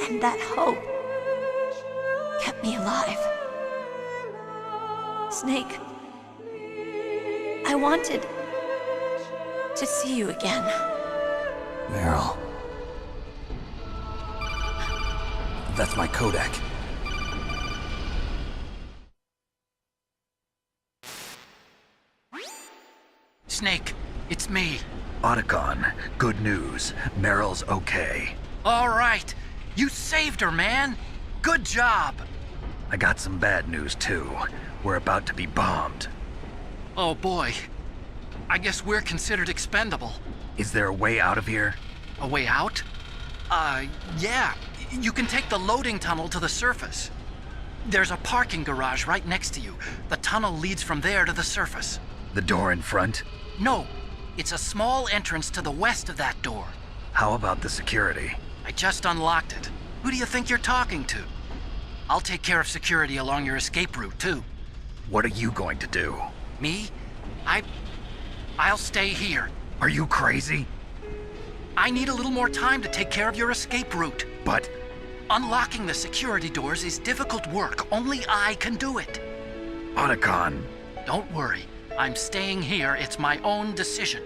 And that hope kept me alive. Snake, I wanted to see you again. Meryl. That's my Kodak. Snake, it's me. Otacon, good news. Meryl's okay. All right. You saved her, man. Good job. I got some bad news, too. We're about to be bombed. Oh, boy. I guess we're considered expendable. Is there a way out of here? A way out? Yeah. You can take the loading tunnel to the surface. There's a parking garage right next to you. The tunnel leads from there to the surface. The door in front? No. It's a small entrance to the west of that door. How about the security? I just unlocked it. Who do you think you're talking to? I'll take care of security along your escape route, too. What are you going to do? Me? I'll stay here. Are you crazy? I need a little more time to take care of your escape route. But... unlocking the security doors is difficult work. Only I can do it. Otacon. Don't worry. I'm staying here. It's my own decision.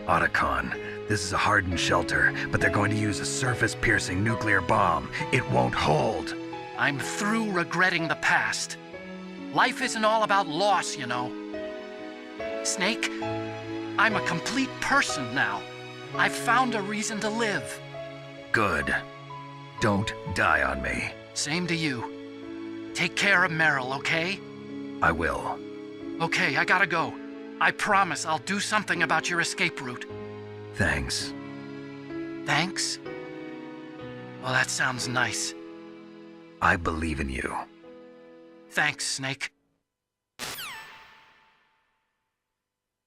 Otacon, this is a hardened shelter, but they're going to use a surface-piercing nuclear bomb. It won't hold. I'm through regretting the past. Life isn't all about loss, you know. Snake, I'm a complete person now. I've found a reason to live. Good. Don't die on me. Same to you. Take care of Meryl, okay? I will. Okay, I gotta go. I promise I'll do something about your escape route. Thanks. Thanks? Well, that sounds nice. I believe in you. Thanks, Snake.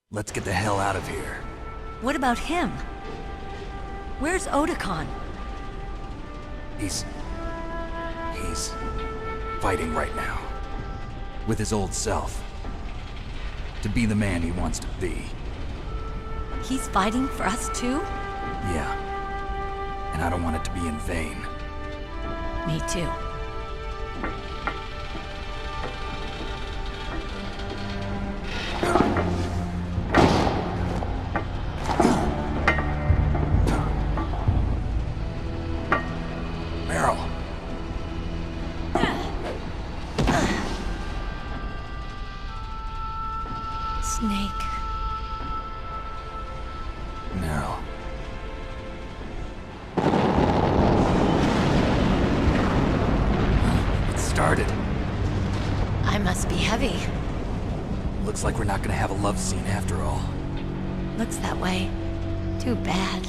Let's get the hell out of here. What about him? Where's Otacon? He's fighting right now. With his old self. To be the man he wants to be. He's fighting for us too? Yeah. And I don't want it to be in vain. Me too. Meryl. Snake. Meryl. It started. I must be heavy. Looks like we're not gonna have a love scene after all. Looks that way. Too bad.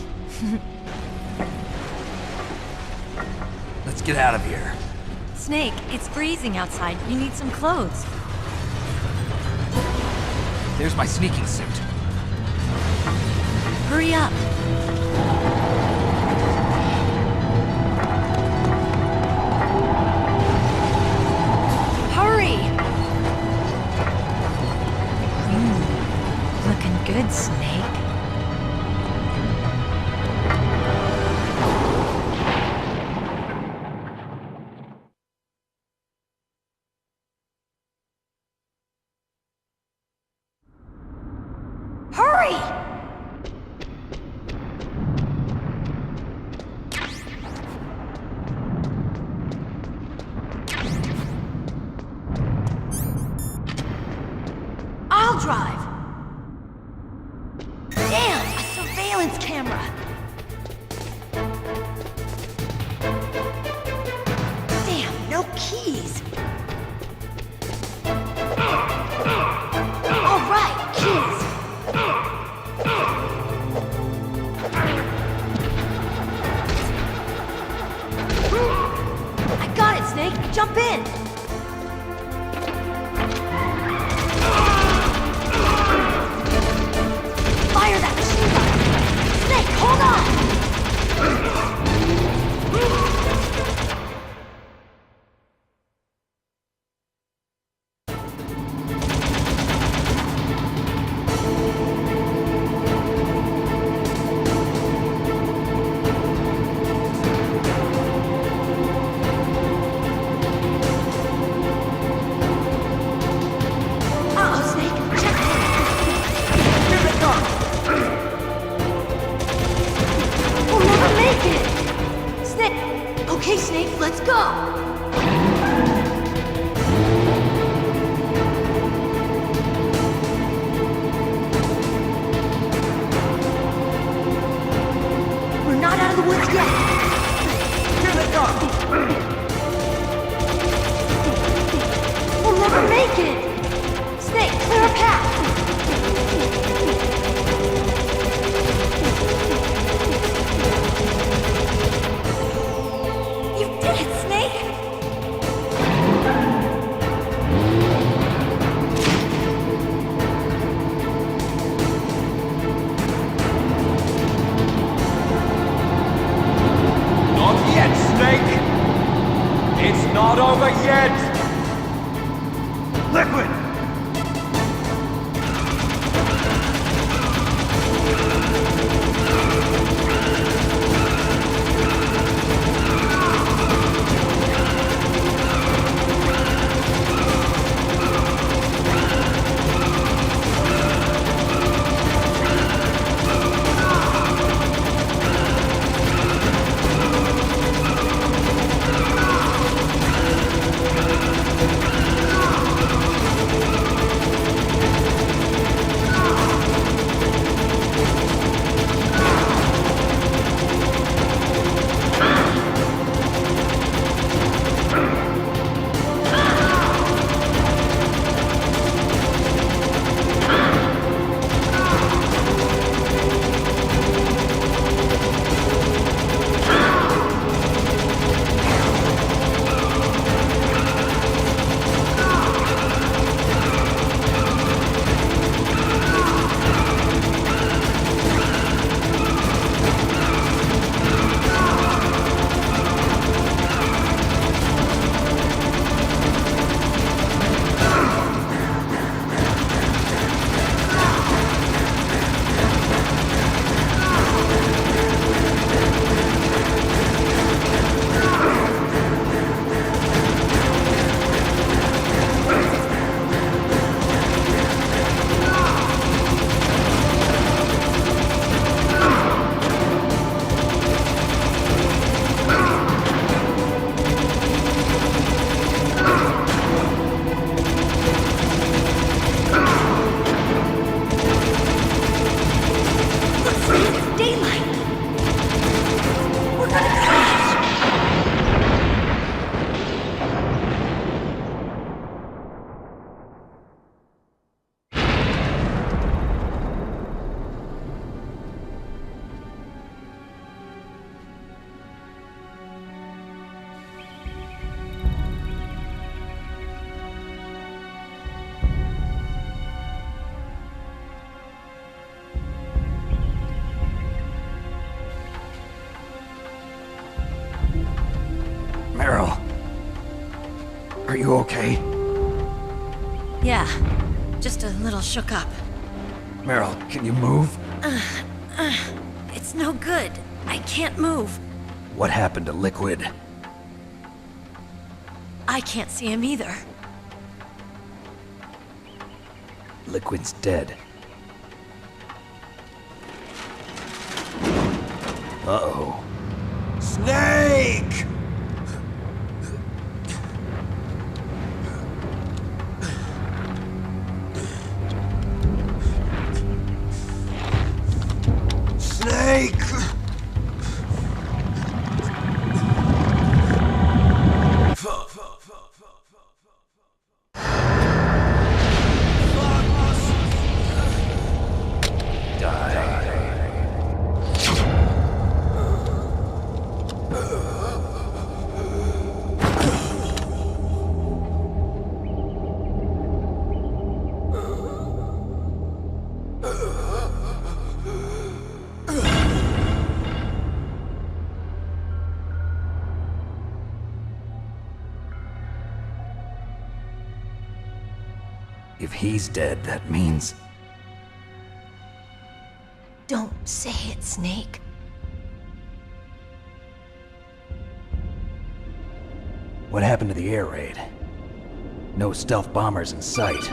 Let's get out of here. Snake, it's freezing outside. You need some clothes. There's my sneaking suit. Hurry up. Hurry! Looking good, Snake. Hurry! I'll drive. Damn, a surveillance camera. Damn, no keys. All right, keys. I got it, Snake. Jump in. Fire that machine gun. Snake, hold on. It's not over yet! Liquid! Meryl. Are you okay? Yeah, just a little shook up. Meryl, can you move? It's no good. I can't move. What happened to Liquid? I can't see him either. Liquid's dead. Uh-oh. Snake! Snake! If he's dead, that means... Don't say it, Snake. What happened to the air raid? No stealth bombers in sight.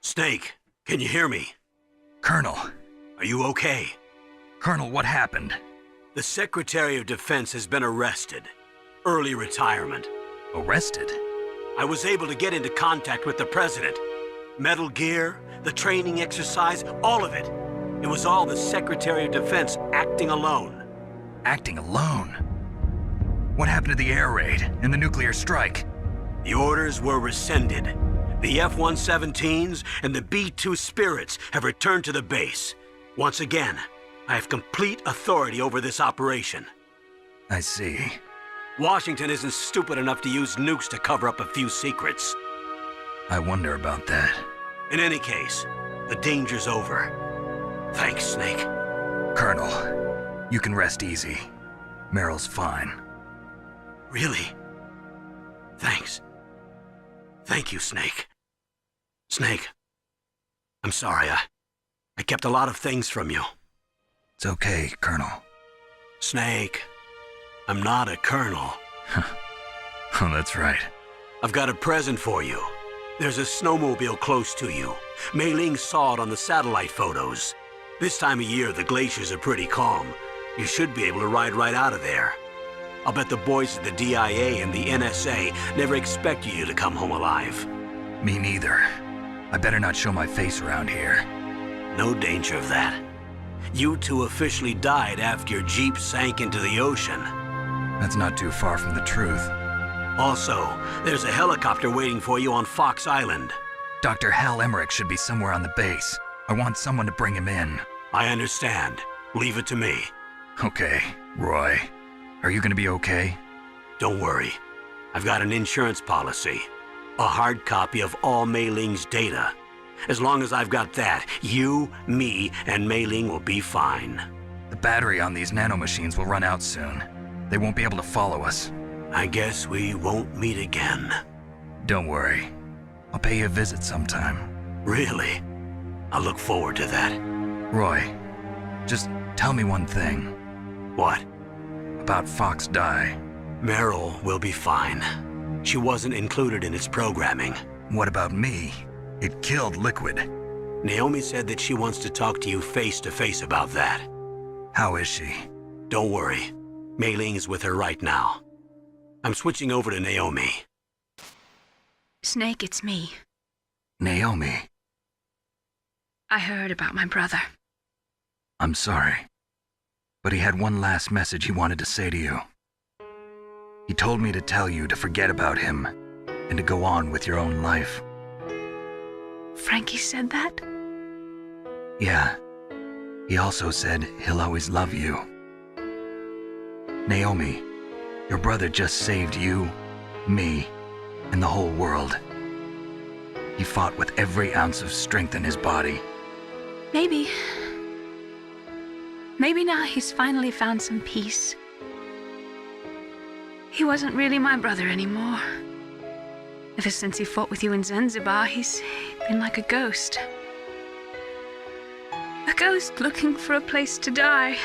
Snake, can you hear me? Colonel. Are you okay? Colonel, what happened? The Secretary of Defense has been arrested. Early retirement. Arrested? I was able to get into contact with the President. Metal Gear, the training exercise, all of it. It was all the Secretary of Defense acting alone. Acting alone? What happened to the air raid and the nuclear strike? The orders were rescinded. The F-117s and the B-2 Spirits have returned to the base. Once again, I have complete authority over this operation. I see. Washington isn't stupid enough to use nukes to cover up a few secrets. I wonder about that. In any case, the danger's over. Thanks, Snake. Colonel, You can rest easy. Meryl's fine. Really? Thanks. Thank you, Snake. Snake, I'm sorry, I kept a lot of things from you. It's okay, Colonel. Snake, I'm not a colonel. Oh, that's right. I've got a present for you. There's a snowmobile close to you. Mei Ling saw it on the satellite photos. This time of year, the glaciers are pretty calm. You should be able to ride right out of there. I'll bet the boys at the DIA and the NSA never expected you to come home alive. Me neither. I better not show my face around here. No danger of that. You two officially died after your Jeep sank into the ocean. That's not too far from the truth. Also, there's a helicopter waiting for you on Fox Island. Dr. Hal Emmerich should be somewhere on the base. I want someone to bring him in. I understand. Leave it to me. Okay, Roy. Are you gonna be okay? Don't worry. I've got an insurance policy. A hard copy of all Mei Ling's data. As long as I've got that, you, me, and Mei Ling will be fine. The battery on these nanomachines will run out soon. They won't be able to follow us. I guess we won't meet again. Don't worry. I'll pay you a visit sometime. Really? I'll look forward to that. Roy, just tell me one thing. What? About Fox Die. Meryl will be fine. She wasn't included in its programming. What about me? It killed Liquid. Naomi said that she wants to talk to you face to face about that. How is she? Don't worry. Mei Ling is with her right now. I'm switching over to Naomi. Snake, it's me. Naomi. I heard about my brother. I'm sorry. But he had one last message he wanted to say to you. He told me to tell you to forget about him and to go on with your own life. Frankie said that? Yeah. He also said he'll always love you. Naomi, your brother just saved you, me, and the whole world. He fought with every ounce of strength in his body. Maybe now he's finally found some peace. He wasn't really my brother anymore. Ever since he fought with you in Zanzibar, he's been like a ghost. A ghost looking for a place to die.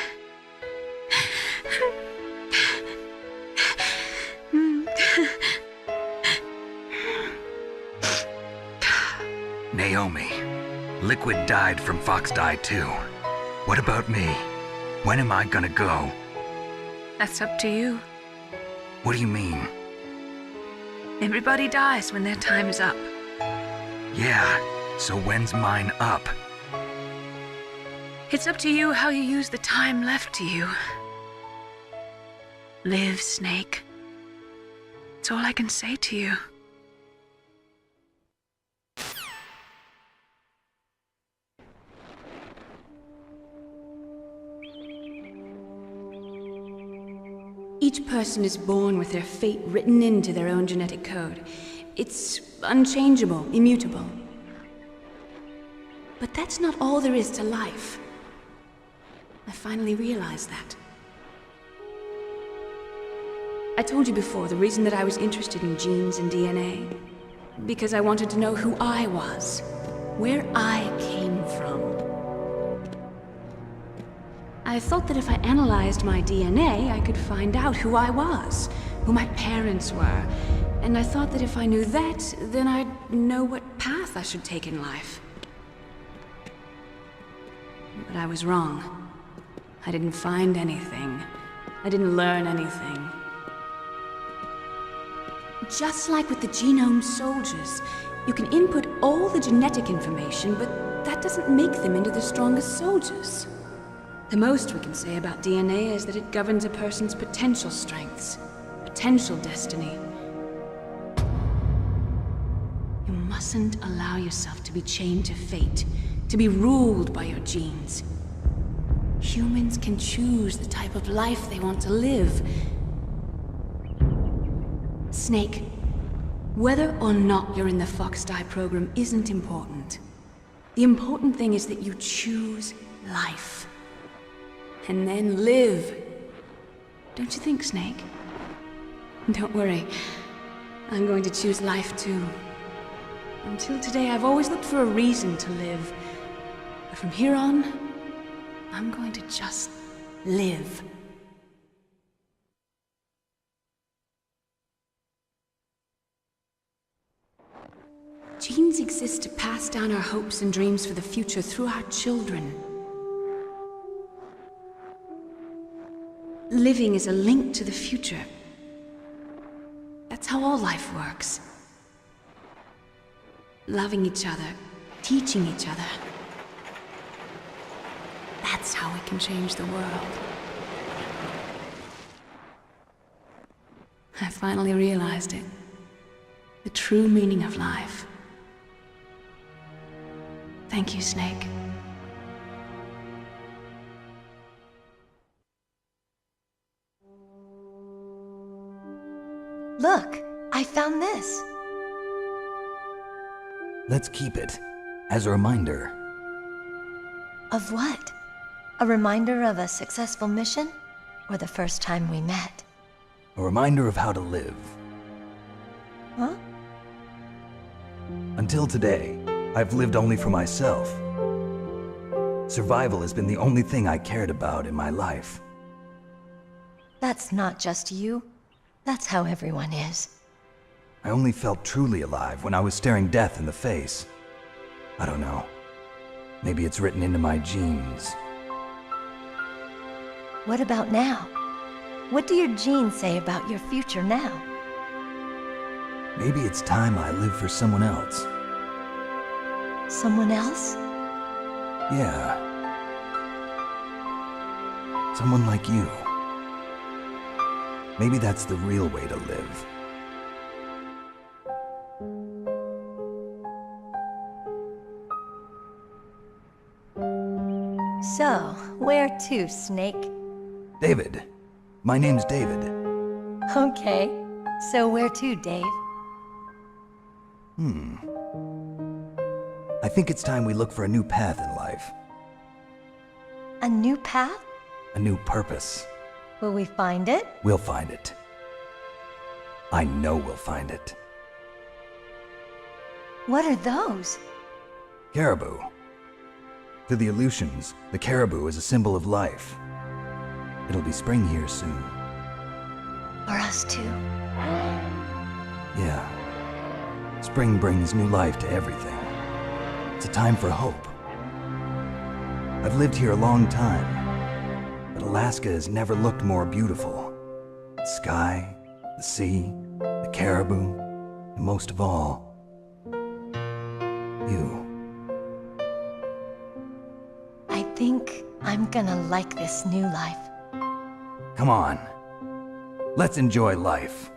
Naomi, Liquid died from Fox Die too. What about me? When am I gonna go? That's up to you. What do you mean? Everybody dies when their time is up. Yeah, so when's mine up? It's up to you how you use the time left to you. Live, Snake. It's all I can say to you. Each person is born with their fate written into their own genetic code. It's unchangeable, immutable. But that's not all there is to life. I finally realized that. I told you before the reason that I was interested in genes and DNA. Because I wanted to know who I was, where I came from. I thought that if I analyzed my DNA, I could find out who I was, who my parents were. And I thought that if I knew that, then I'd know what path I should take in life. But I was wrong. I didn't find anything. I didn't learn anything. Just like with the genome soldiers, you can input all the genetic information, but that doesn't make them into the strongest soldiers. The most we can say about DNA is that it governs a person's potential strengths, potential destiny. You mustn't allow yourself to be chained to fate, to be ruled by your genes. Humans can choose the type of life they want to live. Snake, whether or not you're in the Fox Die program isn't important. The important thing is that you choose life. and then live. Don't you think, Snake? Don't worry. I'm going to choose life too. Until today, I've always looked for a reason to live. But from here on, I'm going to just live. Genes exist to pass down our hopes and dreams for the future through our children. Living is a link to the future. That's how all life works. Loving each other, teaching each other. That's how we can change the world. I finally realized it. The true meaning of life. Thank you, Snake. Look, I found this. Let's keep it, as a reminder. Of what? A reminder of a successful mission? Or the first time we met? A reminder of how to live. Huh? Until today, I've lived only for myself. Survival has been the only thing I cared about in my life. That's not just you. That's how everyone is. I only felt truly alive when I was staring death in the face. I don't know. Maybe it's written into my genes. What about now? What do your genes say about your future now? Maybe it's time I live for someone else. Someone else? Yeah. Someone like you. Maybe that's the real way to live. So, where to, Snake? David. My name's David. Okay. So where to, Dave? I think it's time we look for a new path in life. A new path? A new purpose. Will we find it? We'll find it. I know we'll find it. What are those? Caribou. To the Aleutians, the caribou is a symbol of life. It'll be spring here soon. For us too? Yeah. Spring brings new life to everything. It's a time for hope. I've lived here a long time, but Alaska has never looked more beautiful. The sky, the sea, the caribou, and most of all, you. I think I'm gonna like this new life. Come on. Let's enjoy life.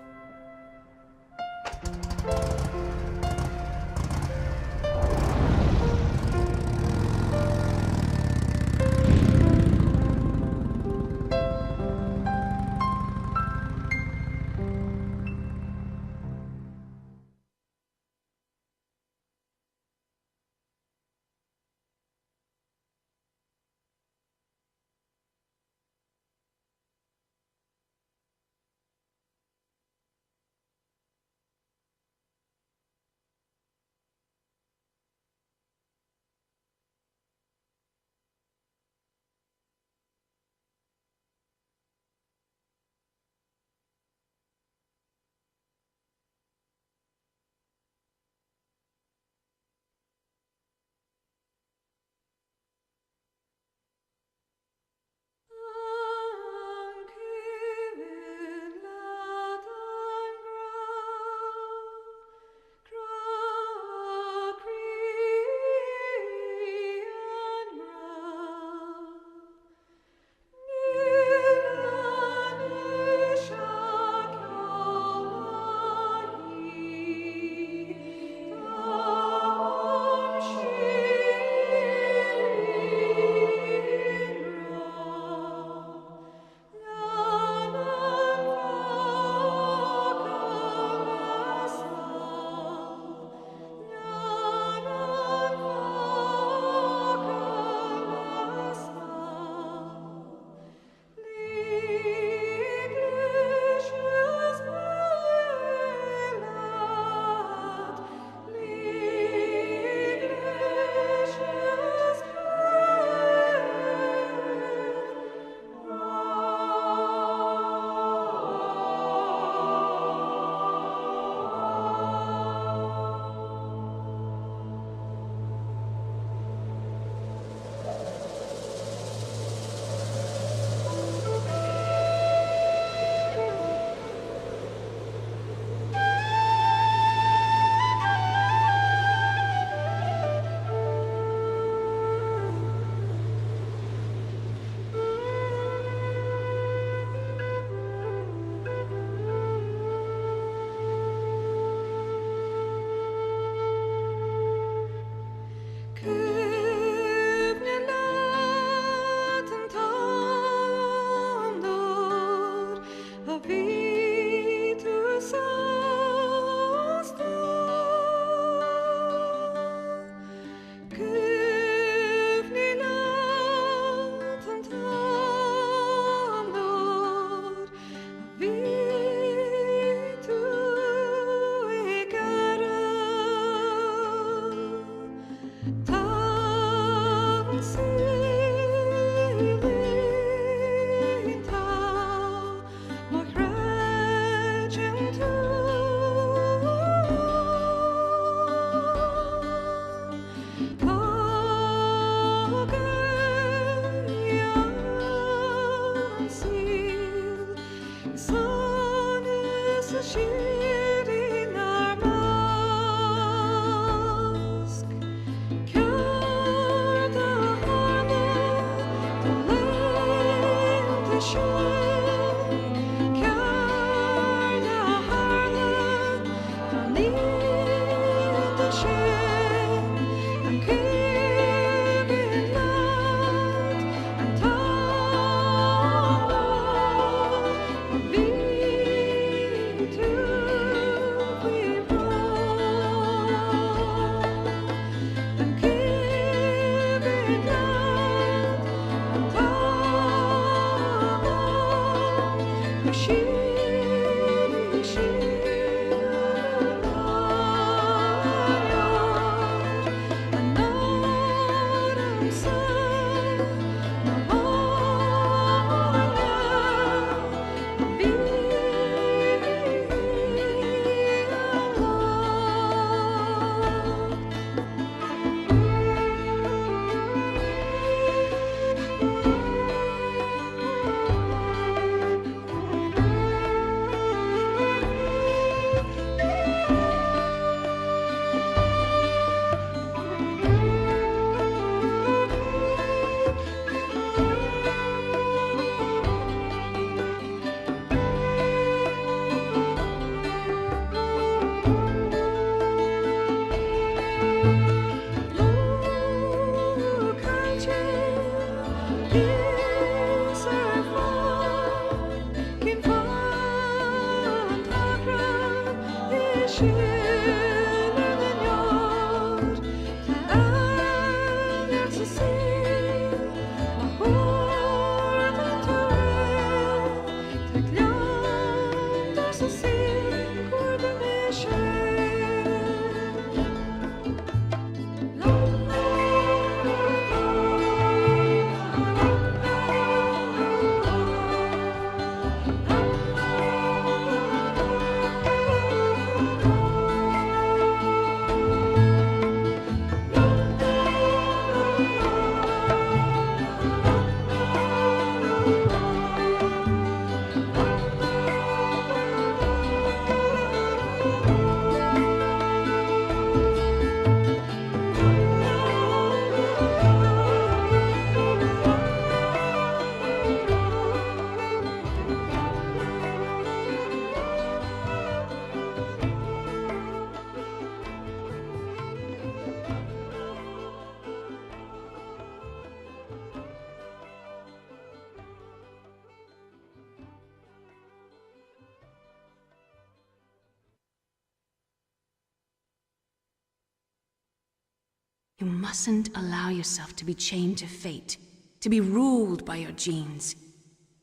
You mustn't allow yourself to be chained to fate, to be ruled by your genes.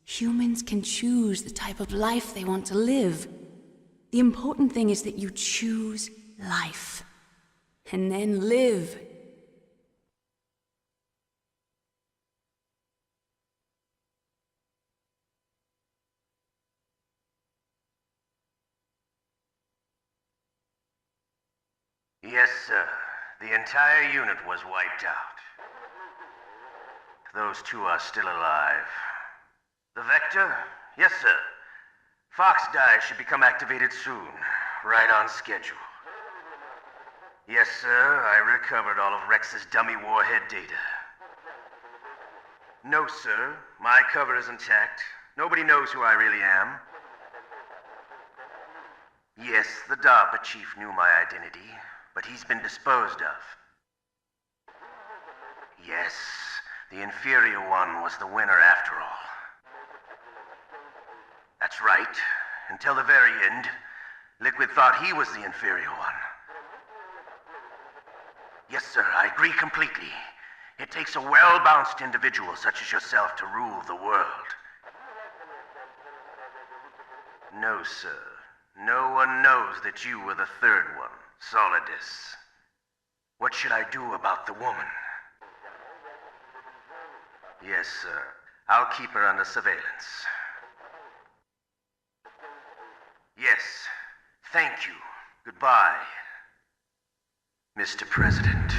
Humans can choose the type of life they want to live. The important thing is that you choose life. And then live. Yes, sir. The entire unit was wiped out. Those two are still alive. The Vector? Yes, sir. Fox die should become activated soon. Right on schedule. Yes, sir. I recovered all of Rex's dummy warhead data. No, sir. My cover is intact. Nobody knows who I really am. Yes, the DARPA chief knew my identity, but he's been disposed of. Yes, the inferior one was the winner after all. That's right. Until the very end, Liquid thought he was the inferior one. Yes, sir, I agree completely. It takes a well-balanced individual such as yourself to rule the world. No, sir. No one knows that you were the third one, Solidus. What should I do about the woman? Yes, sir. I'll keep her under surveillance. Yes. Thank you. Goodbye, Mr. President.